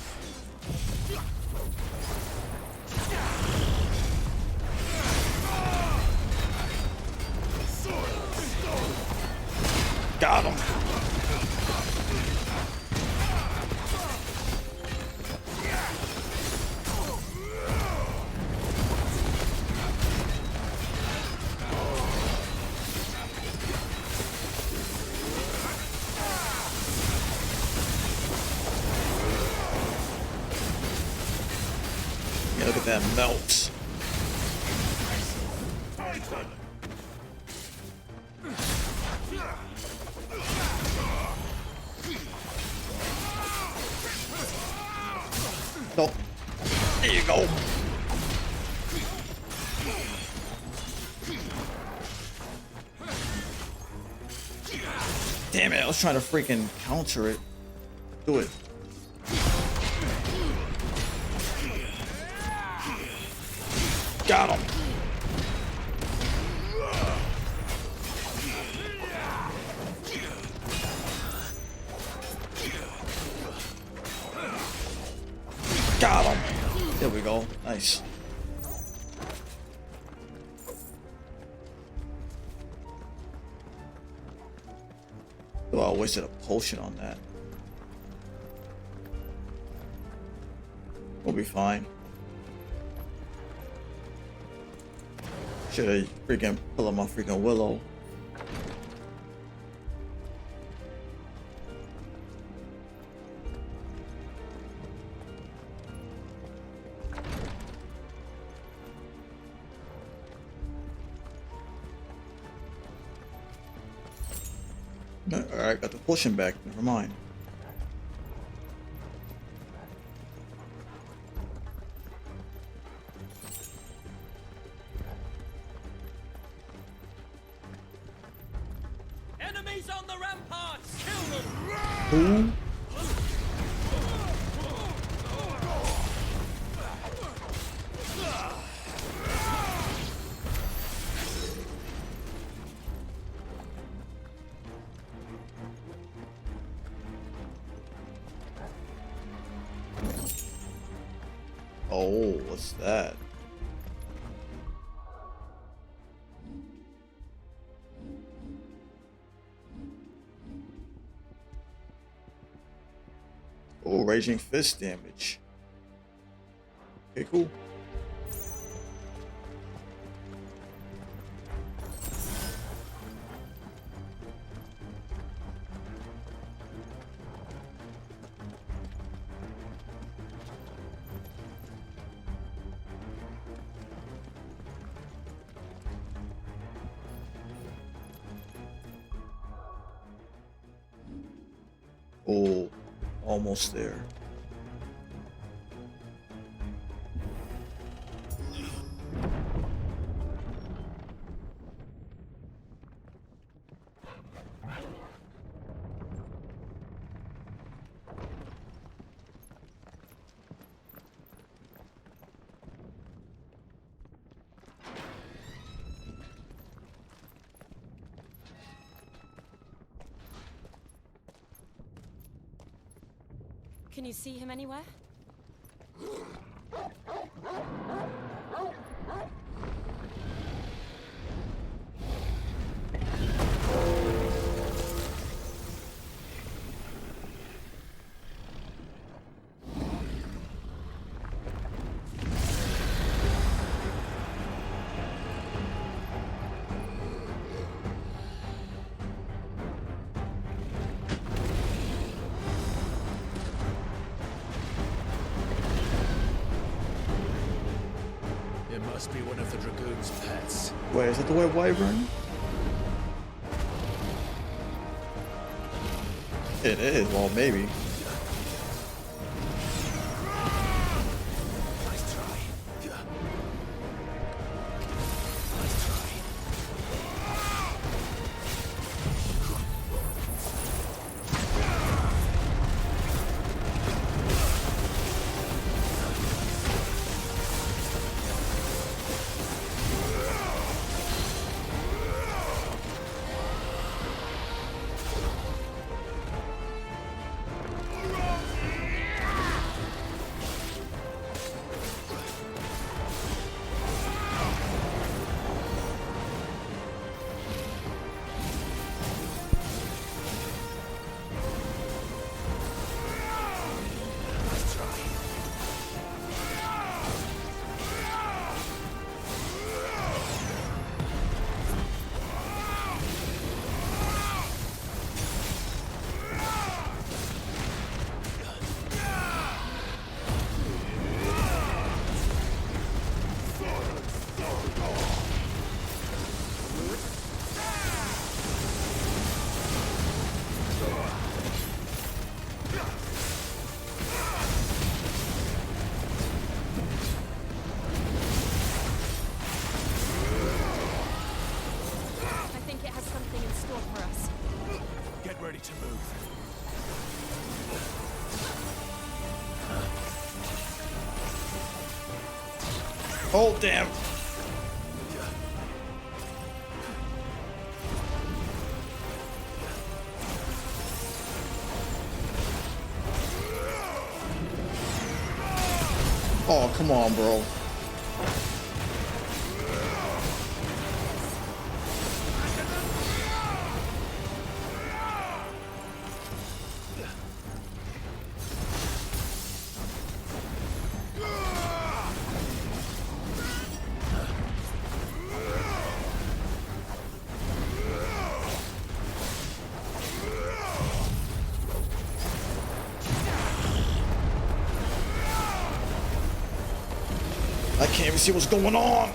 look at that melt. Oh, there you go. Damn it, I was trying to freaking counter it. Do it. Got him. Got him. There we go. Nice. Oh, I wasted a potion on that. We'll be fine. Should I freaking pull up my freaking willow? Alright, got the potion back. Never mind. Enemies on the ramparts! Kill them! Who? Oh, what's that? Oh, raging fist damage. Okay, cool. Oh, almost there. Can you see him anywhere? It must be one of the Dragoon's pets. Wait, is that the White Wyvern? It is. Well, maybe. Nice try. Oh, damn. Oh, come on, bro. I can't even see what's going on.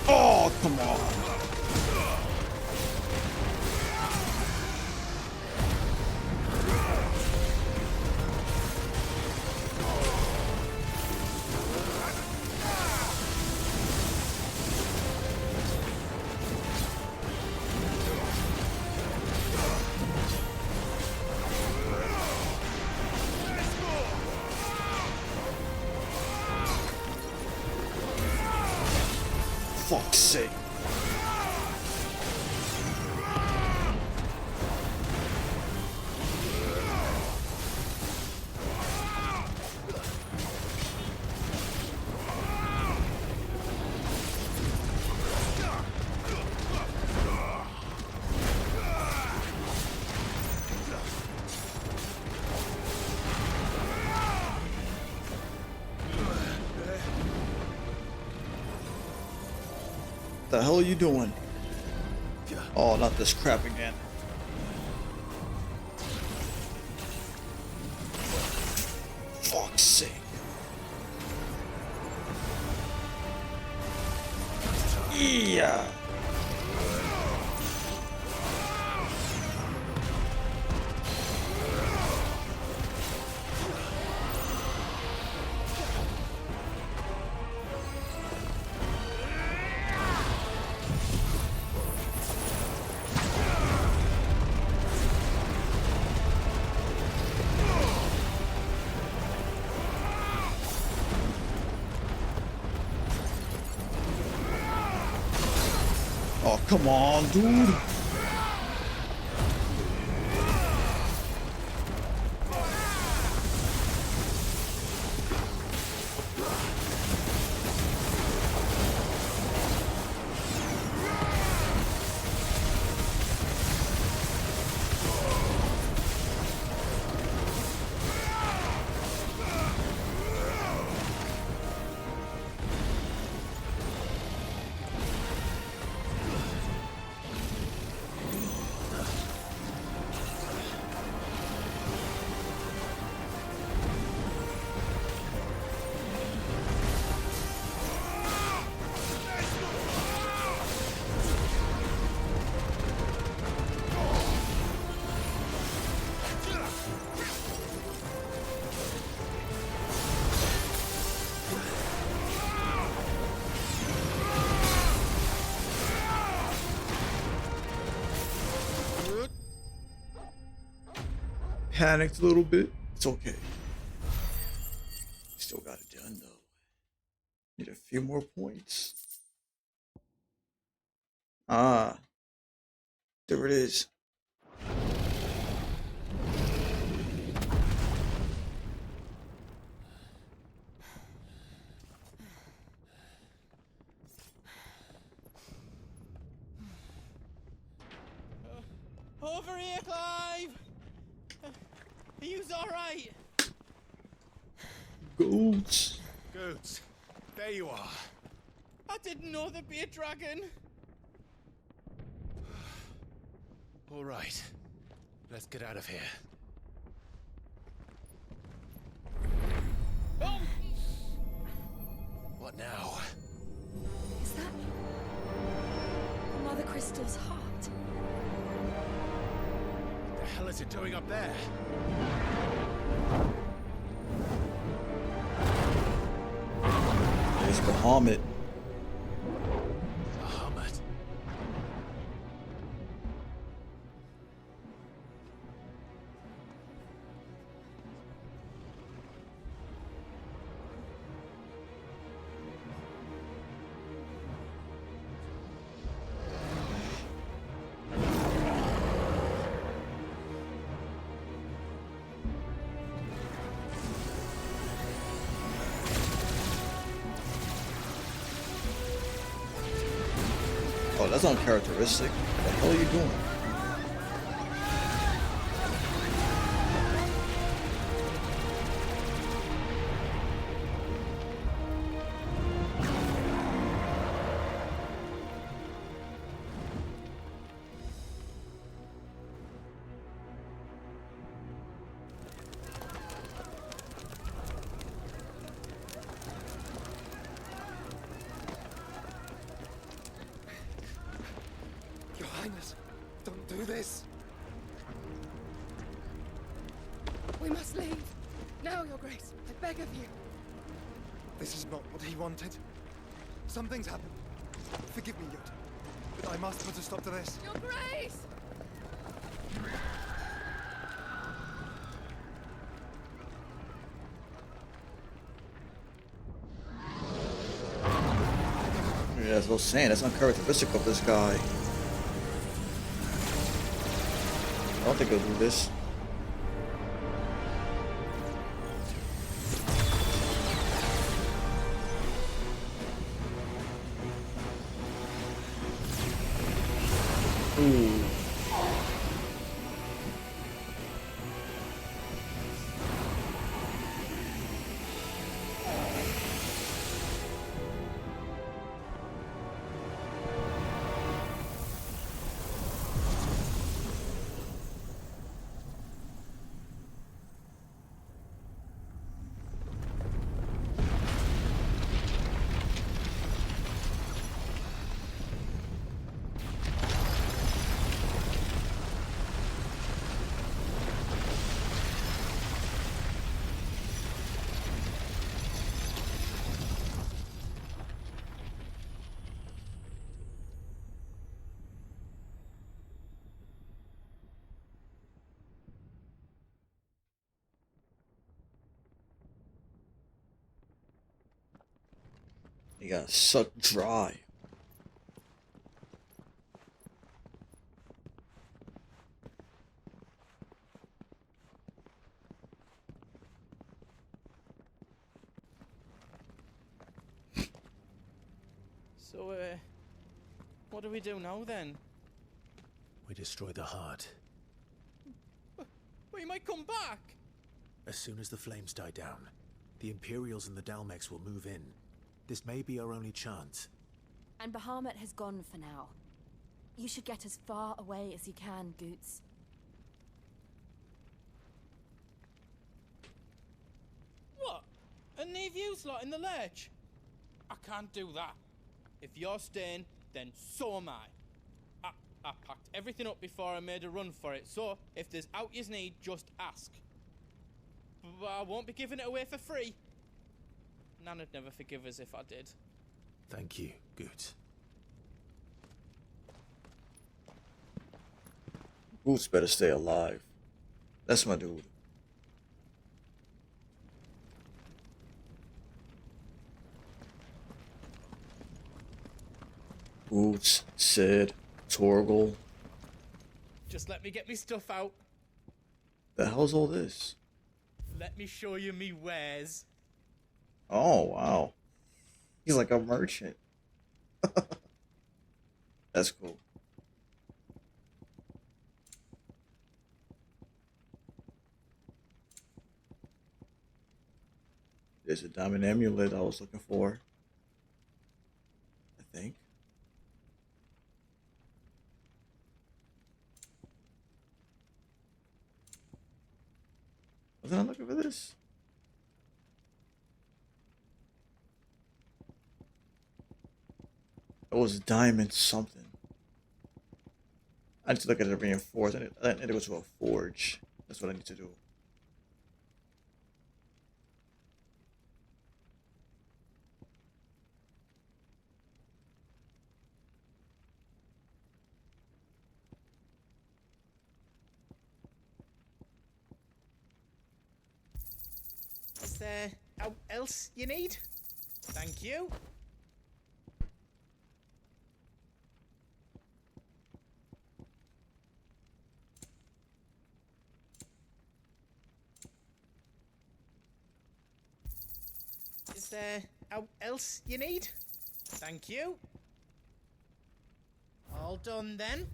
Oh, come on. Fuck's sake. The hell are you doing? Oh, not this crap again. Fuck's sake. Yeah. Oh, come on, dude. Panicked a little bit. It's okay. Still got it done though. Need a few more points. Ah, there it is. Over here, Clive! Are you alright? Goats. Goats. There you are. I didn't know there'd be a dragon. All right. Let's get out of here. Oh! What now? Is that Mother Crystal's heart? What the hell is it doing up there? Bahamut. Bahamut. Oh, that's uncharacteristic. What the hell are you doing? Your Highness, don't do this. We must leave. Now, Your Grace. I beg of you. This is not what he wanted. Something's happened. Forgive me, Yod. But I must put a stop to this. Your Grace! Yeah, that's what I was saying. That's uncharacteristic of this guy. I don't think he'll do this. Ooh. He got sucked dry. So, what do we do now then? We destroy the heart. We might come back! As soon as the flames die down, the Imperials and the Dalmex will move in. This may be our only chance. And Bahamut has gone for now. You should get as far away as you can, Goots. What? And leave you lot in the lurch? I can't do that. If you're staying, then so am I. I packed everything up before I made a run for it, so if there's out you need, just ask. But I won't be giving it away for free. Nana'd never forgive us if I did. Thank you, Goots. Boots better stay alive. That's my dude. Boots, Sid, Torgal. Just let me get me stuff out. The hell's all this? Let me show you me wares. Oh, wow. He's like a merchant. That's cool. There's a diamond amulet I was looking for. I think. Wasn't I looking for this? It was diamond something. I need to look at it reinforced. I need to go to a forge. That's what I need to do. there else you need? Thank you. Is there else you need? Thank you. All done then.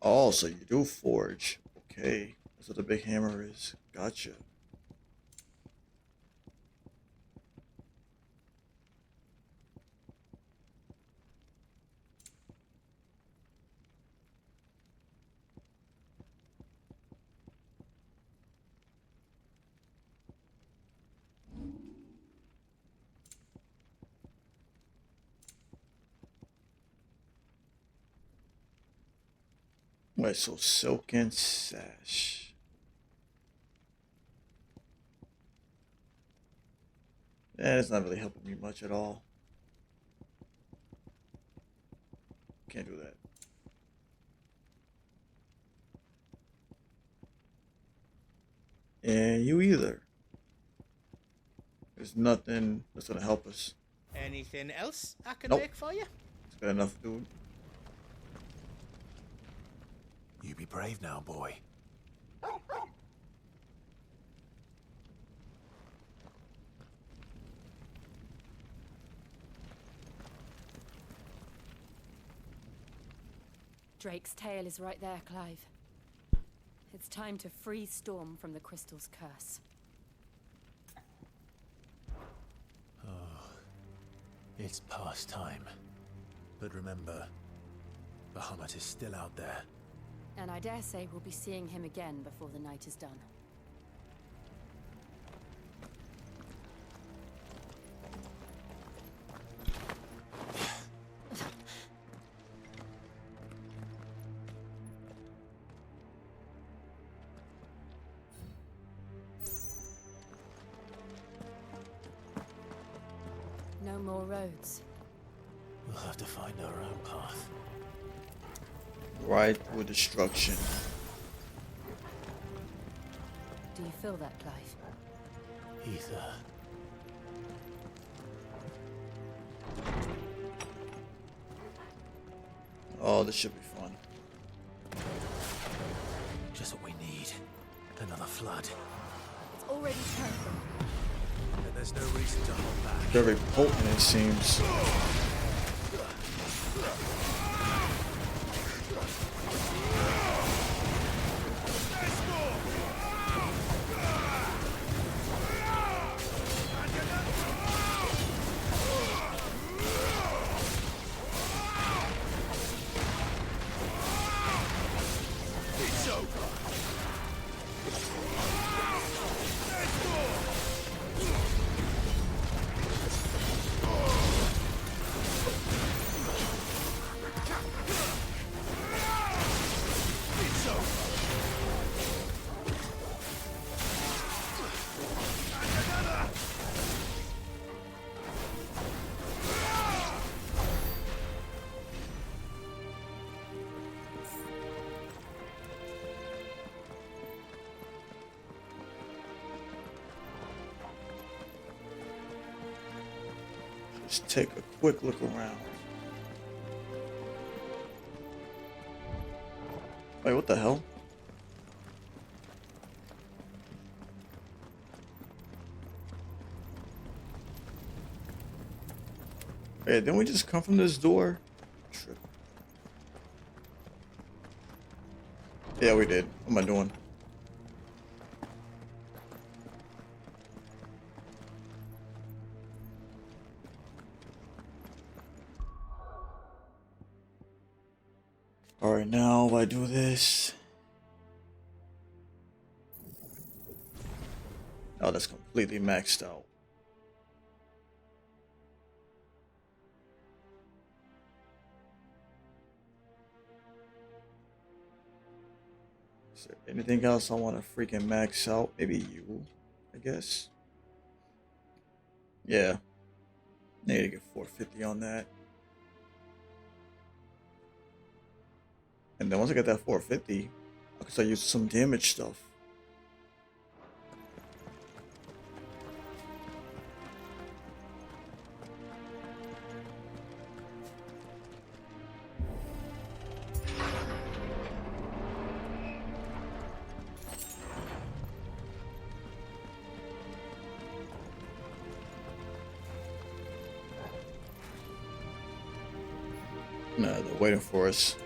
Oh, so you do forge. Okay. That's what the big hammer is. Gotcha. Wait, so silken sash. Yeah, it's not really helping me much at all. Can't do that. And you either. There's nothing that's gonna help us. Anything else I can Nope. make for you? It's good enough, dude. You be brave now, boy. Drake's tail is right there, Clive. It's time to free Storm from the crystal's curse. Oh, it's past time. But remember, Bahamut is still out there. And I dare say we'll be seeing him again before the night is done. No more roads. We'll have to find our own path. Right with destruction. Do you feel that, Clive? Ether. Oh, this should be fun. Just what we need. Another flood. It's already turned. And there's no reason to hold back. Very potent, it seems. Just take a quick look around. Wait, what the hell? Hey, didn't we just come from this door? Trip. Yeah, we did. What am I doing? Alright, now if I do this. Oh, that's completely maxed out. Is there anything else I want to freaking max out? Maybe you, I guess. Yeah. Need to get 450 on that. And then once I get that 450, I can start using some damage stuff. Nah, they're waiting for us.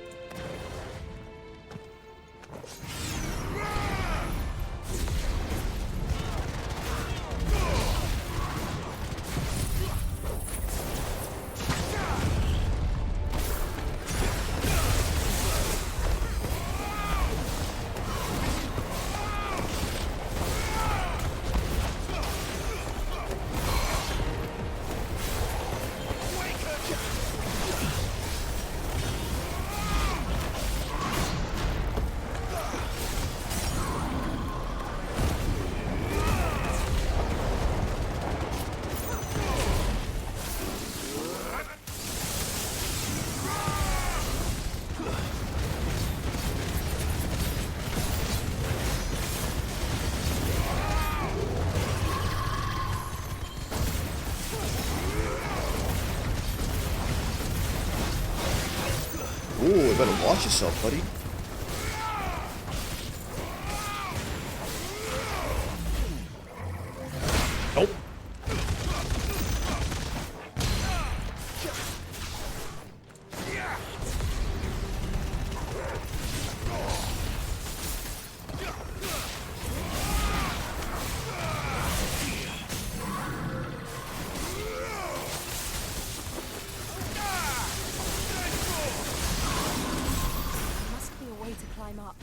Ooh, better watch yourself, buddy. Nope. Climb up.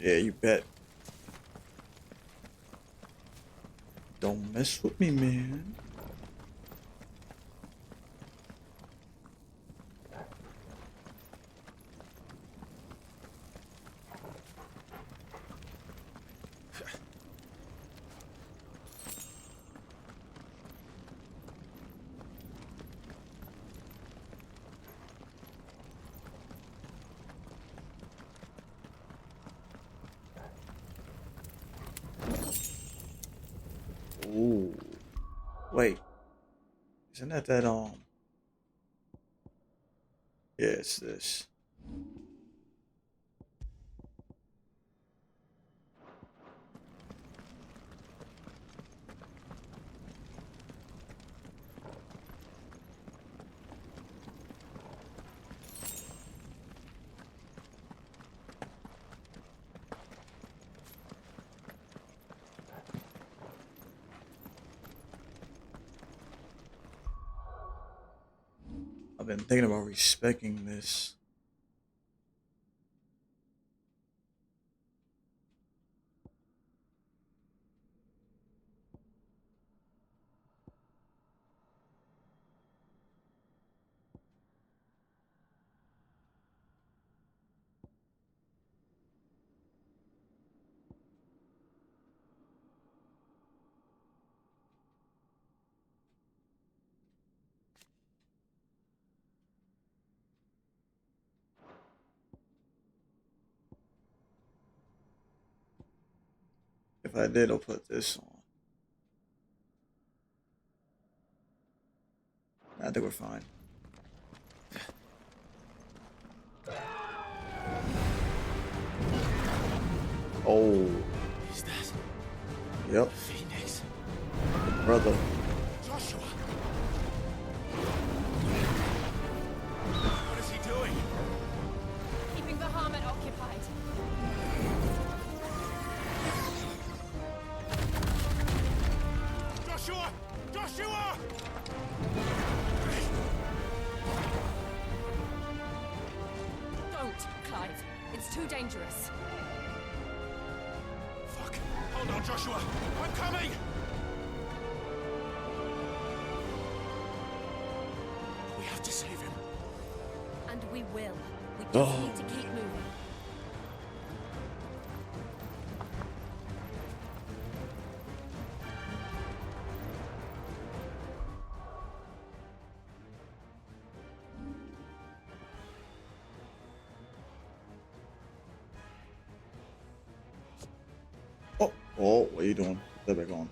Yeah, you bet. Don't mess with me, man. Ooh. Wait. Isn't that yeah, it's this. I've been thinking about respecing this. If I did, I'll put this on. I think we're fine. Oh. Is that? Yep. Phoenix. Brother. Joshua. What is he doing? Keeping the Harmon occupied. Joshua! Joshua! Don't, Clive. It's too dangerous. Fuck. Hold on, Joshua. I'm coming! We have to save him. And we will. We just need to keep moving. Oh, what are you doing? Put that back on.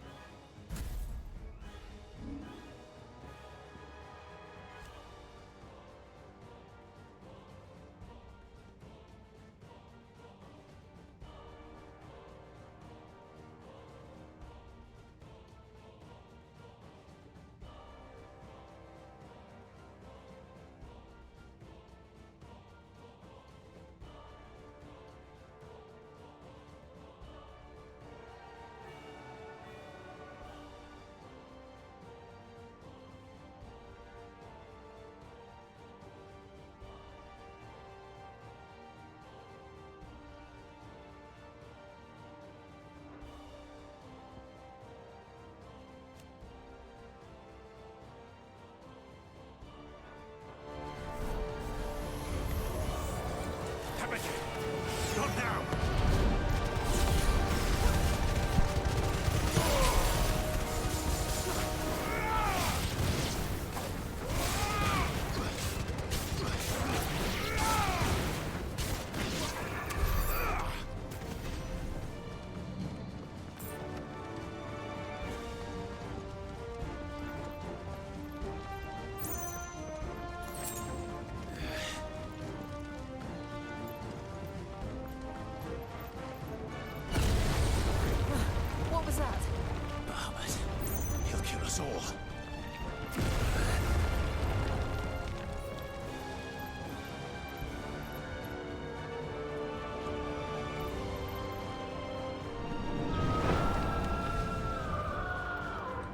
us all.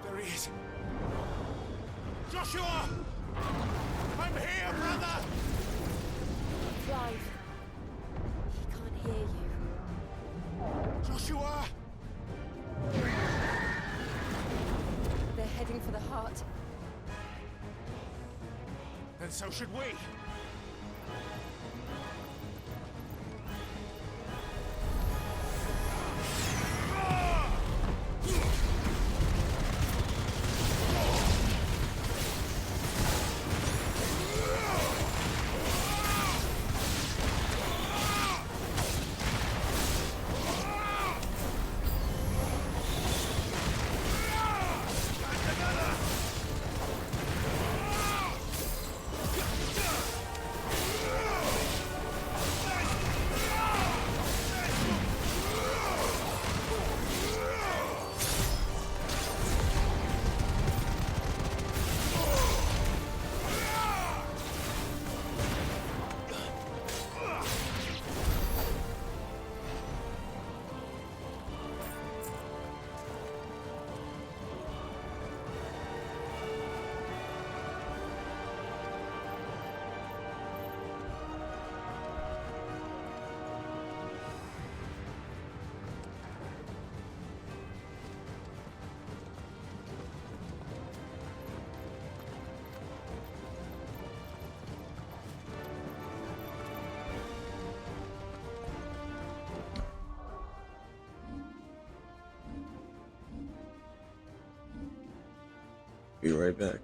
There he is. Joshua! I'm here, brother! Clive. He can't hear you. Joshua! They're heading for the heart. Then so should we. Be right back.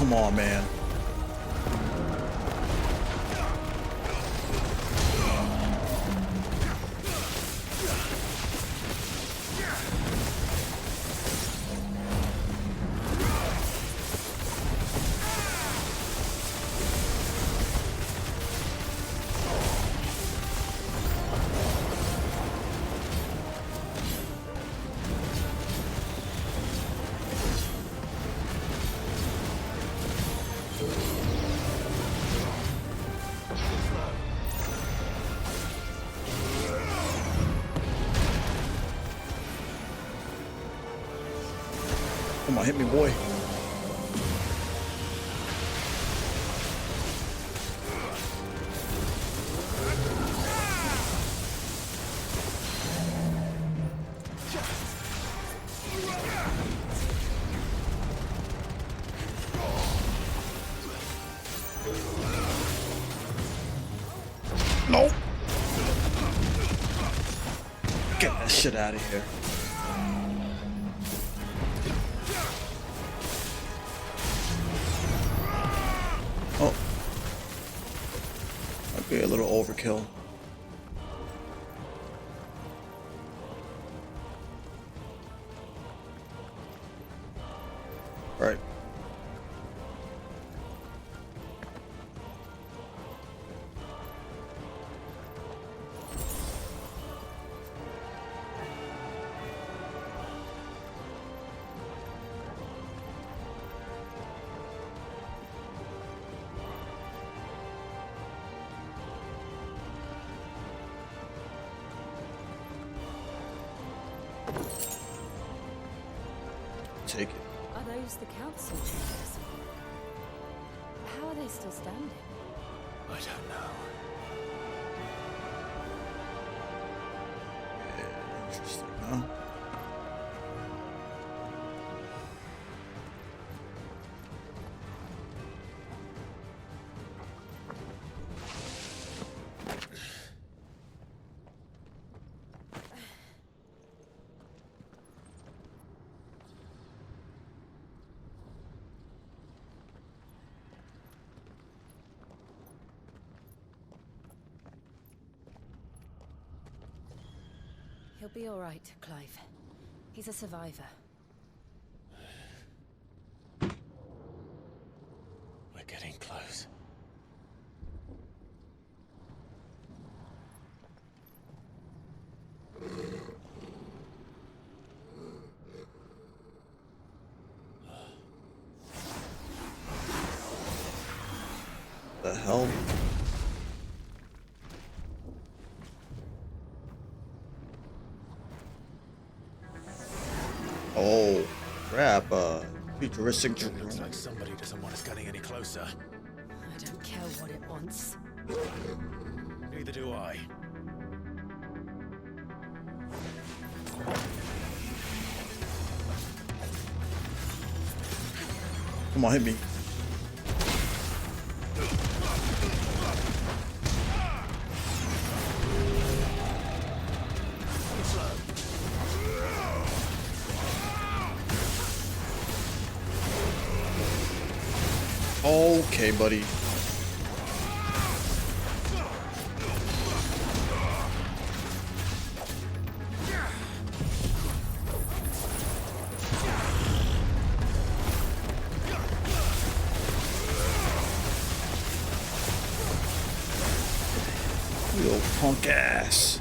come on, man. Come on, hit me, boy. No. Get that shit out of here. Oh. Might be a little overkill. Right. Take it. Are those the council chambers? How are they still standing? I don't know. Yeah, interesting, huh? He'll be all right, Clive. He's a survivor. We're getting close. The hell? Oh, crap, futuristic drone. Looks like somebody doesn't want us getting any closer. I don't care what it wants. Neither do I. Come on, hit me. Okay, buddy. You old punk ass.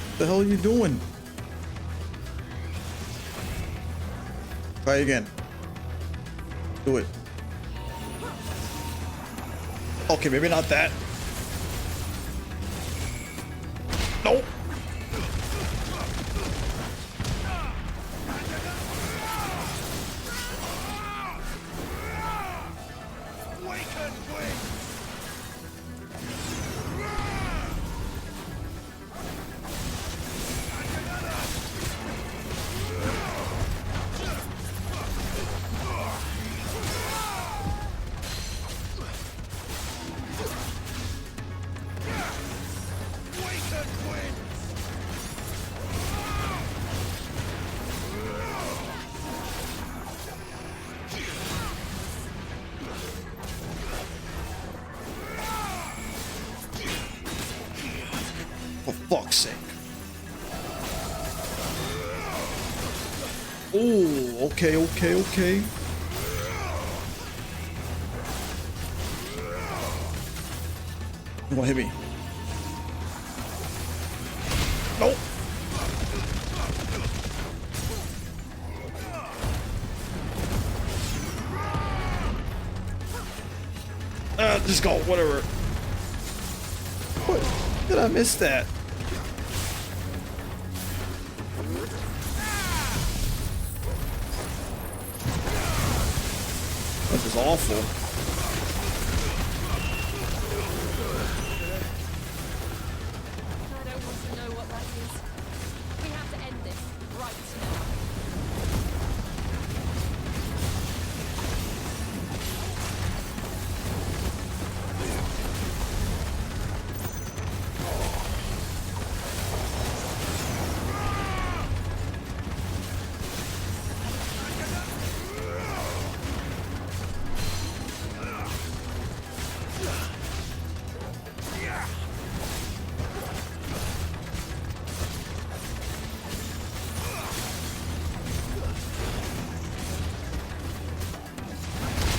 What the hell are you doing? Try again. Do it. Okay, maybe not that. Nope. Fuck's sake. Oh, okay, okay, okay. Don't hit me. Nope. Just go, whatever. What? Did I miss that? This is awful. I don't want to know what that is. We have to end this right now.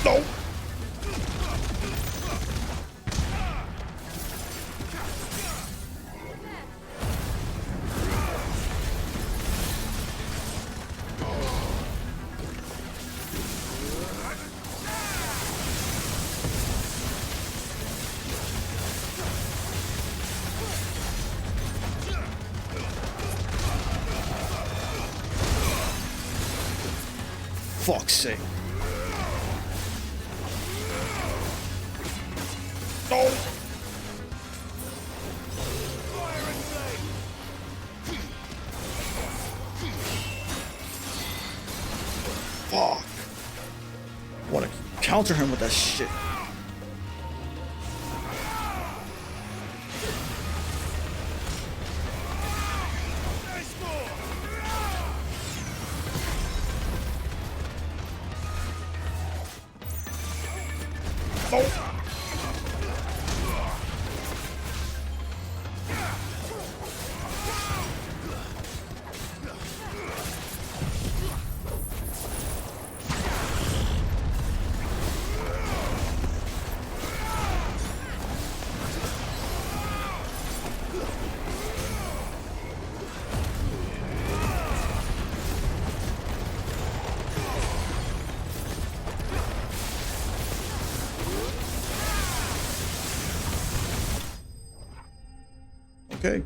No. Fuck's sake. No. Fuck. I want to counter him with that shit. Oh. Okay.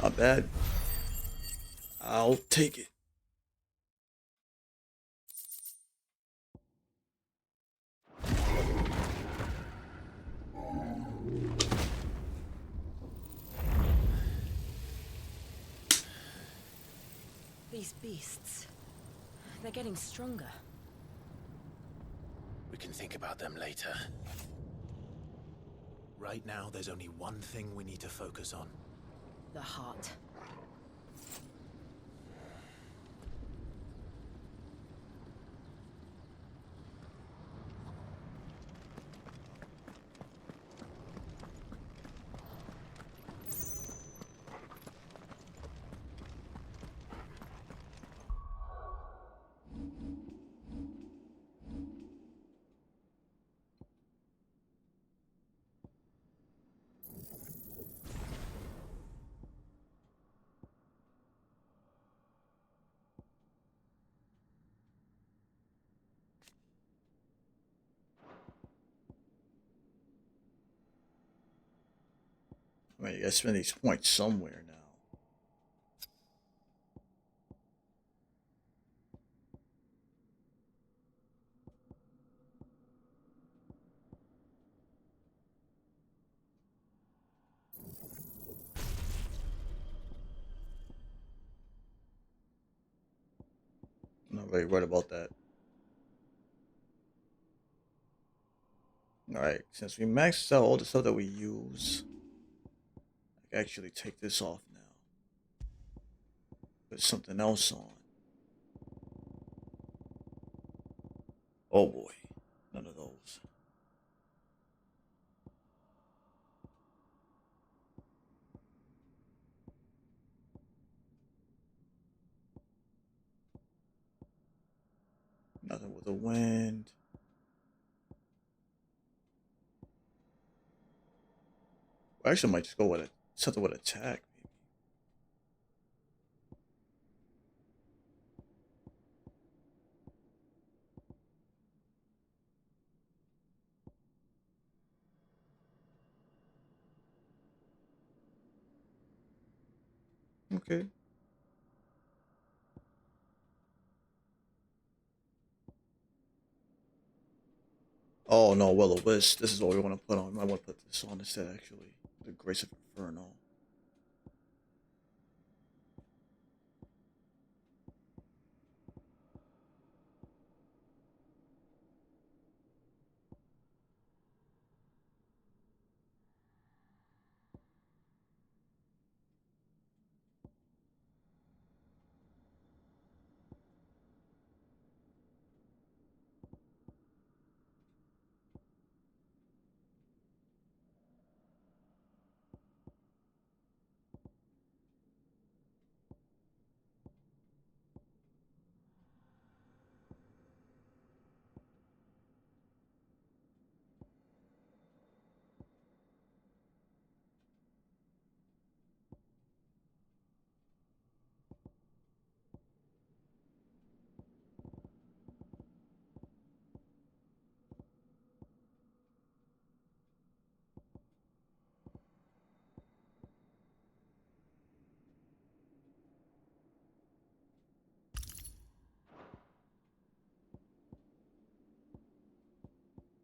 Not bad. I'll take it. These beasts, they're getting stronger. We can think about them later. Right now, there's only one thing we need to focus on. The heart. I mean, you gotta spend these points somewhere now. I'm not really worried about that. Alright, since we maxed out all the stuff that we use, I can actually take this off now. Put something else on. Oh boy, none of those. Nothing with the wind. I actually might just go with something with attack. Okay. Oh no, Will o Wisp. This is what we want to put on. I want to put this on instead, actually. The Grace of Inferno.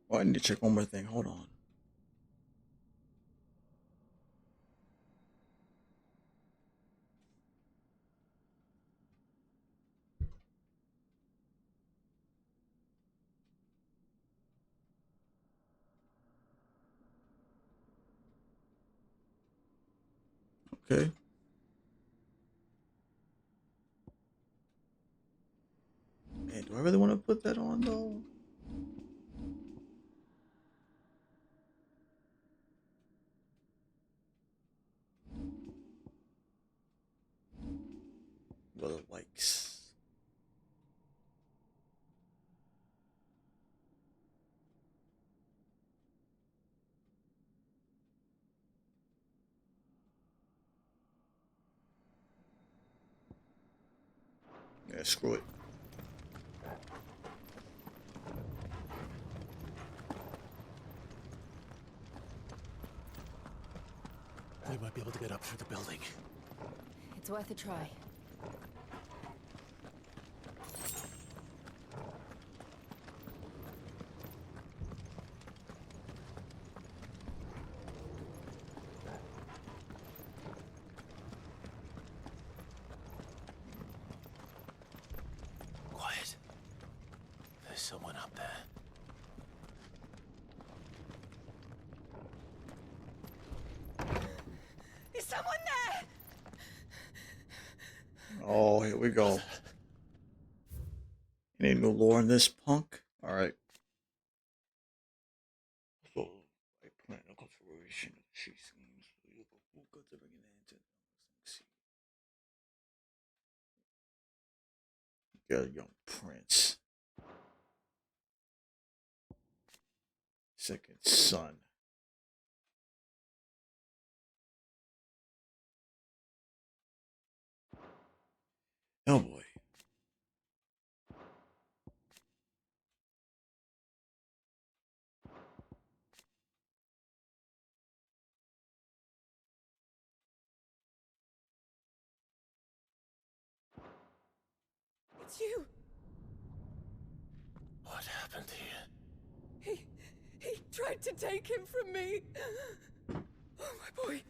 Oh, I need to check one more thing. Hold on. Okay. Man, do I really want to put that on though? Well, likes. Yeah, screw it. We might be able to get up through the building. It's worth a try. Quiet. There's someone up there. Is someone there? Oh, here we go. Any new lore in this punk? Alright. So, I plan a configuration of cheat schemes. We'll go to bring it into. Got a young prince. Second son. Oh boy. It's you. What happened here? He tried to take him from me. Oh, my boy.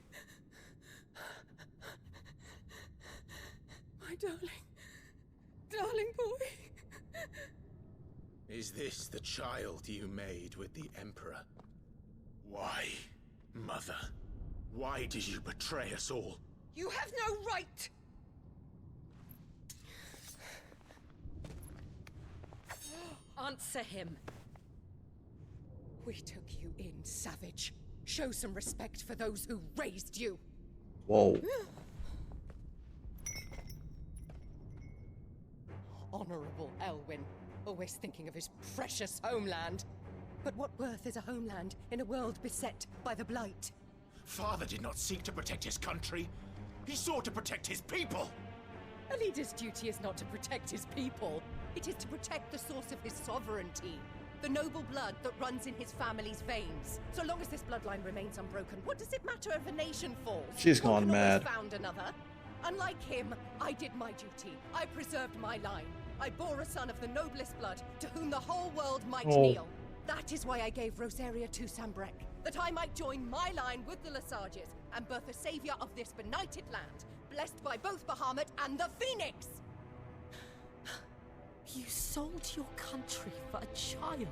My darling boy. Is this the child you made with the Emperor? Why, Mother? Why did you betray us all? You have no right. Answer him. We took you in, savage. Show some respect for those who raised you. Whoa. Honorable Elwyn, always thinking of his precious homeland. But what worth is a homeland in a world beset by the Blight? Father did not seek to protect his country. He sought to protect his people. A leader's duty is not to protect his people. It is to protect the source of his sovereignty. The noble blood that runs in his family's veins. So long as this bloodline remains unbroken, what does it matter if a nation falls? She's One gone can always mad. found another. Unlike him, I did my duty. I preserved my line. I bore a son of the noblest blood, to whom the whole world might kneel. That is why I gave Rosaria to Sambrek, that I might join my line with the Lesages and birth a savior of this benighted land, blessed by both Bahamut and the Phoenix! You sold your country for a child.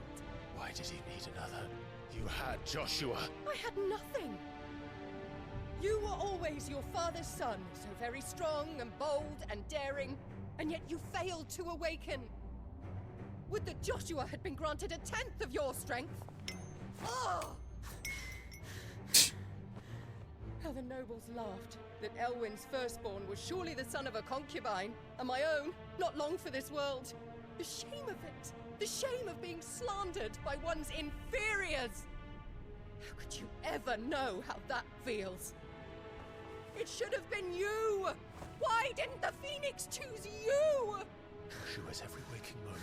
Why did he need another? You had Joshua. I had nothing. You were always your father's son, so very strong and bold and daring, and yet you failed to awaken. Would that Joshua had been granted 1/10 of your strength? Oh! How the nobles laughed that Elwyn's firstborn was surely the son of a concubine, and my own, not long for this world. The shame of it! The shame of being slandered by one's inferiors! How could you ever know how that feels? It should have been you! Why didn't the Phoenix choose you? Joshua's every waking moment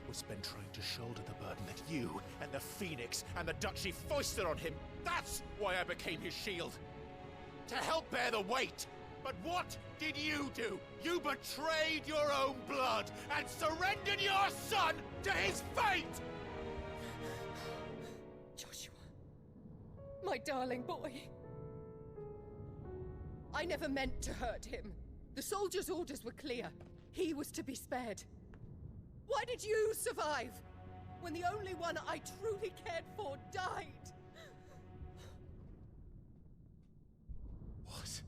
was spent trying to shoulder the burden that you and the Phoenix and the Duchy foisted on him. That's why I became his shield. To help bear the weight. But what did you do? You betrayed your own blood and surrendered your son to his fate! Joshua. My darling boy. I never meant to hurt him. The soldiers' orders were clear. He was to be spared. Why did you survive? When the only one I truly cared for died? What?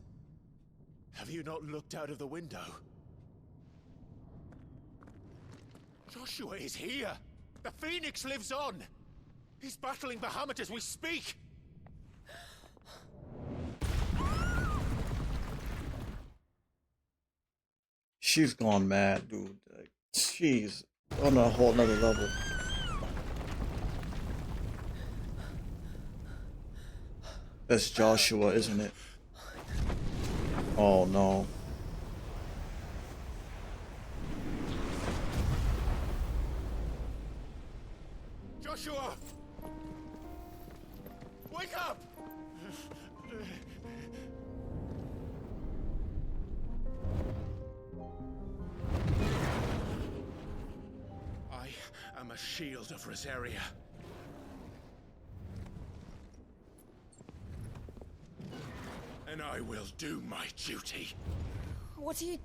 Have you not looked out of the window? Joshua is here! The Phoenix lives on! He's battling Bahamut as we speak! She's gone mad, dude. Like, she's on a whole nother level. That's Joshua, isn't it? Oh no. Joshua! Wake up! I am a shield of Rosaria. And I will do my duty. What are you...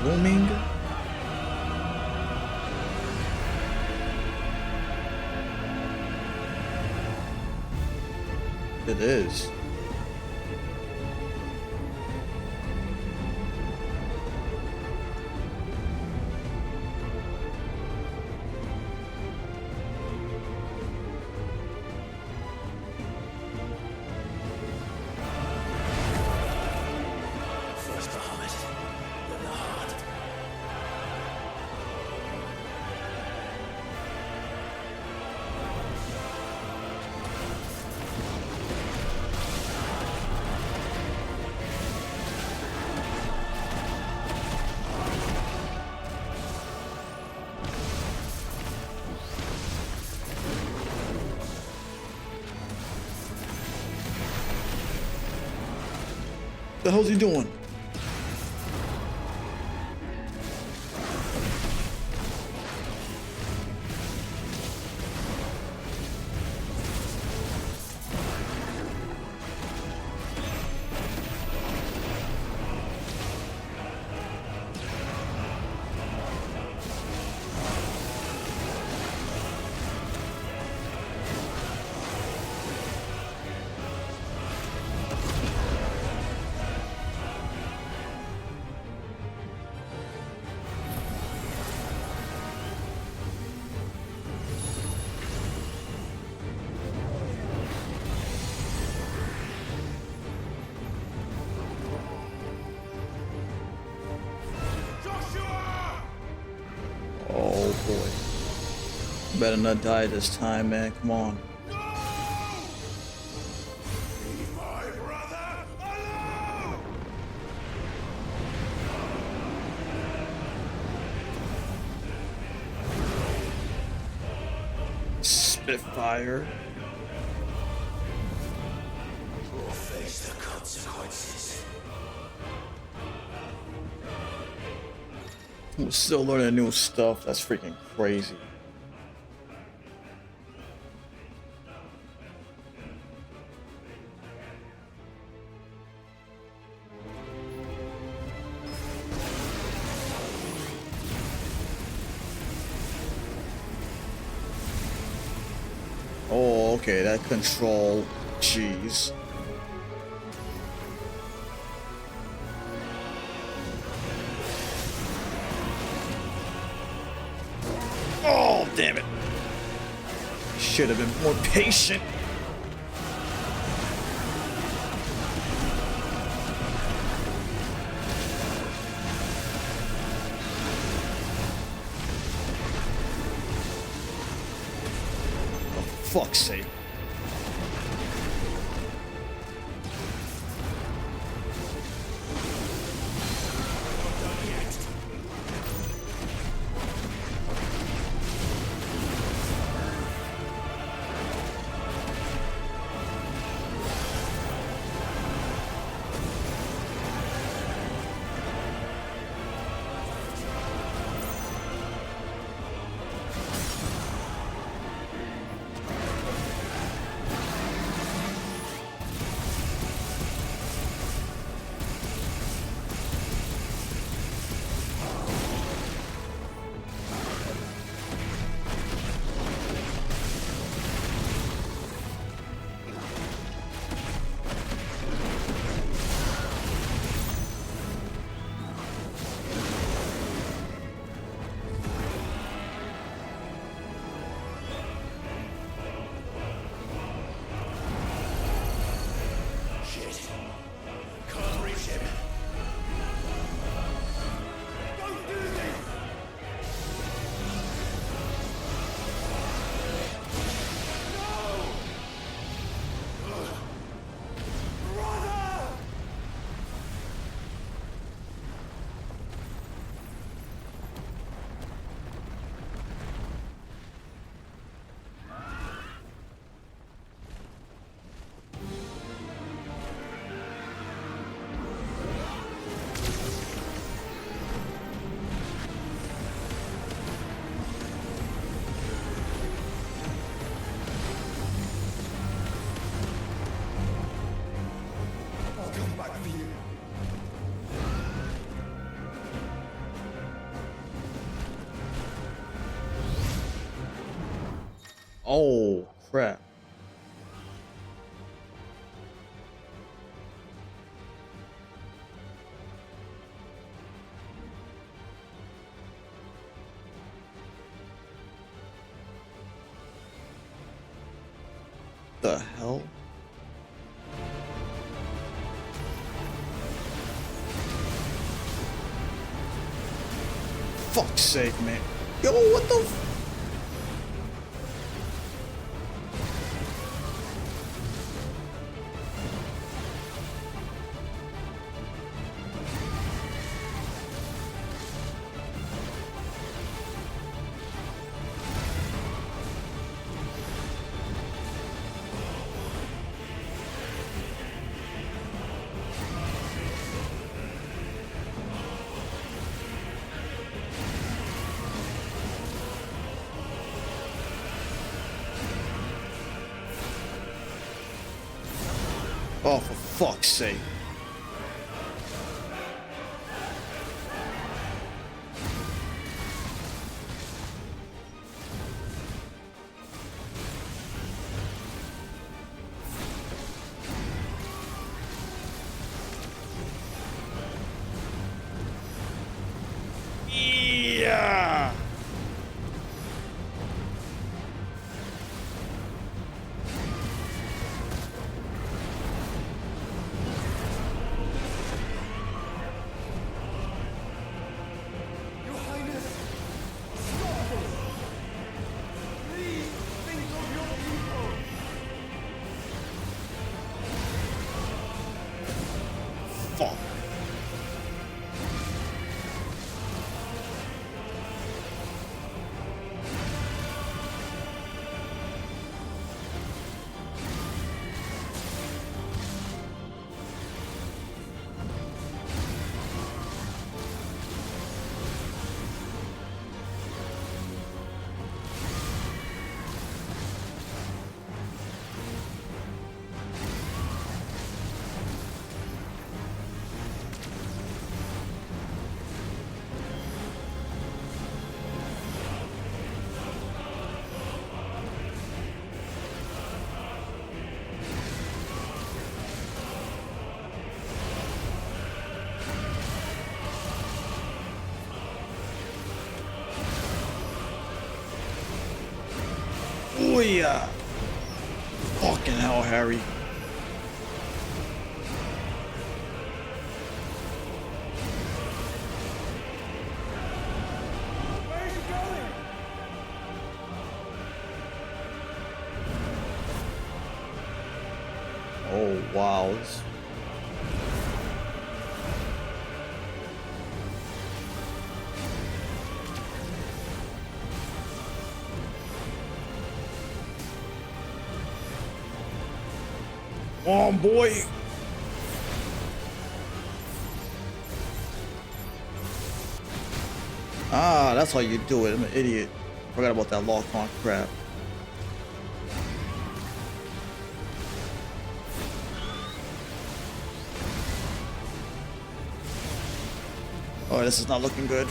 blooming. It is. First the heart, then the heart. The hell's he doing? Oh boy. Better not die this time, man. Come on. Spitfire. We'll face the consequences. I'm still learning new stuff. That's freaking crazy. Oh, okay, that control. Jeez. Oh, damn it. Should have been more patient. Oh, for fuck's sake. Oh, crap. The hell? Fuck's sake, man. Yo, what the f— Oh, for fuck's sake. Yeah. Fuck. Oh yeah. Fucking hell, Harry. Oh wow. Oh boy. Ah, that's how you do it. I'm an idiot. Forgot about that lock-on crap. Oh, this is not looking good.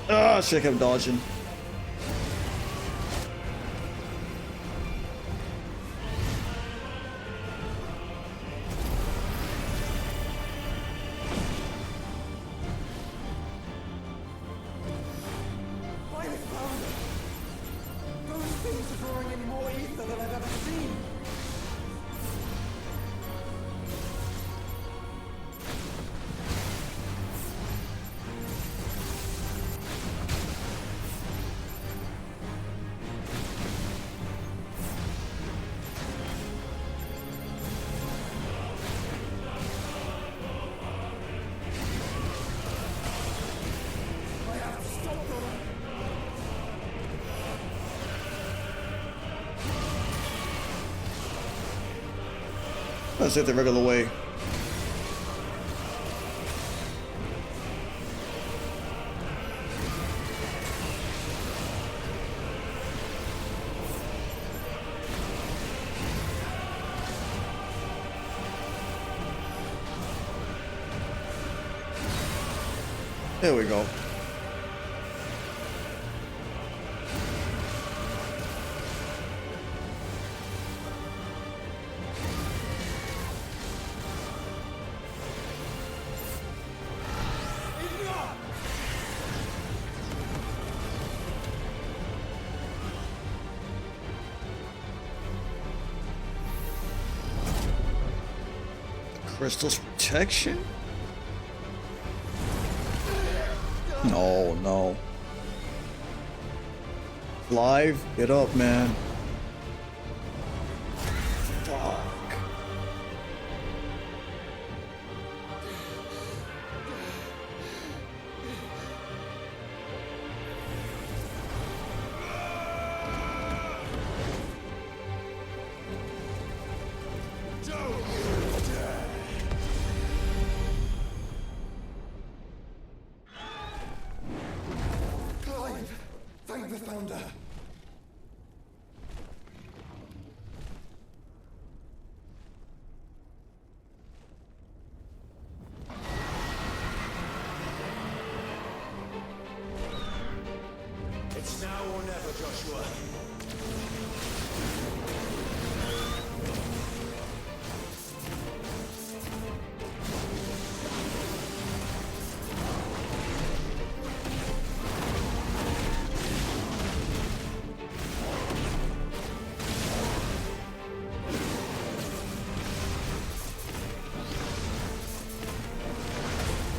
Ah, shit, I'm dodging. Those things are drawing in more ether than I've ever seen. That's it the regular way. There we go. Crystal's protection? No, no. Clive, get up, man. Fuck. Thank the Founder. It's now or never, Joshua.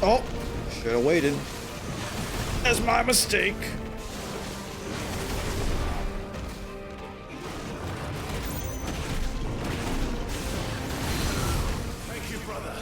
Oh, should have waited. That's my mistake. Thank you, brother.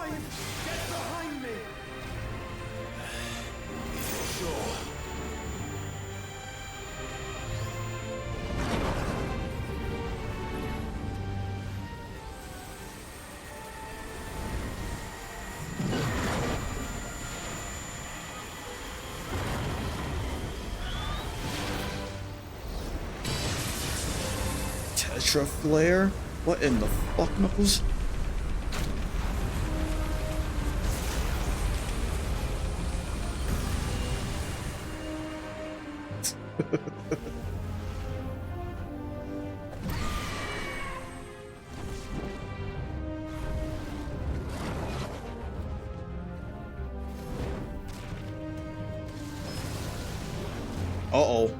Get behind me! Sure. Tetra flare? What in the fuck, Knuckles? Uh-oh.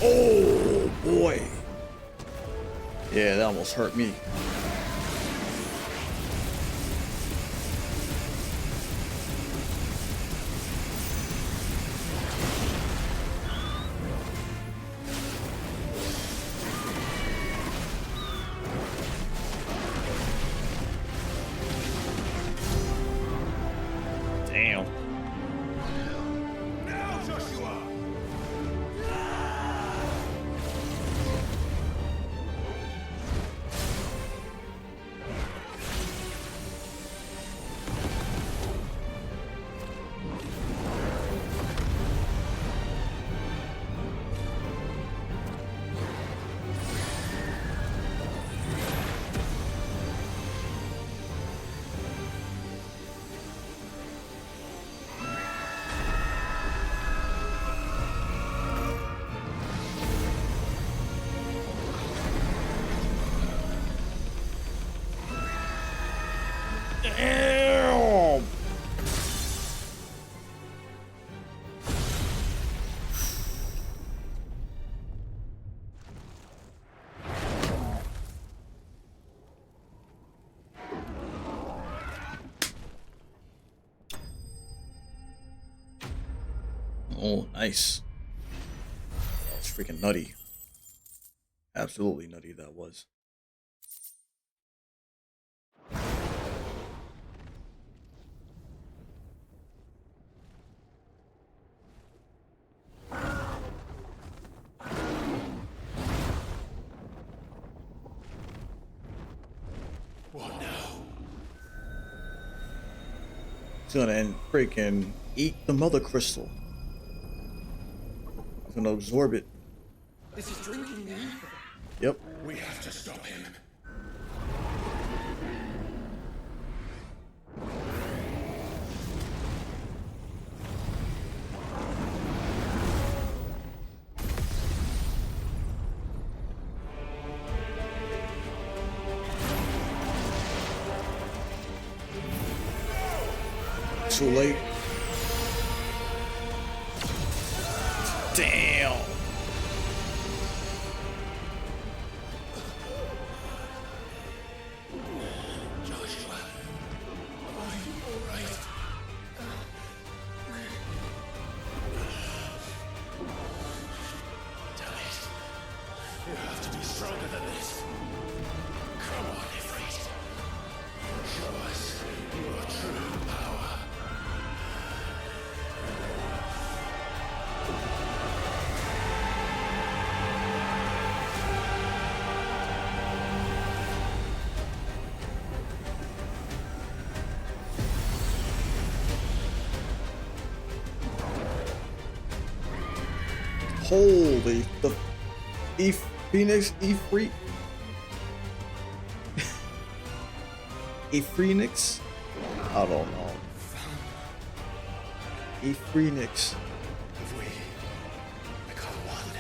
Oh boy. Yeah, that almost hurt me. Damn. Now, Joshua! Oh, nice. That was freaking nutty. Absolutely nutty that was. What now? He's gonna freaking eat the mother crystal. He's gonna absorb it. This is drinking the ether. Yep. We have to stop him. Too late. Damn. Joshua, are you all right? Damn it. You have to be stronger than this. Come on, Ifrit. Show us your true power. Holy the Phoenix Efreet. Phoenix? I don't know. Phoenix. If we become one,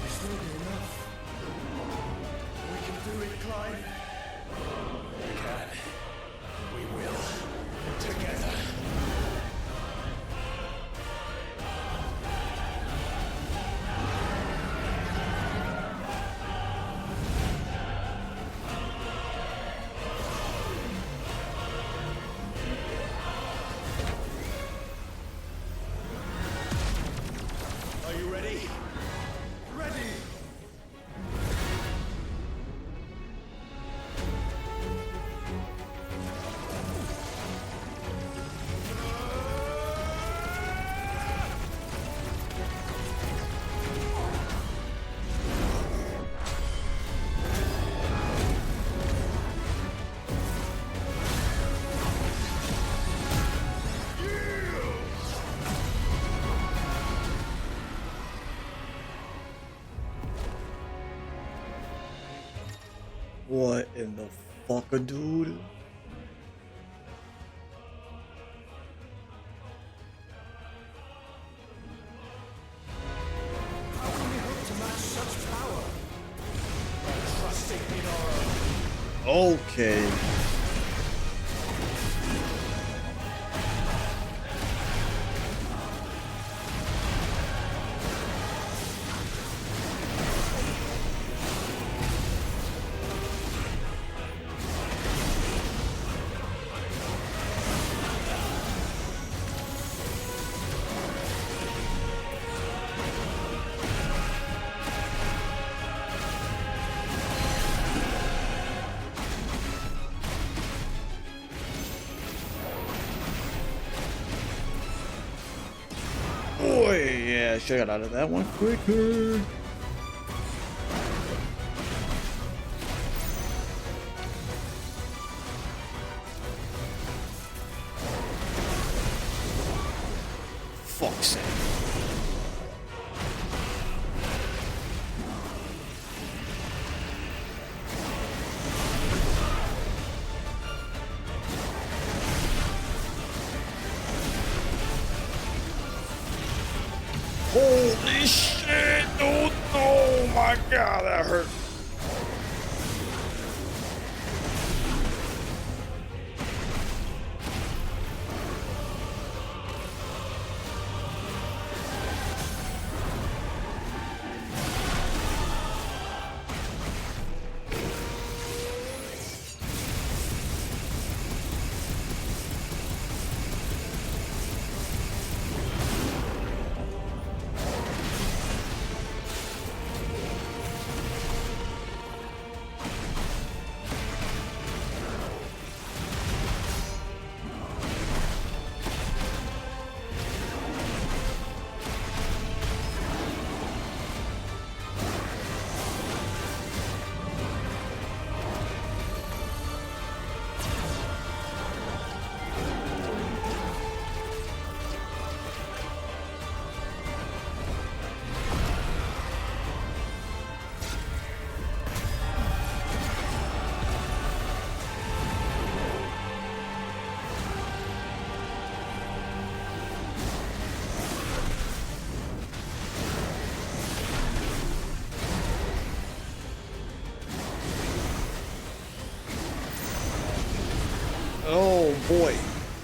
this will be enough. We can do it, Clive. We can. We will. Together. Are you ready? Ready! What in the fuck, dude? How can we hope to match such power? By trusting in our own. Okay. Boy, yeah, should have got out of that one quicker. Fuck's sake. Holy shit, dude. Oh my god, that hurt. Oh boy.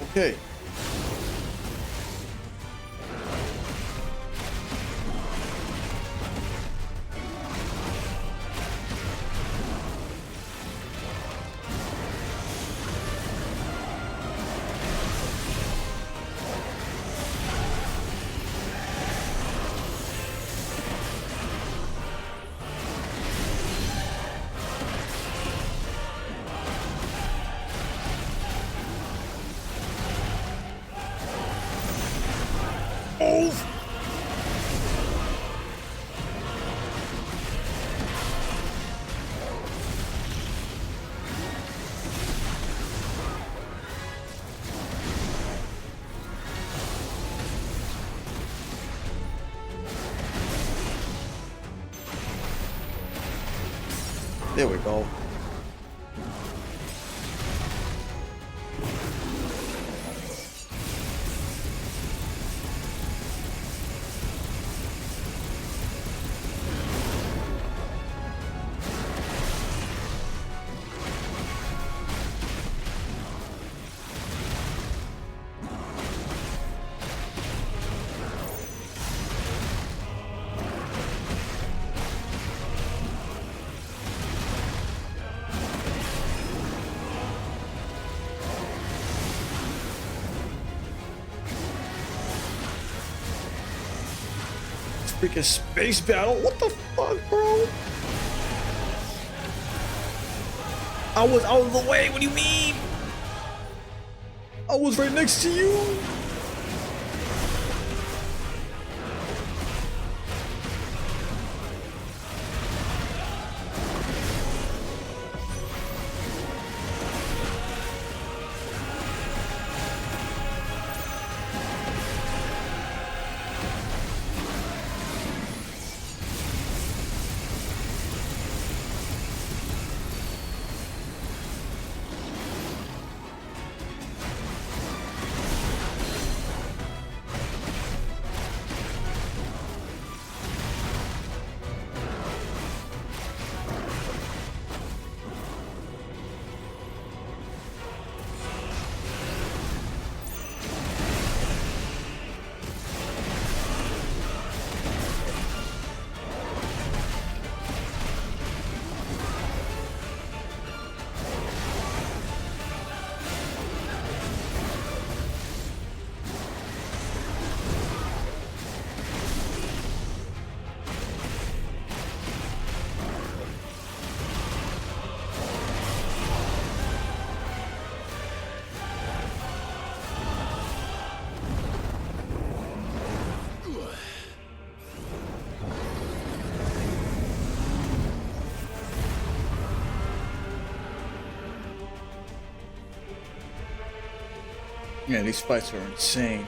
Okay. Oh! There we go. Freaking space battle. What the fuck, bro? I was out of the way. What do you mean? I was right next to you. Yeah, these fights are insane.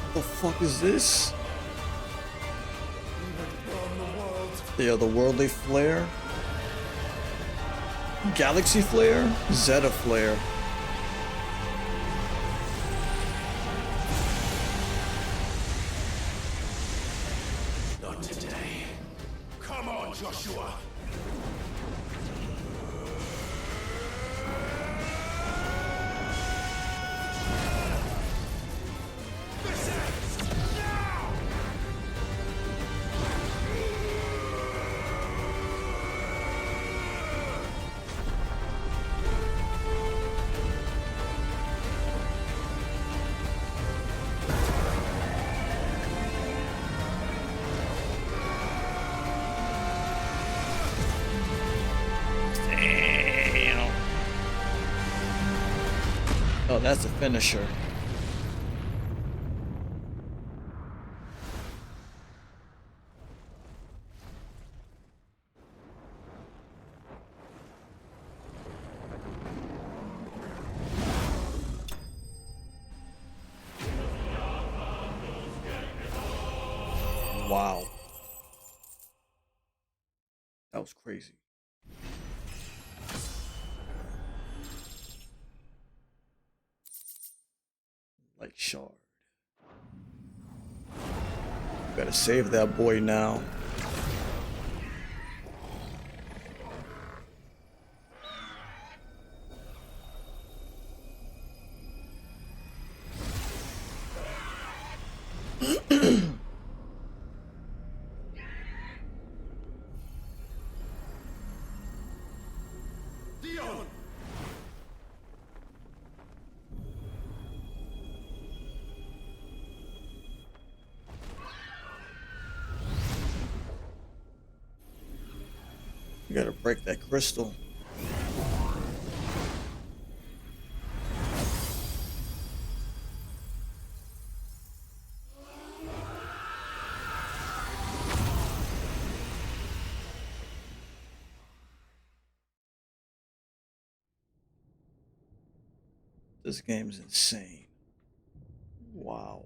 What the fuck is this? Yeah, the worldly flare, galaxy flare, Zeta flare. Not today. Come on, Joshua. Oh, that's a finisher. Wow. That was crazy. Like shard. Gotta save that boy now. Dion! You gotta break that crystal. This game's insane. Wow.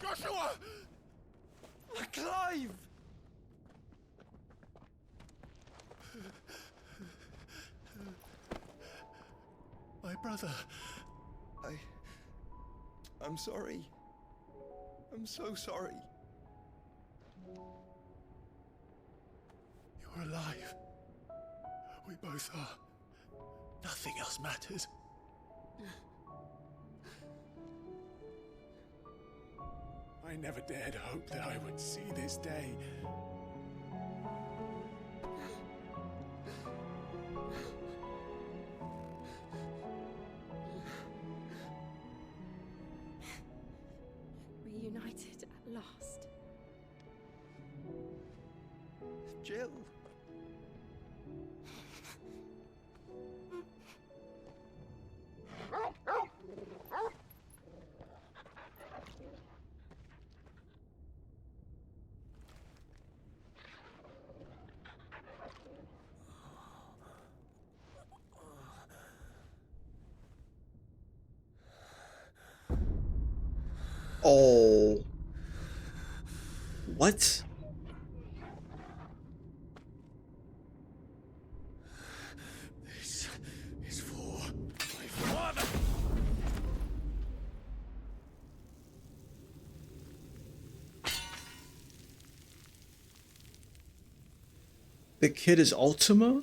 Joshua! Clive! My brother. I'm sorry. I'm so sorry. You're alive. We both are. Nothing else matters. I never dared hope that I would see this day. Reunited at last. Jill. Oh. What? This is for my father. The kid is Ultima?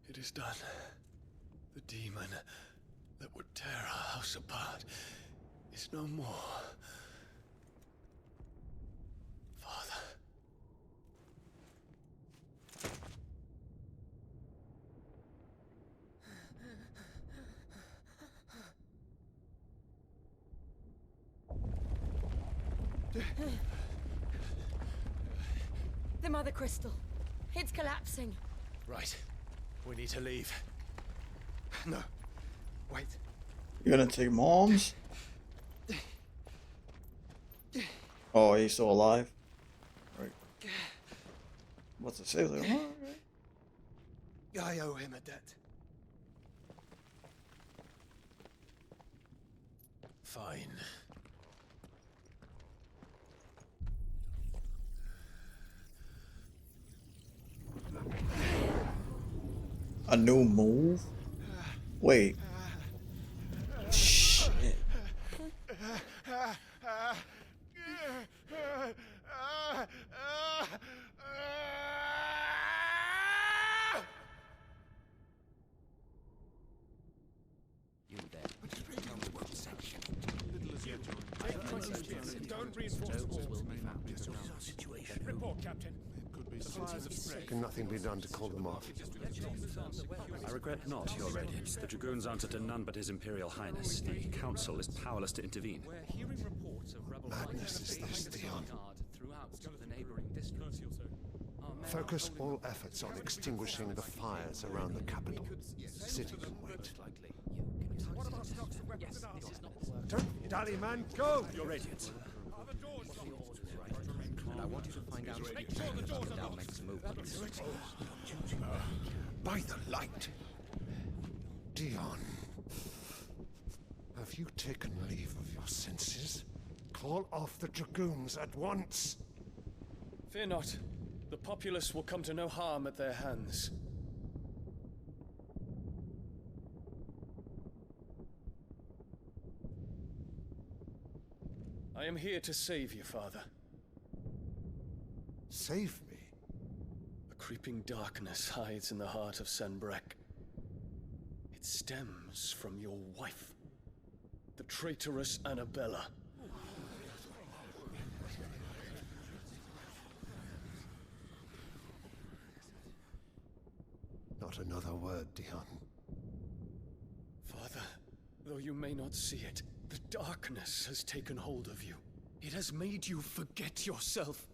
It is done. The demon that would tear our house apart is no more. Father. The Mother Crystal. It's collapsing. Right. We need to leave. No. Wait. You're gonna take Mom's? Oh, he's still alive? Right. What's it say? Like, I owe him a debt. Fine. a new move? Wait. Shit. You there. Tell me what section. Don't reinforce the walls. Captain. Could be Can nothing be done to call them off? I regret not, Your Radiance. The Dragoons answer to none but His Imperial Highness. The Council is powerless to intervene. We're hearing reports of rebel Madness is this, Dion. throughout the neighboring districts. Focus all efforts on extinguishing the fires around the capital. The city can wait. Don't dally, man, go! Your Radiance. And I want you to find out if Adele makes a move. By the light! Dion. Have you taken leave of your senses? Call off the Dragoons at once! Fear not. The populace will come to no harm at their hands. I am here to save you, Father. Save me? A creeping darkness hides in the heart of Sanbreque. It stems from your wife, the traitorous Annabella. Not another word, Dion. Father, though you may not see it, the darkness has taken hold of you. It has made you forget yourself.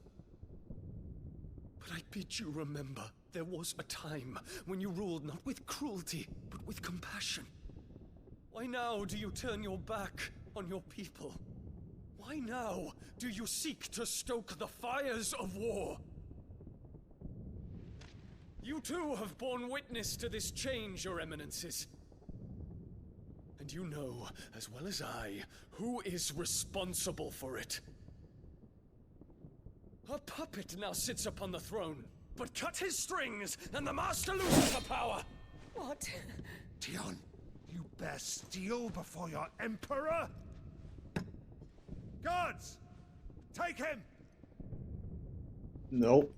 But I bid you remember, there was a time when you ruled not with cruelty, but with compassion. Why now do you turn your back on your people? Why now do you seek to stoke the fires of war? You too have borne witness to this change, Your Eminences. And you know, as well as I, who is responsible for it. A puppet now sits upon the throne, but cut his strings, and the Master loses the power! What? Dion, you bear steel before your Emperor? Guards! Take him! Nope.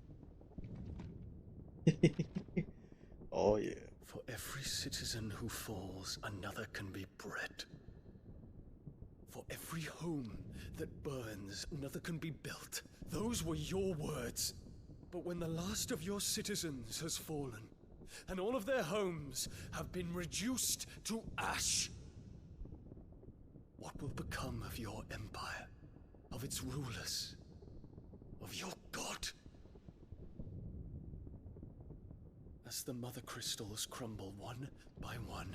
Oh yeah. For every citizen who falls, another can be bred. For every home that burns, another can be built. Those were your words. But when the last of your citizens has fallen, and all of their homes have been reduced to ash, what will become of your empire, of its rulers, of your god? As the Mother Crystals crumble one by one,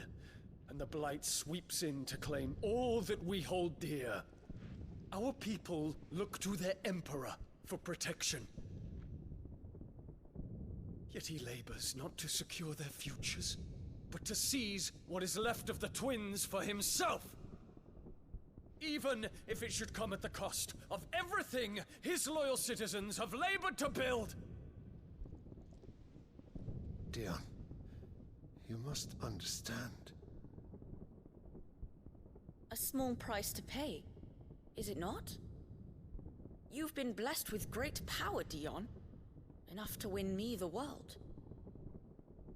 and the Blight sweeps in to claim all that we hold dear, our people look to their Emperor for protection. Yet he labors not to secure their futures, but to seize what is left of the twins for himself. Even if it should come at the cost of everything his loyal citizens have labored to build. Dion, you must understand. A small price to pay, is it not? You've been blessed with great power, Dion. Enough to win me the world.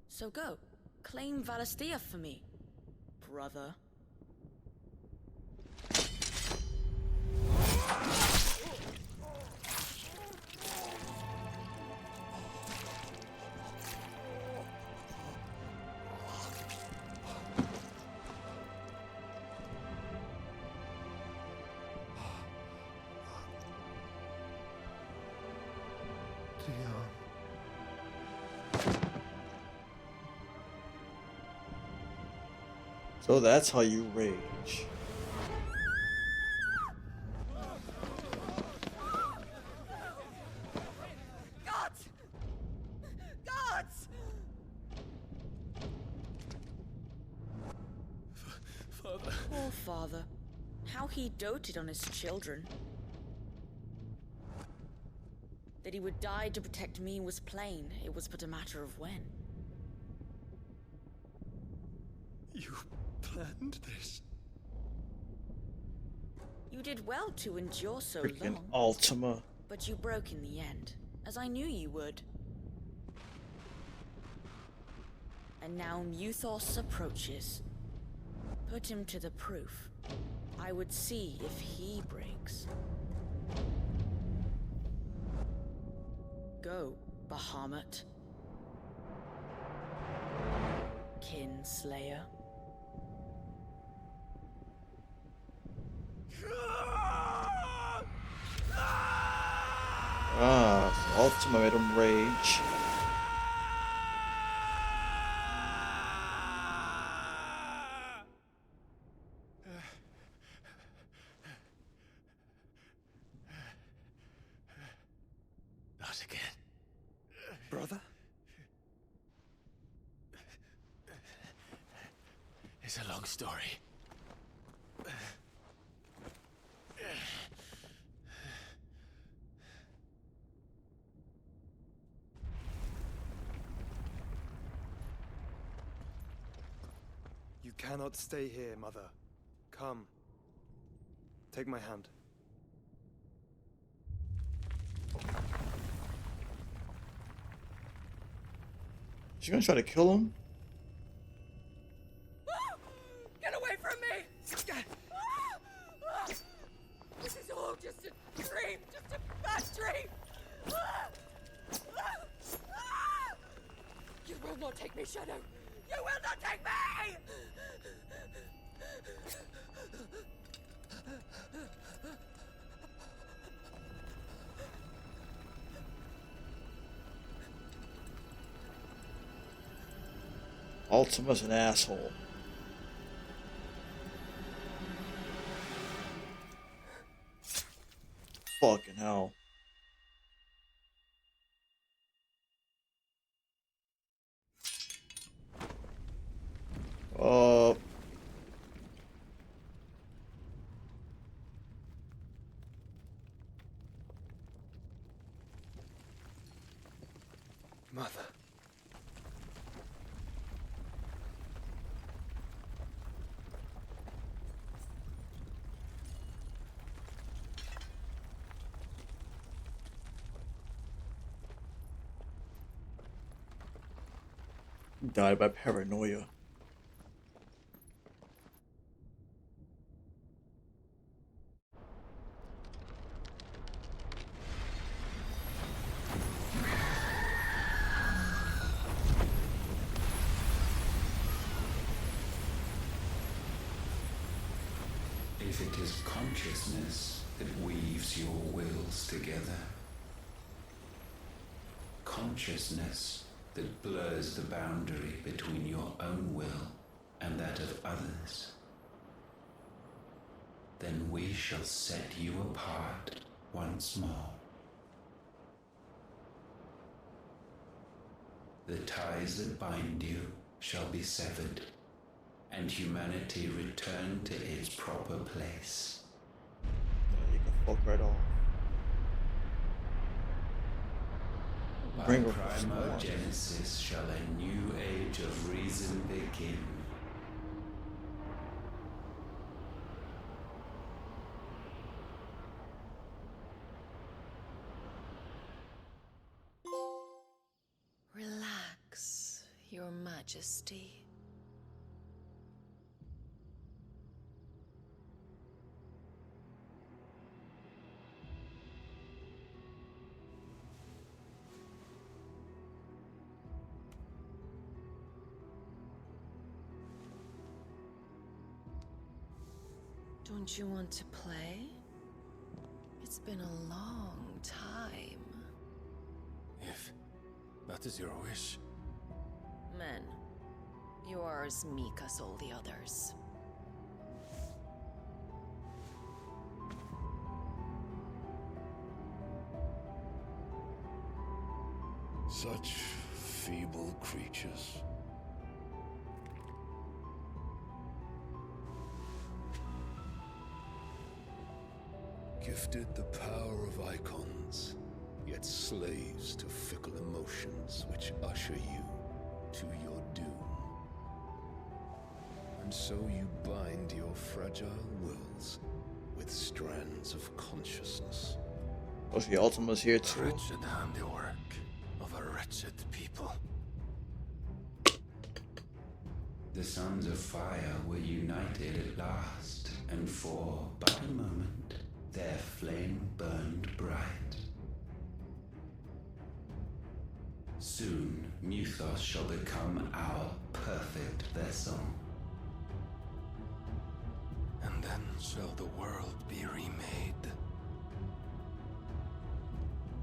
So go, claim Valisthea for me, brother. So that's how you rage. Gods! Gods! Father. Poor father. How he doted on his children. That he would die to protect me was plain. It was but a matter of when. You planned this? You did well to endure so Freaking long. Ultima. But you broke in the end, as I knew you would. And now Muthos approaches. Put him to the proof. I would see if he breaks. go, Bahamut. Kinslayer. Ah, so Ultima made him rage. Not again. Brother? It's a long story. You cannot stay here, Mother. Come. Take my hand. She's gonna try to kill him? Get away from me! This is all just a dream, just a bad dream! You will not take me, Shadow! You will not take me! Ultima's an asshole. Fucking hell. Mother. Died by paranoia. If it is consciousness that weaves your wills together, consciousness that blurs the boundary between your own will and that of others, then we shall set you apart once more. The ties that bind you shall be severed, and humanity return to its proper place. You can fuck right off. By primogenesis shall a new age of reason begin. Relax, Your Majesty. Don't you want to play? It's been a long time. If that is your wish. Men, you are as meek as all the others. Such feeble creatures. Gifted the power of icons, yet slaves to fickle emotions which usher you to your doom. And so you bind your fragile wills with strands of consciousness. Oh, the Ultima's here too. Wretched handiwork of a wretched people. The sons of fire were united at last, and for but a moment their flame burned bright. Soon, Muthos shall become our perfect vessel. And then shall the world be remade.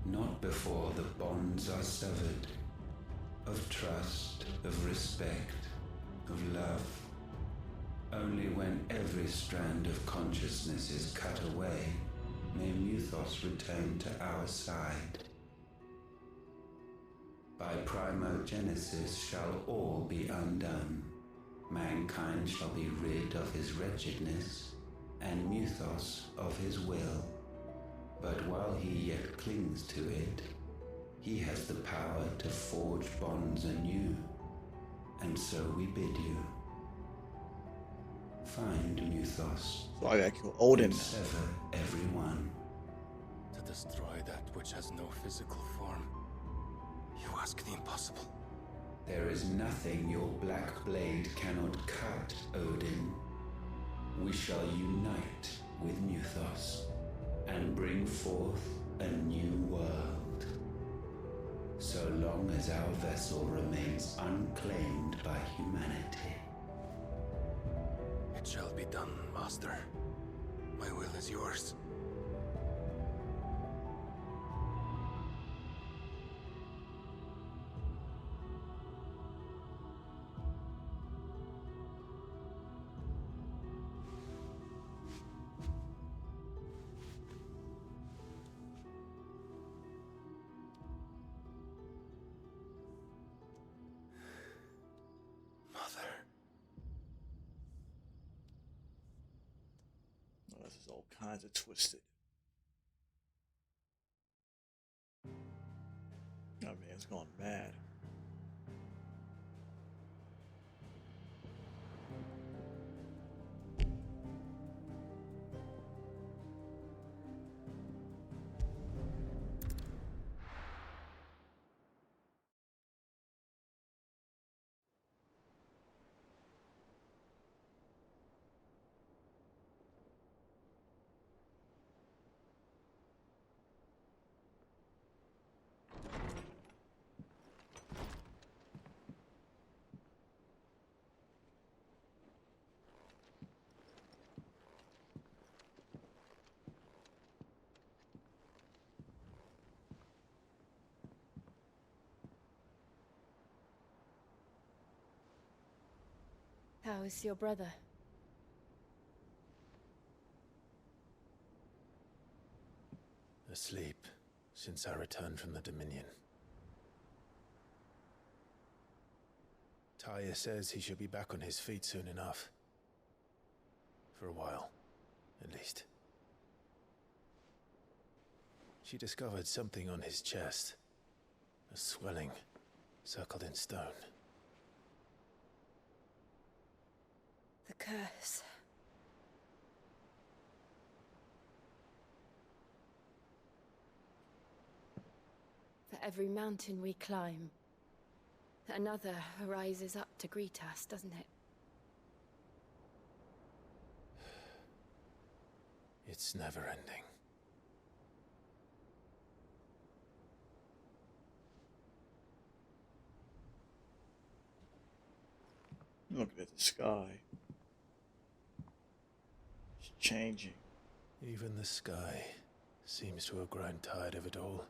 Not before the bonds are severed, of trust, of respect, of love. Only when every strand of consciousness is cut away, may Muthos return to our side. By primogenesis shall all be undone. Mankind shall be rid of his wretchedness, and Muthos of his will. But while he yet clings to it, he has the power to forge bonds anew. And so we bid you. Find Muthos. So I gotta kill Odin. And sever everyone. To destroy that which has no physical form. You ask the impossible. There is nothing your black blade cannot cut, Odin. We shall unite with Muthos and bring forth a new world. So long as our vessel remains unclaimed by humanity. It shall be done, Master. My will is yours. Oh, this is all kinds of twisted. Oh man, it's gone mad. How is your brother? Asleep since I returned from the Dominion. Taya says he should be back on his feet soon enough. For a while, at least. She discovered something on his chest. A swelling, circled in stone. The curse. For every mountain we climb, another rises up to greet us, doesn't it? It's never ending. Looking at the sky. It's changing. Even the sky seems to have grown tired of it all.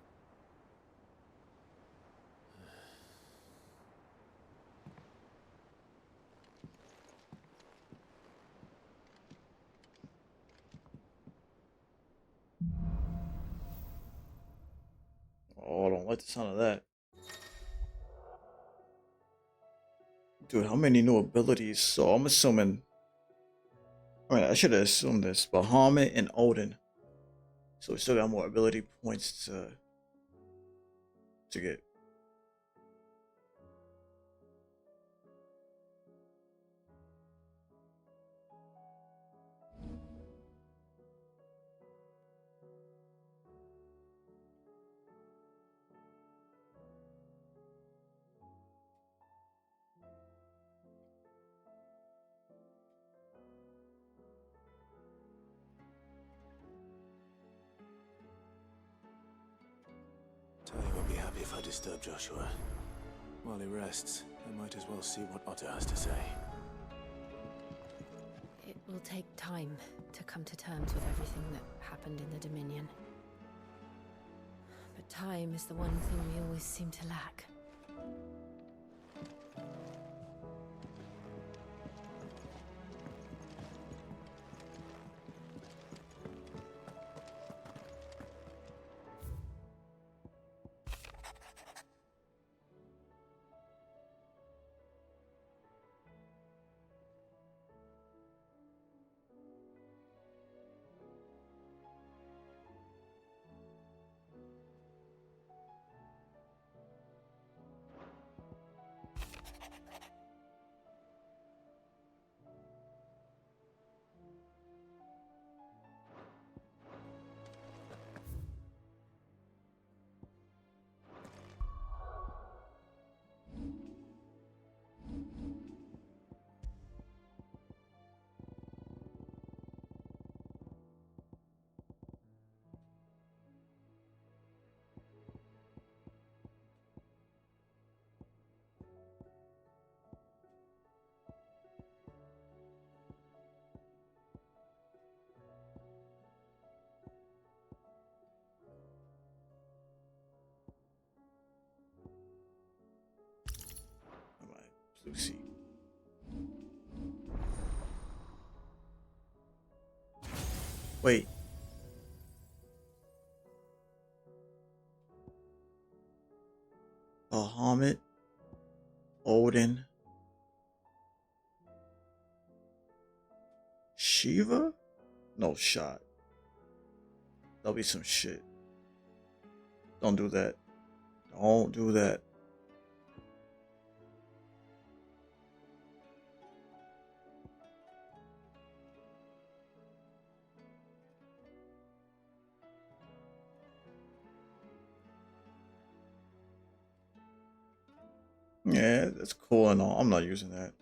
Oh, I don't like the sound of that. Dude, how many new abilities? So I'm assuming... I should have assumed this. Bahamut and Odin. So we still got more ability points to get. Taya won't be happy if I disturb Joshua. While he rests, I might as well see what Otto has to say. It will take time to come to terms with everything that happened in the Dominion. But time is the one thing we always seem to lack. Lucy. Wait. Bahamut, Odin, Shiva? No shot. That'll be some shit. Don't do that. Don't do that. Yeah, that's cool and all. I'm not using that.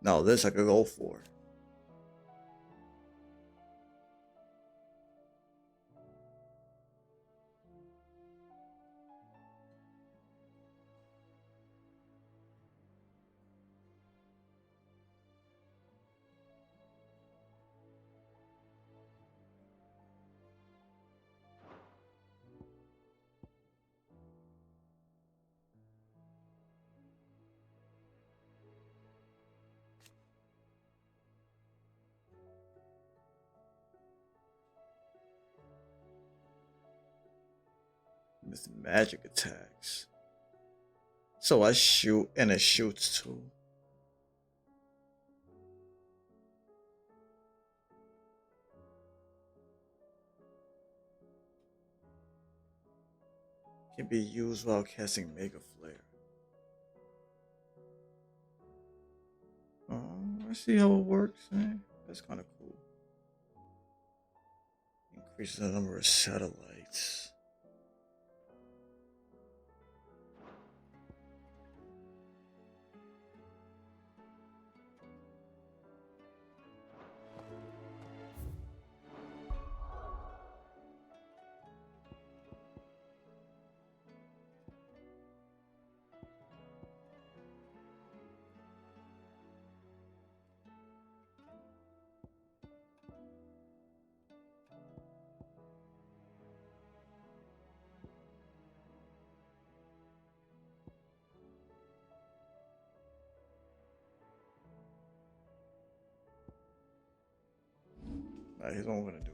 Now this I could go for. With magic attacks. So I shoot and it shoots too. Can be used while casting Mega Flare. Oh, I see how it works. That's kind of cool. Increases the number of satellites. Alright, here's what I'm gonna do.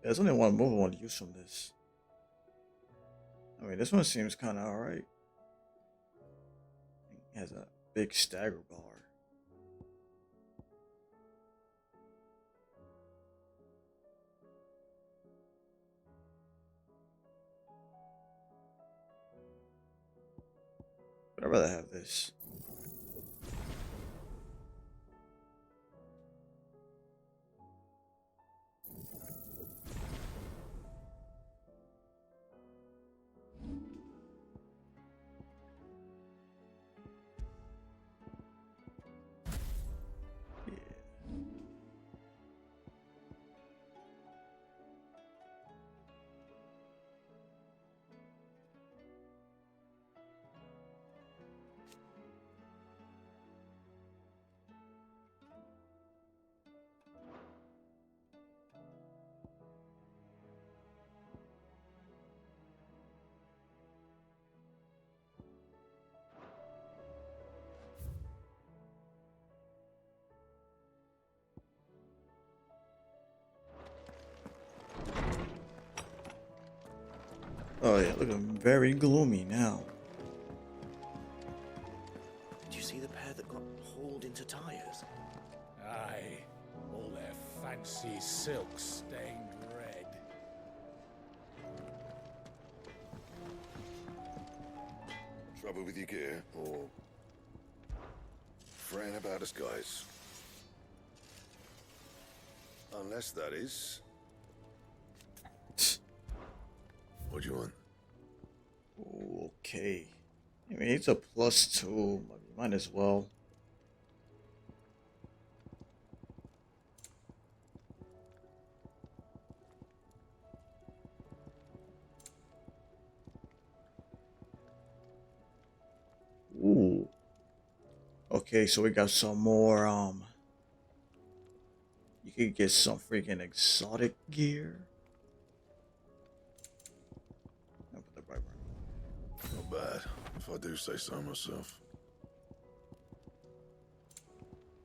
There's only one move I want to use from this. I mean, this one seems kind of alright. It has a big stagger bar. But I'd rather have this. Oh yeah, looking very gloomy now. Did you see the pair that got hauled into tires? Aye, all their fancy silks stained red. Trouble with your gear, or fretting about us guys? Unless that is. What do you want? Okay. I mean, it's a +2. Might as well. Ooh. Okay, so we got some more, you could get some freaking exotic gear. I'll put the right one. Not bad, if I do say so myself.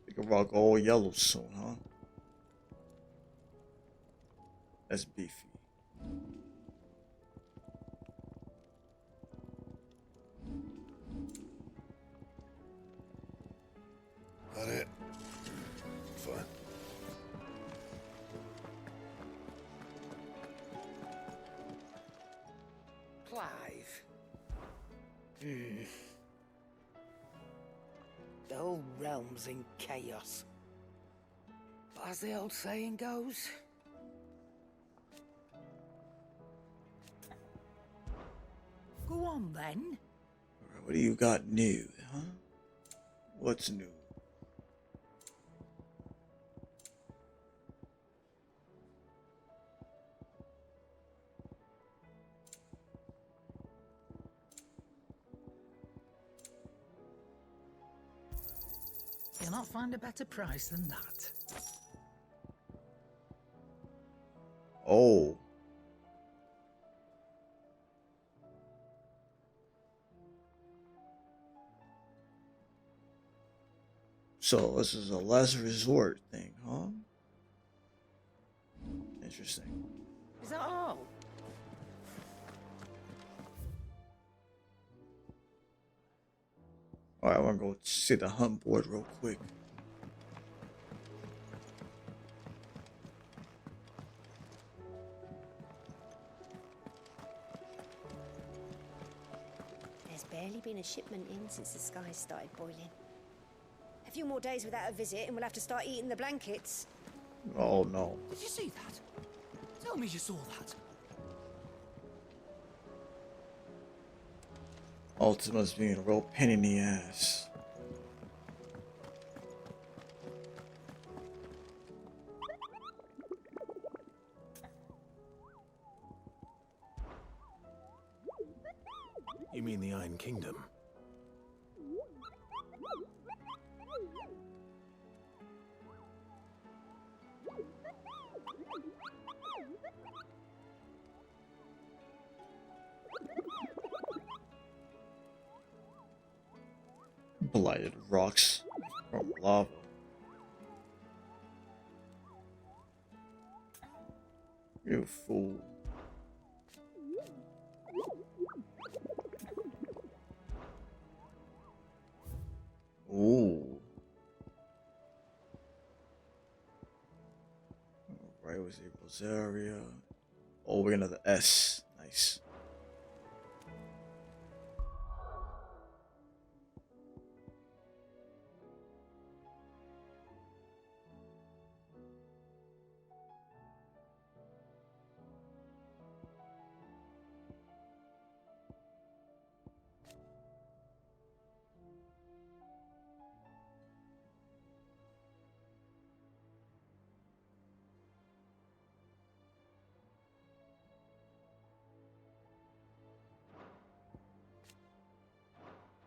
We can rock all yellow soon, huh? That's beefy. That it? Fine. Clive. The whole realm's in chaos. But as the old saying goes, go on then. Alright, what do you got new, huh? What's new? You'll not find a better price than that. Oh. So this is a last resort thing, huh? Interesting. Is that all? Alright, I wanna go see the hunt board real quick. There's barely been a shipment in since the skies started boiling. A few more days without a visit and we'll have to start eating the blankets. Oh no. Did you see that? Tell me you saw that. Ultima's being a real pain in the ass. You mean the Iron Kingdom? Blighted rocks from lava. You fool. Ooh. Right, was it Rosaria? Oh, we're another S. Nice.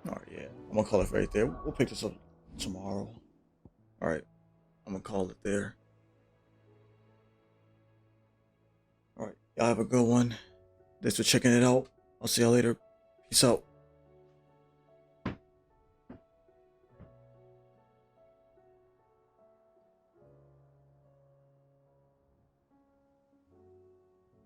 Alright, yeah. I'm gonna call it right there. We'll pick this up tomorrow. Alright. I'm gonna call it there. Alright. Y'all have a good one. Thanks for checking it out. I'll see y'all later. Peace out.